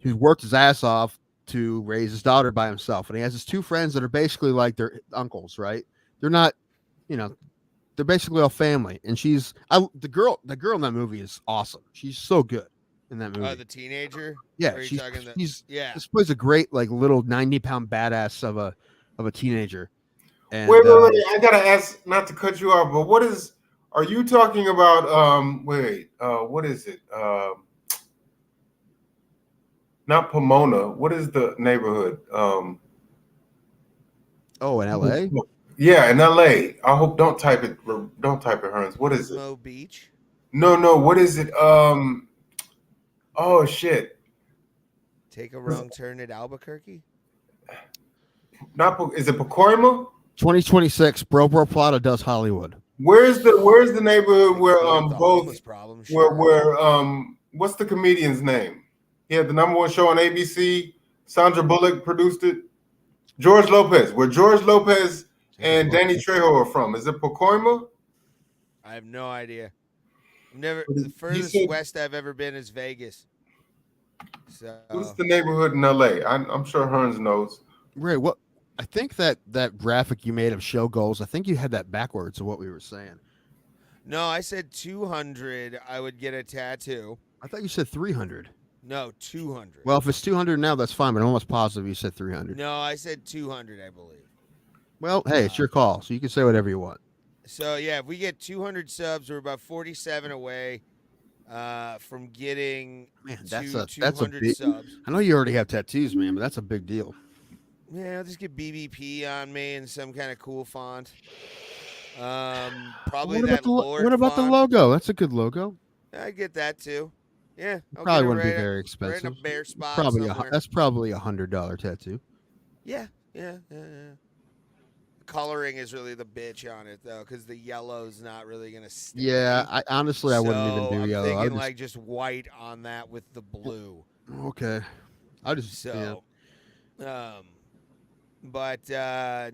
who's worked his ass off to raise his daughter by himself, and he has his two friends that are basically like their uncles, right? They're not, they're basically all family, and the girl in that movie is awesome. She's so good in that movie. Oh, the teenager. Yeah, she plays a great like little 90-pound badass of a teenager. And, wait! I gotta ask, not to cut you off, but are you talking about? What is it? Not Pomona. What is the neighborhood? In LA. Yeah, in LA. I hope don't type it, Hearns. What is it? Mo Beach. No. What is it? Oh shit. Take a wrong turn at Albuquerque. Is it Pacoima? 2026, Bro Plata does Hollywood. Where's the neighborhood where The both homeless problem, sure. where what's the comedian's name? He had the #1 show on ABC. Sandra Bullock produced it. George Lopez, where George Lopez and Danny Trejo are from. Is it Pacoima? I have no idea. The He furthest said- west I've ever been is Vegas. So What's the neighborhood in LA? I'm sure Hearns knows. Ray, what? I think that graphic you made of show goals, I think you had that backwards of what we were saying. no, I said 200. I would get a tattoo. I thought you said 300. No, 200. Well, if it's 200 now, that's fine, but I'm almost positive you said 300. No, I said 200. I believe. Well, hey, it's your call, so you can say whatever you want. So yeah, if we get 200 subs, we're about 47 away from getting That's to a 200 big. subs. I know you already have tattoos, man, but that's a big deal. Yeah, I'll just get BBP on me in some kind of cool font. Probably What that about the Lord what about the font. logo? That's a good logo. I'd get that too. Yeah, I'll Probably get it wouldn't be right very Right expensive. in a bare spot Probably somewhere. that's probably $100 tattoo. Yeah. Coloring is really the bitch on it though, because the yellow's not really gonna stick. Yeah, I honestly I wouldn't So, even do I'm yellow. thinking I just, like just white on that with the blue. okay. I just So, but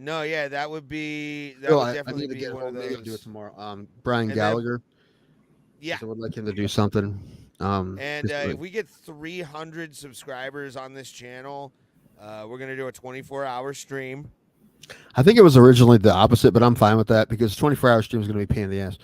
no, yeah, that would be that would I definitely need to be get one home. of Maybe I'll those. do it tomorrow. Brian And then- Gallagher. Yeah, I would like him to do something. and just like- if we get 300 subscribers on this channel, we're gonna do a 24-hour stream. I think it was originally the opposite, but I'm fine with that because 24-hour stream is going to be a pain in the ass.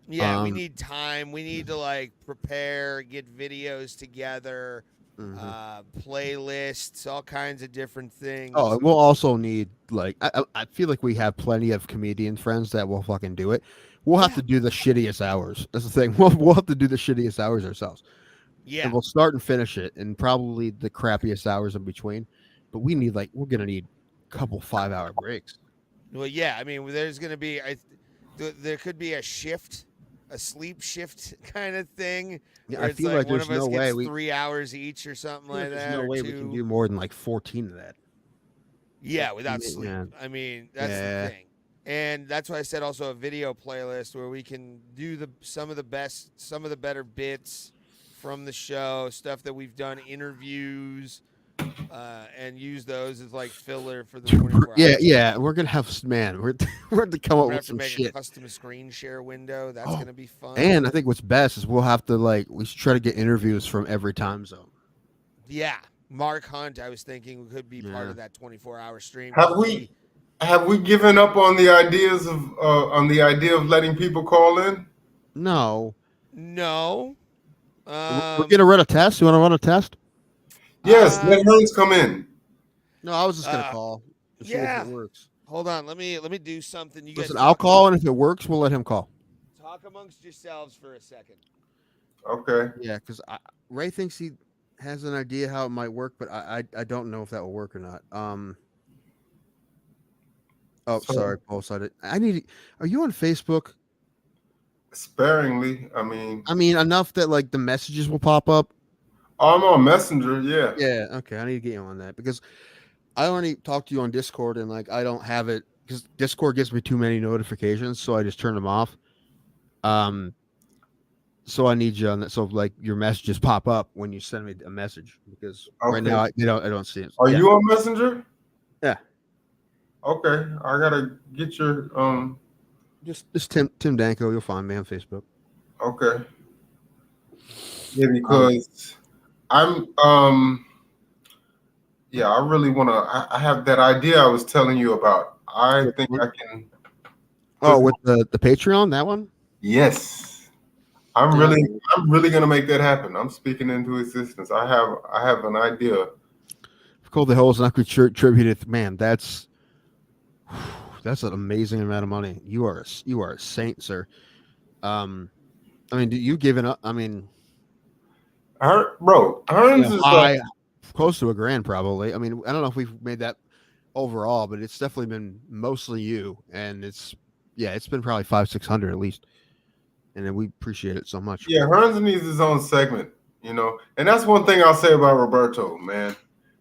Yeah, we need time. We need to like prepare, get videos together, playlists, all kinds of different things. Oh, and we'll also need like I feel like we have plenty of comedian friends that will fucking do it. We'll have to do the shittiest hours. That's the thing. We'll have to do the shittiest hours ourselves. Yeah, And we'll start and finish it, and probably the crappiest hours in between. But we're gonna need a couple 5-hour breaks. well, yeah. I mean, there's gonna be there could be a shift, a sleep shift kind of thing. Yeah, where I it's feel like one there's of us no way gets we 3 hours each or something like there's that. no or way two. we can do more than like 14 of that. Yeah, without Yeah. sleep. I mean, that's Yeah. the thing. And that's why I said also a video playlist where we can do some of the better bits from the show, stuff that we've done, interviews, and use those as like filler for the 24 hours. Yeah, we're gonna have we're to come up We're gonna with have to some make shit. a custom screen share window. That's gonna be fun. And I think what's best is we should try to get interviews from every time zone. Yeah, Mark Hunt, I was thinking could be part of that 24-hour stream. Have we given up on the idea of letting people call in? No. No. We're gonna run a test. You want to run a test? Yes, let Hearns come in. No, I was just gonna call. To see Yeah. if it works. Hold on. Let me do something. You Listen, guys I'll call, and if it works, we'll let him call. talk amongst yourselves for a second. Okay. Yeah, because Ray thinks he has an idea how it might work, but I don't know if that will work or not. Sorry, Pulse. Are you on Facebook? Sparingly. I mean enough that like the messages will pop up. I'm on Messenger. Yeah. Yeah. Okay, I need to get you on that because I only talk to you on Discord, and like I don't have it because Discord gives me too many notifications, so I just turn them off. So I need you on that. So like your messages pop up when you send me a message because right now I don't see it. Are you on Messenger? Yeah. Okay, I gotta get your Just Tim Danko. You'll find me on Facebook. Okay. Yeah, because I'm yeah, I really wanna. I have that idea I was telling you about. I think I can. Oh, with the Patreon, that one. Yes, I'm really gonna make that happen. I'm speaking into existence. I have an idea. Called the Holes and I contributed. Man, that's an amazing amount of money. You are a saint, sir. I mean, you giving up? I mean, Hearns is like close to $1,000 probably. I mean, I don't know if we've made that overall, but it's definitely been mostly you, and it's been probably 500-600 at least, and then we appreciate it so much. Yeah, Hearns needs his own segment, and that's one thing I'll say about Roberto, man.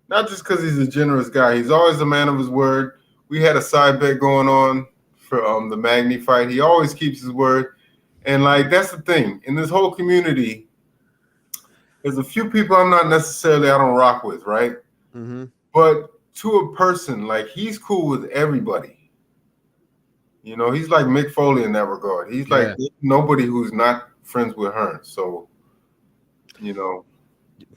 Not just because he's a generous guy, he's always a man of his word. we had a side bet going on for the Magny fight. He always keeps his word, and like that's the thing in this whole community. There's a few people I don't rock with, right? Mm-hmm. But to a person, like he's cool with everybody. You know, he's like Mick Foley in that regard. He's like nobody who's not friends with her. So, you know,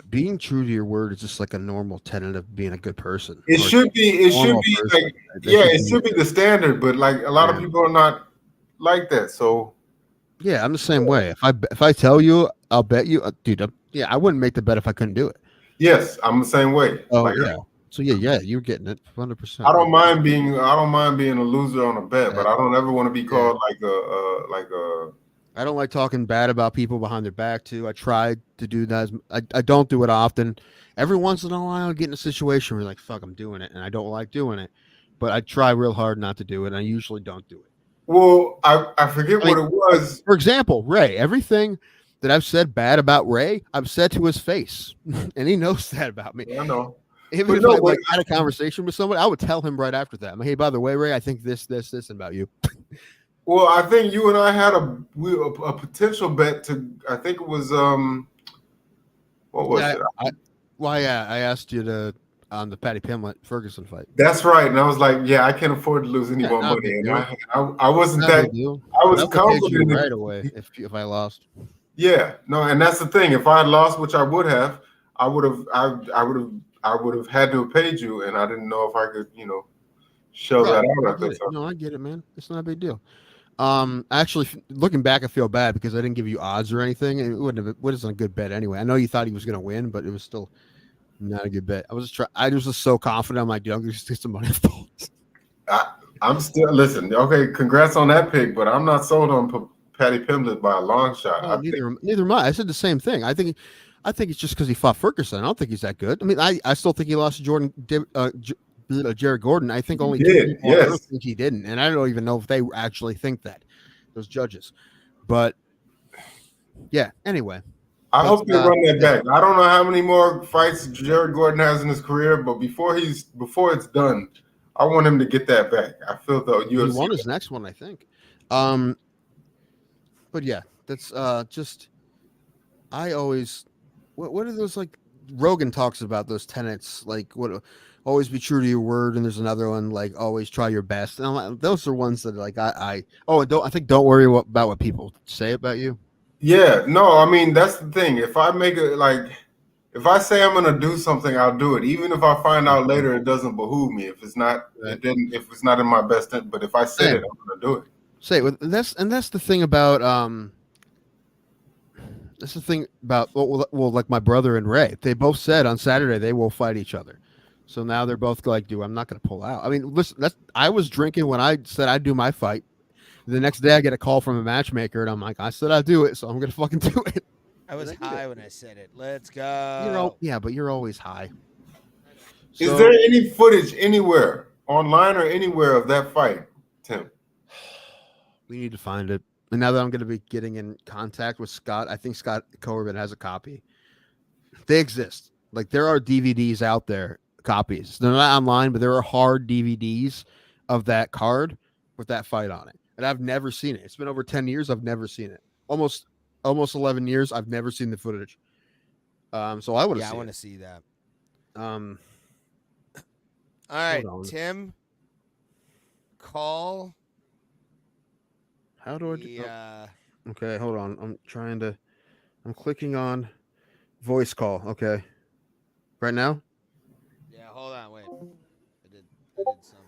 being true to your word is just like a normal tenet of being a good person. It should be like it should be the standard, but like a lot of people are not like that. So yeah, I'm the same way. If I tell you, I'll bet you, dude. I wouldn't make the bet if I couldn't do it. Yes, I'm the same way. Oh yeah. So yeah, you're getting it 100%. I don't mind being a loser on a bet, but I don't ever want to be called like a. I don't like talking bad about people behind their back too. I try to do that. I don't do it often. Every once in a while, I get in a situation where like, fuck, I'm doing it, and I don't like doing it. But I try real hard not to do it, and I usually don't do it. Well, I forget what it was. For example, Ray, everything that I've said bad about Ray, I've said to his face, and he knows that about me. I know. Even if I had a conversation with someone, I would tell him right after that. Hey, by the way, Ray, I think this about you. Well, I think you and I had a potential bet to. I think it was what was it? I asked you to on the Patty Pimlet Ferguson fight. That's right, and I was like, yeah, I can't afford to lose any more money, and I wasn't that. I was confident right away if I lost. Yeah, no, and that's the thing. If I had lost, which I would have, I would have had to have paid you, and I didn't know if I could, show that out at the time. No, I get it, man. It's not a big deal. Actually, looking back, I feel bad because I didn't give you odds or anything. It wasn't a good bet anyway. I know you thought he was going to win, but it was still not a good bet. I was just so confident. I'm like, dude, I'm going to just get some money. I'm still listen. Okay, congrats on that pick, but I'm not sold on Patty Pimlet by a long shot. Oh, neither am I. I said the same thing. I think it's just because he fought Ferguson. I don't think he's that good. I mean, I still think he lost to Jared Gordon. I think only two people think he didn't, and I don't even know if they actually think that, those judges. But yeah, anyway. I hope they run that back. I don't know how many more fights Jared Gordon has in his career, but before it's done, I want him to get that back. I feel though he won his next one, I think. But yeah, that's just I always what are those like Rogan talks about those tenets, like what always be true to your word, and there's another one like always try your best. And those are ones that like I don't worry about what people say about you. Yeah, no, I mean that's the thing. If I make it if I say I'm gonna do something, I'll do it, even if I find out later it doesn't behoove me. If it's not, if it's not in my best interest. But if I said it, I'm gonna do it. Say it. That's the thing about That's the thing about well, like my brother and Ray. They both said on Saturday they will fight each other. So now they're both like, dude, I'm not going to pull out. I mean, listen, I was drinking when I said I'd do my fight. The next day I get a call from a matchmaker, and I'm like, I said I'd do it, so I'm going to fucking do it. I was high when I said it. Let's go. But you're always high. Is there any footage anywhere, online or anywhere, of that fight, Tim? We need to find it. And now that I'm going to be getting in contact with Scott, I think Scott Corbin has a copy. They exist. Like, there are DVDs out there, copies. They're not online, but there are hard DVDs of that card with that fight on it. And I've never seen it. It's been over 10 years. I've never seen it. Almost 11 years. I've never seen the footage. So I want to see it. I want to see that. All right, Tim, call. How do I do Okay, hold on. I'm clicking on voice call. Okay. Right now? Yeah, hold on, wait. I did something.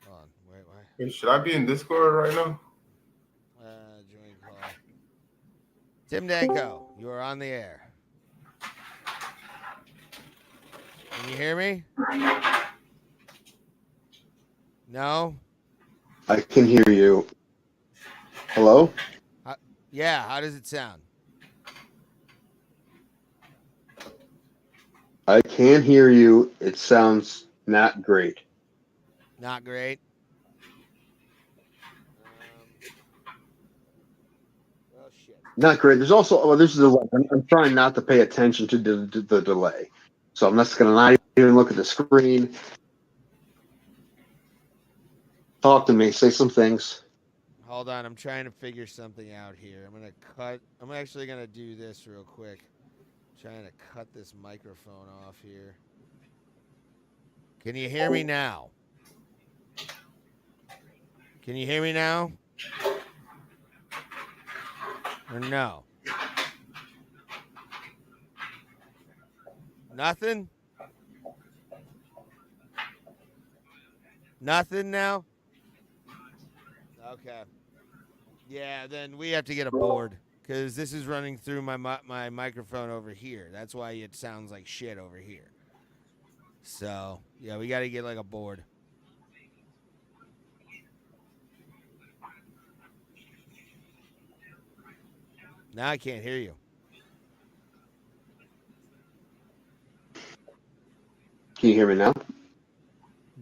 Hold on, wait. Should I be in Discord right now? Join call. Tim Danko, you are on the air. Can you hear me? No? I can hear you. Hello? Yeah, how does it sound? I can hear you. It sounds not great. Not great? Oh, shit. Not great. There's also, I'm trying not to pay attention to the delay. So I'm just gonna not even look at the screen. Talk to me. Say some things. Hold on, I'm trying to figure something out here. I'm actually gonna do this real quick. Trying to cut this microphone off here. Can you hear me now? Can you hear me now? Or no? Nothing? Nothing now? Okay. Yeah, then we have to get a board because this is running through my microphone over here. That's why it sounds like shit over here. So, yeah, we got to get like a board. Now I can't hear you. Can you hear me now?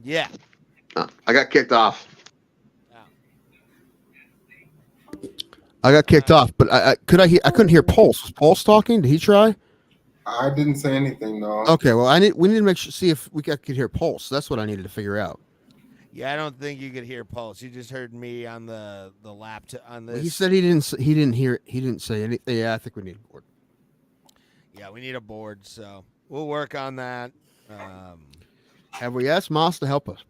Yeah. I got kicked off. I got kicked off, but I couldn't hear Pulse. Was Pulse talking? Did he try? I didn't say anything, no. Okay, well, we need to see if we could hear Pulse. That's what I needed to figure out. Yeah, I don't think you could hear Pulse. You just heard me on the laptop on this. He said he didn't hear. He didn't say anything. Yeah, I think we need a board. Yeah, we need a board, so we'll work on that. Have we asked Moss to help us?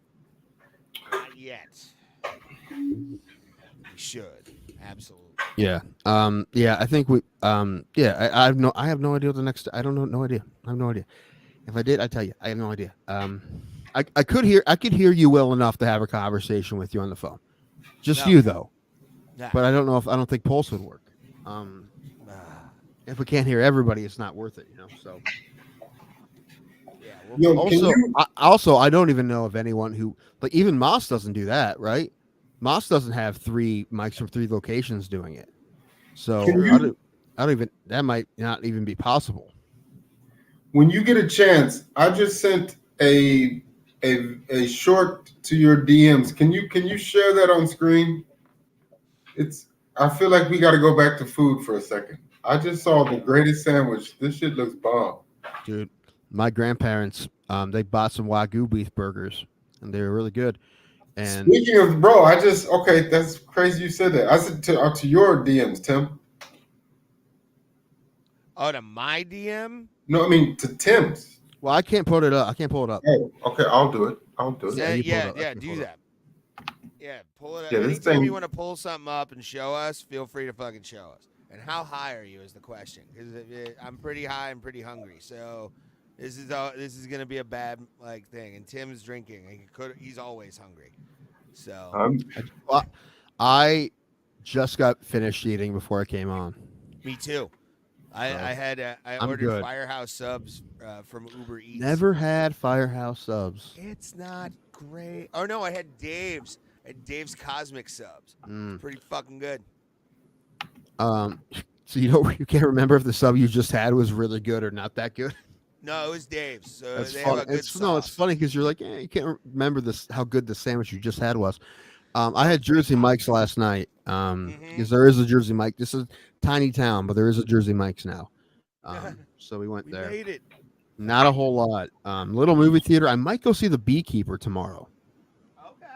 Not yet. We should. Absolutely. Yeah. Yeah. I think we. Yeah. I have no idea what the next. I don't know. No idea. I have no idea. If I did, I'd tell you. I have no idea. I could hear you well enough to have a conversation with you on the phone. Just you though. Nah. But I don't think Pulse would work. If we can't hear everybody, it's not worth it. So. Yeah. Also, I don't even know of anyone who even Moss doesn't do that, right? Moss doesn't have 3 mics from 3 locations doing it. So I don't even, that might not even be possible. When you get a chance, I just sent a short to your DMs. Can you share that on screen? I feel like we got to go back to food for a second. I just saw the greatest sandwich. This shit looks bomb. Dude, my grandparents, they bought some Wagyu beef burgers and they were really good. And speaking of, bro, that's crazy you said that. I said to your DMs, Tim. Oh, to my DM? No, I mean to Tim's. Well, I can't pull it up. Oh, okay, I'll do it. Yeah, do that. Yeah, pull it up. Yeah, Anytime you want to pull something up and show us, feel free to fucking show us. And how high are you is the question. Because I'm pretty high and pretty hungry. So this is gonna be a bad thing. And Tim's drinking. He's always hungry. So I just got finished eating before I came on. Me too. I ordered good. Firehouse subs from Uber Eats. Never had Firehouse subs. It's not great. Oh no, I had Dave's. Dave's Cosmic subs. Pretty fucking good. So you can't remember if the sub you just had was really good or not that good. No, it was Dave's. So That's they funny. have a good It's funny because you're like, you can't remember how good the sandwich you just had was. I had Jersey Mike's last night because there is a Jersey Mike. This is a tiny town, but there is a Jersey Mike's now. So we went there. Made it. Not a whole lot. Little movie theater. I might go see The Beekeeper tomorrow. Okay.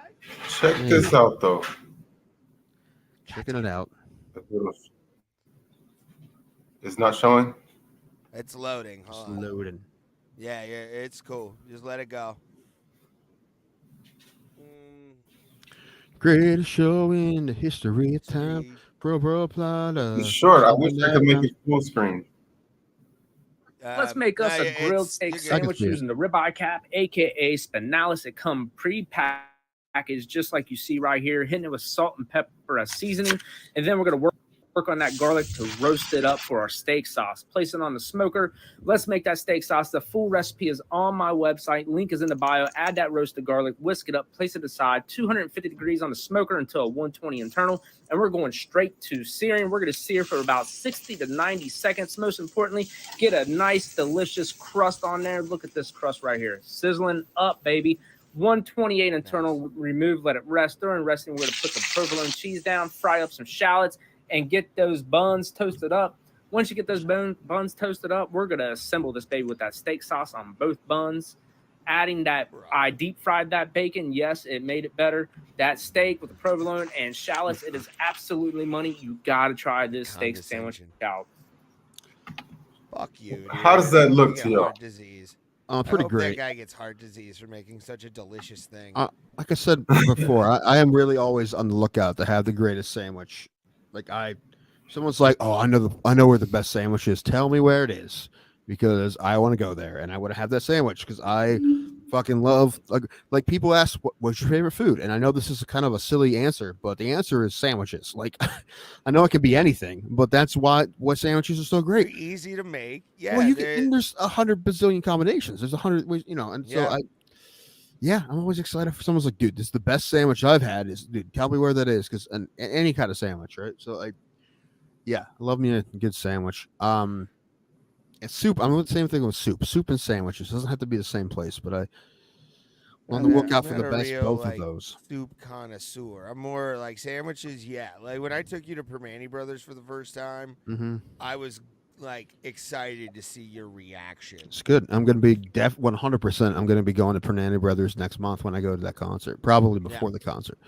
Check this out, though. Checking it out. It's not showing? It's loading. It's loading. Yeah, it's cool. Just let it go. Greatest show in the history of time. Bro, Plata. It's short. I wish I could make it full screen. Let's make us a grilled steak sandwich using the ribeye cap, aka spinalis. It comes pre-packaged, just like you see right here, hitting it with salt and pepper as seasoning, and then we're gonna work on that garlic to roast it up for our steak sauce. Place it on the smoker. Let's make that steak sauce. The full recipe is on my website. Link is in the bio. Add that roasted garlic, whisk it up, place it aside, 250 degrees on the smoker until a 120 internal, and we're going straight to searing. We're going to sear for about 60 to 90 seconds. Most importantly, get a nice, delicious crust on there. Look at this crust right here. Sizzling up, baby. 128 internal, remove, let it rest. During resting, we're going to put the provolone cheese down, fry up some shallots, and get those buns toasted up. Once you get those buns toasted up, we're going to assemble this baby with that steak sauce on both buns. Adding that, I deep fried that bacon. Yes, it made it better. That steak with the provolone and shallots, it is absolutely money. You got to try this steak sandwich out. Fuck you, dude. How does that look to you? Heart disease. Pretty I hope great. That guy gets heart disease for making such a delicious thing. Like I said before, I am really always on the lookout to have the greatest sandwich. Like someone's like, "Oh, I know where the best sandwich is. Tell me where it is, because I want to go there and I want to have that sandwich because I fucking love like people ask what's your favorite food, and I know this is kind of a silly answer, but the answer is sandwiches. Like I know it can be anything, but that's what sandwiches are so great. They're easy to make. Yeah. Well, and there's 100 bazillion combinations. There's 100 ways, and so I'm always excited for someone's like, dude, this is the best sandwich I've had. Dude, tell me where that is, because any kind of sandwich, right? So I love me a good sandwich. And soup. I'm the same thing with soup. Soup and sandwiches. It doesn't have to be the same place, but I'm on the lookout for the best both of those. Soup connoisseur. I'm more like sandwiches. Yeah, like when I took you to Permane Brothers for the first time, I was like excited to see your reaction. It's good. I'm going to be 100%. I'm going to be going to Permane Brothers next month when I go to that concert. Probably before the concert.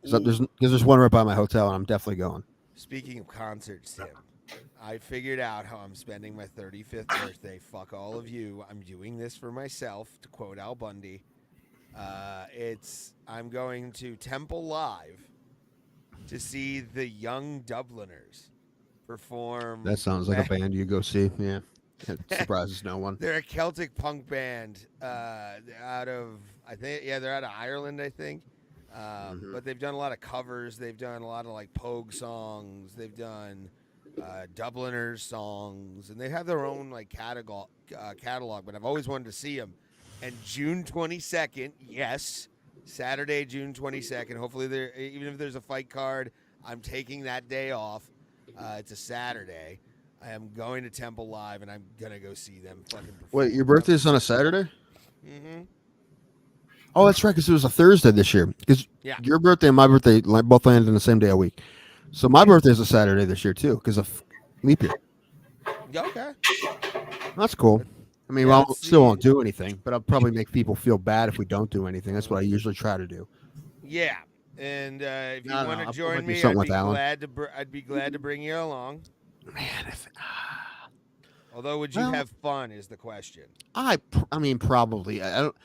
So there's one right by my hotel, and I'm definitely going. Speaking of concerts, Tim, I figured out how I'm spending my 35th birthday. Fuck all of you. I'm doing this for myself, to quote Al Bundy. I'm going to Temple Live to see the Young Dubliners perform. That sounds like a band you go see. Yeah. It surprises no one. They're a Celtic punk band out of, they're out of Ireland, I think. But they've done a lot of covers. They've done a lot of like Pogue songs. They've done Dubliners songs, and they have their own like catalog. But I've always wanted to see them. And June 22nd, yes, Saturday, June 22nd. Hopefully, even if there's a fight card, I'm taking that day off. It's a Saturday. I am going to Temple Live, and I'm gonna go see them. Fucking perform. Wait, your birthday's on a Saturday? Mm-hmm. Oh, that's right, because it was a Thursday this year. Because your birthday and my birthday both landed on the same day a week. So my birthday is a Saturday this year, too, because of leap year. Okay. That's cool. I mean, still won't do anything, but I'll probably make people feel bad if we don't do anything. That's what I usually try to do. Yeah. And if you want to join me, I'd be glad to bring you along. Man, although would you have fun is the question. I mean, probably. I don't.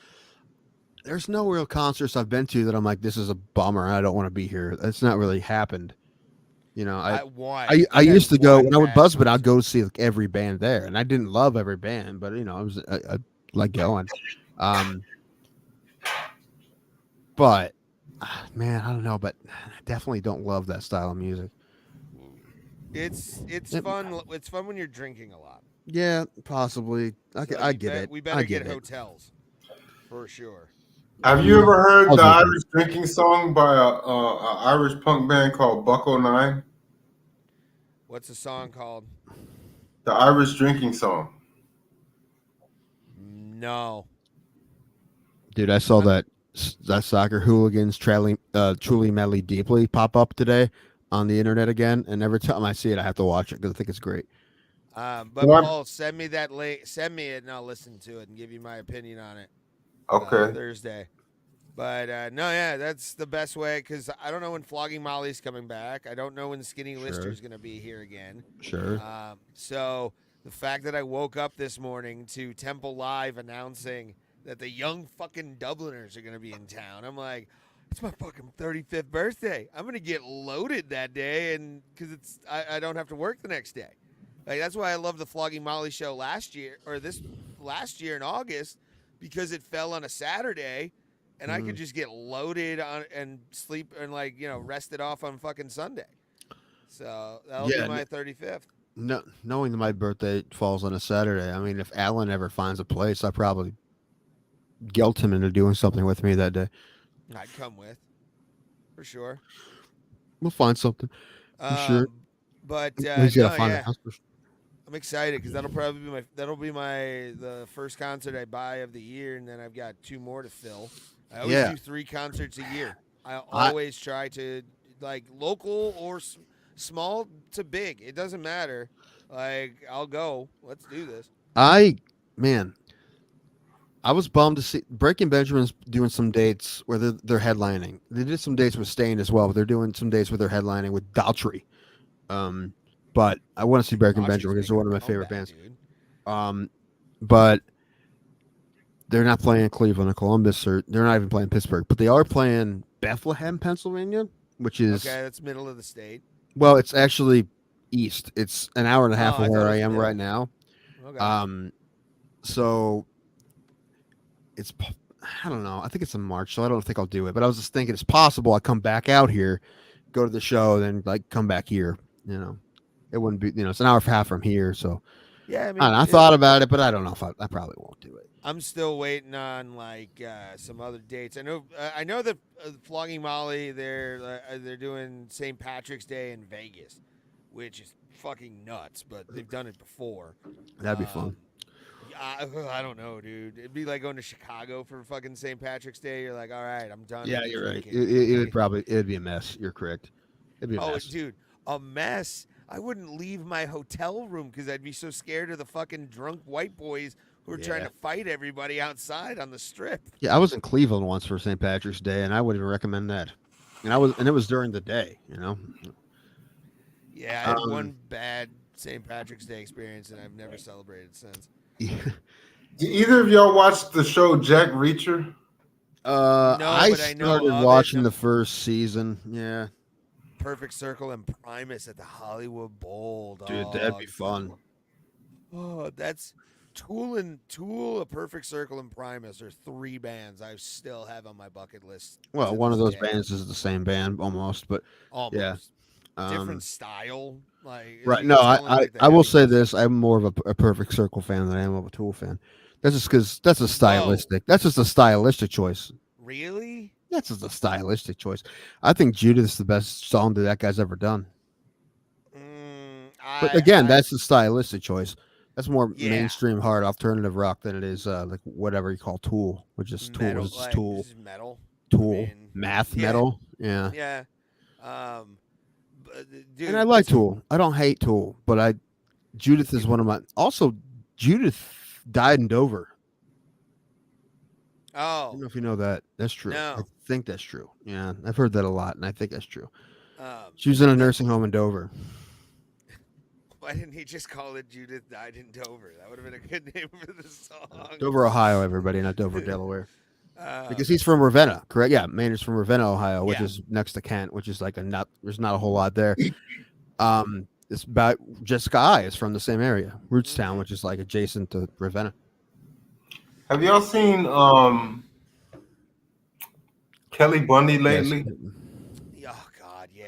There's no real concerts I've been to that I'm like, this is a bummer. I don't want to be here. That's not really happened. You know, I used to go when I would Buzzbin. I'd go see like every band there, and I didn't love every band, but I like going. But man, I don't know, but I definitely don't love that style of music. It's fun. It's fun when you're drinking a lot. Yeah, possibly. I get it. We better get hotels for sure. Have you ever heard the Irish drinking song by a Irish punk band called Bucko 9? What's the song called? The Irish drinking song. No. Dude, I saw that Soccer Hooligans Truly Madly Deeply pop up today on the internet again, and every time I see it, I have to watch it because I think it's great. But Paul, send me that link. Send me it, and I'll listen to it and give you my opinion on it. Okay. Thursday. But that's the best way, because I don't know when Flogging Molly's coming back. I don't know when Skinny Lister's going to be here again. Sure. So the fact that I woke up this morning to Temple Live announcing that the Young fucking Dubliners are going to be in town, I'm like, it's my fucking 35th birthday. I'm going to get loaded that day, and because I don't have to work the next day. Like, that's why I love the Flogging Molly show last year in August, because it fell on a Saturday, and I could just get loaded on and sleep and rest it off on fucking Sunday. So that'll be my 35th. No, knowing that my birthday falls on a Saturday, I mean, if Alan ever finds a place, I probably guilt him into doing something with me that day. I'd come with, for sure. We'll find something, for sure. But I'm excited because that'll be the first concert I buy of the year, and then I've got 2 more to fill. I always do 3 concerts a year. I always try to, like, local or small to big. It doesn't matter. Like, I'll go. Let's do this. Man, I was bummed to see Breaking Benjamin's doing some dates where they're headlining. They did some dates with Stain as well, but they're doing some dates where they're headlining with Daltrey. But I want to see Breaking Benjamin because they're one of my favorite bands. But they're not playing Cleveland or Columbus, or they're not even playing Pittsburgh, but they are playing Bethlehem, Pennsylvania, which is okay. That's middle of the state. Well, it's actually east. It's an hour and a half from where I am right now. Okay. So it's, I don't know. I think it's in March, so I don't think I'll do it. But I was just thinking it's possible I come back out here, go to the show, then like come back here. You know, it wouldn't be. You know, it's an hour and a half from here, so. Yeah, I mean, I thought about it, but I don't know if I probably won't do it. I'm still waiting on like some other dates. I know that Flogging Molly they're doing St. Patrick's Day in Vegas, which is fucking nuts. But they've done it before. That'd be fun. I don't know, dude. It'd be like going to Chicago for fucking St. Patrick's Day. You're like, all right, I'm done. Yeah, you're right. It'd be a mess. You're correct. It'd be a mess. Dude, a mess. I wouldn't leave my hotel room because I'd be so scared of the fucking drunk white boys who are trying to fight everybody outside on the strip. Yeah, I was in Cleveland once for St. Patrick's Day, and I wouldn't recommend that. And it was during the day, you know. Yeah, I had one bad St. Patrick's Day experience, and I've never celebrated since. Yeah. Do either of y'all watch the show Jack Reacher? No, I started watching the first season. Yeah. Perfect Circle and Primus at the Hollywood Bowl. Dog. Dude, that'd be fun. Oh, that's Tool, A Perfect Circle, and Primus are three bands I still have on my bucket list. Well, one of those bands is the same band almost, but yeah, different style. Like right? No, I will say this: I'm more of a Perfect Circle fan than I am of a Tool fan. That's just because that's a stylistic. That's just a stylistic choice. Really? That's just a stylistic choice. I think Judith's the best song that guy's ever done. But again, that's a stylistic choice. That's more mainstream hard alternative rock than it is like whatever you call Tool, which is Tool. Metal, It's Tool. Metal. Tool. Metal. Yeah. Yeah. Dude, and I like Tool. I don't hate Tool, but Judith is one of my. Also, Judith died in Dover. Oh. I don't know if you know that. That's true. No. I think that's true. Yeah, I've heard that a lot, and I think that's true. She was in a nursing home in Dover. Why didn't he just call it Judith Died in Dover? That would have been a good name for the song. Dover, Ohio, everybody, not Dover, Delaware. Because he's from Ravenna, correct? Yeah, Maynard's from Ravenna, Ohio, which is next to Kent, which is like there's not a whole lot there. It's about Jessica I is from the same area, Rootstown, which is like adjacent to Ravenna. Have y'all seen Kelly Bundy lately? Oh God, yeah.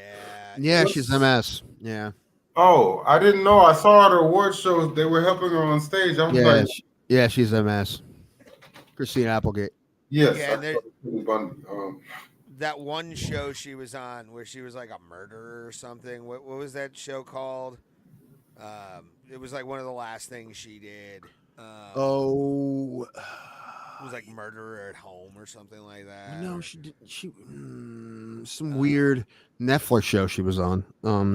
Yeah, she's MS. Yeah. Oh, I didn't know. I saw her at award shows. They were helping her on stage. I was like, yeah, she's MS. Christine Applegate. Yes. Yeah, that one show she was on where she was like a murderer or something. What was that show called? It was like one of the last things she did. It was like Murderer at Home or something like that. No, she did. Some weird Netflix show she was on.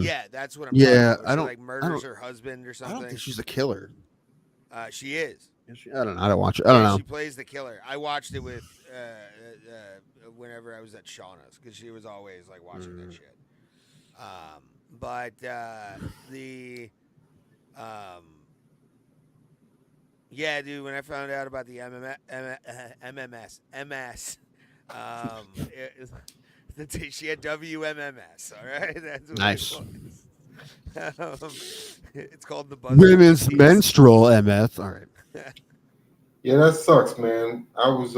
Yeah, that's what I'm. Yeah, I don't like murders her husband or something. I don't think she's a killer. She is. I don't know. I don't watch it. I don't know. She plays the killer. I watched it with whenever I was at Shauna's because she was always like watching that shit. Yeah, dude. When I found out about the MS, she had WMMS. All right, that's what nice. It was. It's called the Women's Menstrual MS. All right. Yeah, that sucks, man. I was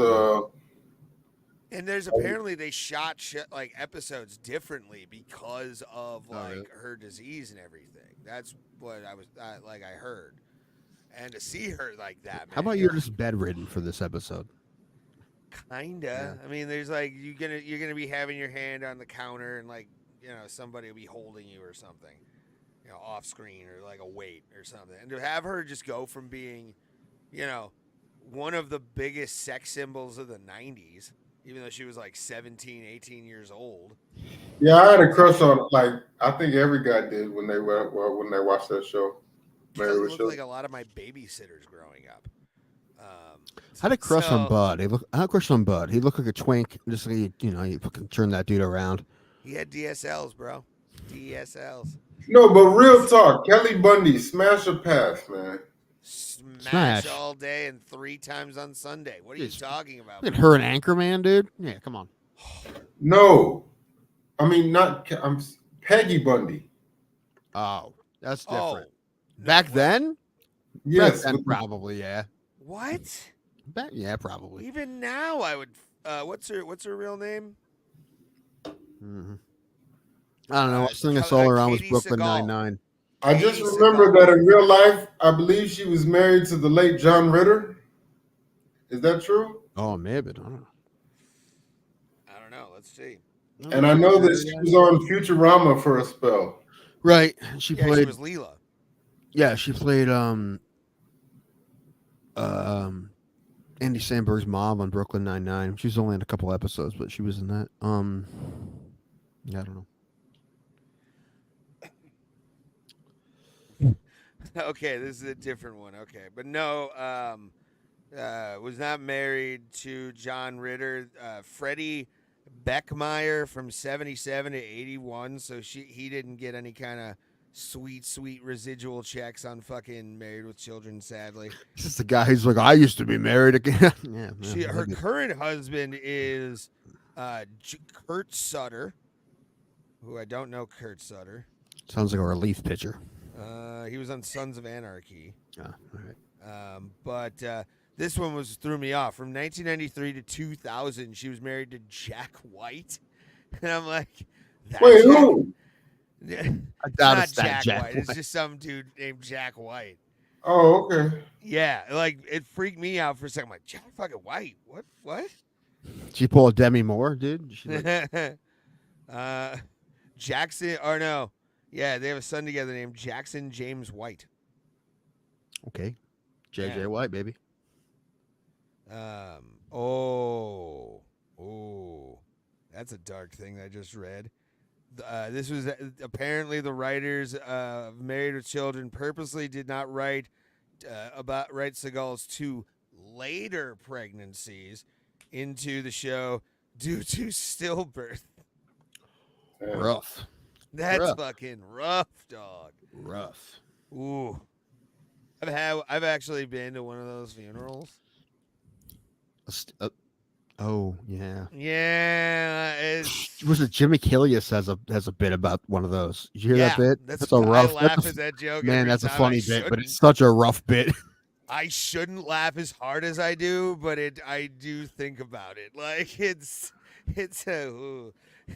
And there's apparently they shot like episodes differently because of like her disease and everything. That's what I heard. And to see her like that, man. How about you're just bedridden for this episode? Kinda. Yeah. I mean, there's like you're gonna be having your hand on the counter and like somebody will be holding you or something, off screen or like a weight or something. And to have her just go from being, one of the biggest sex symbols of the '90s even though she was like 17, 18 years old. Yeah, I had a crush on, like, I think every guy did when they watched that show. She doesn't look like a lot of my babysitters growing up. I had a crush on Bud. I had a crush on Bud. He looked like a twink. Just like, you fucking turn that dude around. He had DSLs, bro. DSLs. No, but real talk, Kelly Bundy, smash or pass, man. Smash all day and 3 times on Sunday. What are you talking about? Look at her and Anchorman, dude. Yeah, come on. No, I mean I'm Peggy Bundy. Oh, that's different. Back then? Yes, Back then, probably, yeah. What? Yeah, probably. Even now, I would. What's her real name? Mm-hmm. I don't know. Last thing I saw her on was Brooklyn Nine-Nine. I just remember that in real life, I believe she was married to the late John Ritter. Is that true? Oh, maybe. I don't know. I don't know. Let's see. And I know that she was on Futurama for a spell. Right. She played. She was Leela. Yeah, she played Andy Samberg's mom on Brooklyn Nine-Nine. She was only in a couple episodes, but she was in that. Yeah, I don't know. Okay, this is a different one. Okay, but no, was not married to John Ritter. Freddie Beckmeyer from 77 to 81. So he didn't get any kind of sweet residual checks on fucking Married with Children. Sadly, this is the guy who's like, I used to be married again. Yeah, her current husband is Kurt Sutter, who I don't know. Kurt Sutter sounds like a relief pitcher. He was on Sons of Anarchy. Oh, all right. But this one threw me off. From 1993 to 2000, she was married to Jack White. And I'm like, wait, who? I doubt it's not Jack White. It's just some dude named Jack White. Oh, okay. Yeah, like, it freaked me out for a second. I'm like, Jack fucking White? What? She pulled Demi Moore, dude? Jackson, or no. Yeah, they have a son together named Jackson James White. Okay. JJ White, baby. That's a dark thing I just read. This was apparently the writers of Married with Children purposely did not write Seagal's 2 later pregnancies into the show due to stillbirth. Rough. That's fucking rough, dog. Rough. Ooh. I've actually been to one of those funerals. Oh yeah. Yeah. Was it Jimmy Killius has a bit about one of those? Did you hear that bit? That's a rough. I laugh at that joke. Man, that's a funny bit, but it's such a rough bit. I shouldn't laugh as hard as I do, but I do think about it. Like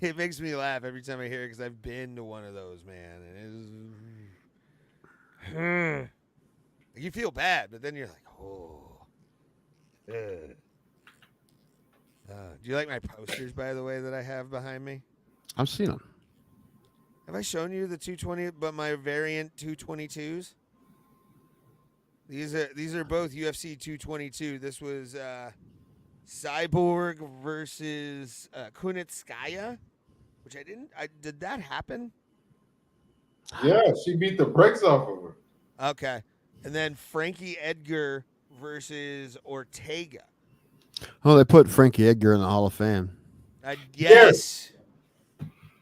it makes me laugh every time I hear it because I've been to one of those, man. And you feel bad, but then you're like, oh. Do you like my posters, by the way, that I have behind me? I've seen them. Have I shown you the 220, but my variant 222s? These are both UFC 222. This was Cyborg versus Kunitskaya, which did that happen? Yeah, she beat the brakes off of her. Okay. And then Frankie Edgar versus Ortega. Oh, they put Frankie Edgar in the Hall of Fame. Yes.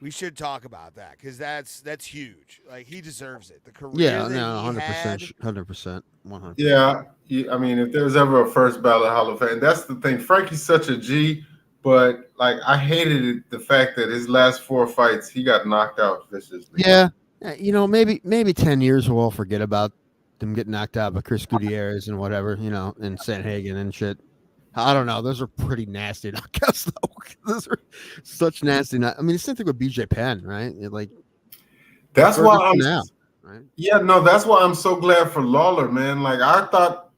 We should talk about that because that's huge. Like, he deserves it. The career 100%, 100%, 100%. Yeah, I mean, if there's ever a first ballot Hall of Fame, that's the thing. Frankie's such a G, but like I hated the fact that his last 4 fights he got knocked out viciously. Yeah, maybe 10 years we'll all forget about them getting knocked out by Chris Gutierrez and whatever, and Sanhagen and shit. I don't know. Those are pretty nasty knockouts, though. Those are such nasty. I mean, the same thing with BJ Penn, right? That's why I'm now, right? Yeah, no, that's why I'm so glad for Lawler, man. Like, I thought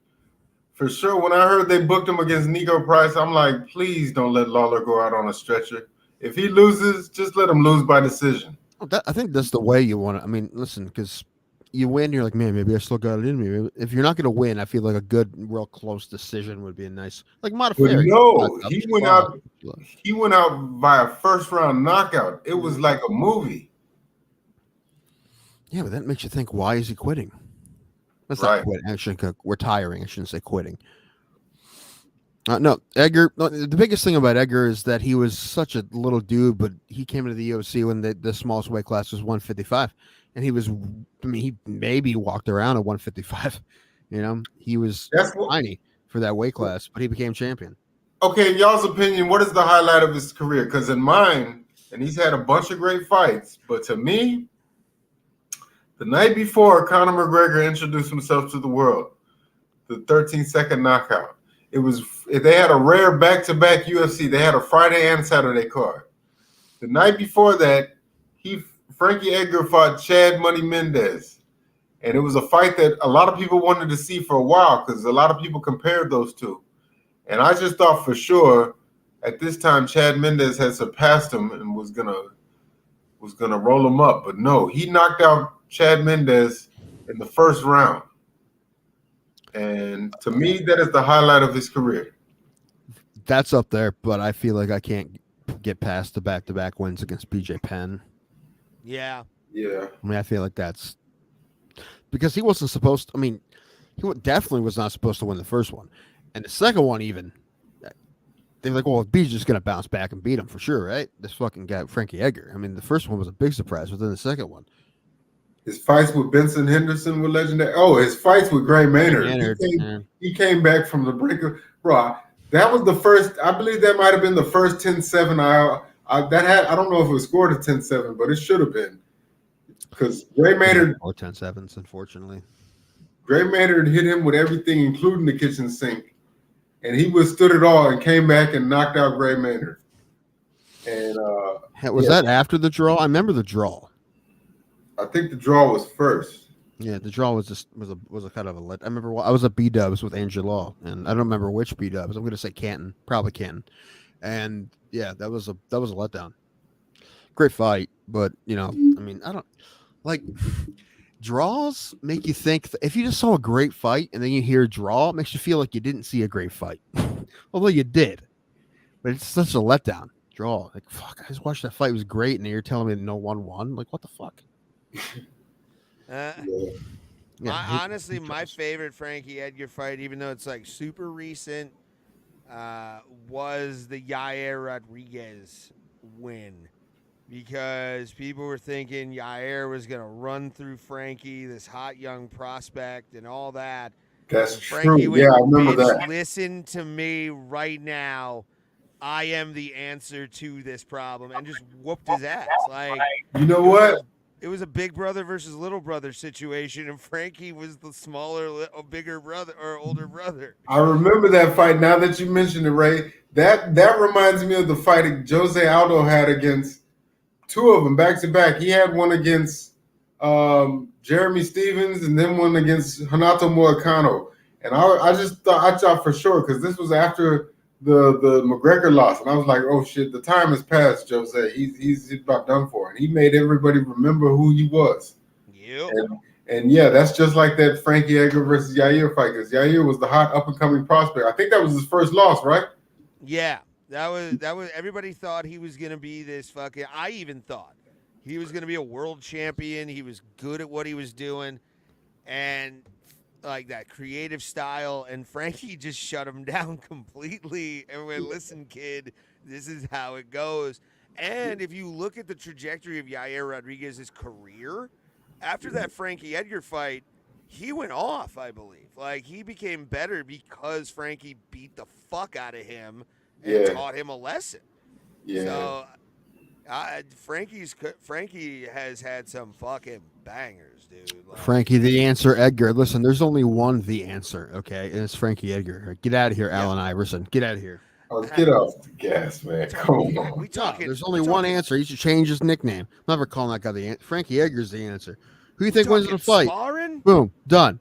for sure when I heard they booked him against Nico Price, I'm like, please don't let Lawler go out on a stretcher. If he loses, just let him lose by decision. I think that's the way you want to. I mean, listen, because you win, you're like, man, maybe I still got it in me. If you're not going to win, I feel like a good, real close decision would be a nice, like Modafferi. No, he went out. He went out by a first round knockout. It was like a movie. Yeah, but that makes you think, why is he quitting? That's Right. not quitting. Actually, retiring. I shouldn't say quitting. No, Edgar. No, the biggest thing about Edgar is that he was such a little dude, but he came into the UFC when the smallest weight class was 155, and he was. I mean, he maybe walked around at 155. You know, he was tiny for that weight class, but he became champion. Okay, in y'all's opinion, what is the highlight of his career? Because in mine, and he's had a bunch of great fights, but to me, the night before Conor McGregor introduced himself to the world, the 13-second knockout. They had a rare back-to-back UFC. They had a Friday and Saturday card. The night before that, Frankie Edgar fought Chad Money Mendez. And it was a fight that a lot of people wanted to see for a while because a lot of people compared those two. And I just thought for sure at this time Chad Mendez had surpassed him and was gonna roll him up. But no, he knocked out Chad Mendez in the first round. And to me, that is the highlight of his career. That's up there, but I feel like I can't get past the back-to-back wins against BJ Penn. Yeah. Yeah. I mean, I feel like that's because he wasn't supposed to. I mean, he definitely was not supposed to win the first one. And the second one, even, they're like, well, BJ's just going to bounce back and beat him for sure, right? This fucking guy, Frankie Edgar. I mean, the first one was a big surprise, but then the second one. His fights with Benson Henderson were legendary. Oh, his fights with Gray Maynard. He came back from the breaker. Bro, that was the first, I believe that might have been the first 10-7 I don't know if it was scored a 10-7, but it should have been. Because Gray Maynard. Or 10-7s, unfortunately. Gray Maynard hit him with everything, including the kitchen sink. And he withstood it all and came back and knocked out Gray Maynard. And was that after the draw? I remember the draw. I think the draw was first. Yeah, the draw was a kind of a let. I remember I was at B-Dubs with Angel Law, and I don't remember which B-Dubs. I'm going to say Canton, probably Canton. And yeah, that was a letdown. Great fight, but I mean, I don't like draws make you think. If you just saw a great fight and then you hear draw, it makes you feel like you didn't see a great fight, although you did. But it's such a letdown. Draw, like fuck. I just watched that fight; it was great, and you're telling me no 1-1. Like what the fuck? Honestly, my favorite Frankie Edgar fight, even though it's like super recent, was the Yair Rodriguez win. Because people were thinking Yair was going to run through Frankie, this hot young prospect, and all that. That's Frankie true. Yeah, I remember that. Listen to me right now. I am the answer to this problem, and just whooped his ass. Like, you know what? It was a big brother versus little brother situation, and Frankie was the smaller, bigger brother or older brother. I remember that fight. Now that you mentioned it, Ray, that reminds me of the fight Jose Aldo had against two of them back to back. He had one against Jeremy Stevens, and then one against Renato Moicano. And I thought for sure because this was after the McGregor loss, and I was like, oh shit, the time has passed, Jose. He's about done for, and he made everybody remember who he was. Yep. And yeah, that's just like that Frankie Edgar versus Yair fight, because Yair was the hot up and coming prospect. I think that was his first loss, right? Yeah, that was. Everybody thought he was gonna be this fucking. I even thought he was gonna be a world champion. He was good at what he was doing, and like that creative style, and Frankie just shut him down completely and went, listen, kid, this is how it goes. And if you look at the trajectory of Yair Rodriguez's career, after that Frankie Edgar fight, he went off, I believe. Like, he became better because Frankie beat the fuck out of him and taught him a lesson. Yeah. So Frankie has had some fucking bangers, dude. Like, Frankie the answer, Edgar. Listen, there's only one the answer, okay? And it's Frankie Edgar. Get out of here, Allen Iverson. Get out of here. Oh, get off the gas, man. Come on. There's only one answer. He should change his nickname. I'm never calling that guy the answer. Frankie Edgar's the answer. Who do you think wins in the fight? Sparring? Boom. Done.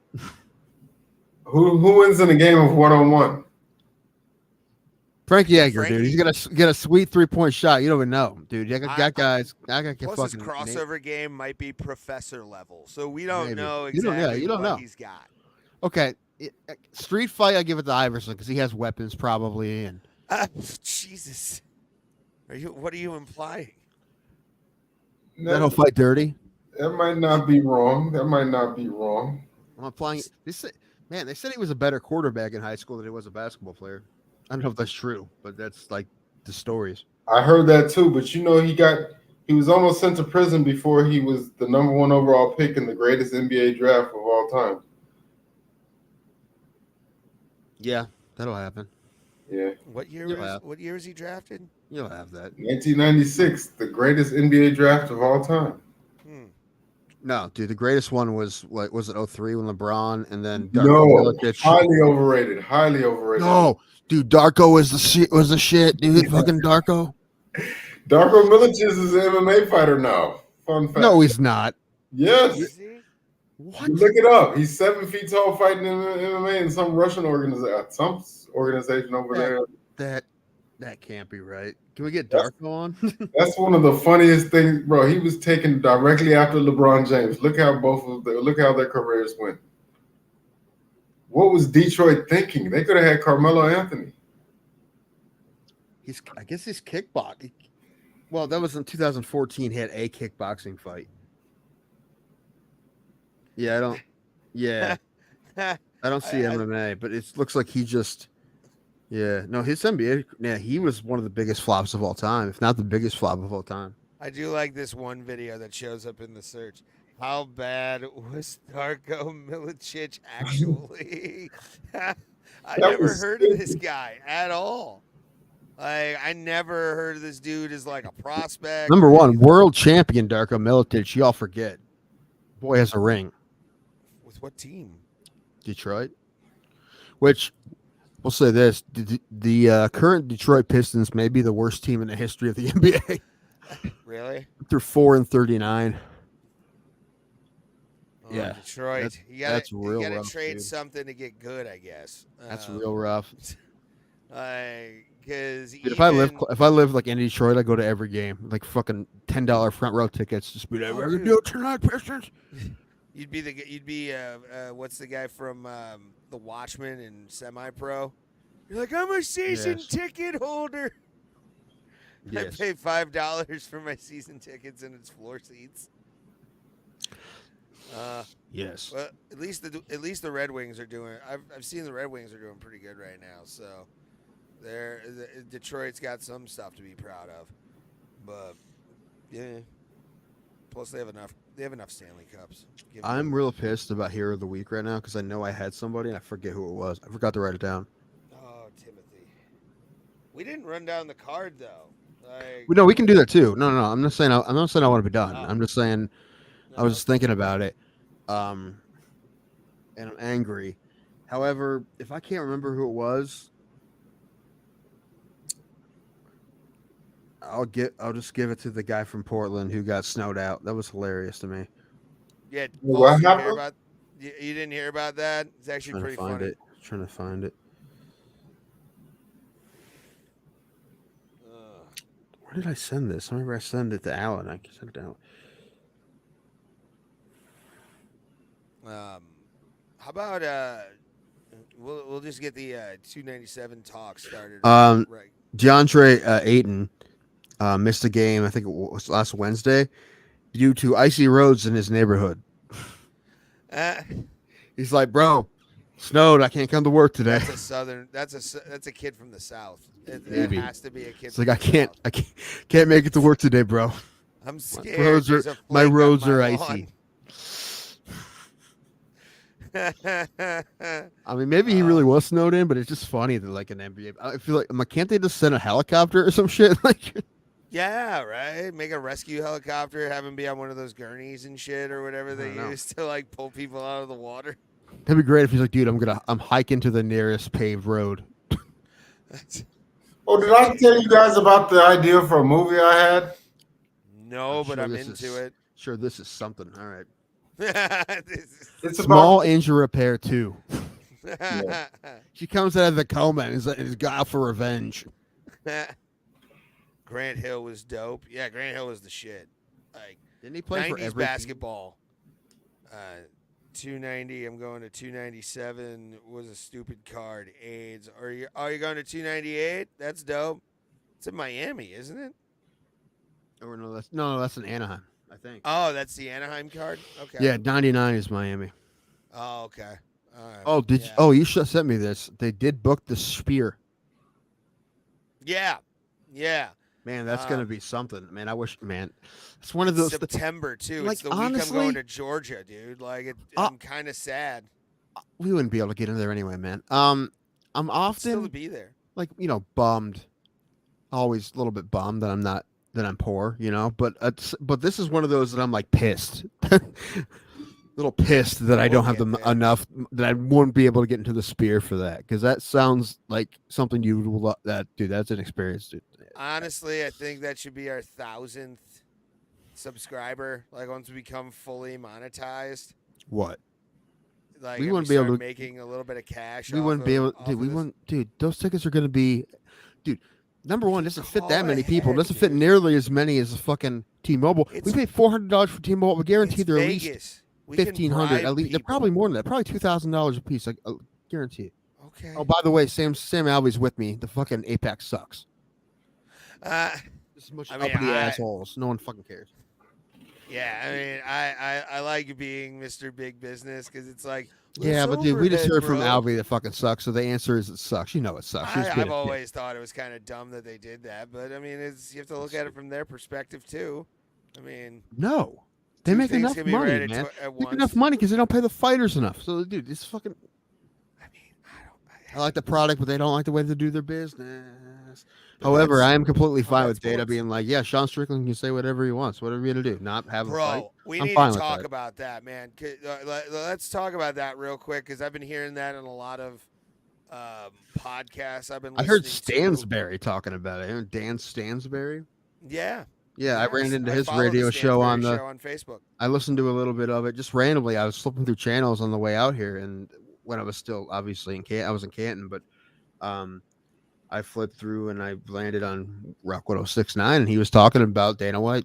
Who wins in a game of one-on-one? Frank Yeager, dude. He's gonna get a sweet 3-point shot. You don't even know, dude. You got guys. I got plus fucking his crossover game might be professor level, so we don't know exactly you don't know. he's got. Okay, street fight. I give it to Iverson because he has weapons probably. And Jesus, what are you implying? That he'll fight dirty. That might not be wrong. I'm applying. They said he was a better quarterback in high school than he was a basketball player. I don't know if that's true, but that's like the stories. I heard that too, but he was almost sent to prison before he was the number 1 overall pick in the greatest NBA draft of all time. Yeah, that'll happen. Yeah. What year was he drafted? You'll have that. 1996, the greatest NBA draft of all time. No, dude, the greatest one was it 03 when LeBron and then Darko Milicic. Highly overrated. No, dude, Darko was the shit, dude. Fucking Darko. Darko Milicic is an MMA fighter now. Fun fact. No, he's not. Yes. What? Look it up. He's 7 feet tall fighting in MMA in some Russian organization over there. That can't be right. Can we get Darko on? That's one of the funniest things, bro. He was taken directly after LeBron James. Look how their careers went. What was Detroit thinking? They could have had Carmelo Anthony. I guess he's kickboxing. Well, that was in 2014. He had a kickboxing fight. Yeah, I don't see MMA, but it looks like he just. Yeah, no, his NBA. Yeah, he was one of the biggest flops of all time, if not the biggest flop of all time. I do like this one video that shows up in the search. How bad was Darko Milicic actually? I never heard of this guy at all. I never heard of this dude as like a prospect. Number one, world champion Darko Milicic. Y'all forget. Boy has a ring. With what team? Detroit. Which, we'll say this: the current Detroit Pistons may be the worst team in the history of the NBA. Really? They're 4-39. Oh, yeah, Detroit. You gotta trade something to get good, I guess. That's real rough. Because if I live like in Detroit, I go to every game, like fucking $10 front row tickets. Just be like, we're gonna do it tonight, Pistons. You'd be what's the guy from The Watchmen and Semi-Pro? You're like, I'm a season ticket holder. Yes. I pay $5 for my season tickets and it's floor seats. Yes. Well, at least the Red Wings are doing. I've seen the Red Wings are doing pretty good right now. So, Detroit's got some stuff to be proud of. But yeah. Plus, they have enough Stanley Cups. I'm real pissed about Hero of the Week right now because I know I had somebody and I forget who it was. I forgot to write it down. Oh, Timothy. We didn't run down the card though. No, we can do that too. No. I'm not saying I want to be done. I'm just saying I was just thinking about it, and I'm angry. However, if I can't remember who it was, I'll just give it to the guy from Portland who got snowed out. That was hilarious to me. Yeah, what happened? You didn't hear about that? It's actually pretty funny. Trying to find it. Where did I send this? I remember I sent it to Alan. I sent it down. How about we'll just get the 297 talk started. Right. DeAndre Ayton missed a game. I think it was last Wednesday due to icy roads in his neighborhood. He's like, bro, snowed. I can't come to work today. That's a kid from the South. It has to be a kid. It's like I can't make it to work today, bro. I'm scared. My roads are icy. I mean, maybe he really was snowed in, but it's just funny that like an NBA. I feel like, can't they just send a helicopter or some shit? Like, yeah, right. Make a rescue helicopter, have him be on one of those gurneys and shit or whatever they use to like pull people out of the water. That'd be great if he's like, dude, I'm hiking to the nearest paved road. Oh, did I tell you guys about the idea for a movie I had? No, but I'm into it. Sure, this is something. All right. It's Small Engine Repair 2. She comes out of the coma and is out for revenge. Grant Hill was dope. Yeah, Grant Hill was the shit. Like, didn't he play for 90s every basketball? 290. I'm going to 297. Was a stupid card. AIDS. Are you going to 298? That's dope. It's in Miami, isn't it? Or no, that's in Anaheim, I think. Oh, that's the Anaheim card. Okay. Yeah, 99 is Miami. Oh, okay. All right. Oh, you should have sent me this. They did book the Spear. Yeah. Man, that's gonna be something. Man, I wish. Man, it's one of those. September too. Like, it's the week honestly, I'm going to Georgia, dude. Like, I'm kind of sad. We wouldn't be able to get in there anyway, man. I'm often still to be there. Like, bummed. Always a little bit bummed that I'm poor, But this is one of those that I'm like pissed. Little pissed that I don't have enough that I won't be able to get into the Spear for that, because that sounds like something you would love. Dude, that's an experience, dude. Honestly, I think that should be our 1,000th subscriber. Like, once we become fully monetized. What? Like, we wouldn't be able to making a little bit of cash. We wouldn't be able. Dude, we wouldn't. Dude, those tickets are going to be. Dude, number one, doesn't fit that many people. It doesn't fit nearly as many as the fucking T-Mobile. We paid $400 for T-Mobile. We guarantee they're at least $1,500. At least they're probably more than that. Probably $2,000 a piece. I guarantee it. Okay. Oh, by the way, Sam Alvey's with me. The fucking Apex sucks. This is much uppity assholes. No one fucking cares. Yeah, I mean, I like being Mr. Big Business, because it's like. Yeah, but dude, we just heard from Alvey that fucking sucks. So the answer is it sucks. You know it sucks. I've always thought it was kind of dumb that they did that, but I mean, you have to look at it from their perspective too. I mean, no, they make enough money, man. They make enough money because they don't pay the fighters enough. So, dude, it's fucking. I mean, I like the product, but they don't like the way they do their business. However, I am completely fine with Data being like, yeah, Sean Strickland can say whatever he wants, whatever you're gonna do, not have a fight. We need to talk about that, man. Let's talk about that real quick, because I've been hearing that in a lot of podcasts. I heard Stansberry talking about it. Dan Stansberry. Yeah. Yeah, I ran into his radio show on Facebook. I listened to a little bit of it just randomly. I was flipping through channels on the way out here, and when I was still obviously in Canton, I was in Canton, but I flipped through and I landed on Rock 106.9, and he was talking about Dana White.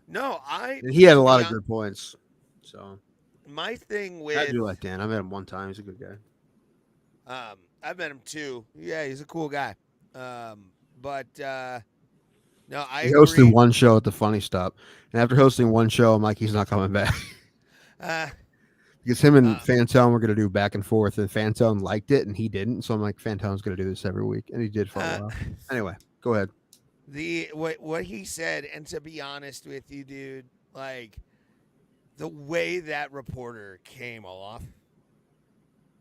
No, and he had a lot of good points. So my thing with I do like Dan. I met him one time. He's a good guy. I've met him too. Yeah, he's a cool guy. But no, He hosted one show at the Funny Stop, and after hosting one show, I'm like, he's not coming back. Because him and Fantone were going to do back and forth, and Fantone liked it, and he didn't. So I'm like, Fantone's going to do this every week, and he did for a while. Anyway, go ahead. What he said, and to be honest with you, dude, like the way that reporter came off,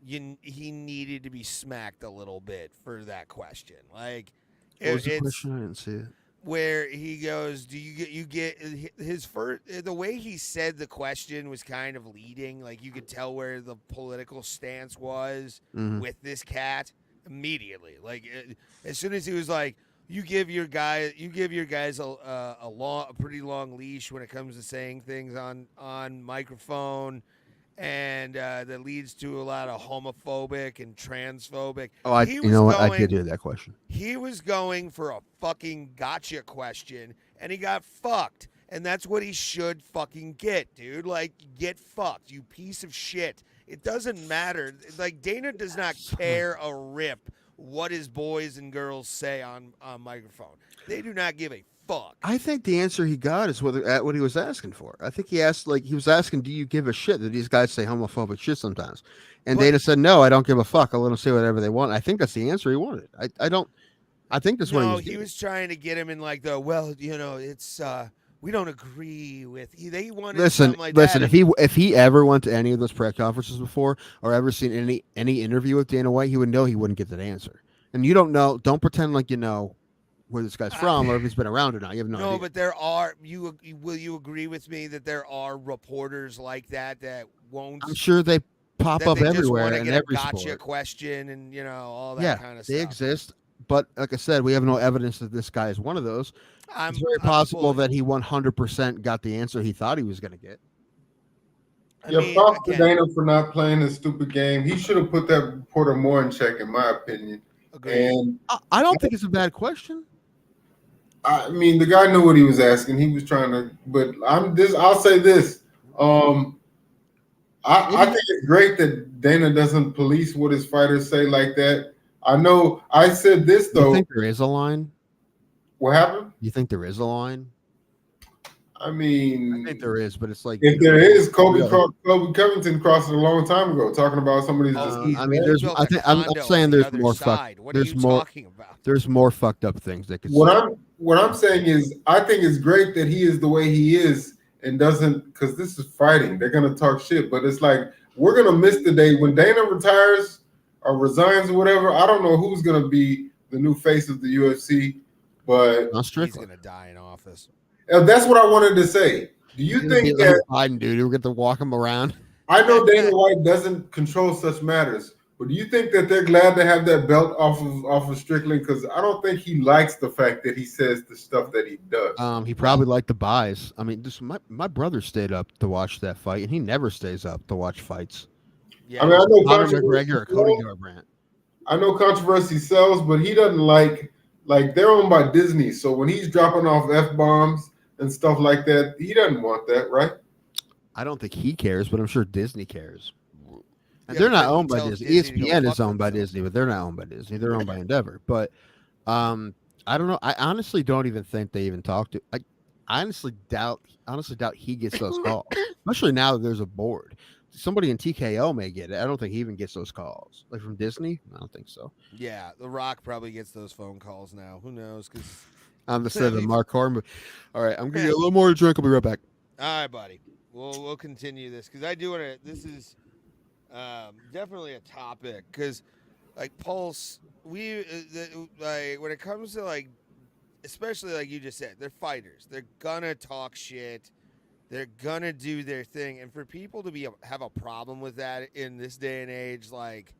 he needed to be smacked a little bit for that question. Like, what was the question? I didn't see it. Where he goes, do you get his first, the way he said the question was kind of leading, like you could tell where the political stance was with this cat immediately. Like as soon as he was like, you give your guys a pretty long leash when it comes to saying things on microphone, and that leads to a lot of homophobic and transphobic. Oh, I did hear that question. He was going for a fucking gotcha question, and he got fucked. And that's what he should fucking get, dude. Like, get fucked, you piece of shit. It doesn't matter. Like, Dana does not care a rip what his boys and girls say on microphone. They do not give a fuck. I think the answer he got is what he was asking for. I think he was asking, do you give a shit that these guys say homophobic shit sometimes? And Dana said, no, I don't give a fuck. I'll let them say whatever they want. I think that's the answer he wanted. I think that's what he was trying to get him in like it's we don't agree with. They wanted something like that. If he ever went to any of those press conferences before or ever seen any interview with Dana White, he would know he wouldn't get that answer. And you don't know. Don't pretend like you know where this guy's from or if he's been around or not. You have no idea. No, but there are. Will you agree with me that there are reporters like that won't? I'm sure they pop up everywhere in every gotcha sport. Question and all that kind of stuff. They exist. But like I said, we have no evidence that this guy is one of those. It's very possible that he 100% got the answer he thought he was going to get. props to Dana for not playing this stupid game. He should have put that reporter more in check, in my opinion. Agreed. And I don't think it's a bad question. I mean, the guy knew what he was asking. He was trying to, but I'll say this. I think it's great that Dana doesn't police what his fighters say like that. I know I said this though. You think there is a line? What happened? You think there is a line? I mean, I think there is, but it's like if there is, Kobe Covington crossed it a long time ago, talking about somebody's. I mean, I'm saying there's more fucked. There's more fucked up things that could. What I'm saying is, I think it's great that he is the way he is and doesn't, because this is fighting. They're gonna talk shit, but it's like we're gonna miss the day when Dana retires or resigns or whatever. I don't know who's gonna be the new face of the UFC, but he's gonna die in office. That's what I wanted to say. Do you think that Biden dude, we get to walk him around? I know Dana White doesn't control such matters, but do you think that they're glad to have that belt off of Strickland? Because I don't think he likes the fact that he says the stuff that he does. He probably liked the buys. I mean, my brother stayed up to watch that fight, and he never stays up to watch fights. Yeah, I mean, I know Conor McGregor or Cody Garbrandt. I know controversy sells, but he doesn't like they're owned by Disney, so when he's dropping off F-bombs and stuff like that, he doesn't want that, right? I don't think he cares, but I'm sure Disney cares. And they're not owned by Disney. ESPN is owned by Disney, but they're not owned by Disney. They're owned by Endeavor. But I don't know. I honestly don't even think they even talk to. I honestly doubt he gets those calls, especially now that there's a board. Somebody in TKO may get it. I don't think he even gets those calls. Like from Disney? I don't think so. Yeah, The Rock probably gets those phone calls now. Who knows? Because I'm the set of Mark Horn. All right, I'm gonna get a little more to drink. I'll be right back. All right, buddy. We'll continue this because I do want to. This is definitely a topic because, like Pulse, like when it comes to like, especially like you just said, they're fighters. They're gonna talk shit. They're gonna do their thing, and for people to have a problem with that in this day and age, like.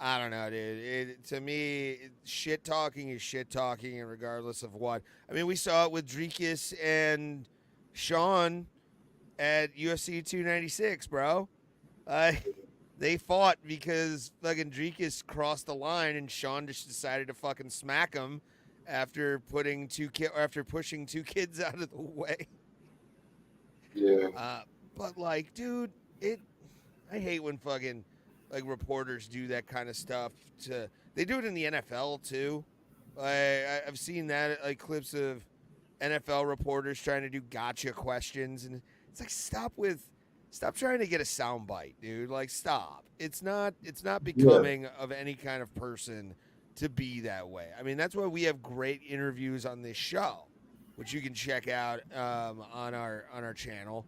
I don't know, dude. To me, shit talking is shit talking, and regardless of what. I mean, we saw it with Dricus and Sean at UFC 296, bro. They fought because fucking Dricus crossed the line, and Sean just decided to fucking smack him after pushing two kids out of the way. Yeah. But like, dude, I hate when fucking. Like reporters do that kind of stuff. They do it in the NFL too. I've seen that like clips of NFL reporters trying to do gotcha questions, and it's like stop trying to get a soundbite, dude. Like stop. It's not becoming of any kind of person to be that way. I mean that's why we have great interviews on this show, which you can check out on our channel.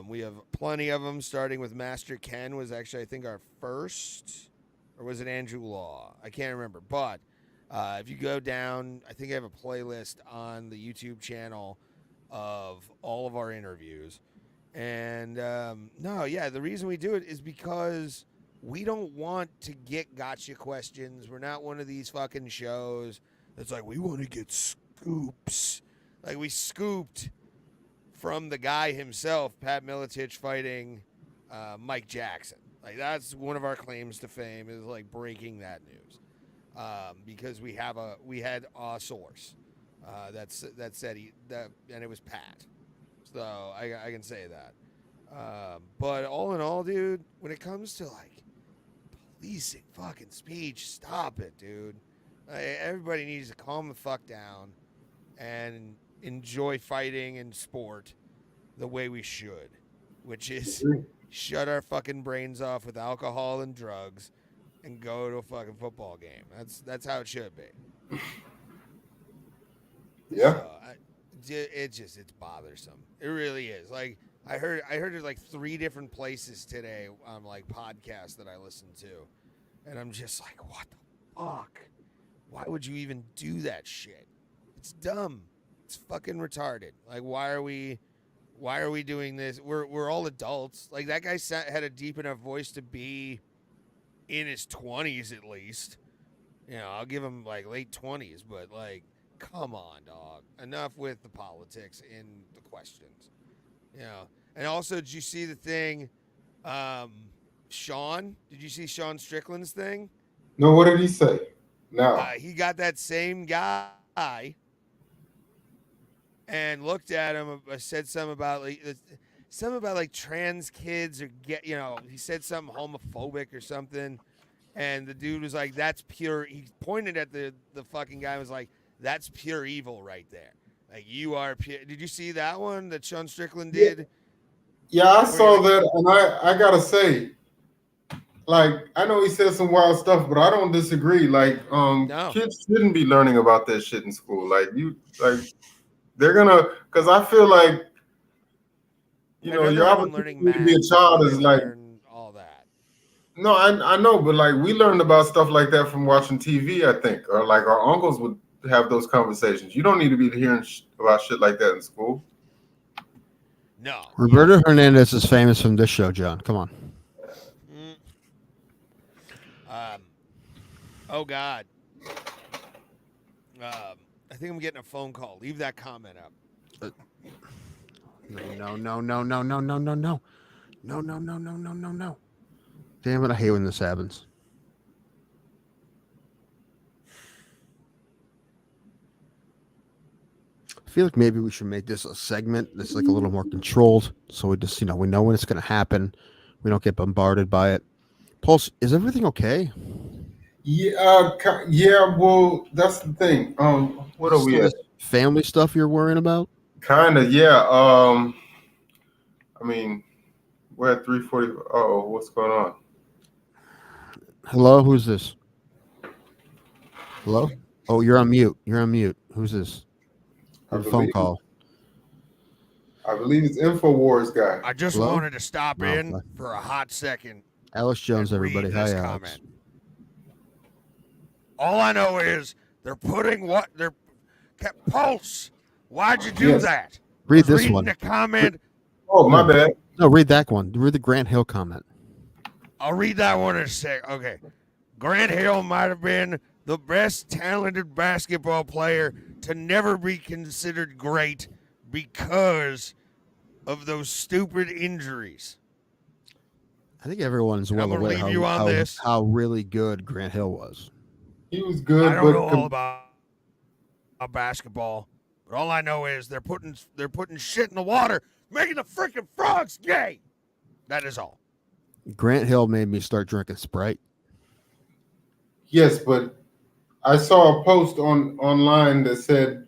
We have plenty of them, starting with Master Ken was actually, I think, our first, or was it Andrew Law? I can't remember. But if you go down, I think I have a playlist on the YouTube channel of all of our interviews. And the reason we do it is because we don't want to get gotcha questions. We're not one of these fucking shows that's like, we want to get scoops. Like, we scooped from the guy himself, Pat Miletich fighting Mike Jackson. Like that's one of our claims to fame is like breaking that news, because we had a source that said and it was Pat. So I can say that. But all in all, dude, when it comes to like policing fucking speech, stop it, dude. Everybody needs to calm the fuck down and enjoy fighting and sport the way we should, which is shut our fucking brains off with alcohol and drugs and go to a fucking football game. That's how it should be. Yeah. So it's bothersome. It really is. Like I heard it like 3 different places today on like podcasts that I listened to, and I'm just like, what the fuck? Why would you even do that shit? It's dumb. It's fucking retarded. Like, why are we doing this? We're all adults. Like, that guy had a deep enough voice to be in his 20s at least. You know, I'll give him, like, late 20s. But, like, come on, dog. Enough with the politics in the questions. You know, And also, did you see the thing, Sean? Did you see Sean Strickland's thing? No, what did he say? No. He got that same guy and looked at him. Said something about like trans kids or he said something homophobic or something. And the dude was like, "That's pure." He pointed at the fucking guy and was like, "That's pure evil right there. Like you are pure." Did you see that one that Sean Strickland did? Yeah, I saw that, and I gotta say, like, I know he said some wild stuff, but I don't disagree. Like, kids shouldn't be learning about that shit in school. They're gonna, because I feel like, your opportunity to be a child is like all that. No, I know, but like we learned about stuff like that from watching TV, I think, or like our uncles would have those conversations. You don't need to be hearing about shit like that in school. No. Roberto Hernandez is famous from this show, John. Come on. Oh God. I think I'm getting a phone call. Leave that comment up. No. Damn it, I hate when this happens. I feel like maybe we should make this a segment that's like a little more controlled, so we just, we know when it's going to happen. We don't get bombarded by it. Pulse, is everything okay? Yeah, well, that's the thing. What are we at? Family stuff you're worrying about? Kind of, yeah. I mean, we're at 3:40. Oh, what's going on? Hello, who's this? Hello? Oh, you're on mute. Who's this? A phone call. I believe it's InfoWars guy. I just wanted to stop in for a hot second. Alex Jones, everybody. Hi, Alex. All I know is they're putting Pulse. Why'd you do that? Read this one. The comment. Oh, my bad. No, read that one. Read the Grant Hill comment. I'll read that one in a sec. Okay. Grant Hill might have been the best talented basketball player to never be considered great because of those stupid injuries. I think everyone's well aware how really good Grant Hill was. He was good. I don't know all about basketball, but all I know is they're putting shit in the water, making the freaking frogs gay. That is all. Grant Hill made me start drinking Sprite. Yes, but I saw a post online that said,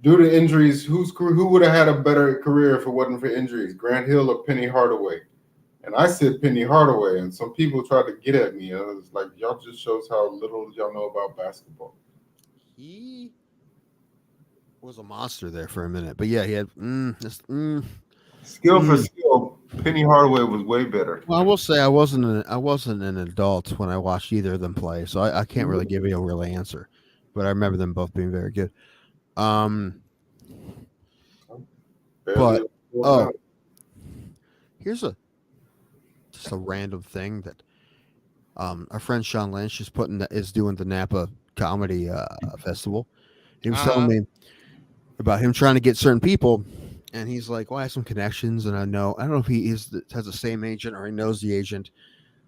due to injuries, who would have had a better career if it wasn't for injuries, Grant Hill or Penny Hardaway? And I said Penny Hardaway, and some people tried to get at me. And I was like, y'all just shows how little y'all know about basketball. He was a monster there for a minute, but yeah, he had skill for skill. Penny Hardaway was way better. Well, I will say I wasn't an adult when I watched either of them play, so I can't really give you a real answer. But I remember them both being very good. Here's just a random thing that our friend Sean Lynch is doing the Napa Comedy Festival. He was telling me about him trying to get certain people. And he's like, well, I have some connections, and I don't know if he has the same agent or he knows the agent.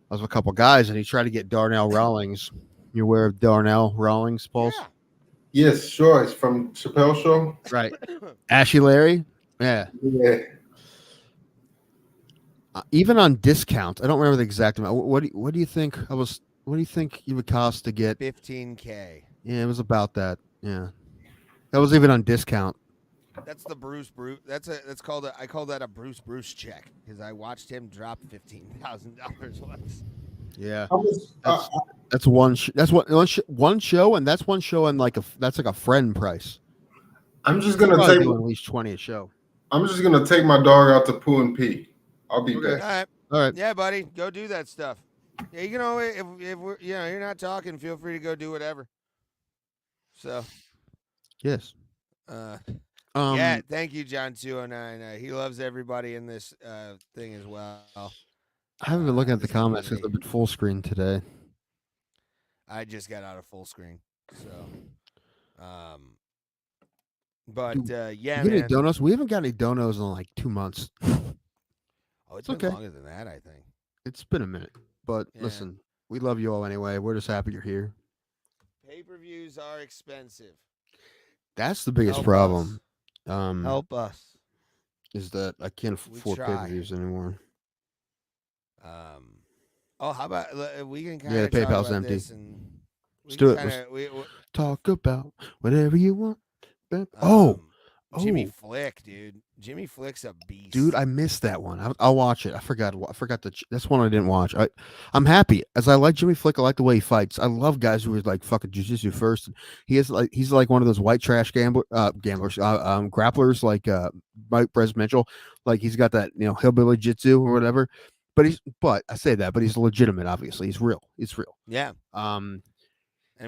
I was with a couple guys, and he tried to get Darnell Rawlings. You aware of Darnell Rawlings, Pulse? Yeah. Yes, sure. It's from Chappelle Show. Right. Ashy Larry? Yeah. Yeah. Even on discount, I don't remember the exact amount. What do you think? What do you think it would cost to get $15K? Yeah, it was about that. Yeah. That was even on discount. That's the Bruce. I call that a Bruce check because I watched him drop $15,000 once. Yeah, that's one. That's one show, and that's one show, and that's like a friend price. I'm just gonna take at least 20 a show. I'm just gonna take my dog out to poo and pee. I'll be back. All right. Yeah, buddy, go do that stuff. Yeah, if we're, you're not talking, feel free to go do whatever. So. Yes. Yeah, thank you, John 209. He loves everybody in this thing as well. I haven't been looking at the comments because I've been full screen today. I just got out of full screen, so. But yeah, man. Any donos? We haven't got any donos in like 2 months. Oh, it's It's been okay. longer than that, I think. It's been a minute, but Yeah. listen, we love you all anyway. We're just happy you're here. Pay-per-views are expensive. That's the biggest Help problem. Help us. Is that I can't We afford try. pay-per-views anymore. Oh, how about we can kind Yeah, of the talk PayPal's about empty. this and Let's do it. Kinda, Talk about whatever you want. Oh, Jimmy Flick, dude. Jimmy Flick's a beast. Dude, I missed that one. I'll watch it. I forgot. That's one I didn't watch. I'm happy as I like Jimmy Flick. I like the way he fights. I love guys who are like fucking jiu-jitsu first. He's like one of those white trash gamblers, grapplers like Mike Brez Mitchell. Like he's got that hillbilly jitsu or whatever. But I say that, but he's legitimate. Obviously, he's real. It's real. Yeah. I mean,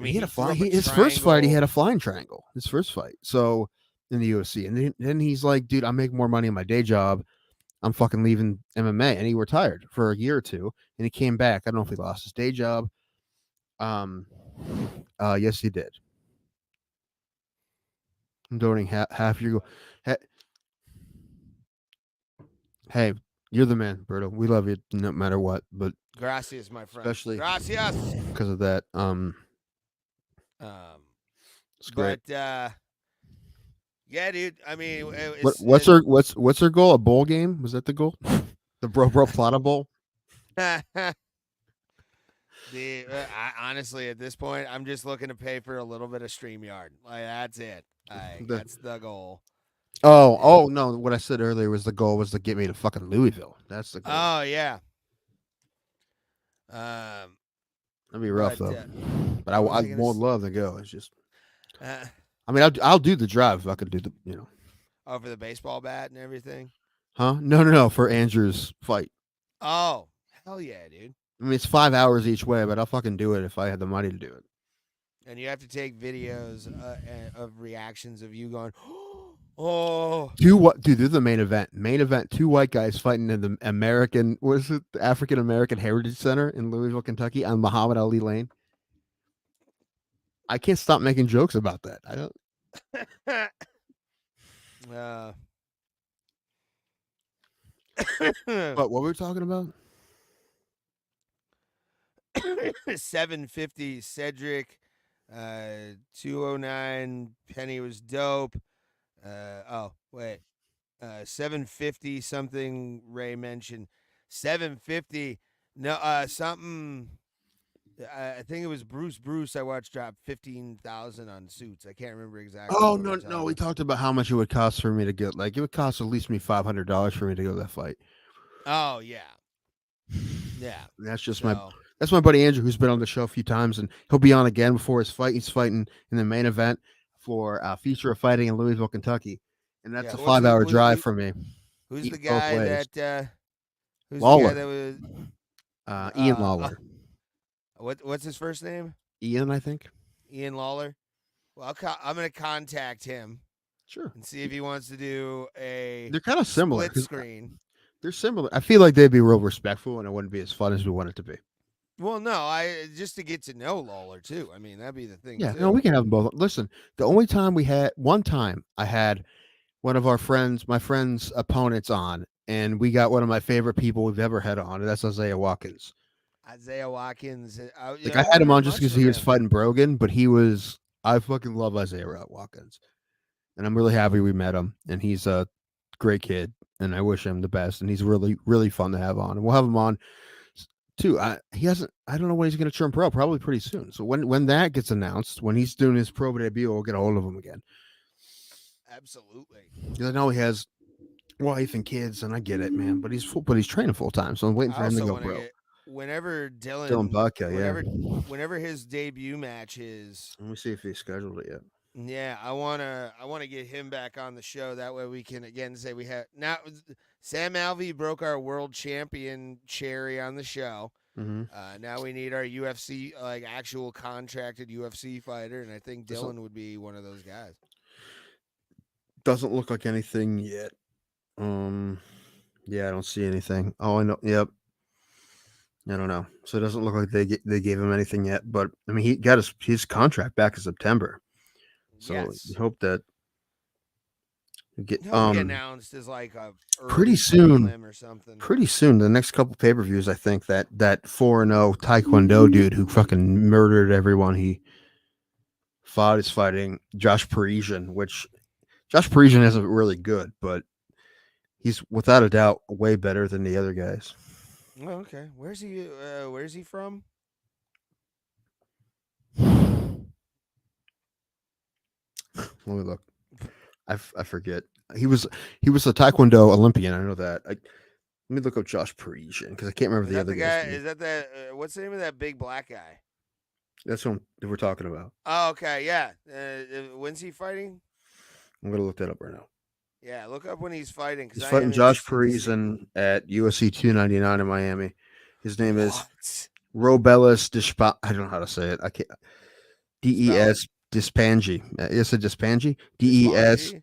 he had a fly. his first fight, he had a flying triangle. His first fight. So. In the UFC, and then he's like, dude, I'm making more money in my day job. I'm fucking leaving MMA, and he retired for a year or two, and he came back. I don't know if he lost his day job. Yes, he did. I'm donating half your. Hey, you're the man, Berto. We love you no matter what, but gracias, my friend. Especially gracias because of that. It's great. But yeah, dude. I mean, what's her goal? A bowl game? Was that the goal? The Bro Plata Bowl? Honestly, at this point, I'm just looking to pay for a little bit of StreamYard. Like that's it. That's the goal. Oh no! What I said earlier was the goal was to get me to fucking Louisville. That's the goal. Oh yeah. That'd be rough though. But I would love to go. It's just. I mean, I'll do the drive if I could do the, Oh, for the baseball bat and everything? Huh? No, for Andrew's fight. Oh, hell yeah, dude. I mean, it's 5 hours each way, but I'll fucking do it if I had the money to do it. And you have to take videos of reactions of you going, oh. Dude, this is the main event. Main event, 2 white guys fighting in the the African American Heritage Center in Louisville, Kentucky on Muhammad Ali Lane. I can't stop making jokes about that. I don't. But what were we talking about? 750 Cedric, 209 Penny was dope. 750 something Ray mentioned. 750 something. I think it was Bruce. I watched drop 15,000 on suits. I can't remember exactly. Oh no! We talked about how much it would cost for me to get. Like it would cost at least me $500 for me to go to that fight. Oh yeah. That's just that's my buddy Andrew, who's been on the show a few times, and he'll be on again before his fight. He's fighting in the main event for Future of Fighting in Louisville, Kentucky, and that's a 5-hour drive for me. Who's the guy that? Who's Lawler. the guy that was? Ian Lawler. What's his first name? Ian, I think. Ian Lawler. Well, I'm going to contact him. Sure. And see if he wants to do a. They're kind of similar. Split screen. They're similar. I feel like they'd be real respectful, and it wouldn't be as fun as we want it to be. Well, no, just to get to know Lawler too. I mean, that'd be the thing. Yeah, too. no, we can have them both. Listen, the only time I had one of my friend's opponents on, and we got one of my favorite people we've ever had on, and that's Isaiah Watkins. Isaiah Watkins. I had him on just because he was fighting Brogan, but I fucking love Isaiah Watkins. And I'm really happy we met him. And he's a great kid. And I wish him the best. And he's really, really fun to have on. And we'll have him on too. I don't know when he's going to turn pro, probably pretty soon. So when that gets announced, when he's doing his pro debut, we'll get a hold of him again. Absolutely. I know he has wife and kids, and I get it, man. But he's training full time. So I'm waiting for him to go pro. Whenever Dylan Bucka, whenever his debut match is, let me see if he's scheduled it yet. Yeah, I wanna get him back on the show. That way we can again say we have now. Sam Alvey broke our world champion cherry on the show. Mm-hmm. Now we need our UFC actual contracted UFC fighter, and I think Dylan would be one of those guys. Doesn't look like anything yet. Yeah, I don't see anything. Oh, I know. Yep. I don't know. So it doesn't look like they gave him anything yet. But I mean, he got his contract back in September. So we hope that Get He'll be announced as like a pretty early soon prelim or something. Pretty soon, the next couple pay-per-views, I think that 4-0 Taekwondo dude who fucking murdered everyone he fought is fighting Josh Parisian, which Josh Parisian isn't really good, but he's without a doubt way better than the other guys. Oh, okay. Where's he from? Let me look. I forget. He was a Taekwondo Olympian. I know that. Let me look up Josh Parisian because I can't remember the other guy. Is that the what's the name of that big black guy? That's what we're talking about. Oh, okay, yeah. When's he fighting? I'm gonna look that up right now. Yeah, look up when he's fighting. He's fighting Josh Parisian at UFC 299 in Miami. His name is Robelis Dispa. I don't know how to say it. I can't. DES Dispangi. Is it Dispangi? DESPAIGNE.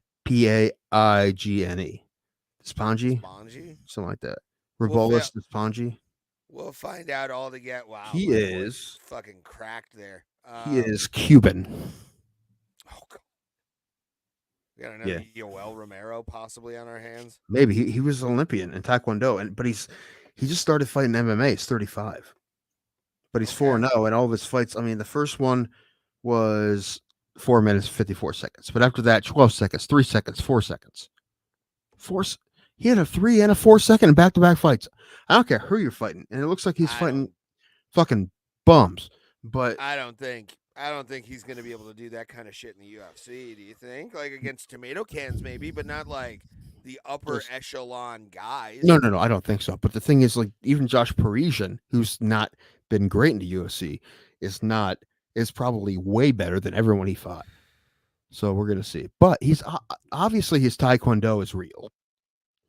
Dispangi? Something like that. Robelis Dispangi. We'll find out all to get. Wow, he is fucking cracked there. He is Cuban. Oh God. We got another Yoel Romero possibly on our hands. Maybe he was an Olympian in Taekwondo, but he just started fighting MMA. He's 35, but he's 4-0, and all of his fights. I mean, the first one was 4 minutes 54 seconds, but after that, 12 seconds, 3 seconds, 4 seconds. He had a 3 and a 4 second back-to-back fights. I don't care who you're fighting, and it looks like he's fighting fucking bums. But I don't think he's going to be able to do that kind of shit in the UFC. Do you think? Like against tomato cans, maybe, but not like the upper echelon guys. No, I don't think so. But the thing is, like, even Josh Parisian, who's not been great in the UFC, is probably way better than everyone he fought. So we're gonna see. But he's obviously his Taekwondo is real,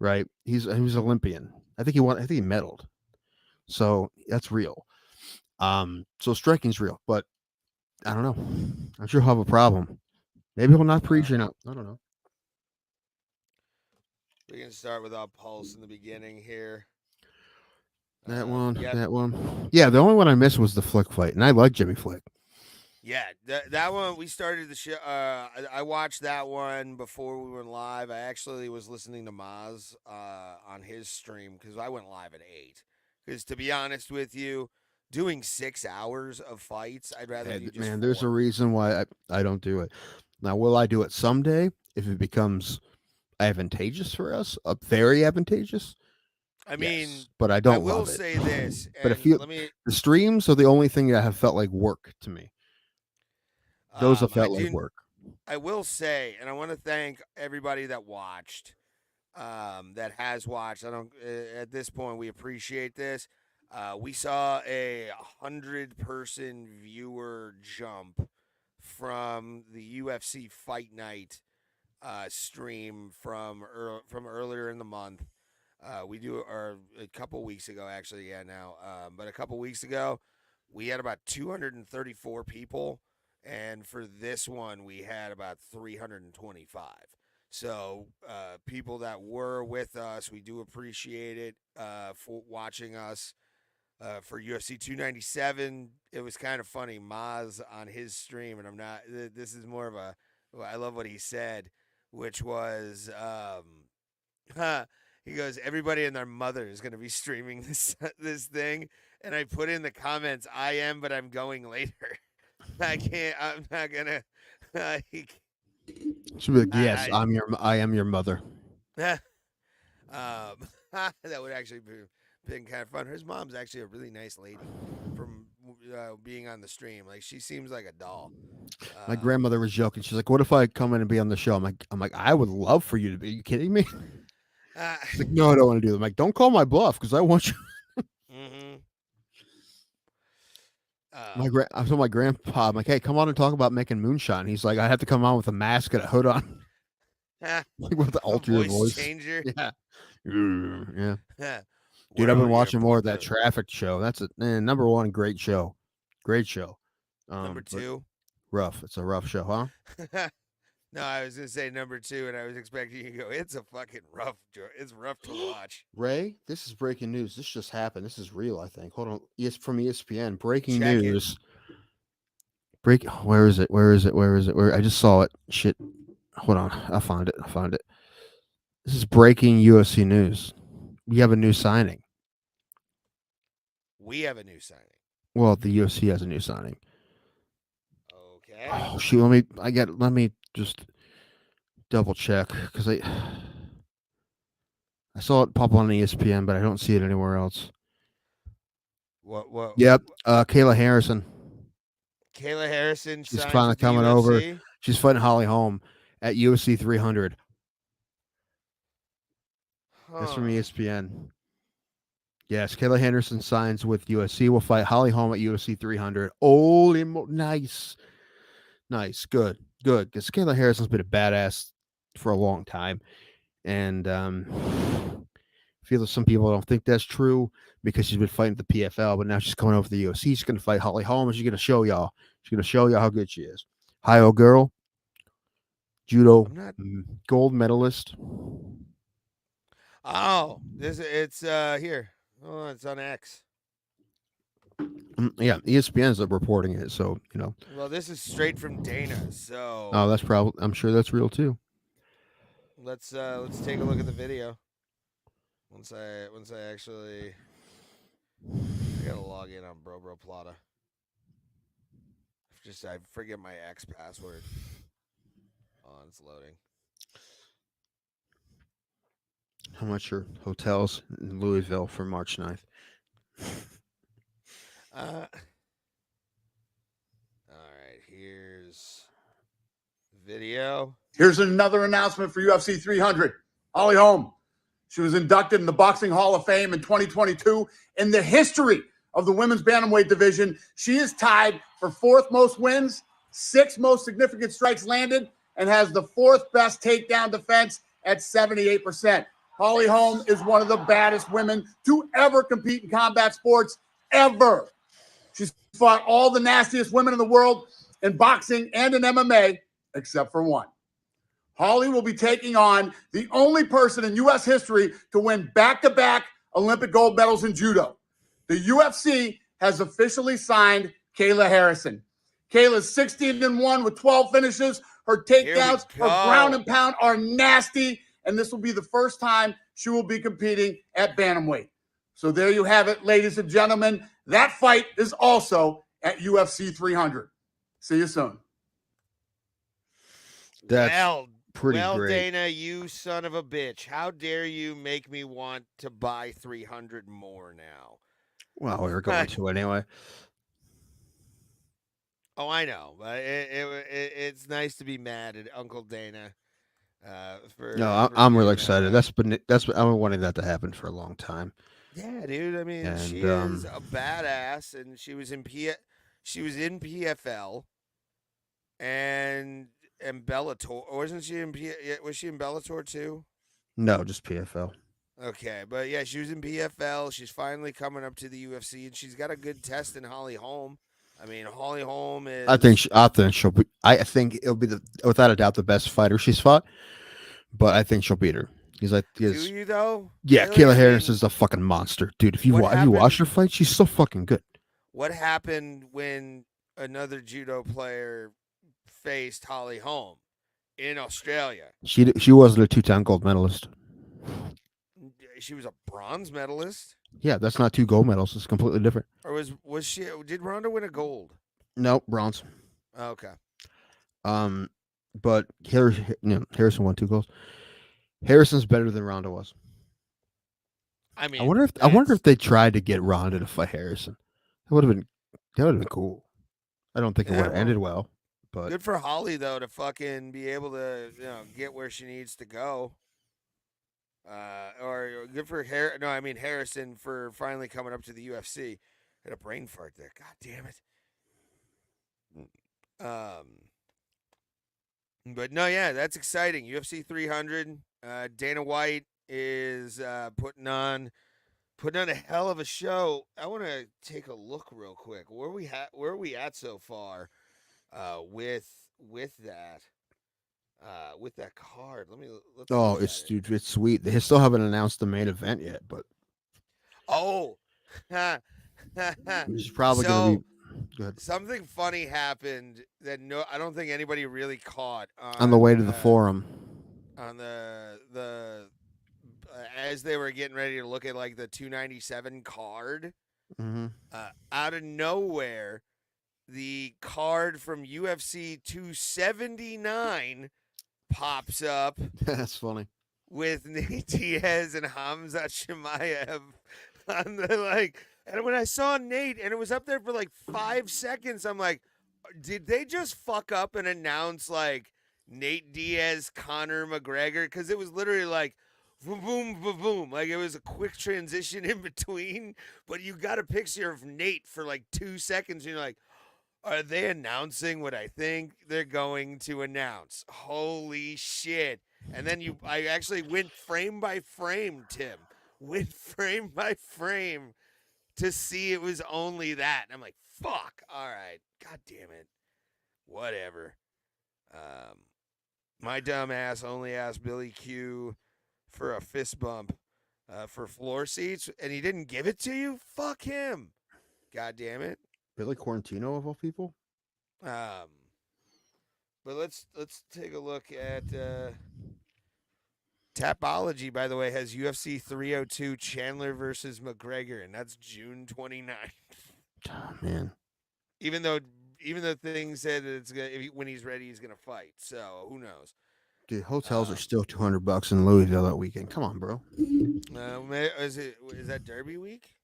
right? He was Olympian. I think he medaled. So that's real. So striking's real, but I don't know. I'm sure he'll have a problem. Maybe he'll not Parisian out. I don't know. We can start with our pulse in the beginning here. That one. Yeah, the only one I missed was the Flick fight, and I like Jimmy Flick. Yeah, that one, we started the show. I watched that one before we went live. I actually was listening to Maz on his stream because I went live at 8. Because to be honest with you, doing 6 hours of fights, I'd rather do just 4. There's a reason why I don't do it. Now, will I do it someday if it becomes advantageous for us? Very advantageous? I mean, yes, but I don't. I will love it. say this. But the streams are the only thing that have felt like work to me. Those have felt like work. I will say, and I want to thank everybody that watched, that has watched. At this point, we appreciate this. We saw a 100-person viewer jump from the UFC Fight Night stream from earlier in the month. We do a couple weeks ago, actually. Yeah, now, but a couple weeks ago, we had about 234 people. And for this one, we had about 325. So people that were with us, we do appreciate it for watching us. For UFC 297, it was kind of funny. Maz on his stream, and this is more of I love what he said, which was, he goes, everybody and their mother is going to be streaming this thing. And I put in the comments, I am, but I'm going later. I'm not gonna. Should be like, yes, I am your mother. That would actually been kind of fun. His mom's actually a really nice lady from being on the stream. Like, she seems like a doll. My grandmother was joking. She's like, "What if I come in and be on the show?" I'm like, I would love for you to be. Are you kidding me? She's like, no, I don't want to do that. I'm like, don't call my bluff because I want you. Mm-hmm. I told my grandpa, I'm like, hey, come on and talk about making moonshine. He's like, I have to come on with a mask and a hood on. Like with the alternate voice changer. Yeah. Yeah. Dude, I've been watching more of that traffic show. That's number one, great show. Great show. Number 2. Rough. It's a rough show, huh? No, I was gonna say number 2, and I was expecting you to go, it's a fucking rough. It's rough to watch. Ray, this is breaking news. This just happened. This is real, I think. Hold on. Yes, from ESPN. Breaking Check news. Where is it? I just saw it. Shit. Hold on. I found it. This is breaking UFC news. We have a new signing. We have a new signing. Well, the UFC has a new signing. Okay. Oh shoot! Let me just double check because I saw it pop on ESPN, but I don't see it anywhere else. What? Yep. Kayla Harrison. Kayla Harrison. She's signs finally with the coming UFC. over. She's fighting Holly Holm at UFC 300. That's from ESPN. Yes, Kayla Henderson signs with UFC. Will fight Holly Holm at UFC 300. Holy nice. Good. Because Kayla Harrison's been a badass for a long time. And I feel that some people don't think that's true because she's been fighting the PFL, but now she's coming over to the UFC. She's going to fight Holly Holm, and she's going to show y'all. She's going to show y'all how good she is. Ohio girl, judo gold medalist. Oh, it's here. Oh, it's on X. Yeah, ESPN's reporting it, so you know. Well, this is straight from Dana, so. Oh, that's probably. I'm sure that's real too. Let's take a look at the video. Once I actually, I gotta log in on Bro Plata. I forget my X password. Oh, it's loading. How much are hotels in Louisville for March 9th? All right, here's video. Here's another announcement for UFC 300. Holly Holm. She was inducted in the Boxing Hall of Fame in 2022. In the history of the women's bantamweight division, she is tied for 4th most wins, 6th most significant strikes landed, and has the 4th best takedown defense at 78%. Holly Holm is one of the baddest women to ever compete in combat sports, ever. She's fought all the nastiest women in the world in boxing and in MMA, except for one. Holly will be taking on the only person in U.S. history to win back-to-back Olympic gold medals in judo. The UFC has officially signed Kayla Harrison. Kayla's 16-1 with 12 finishes. Her takedowns, her ground and pound are nasty, and this will be the first time she will be competing at bantamweight. So there you have it, ladies and gentlemen. That fight is also at UFC 300. See you soon. That's pretty great. Dana, you son of a bitch. How dare you make me want to buy 300 more now? Well, we were going to anyway. Oh, I know, but it's nice to be mad at Uncle Dana. I'm really excited. That's I've been wanting that to happen for a long time. Yeah, dude. I mean, she is a badass, and she was in PFL, and Bellator. Wasn't she in was she in Bellator too? No, just PFL. Okay, but yeah, she was in PFL. She's finally coming up to the UFC, and she's got a good test in Holly Holm. I mean, Holly Holm is. I think she'll be. I think it'll be without a doubt the best fighter she's fought. But I think she'll beat her. Do you though? Yeah, Kayla Harris is a fucking monster, dude. If you watch her fight, she's so fucking good. What happened when another judo player faced Holly Holm in Australia? She wasn't a 2-time gold medalist. She was a bronze medalist. Yeah, that's not 2 gold medals. It's completely different. Or was she? Did Ronda win a gold? No, bronze. Okay. But Harrison won 2 golds. Harrison's better than Ronda was. I mean, I wonder if they tried to get Ronda to fight Harrison. That would have been cool. I don't think it would have ended well. But good for Holly though to fucking be able to get where she needs to go. Or good for Harrison for finally coming up to the UFC. Had a brain fart there. God damn it. But no, yeah, that's exciting. UFC 300. Dana White is putting on a hell of a show. I want to take a look real quick. Where are we at so far with that? With that card. It's sweet. They still haven't announced the main event yet, but it's probably going to be good. Something funny happened that I don't think anybody really caught on the way to the forum. On the as they were getting ready to look at like the 297 card, Mm-hmm. out of nowhere, the card from UFC 279 pops up. That's funny. With Nate Diaz and Hamza Chimaev on the like, and when I saw Nate and it was up there for like 5 seconds, I'm like, did they just fuck up and announce like Nate Diaz, Conor McGregor? Because it was literally like boom, boom, boom, boom. Like it was a quick transition in between, but you got a picture of Nate for like 2 seconds, and you're like, are they announcing what I think they're going to announce? Holy shit. And then I actually went frame by frame, Tim. Went frame by frame to see it was only that. And I'm like, fuck. All right. God damn it. Whatever. My dumb ass only asked Billy Q for a fist bump for floor seats, and he didn't give it to you? Fuck him. God damn it. Billy Quarantino of all people. But let's take a look at Tapology. By the way, has UFC 302 Chandler versus McGregor, and that's June 29th. Oh, man. Even though things said that it's gonna, when he's ready, he's gonna fight. So who knows? Dude, hotels are still $200 in Louisville that weekend. Come on, bro. Is that Derby week?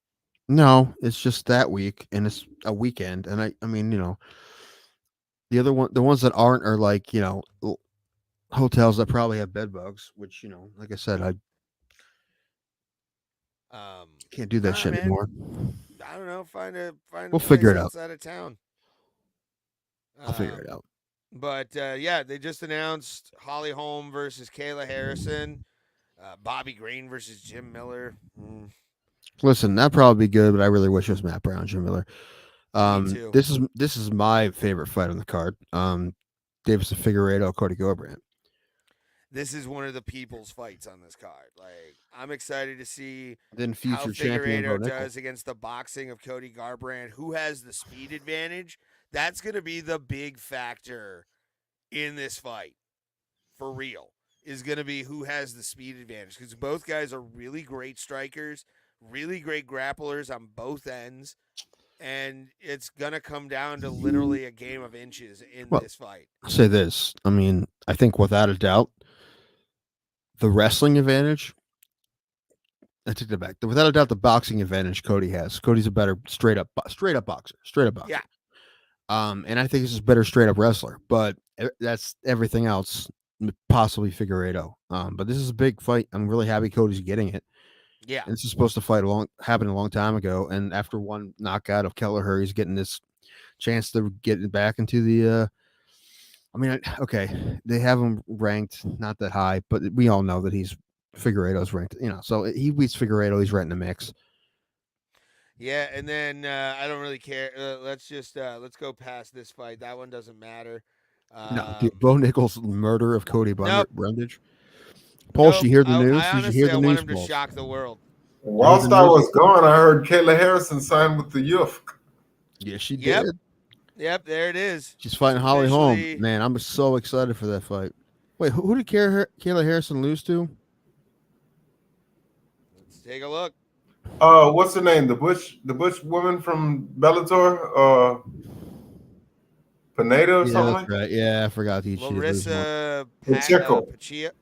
No, it's just that week, and it's a weekend. And I mean, you know, the ones that aren't are like, you know, hotels that probably have bed bugs, which, you know, like I said, I can't do that shit anymore. I don't know. We'll figure it out. Outside of town. I'll figure it out. But yeah, they just announced Holly Holm versus Kayla Harrison, Bobby Green versus Jim Miller. Listen, that'd probably be good, but I really wish it was Matt Brown, Jim Miller. Me too. This is my favorite fight on the card. Davis Figueiredo, Cody Garbrandt. This is one of the people's fights on this card. Like, I'm excited to see Then future how champion Figueiredo Bo Nickel. does against the boxing of Cody Garbrandt. Who has the speed advantage? That's going to be the big factor in this fight. For real. Is going to be who has the speed advantage. Because both guys are really great strikers, really great grapplers on both ends. And it's going to come down to literally a game of inches in this fight. I'll say this. I mean, I think without a doubt, the wrestling advantage, I take that back. Without a doubt, the boxing advantage Cody has. Cody's a better straight up boxer. Yeah. And I think he's a better straight up wrestler. But that's everything else, possibly Figueiredo. But this is a big fight. I'm really happy Cody's getting it. Yeah. And this is supposed to happen a long time ago. And after one knockout of Kelleher, he's getting this chance to get back into the. I mean, okay, they have him ranked not that high, but we all know that Figueiredo's ranked. You know, so he beats Figueiredo, he's right in the mix. Yeah, and then I don't really care. Let's go past this fight. That one doesn't matter. No, dude, Bo Nickel's murder of Cody Brundage. Paul, Nope. Did you hear the news? I Did you hear the want news? him to shock the world. Whilst I was gone, I heard Kayla Harrison sign with the Youth. Yeah, she Yep. did. Yep, there it is. She's fighting Holly Holm. Officially- Man, I'm so excited for that fight. Wait, who did Kayla Harrison lose to? Let's take a look. What's her name? The Bush woman from Bellator? Pineda or something like that? Right. Yeah, I forgot she did lose one. Larissa Pacheco.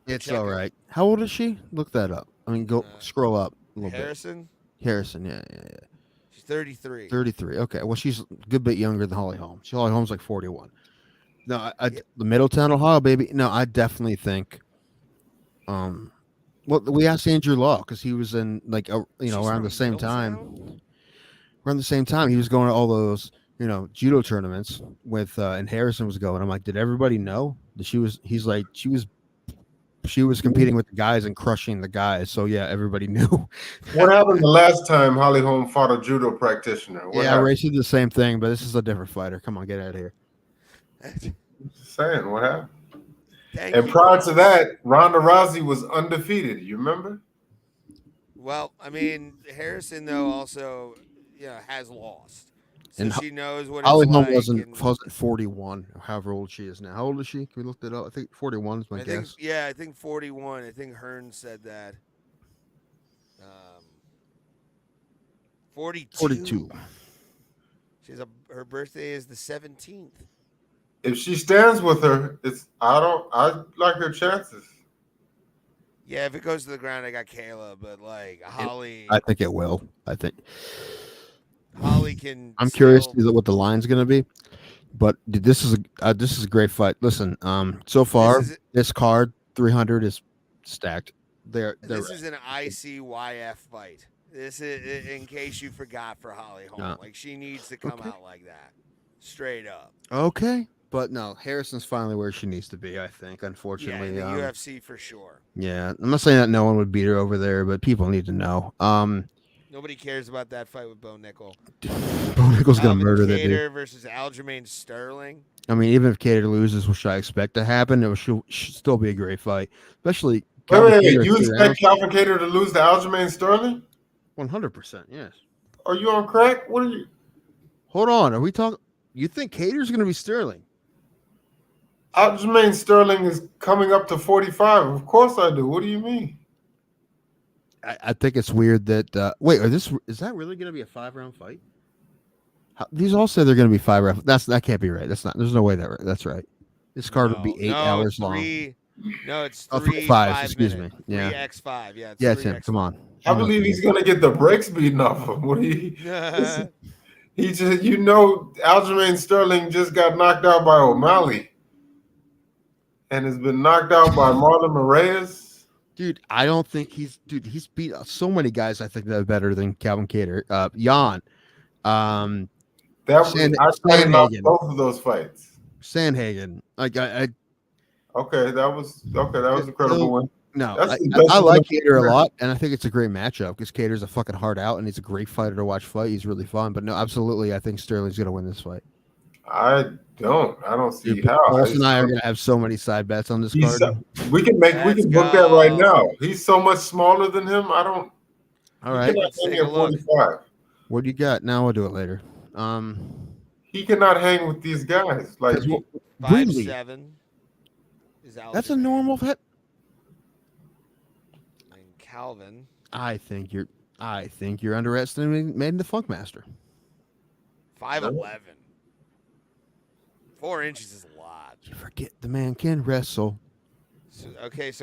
It's all right. How old is she? Look that up. I mean, go scroll up a little Harrison? bit. Harrison, yeah. She's 33. 33. Okay. Well, she's a good bit younger than Holly Holm. Holly Holm's like 41. No, the Middletown, Ohio, baby. No, I definitely think. Well, we asked Andrew Law because he was in around the same time. Around the same time, he was going to all those judo tournaments with, and Harrison was going. I'm like, did everybody know that she was? He's like, she was competing with the guys and crushing the guys. So yeah, everybody knew. What happened the last time Holly Holm fought a judo practitioner? Ray did the same thing, but this is a different fighter. Come on, get out of here. Just saying, what happened? And prior to that, Ronda Rousey was undefeated. You remember? Well, I mean, Harrison though also, has lost, so and she knows what Holly it's Holm like. wasn't 41, or however old she is now. How old is she? Can we look that up? I think 41 is my guess. I think 41. I think Hearn said that. 42. Her birthday is the 17th. If she stands with her, I like her chances. Yeah, if it goes to the ground, I got Kayla, but like Holly. I think it will. I think Holly can. I'm curious to see what the line's going to be, but dude, this is a great fight. Listen, so far this card 300 is stacked. This is an ICYF fight. This is in case you forgot for Holly Holm. Like she needs to come out like that, straight up. Okay. But no, Harrison's finally where she needs to be, I think, unfortunately. Yeah, in the UFC for sure. Yeah, I'm not saying that no one would beat her over there, but people need to know. Nobody cares about that fight with Bo Nickel. Bo Nickel's going to murder that dude. Kattar versus Aljamain Sterling. I mean, even if Kattar loses, which I expect to happen, should still be a great fight. Especially Wait, you expect Calvin Kattar to lose to Aljamain Sterling? 100%, yes. Are you on crack? What are you? Hold on. Are we talking? You think Kattar's going to be Sterling? Aljamain Sterling is coming up to 45. Of course I do. What do you mean? I think it's weird that wait, is that really going to be a 5-round fight? These all say they're going to be 5 rounds. That can't be right. That's not. There's no way that's right. This card would be 8 hours long. No, it's 3-5. Excuse me. Yeah. 3x5. Yeah. Yeah, Tim. Come on. I believe he's going to get the brakes beaten off him. What do you? He just, Aljamain Sterling just got knocked out by O'Malley. And has been knocked out by Marlon Moraes. Dude, I don't think he's beat so many guys I think that are better than Calvin Kattar. Jan. I both of those fights. Sandhagen. Okay, that was a credible one. No, I like Kattar a lot, and I think it's a great matchup because Cater's a fucking hard out, and he's a great fighter to watch fight. He's really fun. But no, absolutely, I think Sterling's going to win this fight. I don't see how. Paulson and I are going to have so many side bets on this card. We can book that right now. He's so much smaller than him. I don't. All right. Let's take a look. 45. What do you got? Now we'll do it later. He cannot hang with these guys. Like 5'7" is out. That's a normal hit. And Calvin. I think you're underestimating the Funkmaster. 5'11". 4 inches is a lot. You forget the man can wrestle. So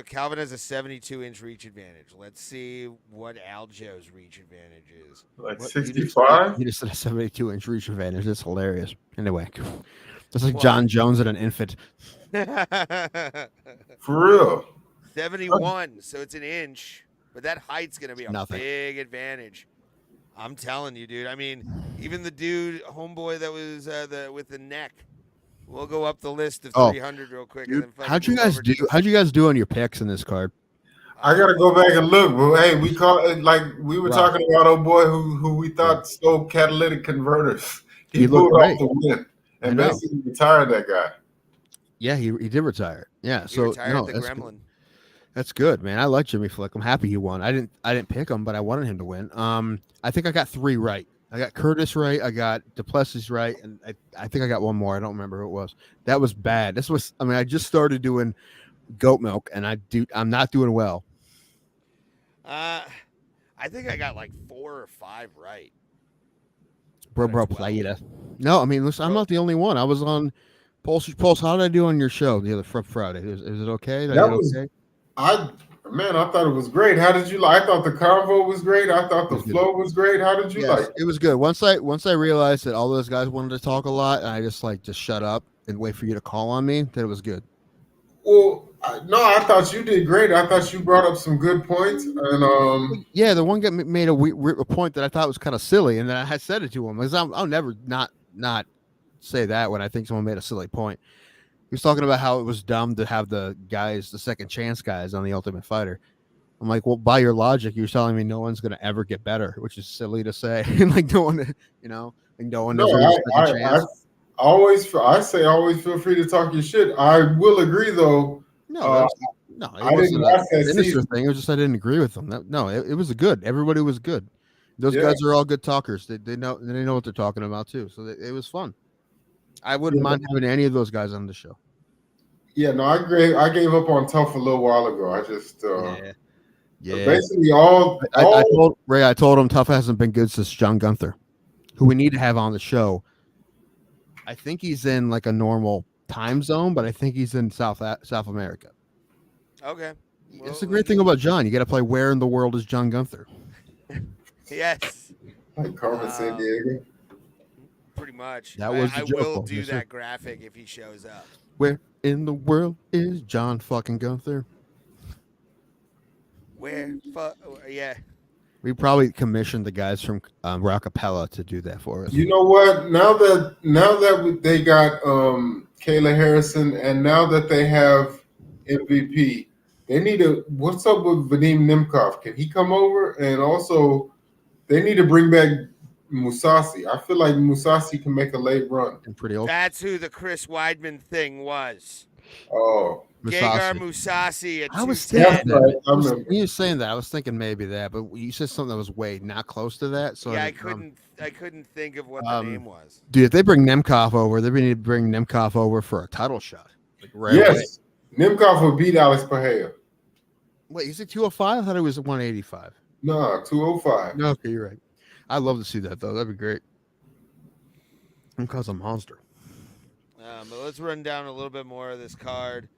Calvin has a 72-inch reach advantage. Let's see what Aljo's reach advantage is. Like 65? You just said a 72-inch reach advantage. That's hilarious. Anyway, that's like John Jones at an infant. For real. 71, so it's an inch. But that height's going to be a Nothing. big advantage. I'm telling you, dude. I mean, even the dude, homeboy that was with the neck. We'll go up the list of 300 real quick. And then How'd you guys do on your picks in this card? I gotta go back and look, but hey, we were talking about old boy who we thought stole catalytic converters. He pulled off the win and basically retired that guy. Yeah, he did retire. Yeah, he retired the Gremlin. That's good, man. I like Jimmy Flick. I'm happy he won. I didn't pick him, but I wanted him to win. I think I got 3 right. I got Curtis right. I got Du Plessis right, and I think I got one more. I don't remember who it was. That was bad. I just started doing goat milk, and I'm not doing well. I think I got like 4 or 5 right. Bro, Playita. No, I mean, listen, I'm not the only one. I was on Pulse. How did I do on your show the other Friday? Is it okay? Okay? I thought it was great. How did you like? I thought the convo was great. I thought the flow was great. How did you like? It was good. Once I realized that all those guys wanted to talk a lot, and I just shut up and wait for you to call on me, then it was good. Well, I thought you did great. I thought you brought up some good points, and yeah, the one guy made a point that I thought was kind of silly, and then I had said it to him because I'll never not say that when I think someone made a silly point. He was talking about how it was dumb to have the second chance guys on the Ultimate Fighter. I'm like, well, by your logic, you're telling me no one's going to ever get better, which is silly to say. And no one, no one knows a chance. I always feel free to talk your shit. I will agree, though. No, I didn't watch that sinister thing. It was just I didn't agree with them. It was good. Everybody was good. Those guys are all good talkers. They know what they're talking about too. So it was fun. I wouldn't mind having any of those guys on the show. Yeah, no, I agree. I gave up on Tough a little while ago. I just Yeah. Basically, I told Ray. I told him Tough hasn't been good since John Gunther, who we need to have on the show. I think he's in like a normal time zone, but I think he's in South America. Okay. That's the great thing about John. You got to play Where in the World is John Gunther? Yes. Like Carmen Sandiego. Pretty much. That was the I joke, will though. do Yes, that sir. graphic if he shows up. Where in the world is John fucking Gunther? Yeah. We probably commissioned the guys from Rockapella to do that for us. You know what? Now that they got Kayla Harrison, and now that they have MVP, they need to. What's up with Vadim Nemkov? Can he come over? And also, they need to bring back Musasi. I feel like Musasi can make a late run. And pretty old. That's who the Chris Weidman thing was. Oh, Gegard Mousasi at I was 210. thinking that. When you were saying that, I was thinking maybe that, but you said something that was way not close to that. So Yeah, I couldn't think of what the name was. Dude, if they bring Nemkov over, they need to bring Nemkov over for a title shot. Like right yes, away. Nemkov will beat Alex Pajea. Wait, is it 205? I thought it was 185. No, 205. Okay, you're right. I'd love to see that though. That'd be great. Because a monster. But let's run down a little bit more of this card.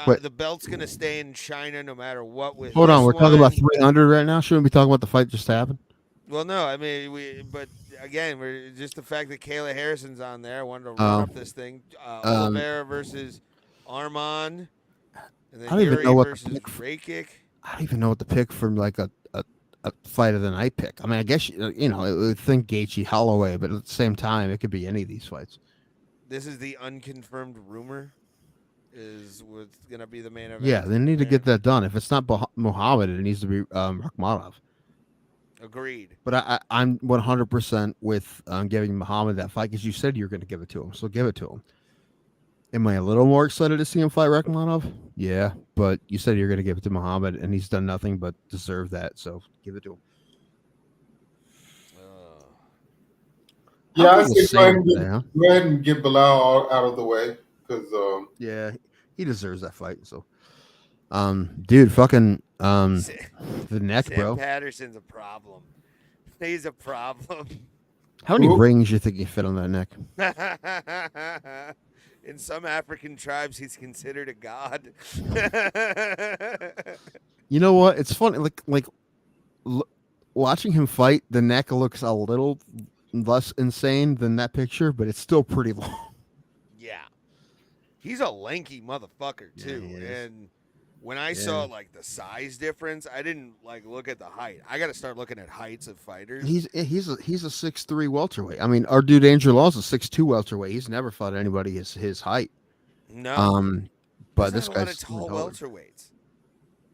Wait. The belt's going to stay in China no matter what. With Hold on, we're talking about one. 300 right now. Shouldn't we be talking about the fight just happened? Well, no, I mean, but again, we're just the fact that Kayla Harrison's on there. I wanted to run up this thing. Oliveira versus Arman. And then I don't even know what versus Rakic. I don't even know what to pick from like a fight of the night pick. I mean, I guess it would think Gaethje Holloway, but at the same time, it could be any of these fights. This is the unconfirmed rumor. Is what's going to be the main event. Yeah, they need to get that done. If it's not Muhammad, it needs to be Rakhmonov. Agreed. But I'm 100% with giving Muhammad that fight because you said you're going to give it to him, so give it to him. Am I a little more excited to see him fight Rakhmonov? Yeah, but you said you're going to give it to Muhammad, and he's done nothing but deserve that, so give it to him. Yeah, I say go ahead and get Bilal out of the way because yeah, he deserves that fight. So, dude, fucking the neck, Sam bro. Patterson's a problem. He's a problem. How many rings you think you fit on that neck? In some African tribes, he's considered a god. You know what? It's funny. Like watching him fight, the neck looks a little less insane than that picture, but it's still pretty long. Yeah, he's a lanky motherfucker too. And when I saw like the size difference, I didn't like look at the height. I got to start looking at heights of fighters. He's a 6'3" welterweight. I mean, our dude Andrew Law's a 6'2" welterweight. He's never fought anybody his height. No, but there's this not a lot guy's of tall welterweights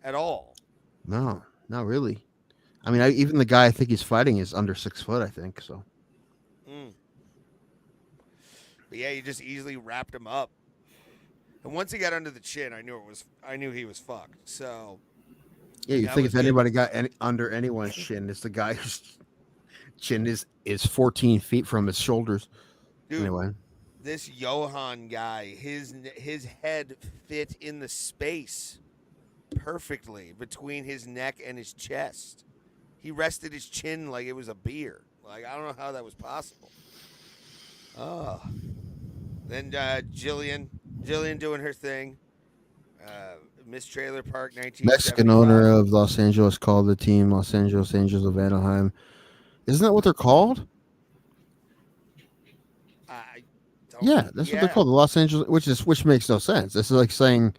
at all. No, not really. I mean, even the guy I think he's fighting is under 6 foot. I think so. But yeah, you just easily wrapped him up. And once he got under the chin, I knew he was fucked. So yeah, you think if anybody got under anyone's chin, it's the guy whose chin is 14 feet from his shoulders. Dude, anyway, this Johan guy, his head fit in the space perfectly between his neck and his chest. He rested his chin like it was a beer. Like, I don't know how that was possible. Oh. Then Jillian doing her thing. Miss Trailer Park, 1975. Mexican owner of Los Angeles called the team Los Angeles Angels of Anaheim. Isn't that what they're called? Yeah, that's what they're called, the Los Angeles, which makes no sense. This is like saying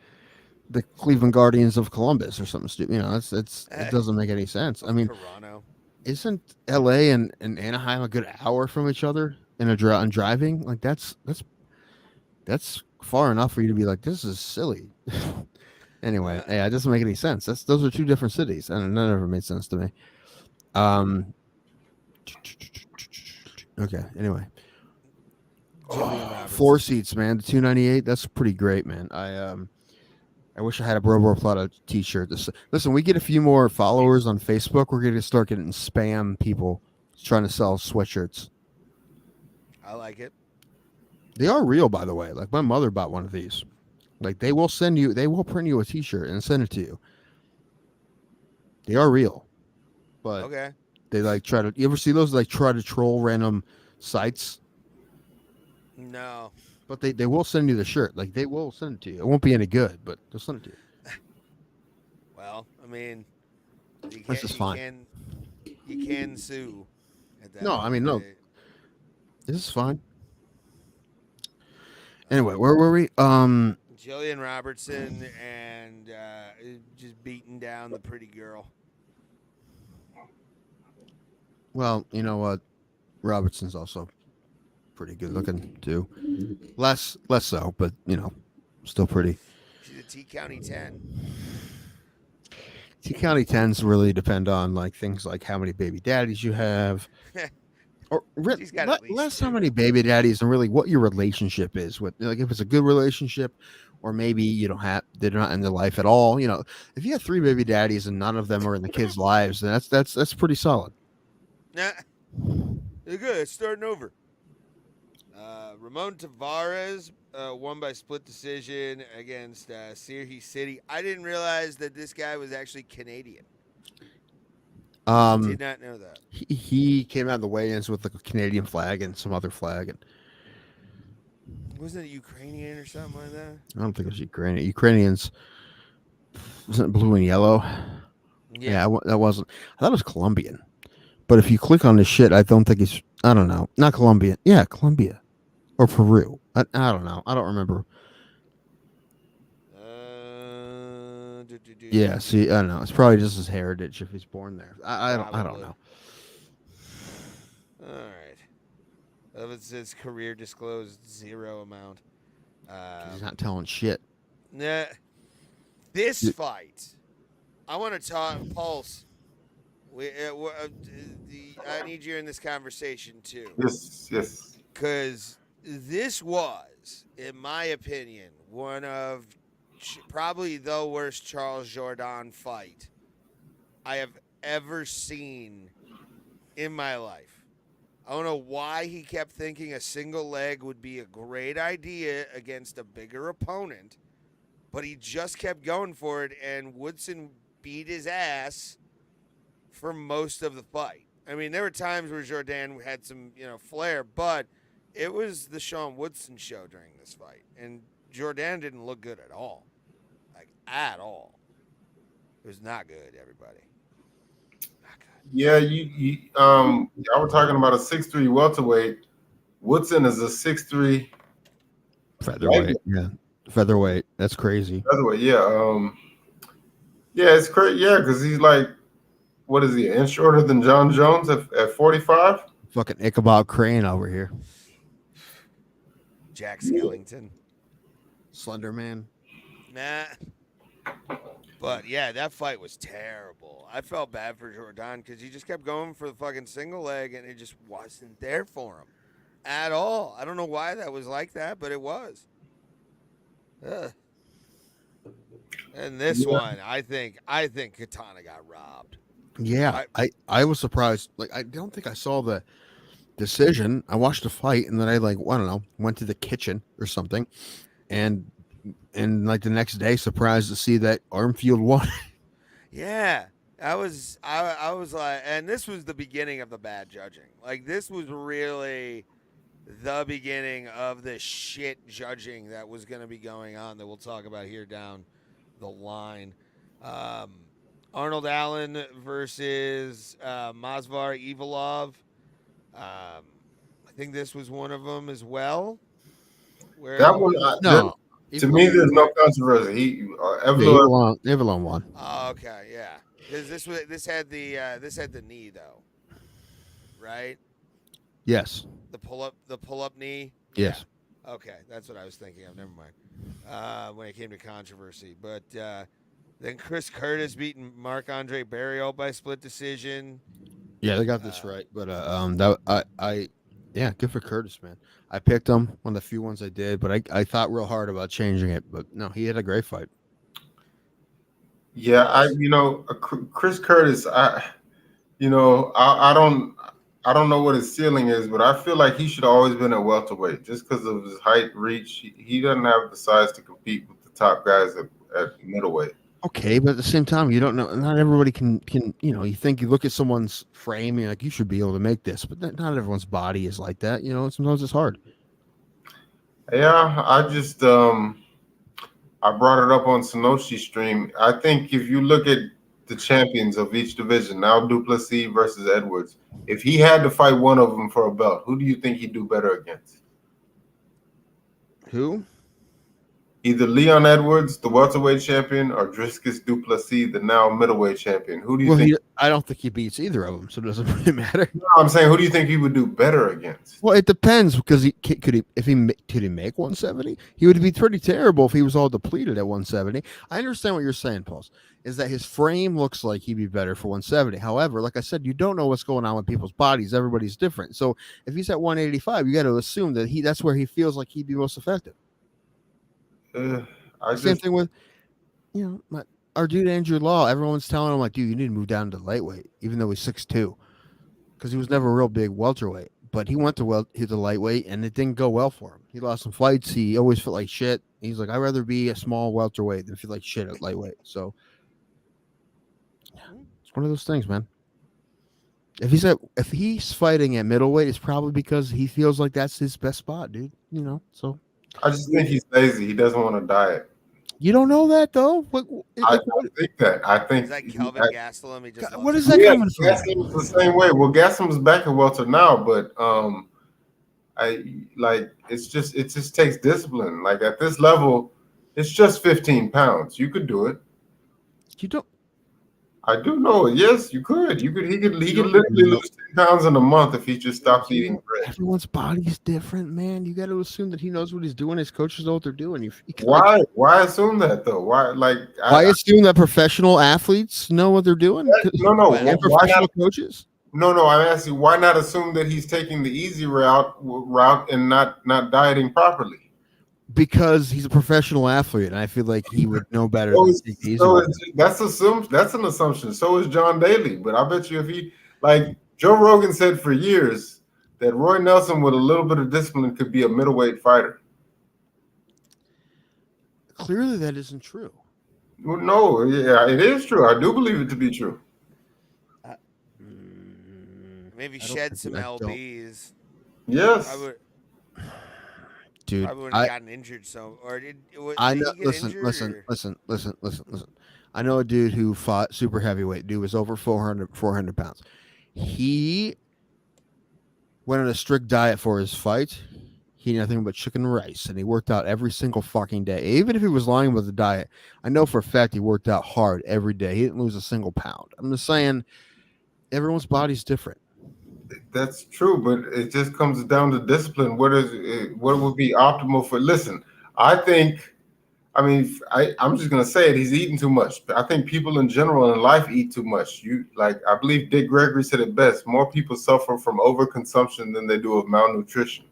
the Cleveland Guardians of Columbus or something stupid. You know, it doesn't make any sense. I mean, Toronto. Isn't LA and Anaheim a good hour from each other in driving? Like that's far enough for you to be like, this is silly. Anyway, yeah, it doesn't make any sense. Those are two different cities, and that never made sense to me. Okay. Anyway, 4 seats, man. The 298. That's pretty great, man. I wish I had a Bro Plata t-shirt. Listen, we get a few more followers on Facebook. We're going to start getting spam people trying to sell sweatshirts. I like it. They are real, by the way. Like, my mother bought one of these. Like, they will print you a t-shirt and send it to you. They are real, but Okay. they like try to. You ever see those like try to troll random sites? No. But they will send you the shirt. Like they will send it to you. It won't be any good, but they'll send it to you. Well, I mean, This is fine. You can sue. At that No, point. I mean no. This is fine. Anyway, where were we? Jillian Robertson and just beating down the pretty girl. Well, you know what? Robertson's also pretty good looking too. Less so, but you know, still pretty. She's a T County 10. T County 10s really depend on like things like how many baby daddies you have. Or less how many baby daddies and really what your relationship is with, like if it's a good relationship, or maybe they're not in their life at all. You know, if you have 3 baby daddies and none of them are in the kids' lives, then that's pretty solid. Nah, they're good. It's starting over. Ramon Tavares won by split decision against Sirhi City. I didn't realize that this guy was actually Canadian. Did not know that. He came out of the weigh-ins with like a Canadian flag and some other flag, and wasn't it Ukrainian or something like that? I don't think it was Ukrainian. Ukrainians wasn't it blue and yellow? Yeah, that wasn't. I thought it was Colombian, but if you click on this shit, I don't think it's. I don't know. Not Colombian. Yeah, Colombia or Peru. I don't know. I don't remember. Yeah, see, I don't know. It's probably just his heritage if he's born there. I don't know. All right. It says career disclosed 0 amount. He's not telling shit. Nah. This fight, I want to talk Pulse. I need you in this conversation too. Yes. Because this was, in my opinion, one of probably the worst Charles Jourdain fight I have ever seen in my life. I don't know why he kept thinking a single leg would be a great idea against a bigger opponent, but he just kept going for it, and Woodson beat his ass for most of the fight. I mean, there were times where Jourdain had some, flair, but it was the Sean Woodson show during this fight, and Jourdain didn't look good at all. At all. It was not good, everybody. Not good. Yeah, y'all were talking about a 6'3" welterweight. Woodson is a 6'3" featherweight. Yeah, featherweight. That's crazy. Featherweight, yeah. Yeah, it's crazy. Yeah, because he's like, what is he? An inch shorter than John Jones at 45. Fucking Ichabod Crane over here. Jack Skellington. Slender Man. Nah. But yeah, that fight was terrible. I felt bad for Jourdain because he just kept going for the fucking single leg and it just wasn't there for him at all. I don't know why that was like that, but it was. Ugh. And this one, I think Katana got robbed. Yeah, I was surprised. Like, I don't think I saw the decision. I watched the fight and then I don't know, went to the kitchen or something, and like the next day, surprised to see that Armfield won. Yeah, I was like, and this was the beginning of the bad judging. Like, this was really the beginning of the shit judging that was going to be going on that we'll talk about here down the line. Arnold Allen versus Masvar Ivalov. I think this was one of them as well. That one, no. To me, there's no controversy. Ivalov won. Oh, okay, yeah. Because this had the knee though, right? Yes. The pull up knee. Yes. Yeah. Okay, that's what I was thinking of. Never mind. When it came to controversy, but then Chris Curtis beating Marc-Andre Barriault by split decision. Yeah, they got this right, but yeah, good for Curtis, man. I picked him one of the few ones I did, but I thought real hard about changing it. But no, he had a great fight. Yeah, Chris Curtis, I don't know what his ceiling is, but I feel like he should have always been at welterweight just because of his height, reach. He doesn't have the size to compete with the top guys at middleweight. Okay, but at the same time, you don't know. Not everybody can. You think you look at someone's frame, and you're like, you should be able to make this, but not everyone's body is like that. Sometimes it's hard. Yeah, I just I brought it up on Sonoshi's stream. I think if you look at the champions of each division, now Du Plessis versus Edwards, if he had to fight one of them for a belt, who do you think he'd do better against? Who? Either Leon Edwards, the welterweight champion, or Dricus Du Plessis, the now middleweight champion. Who do you think? I don't think he beats either of them, so it doesn't really matter. No, I'm saying, who do you think he would do better against? Well, it depends because could he make 170? He would be pretty terrible if he was all depleted at 170. I understand what you're saying, Paul. Is that his frame looks like he'd be better for 170. However, like I said, you don't know what's going on with people's bodies. Everybody's different. So if he's at 185, you got to assume that that's where he feels like he'd be most effective. Same thing with, our dude Andrew Law. Everyone's telling him like, dude, you need to move down to lightweight, even though he's 6'2", because he was never a real big welterweight. But he went to the lightweight, and it didn't go well for him. He lost some fights. He always felt like shit. He's like, I'd rather be a small welterweight than feel like shit at lightweight. So it's one of those things, man. If he's fighting at middleweight, it's probably because he feels like that's his best spot, dude. So. I just think he's lazy. He doesn't want to diet. You don't know that though. I think that. I think is that Kelvin Gastelum? What is that coming from? Gastelum's the same way. Well, Gastelum's back at welter now, but it just takes discipline. Like at this level, it's just 15 pounds. You could do it. You don't. I do know it. Yes, you could. He could literally lose 10 pounds in a month if he just stops eating bread. Everyone's body's different, man. You got to assume that he knows what he's doing. His coaches know what they're doing. Why assume that though? Why assume that professional athletes know what they're doing? No. And professional coaches? No. I'm asking, why not assume that he's taking the easy route and not dieting properly? Because he's a professional athlete, and I feel like he would know better. That's an assumption. So is John Daly, but I bet you if he, like Joe Rogan said for years, that Roy Nelson with a little bit of discipline could be a middleweight fighter. Clearly, that isn't true. Well, no, yeah, it is true. I do believe it to be true. Maybe shed some lbs. Yes. Dude, I wouldn't have gotten injured. I know. Listen. I know a dude who fought super heavyweight. Dude was over 400 pounds. He went on a strict diet for his fight. He ate nothing but chicken and rice, and he worked out every single fucking day. Even if he was lying with the diet, I know for a fact he worked out hard every day. He didn't lose a single pound. I'm just saying, everyone's body's different. That's true, but it just comes down to discipline. What would be optimal for? Listen, I'm just gonna say it. He's eating too much. I think people in general in life eat too much. I believe Dick Gregory said it best. More people suffer from overconsumption than they do of malnutrition.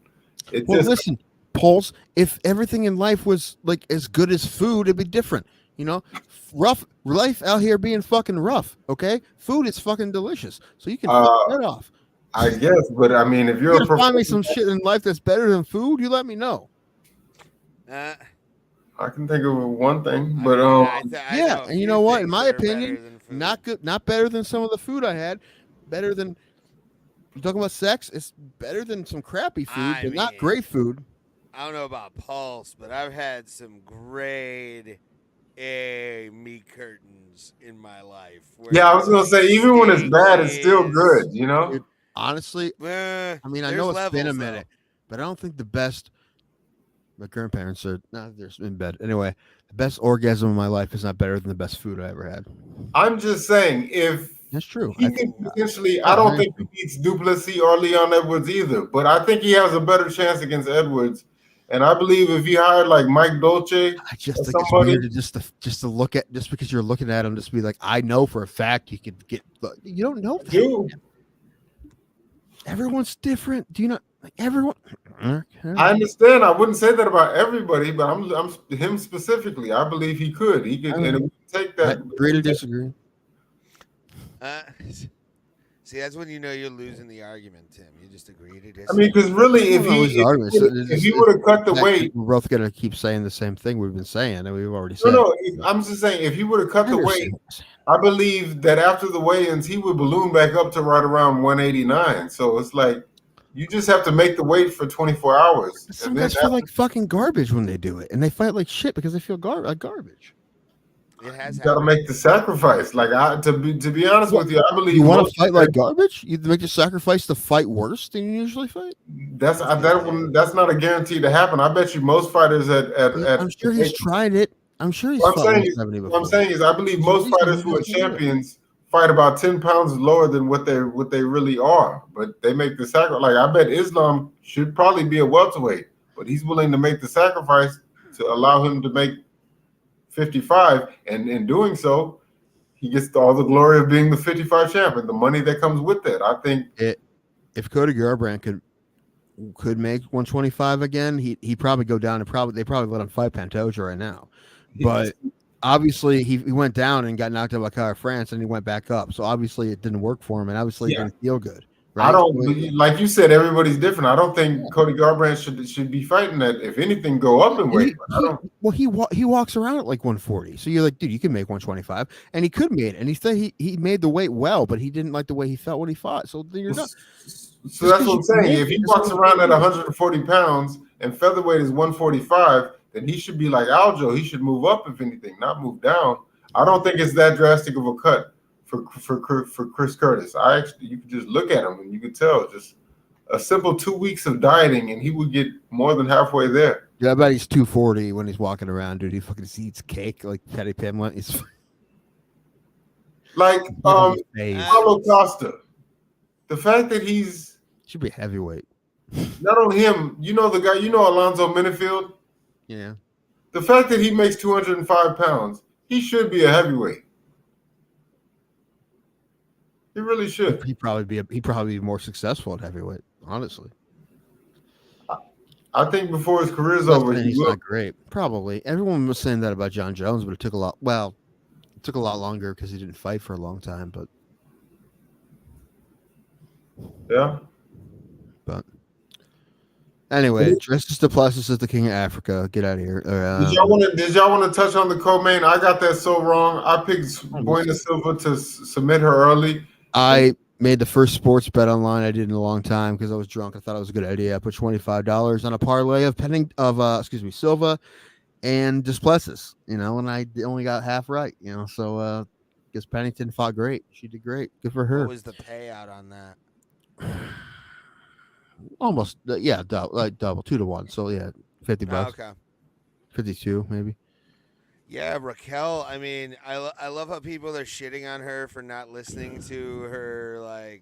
Listen, Pauls. If everything in life was like as good as food, it'd be different. Rough life out here being fucking rough. Okay, food is fucking delicious, so you can fuck that off. I guess, but I mean, if you're find me some shit in life that's better than food, you let me know. I can think of one thing, but and you know what? In my opinion, not good, not better than some of the food I had. Better than you talking about sex? It's better than some crappy food, but not great food. I don't know about Pulse, but I've had some grade A meat curtains in my life. Yeah, I was gonna say, even when it's bad, it's still good. Honestly, I know it's been a minute, but I don't think the best. My grandparents are they're in bed anyway. The best orgasm of my life is not better than the best food I ever had. I'm just saying, if that's true, he can potentially. I don't think he beats Du Plessis or Leon Edwards either, but I think he has a better chance against Edwards. And I believe if he hired like Mike Dolce, I just think it's weird to just to look at, just because you're looking at him, just be like, I know for a fact you could get. You don't know that. Dude. Everyone's different. Do you not? Like everyone. I understand. I wouldn't say that about everybody, but I'm him specifically. I believe he could. He could, and it would take that. Agree to disagree. See, that's when you know you're losing the argument, Tim. You just agree to disagree. I mean, because really, if he would have cut the weight, we're both gonna keep saying the same thing we've been saying, and we've already said. No, I'm just saying, if he would have cut the weight, I believe that after the weigh-ins, he would balloon back up to right around 189. So it's like you just have to make the weight for 24 hours. Some guys feel like fucking garbage when they do it, and they fight like shit because they feel like garbage. It has you got to make the sacrifice. Like to be honest with you, I believe you want to fight like garbage. You make the sacrifice to fight worse than you usually fight. That's not a guarantee to happen. I bet you most fighters at I'm sure he's tried it. I'm sure he's. What I'm saying is, I believe most fighters who are champions fight about 10 pounds lower than what they really are, but they make the sacrifice. Like I bet Islam should probably be a welterweight, but he's willing to make the sacrifice to allow him to make 55, and in doing so, he gets all the glory of being the 55 champ and the money that comes with that. I think if Cody Garbrandt could make 125 again, he'd probably go down and they probably let him fight Pantoja right now. But obviously he went down and got knocked out by Kyle France, and he went back up. So obviously it didn't work for him, and obviously it didn't feel good. Right? I don't, like you said, everybody's different. I don't think Cody Garbrandt should be fighting that. If anything, go up in weight. He walks around at like 140. So you're like, dude, you can make 125, and he could make it. And he said he made the weight well, but he didn't like the way he felt when he fought. So then you're not. So that's what I'm saying. If he walks around at 140 pounds and featherweight is 145, then he should be like Aljo. He should move up, if anything, not move down. I don't think it's that drastic of a cut for Chris Curtis. You could just look at him and you could tell just a simple 2 weeks of dieting and he would get more than halfway there. Yeah, I bet he's 240 when he's walking around, dude. He fucking eats cake like Teddy Pimlet. He's like Paulo Costa. The fact that should be heavyweight. Not only him, you know the guy, Alonzo Minifield? Yeah. The fact that he makes 205 pounds, he should be a heavyweight. He really should. He'd probably be more successful at heavyweight, honestly. I think before his career's over, he's not great. Probably. Everyone was saying that about John Jones, but it took a lot longer because he didn't fight for a long time, but yeah. But anyway, Dricus Du Plessis is the king of Africa. Get out of here. Did y'all want to touch on the co-main? I got that so wrong. I picked Buena Silva to submit her early. I made the first sports bet online I did in a long time because I was drunk. I thought it was a good idea. I put $25 on a parlay of Silva and Du Plessis, and I only got half right, so guess Pennington fought great. She did great. Good for her. What was the payout on that? Almost, double 2 to 1. So yeah, $50. Oh, okay. 52 maybe. Yeah, Raquel. I mean, I love how people are shitting on her for not listening to her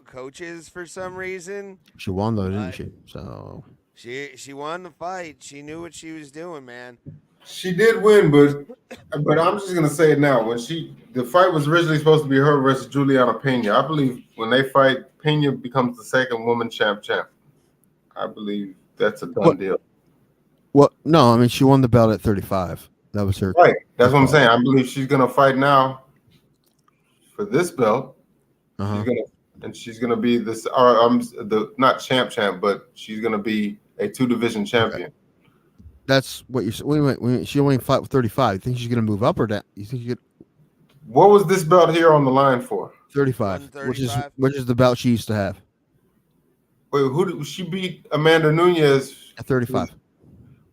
coaches for some reason. She won though, didn't she? So she won the fight. She knew what she was doing, man. She did win, but I'm just gonna say it now. When the fight was originally supposed to be her versus Juliana Pena. I believe when they fight, Pena becomes the second woman champ. I believe that's a done deal. Well, no, I mean she won the belt at 35. That was her. Right. That's what I'm saying. I believe she's gonna fight now for this belt. She's gonna be this. Not champ, but she's gonna be a 2-division champion. Okay. That's what you're saying. She only fought with 35. You think she's gonna move up or down? You think you could? What was this belt here on the line for? 35, which is the belt she used to have. Wait, who did she beat? Amanda Nunes at 35.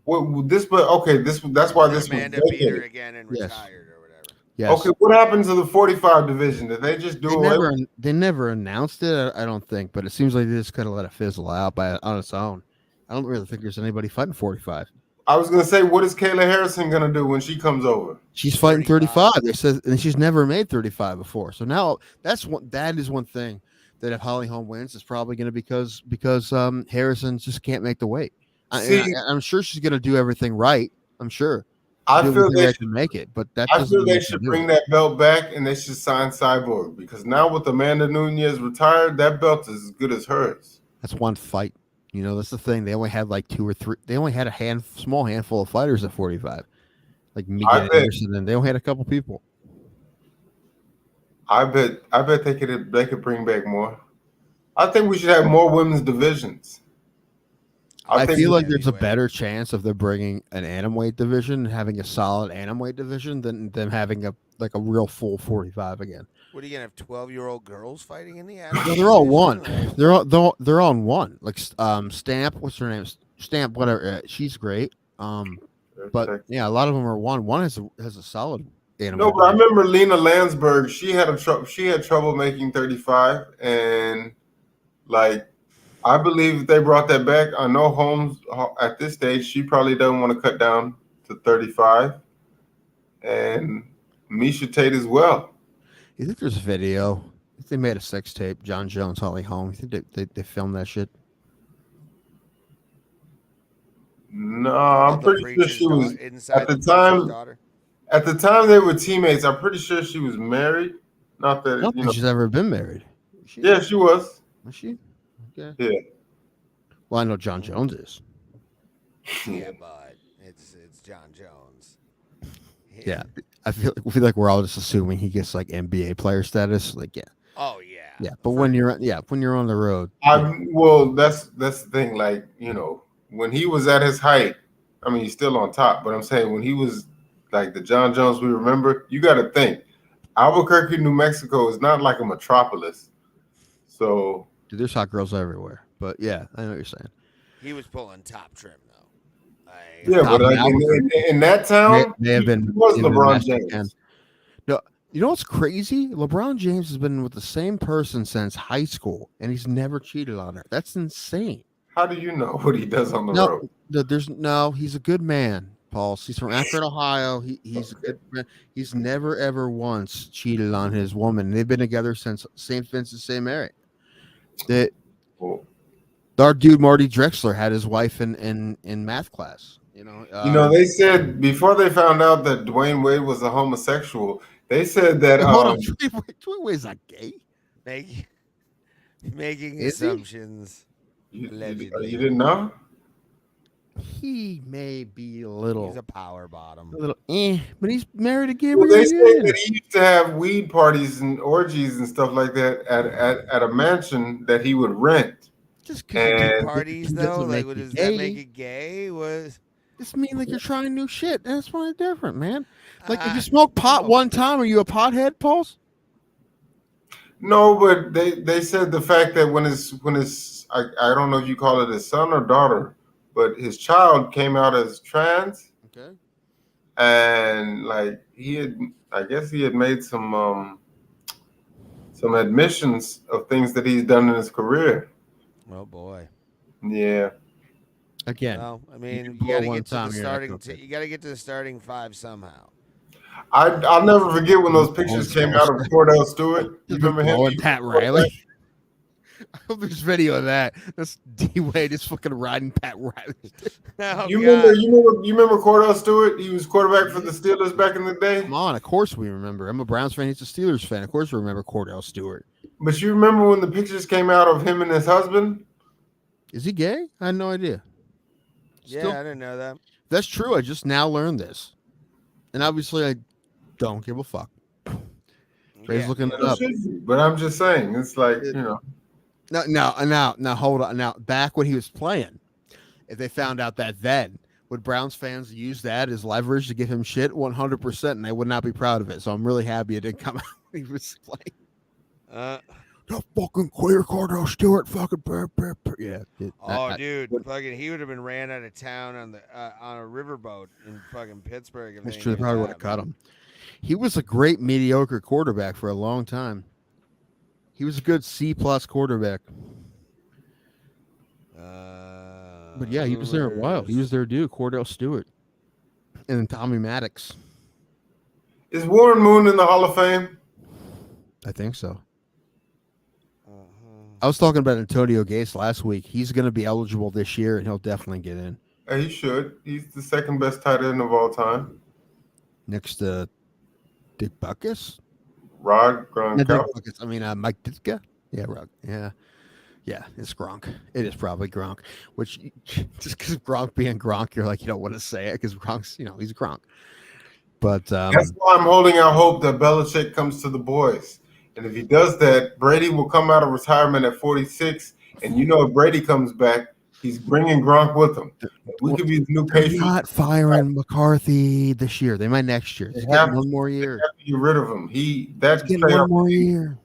That's why this Amanda was beat her again and retired or whatever. Yes. Okay, what happened to the 45 division? Did they just do it? They never announced it, I don't think, but it seems like they just kind of let it fizzle out on its own. I don't really think there's anybody fighting 45. I was gonna say, what is Kayla Harrison gonna do when she comes over? She's fighting 35. They said, and she's never made 35 before. So now that is one thing that if Holly Holm wins, it's probably going to because Harrison just can't make the weight. I'm sure she's going to do everything right. I'm sure. I feel they should make it, but I feel they should bring that belt back and they should sign Cyborg because now with Amanda Nunes retired, that belt is as good as hers. That's one fight. That's the thing. They only had like 2 or 3. They only had a small handful of fighters at 45, like Megan Anderson, and they only had a couple people. I bet they could bring back more. I think we should have more women's divisions. I feel like there's a better chance of them bringing an atomweight division, having a solid atomweight division, than them having a real full 45 again. What are you gonna have 12-year-old girls fighting in the atomweight? No, they're all one. They're on one. Like Stamp, what's her name? Stamp, whatever. She's great. But yeah, a lot of them are one. One has a solid atomweight. No, but I remember Lena Landsberg. She had trouble making 35, and like. I believe if they brought that back, I know Holmes at this stage, she probably doesn't want to cut down to 35. And Misha Tate as well. You think there's a video? If they made a sex tape, John Jones, Holly Holm, you think they filmed that shit? No, I'm pretty sure she was at the time. At the time they were teammates, I'm pretty sure she was married. Not that I don't think she's ever been married. Yeah, she was. Was she? Okay. Yeah. Well, I know John Jones is. Yeah, but it's John Jones. Yeah, I feel like we're all just assuming he gets like NBA player status. Like, yeah. Oh yeah. Yeah, but when you're on the road. Well, that's the thing. Like, when he was at his height, I mean, he's still on top. But I'm saying when he was like the John Jones we remember, you got to think Albuquerque, New Mexico is not like a metropolis. So. Dude, there's hot girls everywhere. But yeah, I know what you're saying. He was pulling top trim though. Yeah, but in that town, they have been. He was LeBron James. No, you know what's crazy? LeBron James has been with the same person since high school, and he's never cheated on her. That's insane. How do you know what he does on the road? He's a good man, Paul. He's from Akron, Ohio. He's a good man. He's never ever once cheated on his woman. They've been together since St. Vincent, St. Mary. Our dude Marty Drexler had his wife in math class. They said before they found out that Dwayne Wade was a homosexual, they said that. Hold on, Dwayne Wade's not gay. Making assumptions. You didn't know? He may be a little. He's a power bottom. A little, but he's married to Gabriel. Well, they say that he used to have weed parties and orgies and stuff like that at a mansion that he would rent. Just parties though, like does that make it gay? This mean like you're trying new shit? That's probably different, man. Like if you smoke pot one time, are you a pothead, Pauls? No, but they said the fact that when his I don't know if you call it his son or daughter, but his child came out as trans. Okay. And like I guess he had made some admissions of things that he's done in his career. Oh boy. Yeah. Again. Well, I mean, you got to get to the starting. You got to get to the starting five somehow. I'll never forget when those pictures came out of Cordell Stewart. You remember him? And Pat Riley. I hope there's video of that. That's D-Wade just fucking riding Pat Riley. You remember Cordell Stewart? He was quarterback for the Steelers back in the day. Come on, of course we remember. I'm a Browns fan. He's a Steelers fan. Of course we remember Cordell Stewart. But you remember when the pictures came out of him and his husband? Is he gay? I had no idea. Yeah, I didn't know that. That's true. I just now learned this. And obviously I don't give a fuck. Ray's looking it up. But I'm just saying, it's like, Now, hold on. Now, back when he was playing, if they found out that then, would Browns fans use that as leverage to give him shit? 100%, and they would not be proud of it. So I'm really happy it didn't come out when he was playing. The fucking queer Cordell Stewart, fucking yeah. Dude, fucking, he would have been ran out of town on a riverboat in fucking Pittsburgh. That's true. They probably would have cut him. He was a great mediocre quarterback for a long time. He was a good C+ quarterback. But yeah, he was there a while. He was their dude, Cordell Stewart. And then Tommy Maddox. Is Warren Moon in the Hall of Fame? I think so. I was talking about Antonio Gates last week. He's going to be eligible this year, and he'll definitely get in. He should. He's the second best tight end of all time. Next to Dick Butkus? Rod Gronkowski. I mean, Mike Ditka. Yeah, Rod. Yeah, it's Gronk. It is probably Gronk. Which just because Gronk being Gronk, you're like you don't want to say it because Gronk's, he's Gronk. But that's why I'm holding out hope that Belichick comes to the boys. And if he does that, Brady will come out of retirement at 46. And you know, if Brady comes back, he's bringing Gronk with him. We could be the new They're Patriots. not firing McCarthy this year. They might next year. He's getting one more year. They have to get rid of him. He's getting one more year.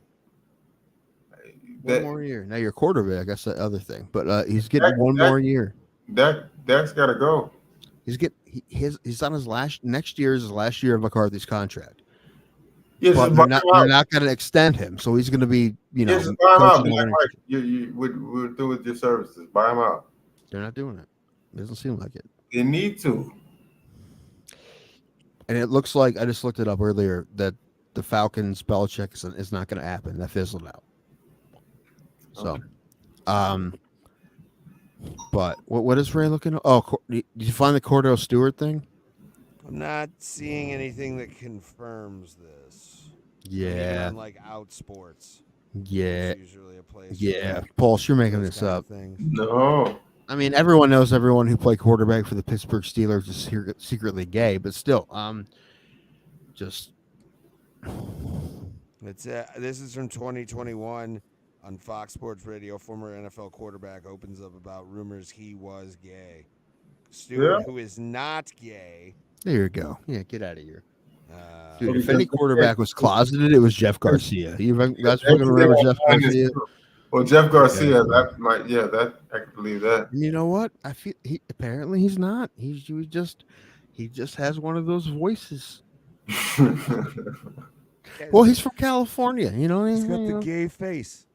One more year. Now your quarterback, that's the other thing. But he's getting one more year. Dak's got to go. He's on his next year is his last year of McCarthy's contract. Yes, but they're not going to extend him, so he's going to be, buy him out. We're through with your services. Buy him out. They're not doing it. It doesn't seem like it. They need to. And it looks like I just looked it up earlier that the Falcons Belichick is not going to happen. That fizzled out. So, but what is Ray looking at? Oh, did you find the Cordell Stewart thing? I'm not seeing anything that confirms this. Yeah. On like Outsports. Yeah. It's usually a place. Yeah. Pulse, you're making this up. No. I mean, everyone knows everyone who played quarterback for the Pittsburgh Steelers is secretly gay, but still, just. It's this is from 2021 on Fox Sports Radio. Former NFL quarterback opens up about rumors he was gay. Stewart, who is not gay. There you go. Yeah, get out of here. Dude, if any quarterback was closeted, it was Jeff Garcia. You guys fucking remember Jeff Garcia? Well, Jeff Garcia, that I can believe that. You know what? I feel apparently he's not. He just has one of those voices. Well, he's from California. You know, he's got the gay face.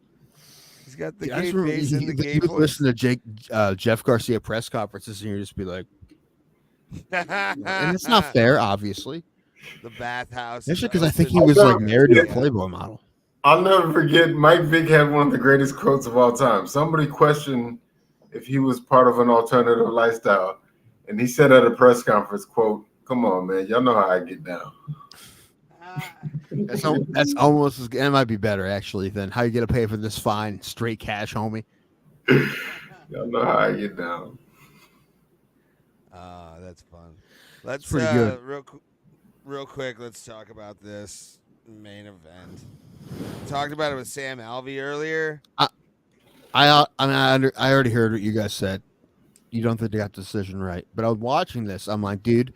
He's got the gay face and the gay voice. Listen to Jeff Garcia press conferences, and you just be like, and it's not fair, obviously. The bathhouse. Especially because I think he was like married to a Playboy model. I'll never forget. Mike Vick had one of the greatest quotes of all time. Somebody questioned if he was part of an alternative lifestyle, and he said at a press conference, "quote Come on, man, y'all know how I get down." That's almost as it might be better actually than how you get to pay for this fine straight cash, homie. Y'all know how I get down. That's fun. Let's pretty good. Real quick. Let's talk about this main event. Talked about it with Sam Alvey earlier. I already heard what you guys said. You don't think they got the decision right, but I was watching this. I'm like, dude,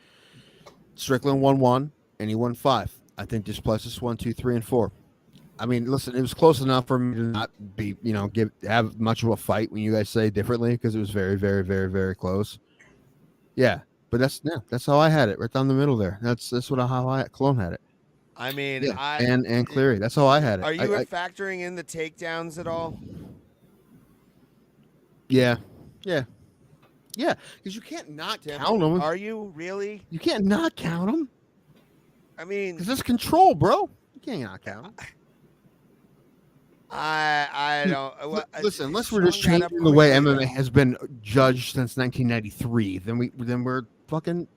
Strickland won 1 and he won 5. I think Du Plessis 1, 2, 3, and 4. I mean, listen, it was close enough for me to not be, have much of a fight when you guys say differently because it was very, very, very, very close. Yeah, but that's how I had it, right down the middle there. That's how Cologne had it. I mean, yeah, and Cleary. That's how I had it. Are you factoring in the takedowns at all? Yeah, because you can't not count them. Are you really? You can't not count them. I mean, because it's control, bro. You can't not count them. I don't listen. Unless we're just changing the way MMA has been judged since 1993, then we're fucking.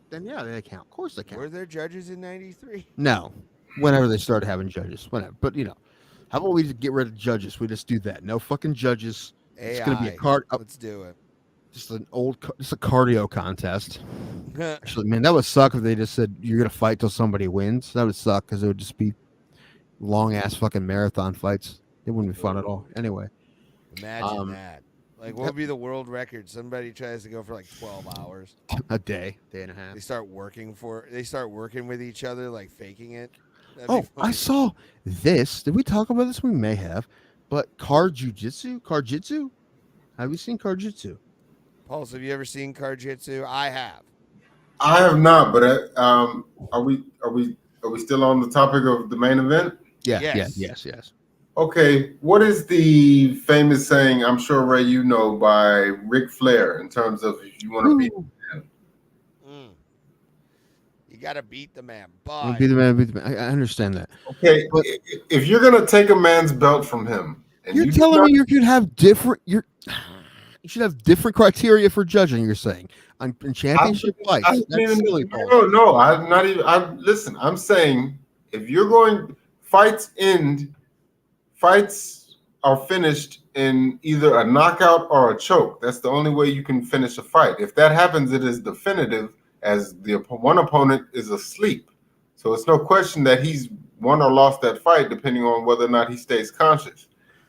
Then yeah, they count. Of course they count. Were there judges in '93? No, whenever they started having judges, whatever. But how about we just get rid of judges? We just do that. No fucking judges. AI. It's gonna be a card. Let's do it. Just a cardio contest. Actually, man, that would suck if they just said you're gonna fight till somebody wins. That would suck because it would just be long ass fucking marathon fights. It wouldn't be fun at all. Anyway, imagine that. Like, what would be the world record? Somebody tries to go for like 12 hours. A day and a half. They start working with each other, like faking it. Oh, I saw this. Did we talk about this? We may have. But Karjitsu? Have you seen Karjitsu? Pulse, have you ever seen Karjitsu? I have. I have not, but are we still on the topic of the main event? Yeah. Yes. Okay, what is the famous saying, I'm sure, Ray, you know, by Ric Flair in terms of if you want to beat the man? You got to beat the man. But... Beat the man. I understand that. Okay, but if you're going to take a man's belt from him... And you're telling me you could have different... You should have different criteria for judging, you're saying. In championship fights. That's silly, Paul. No, I'm not even... Listen, I'm saying if you're going... Fights are finished in either a knockout or a choke. That's the only way you can finish a fight. If that happens, it is definitive as the one opponent is asleep. So it's no question that he's won or lost that fight, depending on whether or not he stays conscious.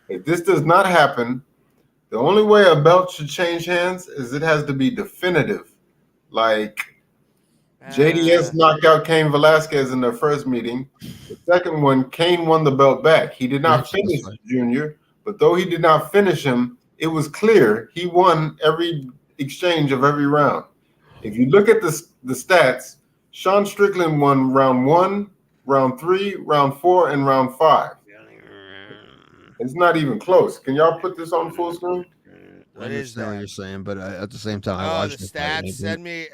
If this does not happen, the only way a belt should change hands is it has to be definitive. Like JDS knocked out Cain Velasquez in their first meeting. The second one, Cain won the belt back. He did not finish Junior, but though he did not finish him, it was clear he won every exchange of every round. If you look at the stats, Sean Strickland won round 1, round 3, round 4, and round 5. It's not even close. Can y'all put this on full screen? I understand what you're saying, but at the same time, I watched the stats. Send me.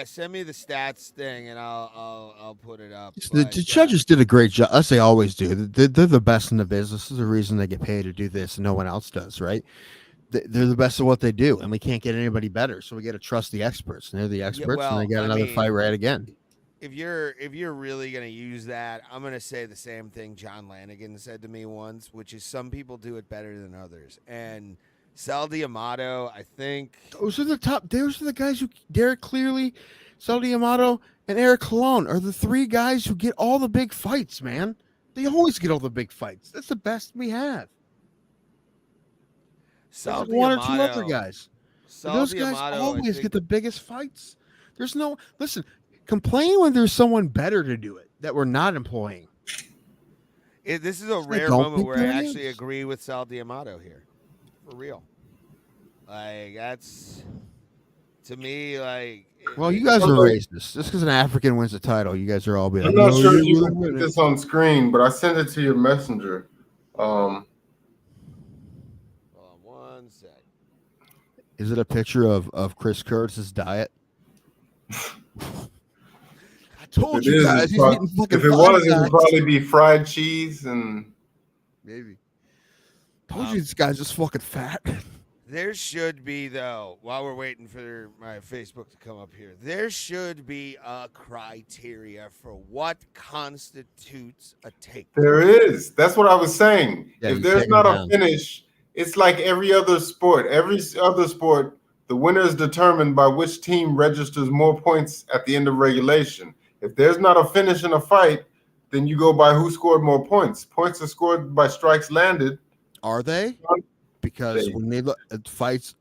Send me the stats thing, and I'll put it up. The judges did a great job, as they always do. They're the best in the business. This is the reason they get paid to do this, and no one else does, right? They're the best at what they do, and we can't get anybody better. So we got to trust the experts, and they're the experts, and they got another fight right again. If you're really gonna use that, I'm gonna say the same thing John Lanigan said to me once, which is some people do it better than others. And Sal D'Amato, I think those are the top. Those are the guys who Derek Clearly, Sal D'Amato, and Eric Colon are the 3 guys who get all the big fights. Man, they always get all the big fights. That's the best we have. Sal one D'Amato, or 2 other guys. Those guys always get the biggest fights. There's no listen. Complain when there's someone better to do it that we're not employing. This is a rare moment where I actually agree with Sal D'Amato here, for real. Like that's to me like. Well, you guys are racist. Just because an African wins a title, you guys are all being. I'm not sure if you can put this on screen, but I sent it to your messenger. Hold on one sec. Is it a picture of Chris Curtis's diet? Told you guys, he's eating fucking. If it was, it would probably be fried cheese and maybe. Told you this guy's just fucking fat. There should be, though, while we're waiting for my Facebook to come up here, there should be a criteria for what constitutes a takedown. There is. That's what I was saying. Yeah, if there's not a finish, it's like every other sport. Every other sport, the winner is determined by which team registers more points at the end of regulation. If there's not a finish in a fight, then you go by who scored more points. Points are scored by strikes landed. Are they? Because when they look at fights,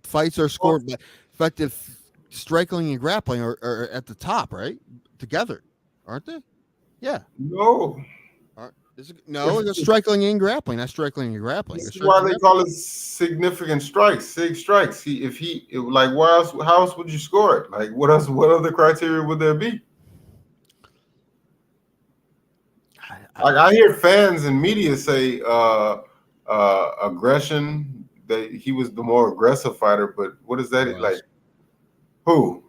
fights are scored by effective striking and grappling are at the top, right? Together, aren't they? Yeah. No. It's striking and grappling. Not striking and grappling. That's why they call it significant strikes, sig strikes. How else would you score it? Like, what else? What other criteria would there be? I hear fans and media say aggression, that he was the more aggressive fighter, but what is that like? Who?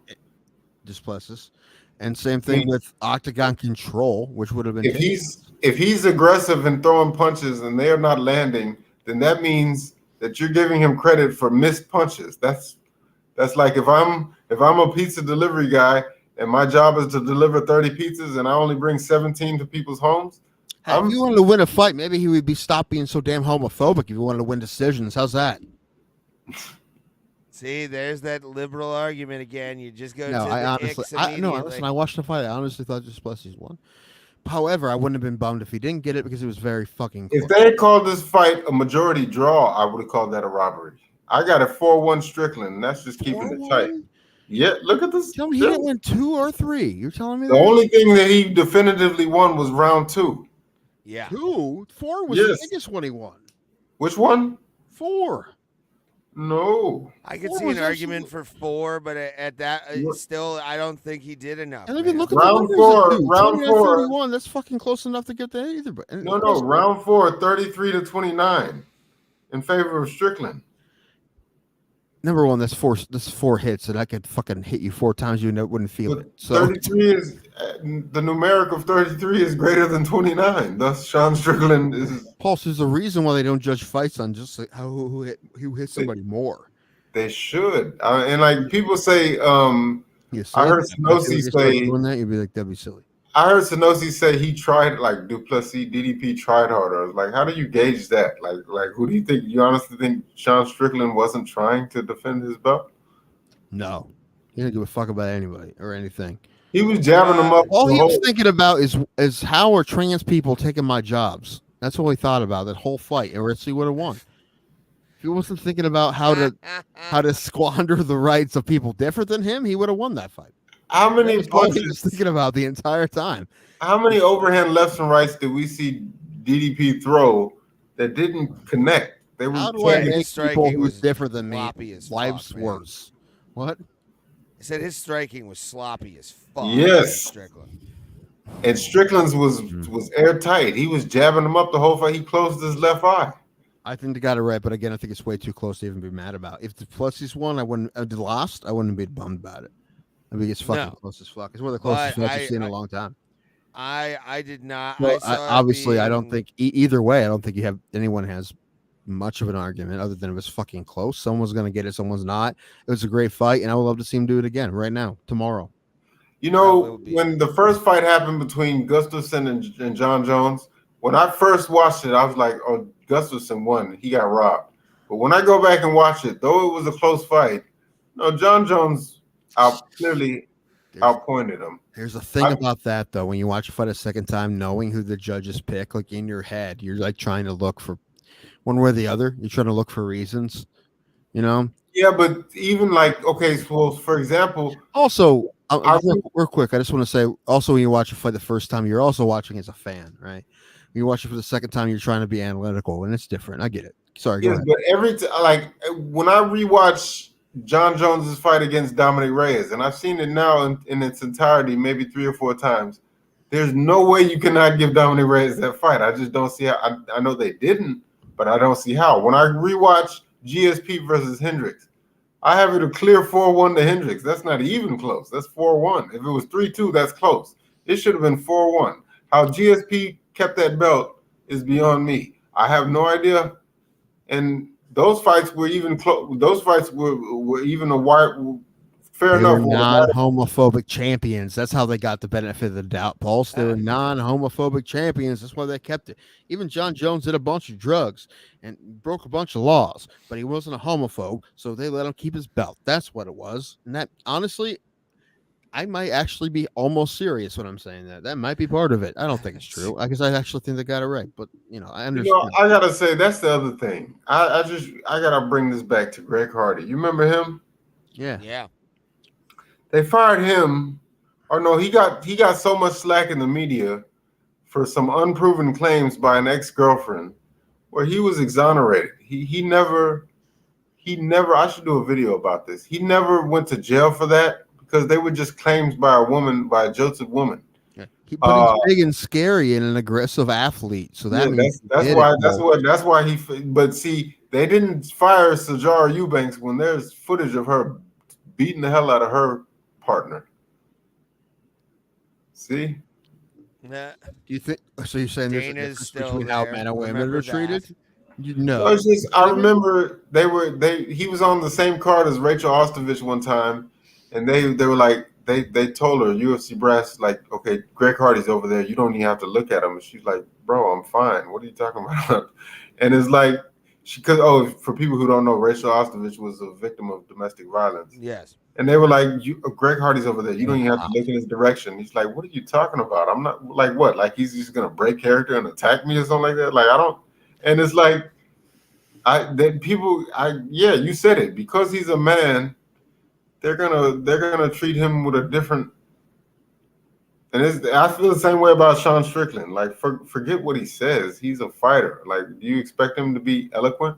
Du Plessis. And same thing with octagon control, which would have been if he's aggressive and throwing punches and they are not landing, then that means that you're giving him credit for missed punches. That's like if I'm a pizza delivery guy and my job is to deliver 30 pizzas and I only bring 17 to people's homes. If you wanted to win a fight, maybe he would stop being so damn homophobic if you wanted to win decisions. How's that? See, there's that liberal argument again. You just go to the listen, I watched the fight. I honestly thought Du Plessis won. However, I wouldn't have been bummed if he didn't get it because it was very fucking close. If they had called this fight a majority draw, I would have called that a robbery. I got a 4-1 Strickland, and that's just keeping it tight. Yeah, look at this. Tell me he didn't win 2 or 3. You're telling me the only thing that he definitively won was round 2. Yeah. 2? 4 was the biggest one he won. Which one? 4. No. I could see an argument for 4, but at that, still, I don't think he did enough. And look at round 4. Round 4. 31. That's fucking close enough to get that either. But no. Round 4, 33-29 in favor of Strickland. Number one, that's 4 hits, and I could fucking hit you 4 times, you wouldn't feel it. So 33 is the numeric of 33 is greater than 29. Thus, Sean Strickland is. Pulse, there's a reason why they don't judge fights on just like who hit somebody more. They should, and like people say, I heard Sanosi say doing that, you'd be like, that'd be silly. I heard Sanosi say he tried, like Du Plessis, DDP tried harder. I was like, how do you gauge that? Like, who do you think? You honestly think Sean Strickland wasn't trying to defend his belt? No, he didn't give a fuck about anybody or anything. He was jabbing them up. All he was thinking about is how are trans people taking my jobs? That's all he thought about that whole fight, and Ritchie would have won. If he wasn't thinking about how to squander the rights of people different than him, he would have won that fight. How many punches he was thinking about the entire time? How many overhand lefts and rights did we see DDP throw that didn't connect? They were how do I make people who's different than me life's worse? What? I said his striking was sloppy as fuck. Yes. Strickland. And Strickland's was airtight. He was jabbing him up the whole fight. He closed his left eye. I think they got it right, but again, I think it's way too close to even be mad about. If the Plessis won, I wouldn't lost. I wouldn't be bummed about it. I think it's fucking close as fuck. It's one of the closest fights I've seen in a long time. I did not. Well, obviously, I don't think either way. I don't think anyone has much of an argument other than it was fucking close. Someone's gonna get it, someone's not. It was a great fight, and I would love to see him do it again right now, tomorrow. You know, when the first fight happened between Gustafsson and John Jones, when I first watched it, I was like, "Oh, Gustafsson won. He got robbed." But when I go back and watch it, though it was a close fight, no, John Jones clearly outpointed him. There's a thing about that though. When you watch a fight a second time, knowing who the judges pick, like in your head, you're like trying to look for one way or the other. You're trying to look for reasons, you know? Yeah, but even like, okay, so for example, also, real quick, I just want to say, also, when you watch a fight the first time, you're also watching as a fan, right? When you watch it for the second time, you're trying to be analytical, and it's different. I get it. Sorry, go ahead. But like when I rewatch John Jones's fight against Dominic Reyes, and I've seen it now in its entirety, maybe 3 or 4 times. There's no way you cannot give Dominic Reyes that fight. I just don't see how. I know they didn't, but I don't see how. When I rewatch GSP versus Hendricks, I have it a clear 4-1 to Hendricks. That's not even close. That's 4-1. If it was 3-2, that's close. It should have been 4-1. How GSP kept that belt is beyond me. I have no idea. And those fights were even close. Those fights were even a wide. Fair enough. They were non-homophobic champions. That's how they got the benefit of the doubt, Pulse. They were non-homophobic champions. That's why they kept it. Even John Jones did a bunch of drugs and broke a bunch of laws, but he wasn't a homophobe, so they let him keep his belt. That's what it was. And that, honestly, I might actually be almost serious when I'm saying that. That might be part of it. I don't think it's true because I actually think they got it right. But I understand. You know, I gotta say that's the other thing. I gotta bring this back to Greg Hardy. You remember him? Yeah. They fired him, or no, he got so much slack in the media for some unproven claims by an ex-girlfriend where he was exonerated. He never I should do a video about this. He never went to jail for that because they were just claims by a jilted woman. Yeah. But he's big and scary and an aggressive athlete. So that means that's why he. But see, they didn't fire Sajara Eubanks when there's footage of her beating the hell out of her partner. See? Nah. Do you think? So you're saying there's a difference between how men and women are treated? I remember he was on the same card as Rachel Ostovich one time, and they were like they told her UFC brass like, okay, Greg Hardy's over there. You don't even have to look at him. And she's like, bro, I'm fine. What are you talking about? And it's like for people who don't know, Rachel Ostovich was a victim of domestic violence. Yes. And they were like, Greg Hardy's over there. You don't even have to look in his direction. He's like, what are you talking about? I'm not like what? Like he's just gonna break character and attack me or something like that? Like I don't. And it's like, you said it. Because he's a man, they're gonna treat him with a different. And I feel the same way about Sean Strickland. Like forget what he says. He's a fighter. Like, do you expect him to be eloquent?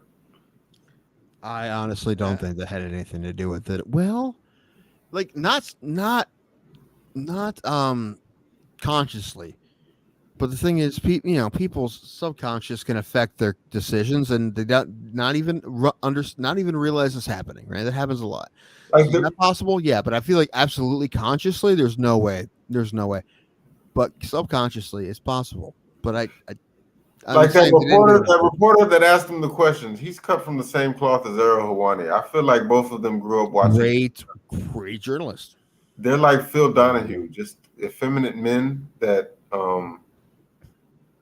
I honestly don't think that had anything to do with it. Well, like not consciously, but the thing is, people's subconscious can affect their decisions, and they not even realize it's happening. Right, that happens a lot. Is that possible? Yeah, but I feel like absolutely consciously, there's no way. But subconsciously, it's possible. But I like that reporter that asked him the questions, he's cut from the same cloth as Errol Hawani. I feel like both of them grew up watching. Great journalists. They're like Phil Donahue, just effeminate men that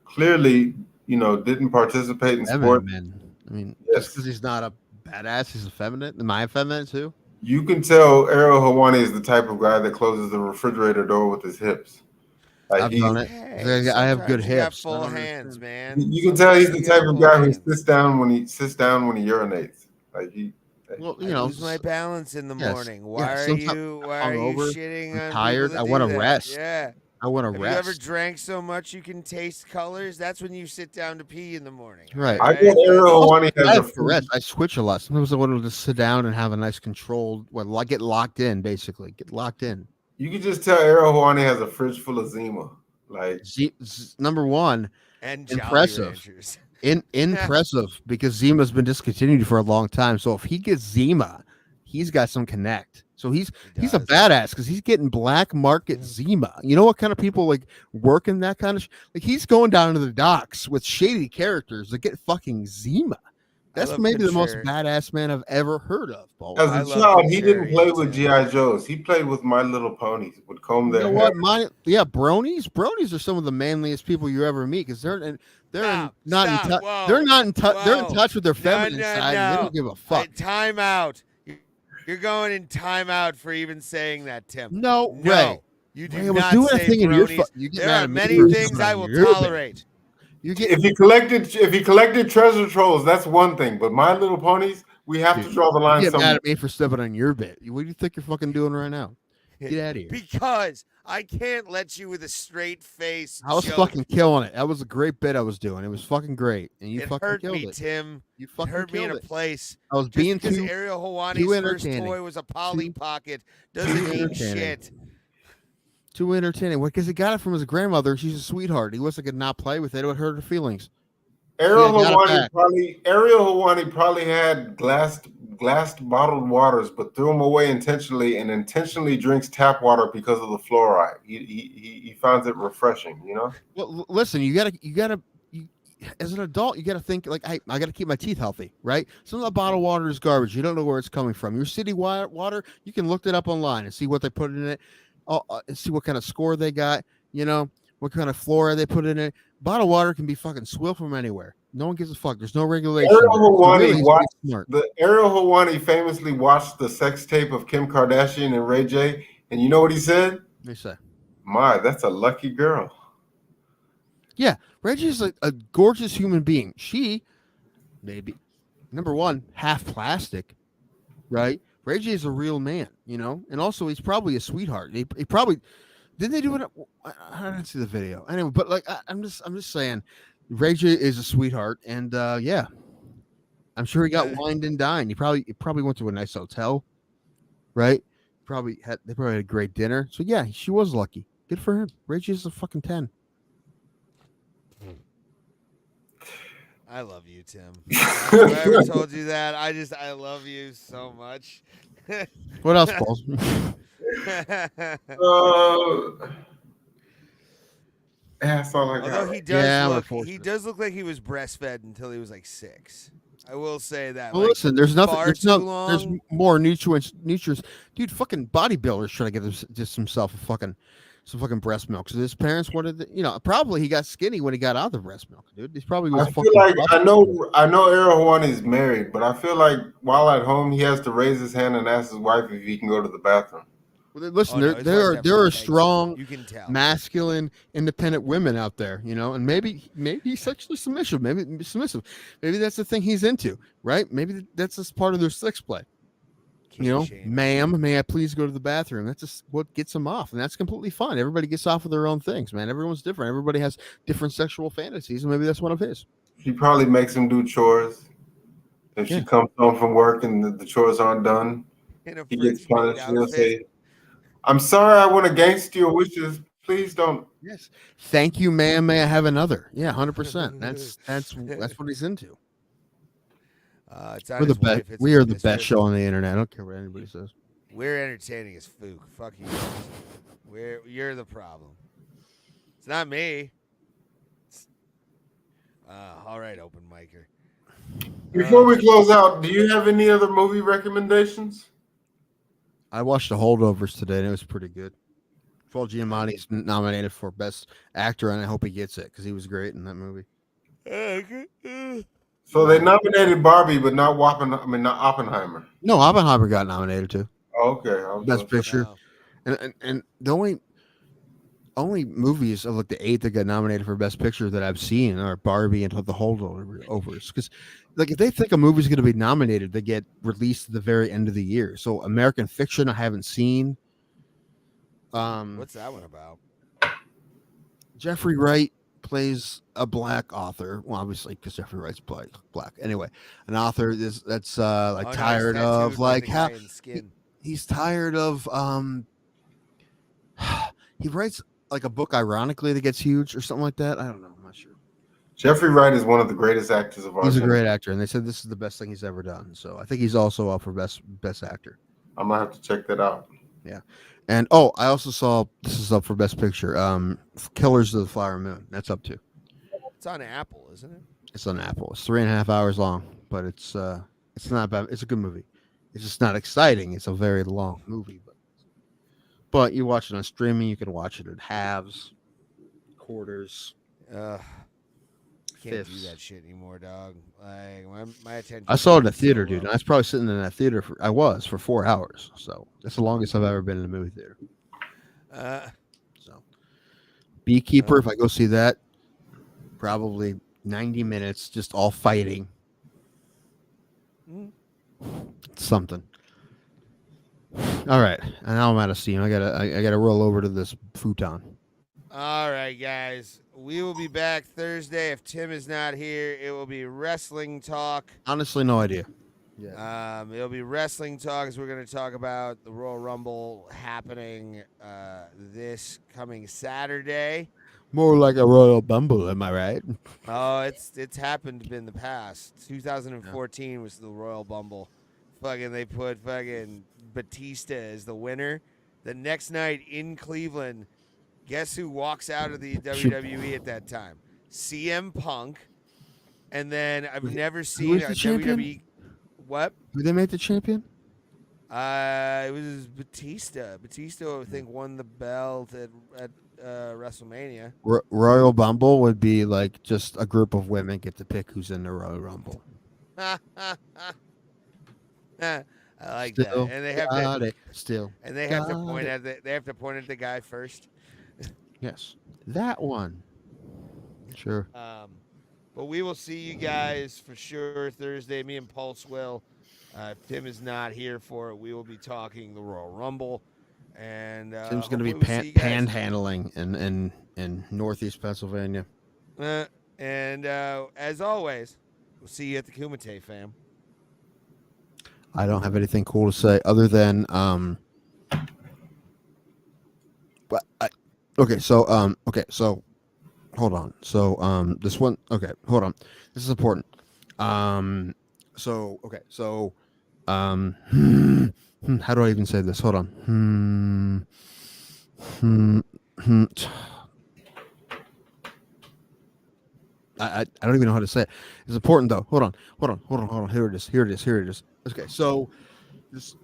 clearly, didn't participate in sport. Men. I mean, just because he's not a badass, he's effeminate. Am I effeminate too? You can tell Ariel Helwani is the type of guy that closes the refrigerator door with his hips. Like I've done it. Hey, I have good sometimes you got hips. full hands, man. You can tell he's Sometimes the you got type of full guy who hands. sits down when he urinates. Like he. Well, I lose my balance in the morning. Why are you hungover, shitting I'm on tired. people I that want do to that? rest. Yeah. I want to Have rest. you ever drank so much you can taste colors? That's when you sit down to pee in the morning. Right. I get Ariel Helwani I has have to rest. I switch a lot. Sometimes I want to just sit down and have a nice controlled, get locked in, basically. Get locked in. You can just tell Ariel Helwani has a fridge full of Zima. Like number one, and Jolly impressive. Ranchers. Impressive because Zima's been discontinued for a long time. So if he gets Zima, he's got some connect. So he's a badass because he's getting black market Zima. You know what kind of people like work in that kind of like he's going down to the docks with shady characters that get fucking Zima. That's maybe the most badass man I've ever heard of. Paul. As a child, he didn't play with G.I. Joes. He played with My Little Ponies. Would comb their hair. Bronies are some of the manliest people you ever meet because they're not in touch with their feminine side. And they don't give a fuck. Time out. You're going in timeout for even saying that, Tim. No way. You do Ray, I was not doing say a thing in your bronies. you get There mad are at me many for things something I will you're tolerate. If he collected treasure trolls, that's one thing. But My Little Ponies, we have to draw the line. You get somewhere. mad at me for stepping on your bit. What do you think you're fucking doing right now? Get out of here. Because I can't let you with a straight face. I was fucking killing it. That was a great bit I was doing. It was fucking great, and you fucking hurt killed me, it. Tim. You fucking hurt me in a killed it. place. I was Just being because too Ariel Helwani's first entertaining. toy was a Polly Pocket doesn't mean shit. Too entertaining. Because he got it from his grandmother. She's a sweetheart. He wasn't gonna not play with it. It would hurt her feelings. Ariel Helwani probably had glassed bottled waters, but threw them away intentionally, and intentionally drinks tap water because of the fluoride. He finds it refreshing, you know. Well, listen, you gotta. As an adult, you got to think like, I got to keep my teeth healthy, right? Some of the bottled water is garbage. You don't know where it's coming from. Your city water, you can look it up online and see what they put in it, and see what kind of score they got. You know what kind of fluoride they put in it. Bottled water can be fucking swill from anywhere. No one gives a fuck. There's no regulation. Ariel Helwani famously watched the sex tape of Kim Kardashian and Ray J, and you know what he said? What did he say? My, that's a lucky girl. Yeah, Reggie's a gorgeous human being. She, maybe, number one, half plastic, right? Reggie is a real man, you know, and also he's probably a sweetheart. He probably didn't they do it? I didn't see the video anyway, but like I'm just saying, Reggie is a sweetheart, and yeah, I'm sure he got wined and dined. He probably went to a nice hotel, right? They probably had a great dinner. So yeah, she was lucky. Good for him. Reggie is a fucking 10. I love you, Tim. Whoever told you that, I love you so much. What else, Paul? That's all I got. Although he does look like he was breastfed until he was like 6. I will say that. Well, listen, there's nothing. There's more nutrients. Dude, fucking bodybuilders trying to get just himself some fucking breast milk. So his parents wanted, probably he got skinny when he got out of the breast milk, dude. He probably was. I feel like I know Ariel Helwani is married, but I feel like while at home he has to raise his hand and ask his wife if he can go to the bathroom. Well, listen, there are strong, masculine, independent women out there, and maybe he's sexually submissive. Maybe that's the thing he's into, right? Maybe that's just part of their sex play. Ma'am, may I please go to the bathroom? That's just what gets them off, and that's completely fine. Everybody gets off of their own things, man. Everyone's different. Everybody has different sexual fantasies, and maybe that's one of his. She probably makes him do chores. If she comes home from work and the chores aren't done, he gets punished. He'll say, "I'm sorry, I went against your wishes. Please don't." Yes. Thank you, ma'am. May I have another? Yeah, 100%. That's what he's into. We're the best. We are the best show on the internet. I don't care what anybody says. We're entertaining as fook. Fuck you. You're the problem. It's not me. All right, open micer. Before we close out, do you have any other movie recommendations? I watched The Holdovers today, and it was pretty good. Paul Giamatti's nominated for Best Actor, and I hope he gets it because he was great in that movie. So they nominated Barbie, but not Oppenheimer. No, Oppenheimer got nominated too. Oh, okay. Best Picture, and the only movies of like the 8 that got nominated for Best Picture that I've seen are Barbie and The Holdovers. Because like if they think a movie's going to be nominated, they get released at the very end of the year. So American Fiction, I haven't seen. What's that one about? Jeffrey Wright plays a black author. Well, obviously because Jeffrey Wright's black. Anyway, an author that's tired of like how he's tired of he writes like a book ironically that gets huge or something like that. I don't know. I'm not sure. Jeffrey Wright is one of the greatest actors of our He's a time. great actor, and they said this is the best thing he's ever done. So I think he's also up for best actor. I'm gonna have to check that out. Yeah. And I also saw this is up for Best Picture. Killers of the Flower Moon. That's up too. It's on Apple, isn't it? It's on Apple. It's 3.5 hours long, but it's not bad. It's a good movie. It's just not exciting. It's a very long movie, but you watch it on streaming. You can watch it at halves, quarters. Can't do that shit anymore, dog. Like my attention. I saw it in the theater, dude. And I was probably sitting in that theater for 4 hours. So that's the longest I've ever been in a movie theater. So Beekeeper, if I go see that, probably 90 minutes, just all fighting. Something. All right, and now I'm out of steam. I gotta roll over to this futon. All right, guys. We will be back Thursday. If Tim is not here, it will be wrestling talk. Honestly, no idea. Yeah. It'll be wrestling talk as we're going to talk about the Royal Rumble happening this coming Saturday. More like a Royal Bumble, am I right? Oh, it's happened in the past. 2014 was the Royal Bumble. They put Batista as the winner. The next night in Cleveland, guess who walks out of the WWE at that time? CM Punk. And then I've never seen a WWE. What? Did they make the champion? It was Batista. Batista, I think, won the belt at WrestleMania. Royal Bumble would be like just a group of women get to pick who's in the Royal Rumble. I like that. And they have to point at the guy first. Yes, that one. Sure. But we will see you guys for sure Thursday. Me and Pulse will. If Tim is not here for it, we will be talking the Royal Rumble. And Tim's going to be panhandling in Northeast Pennsylvania. And as always, we'll see you at the Kumite, fam. I don't have anything cool to say other than so hold on. So this one hold on. This is important. How do I even say this? Hold on. I don't even know how to say it. It's important though. Hold on. Here it is. Okay, so this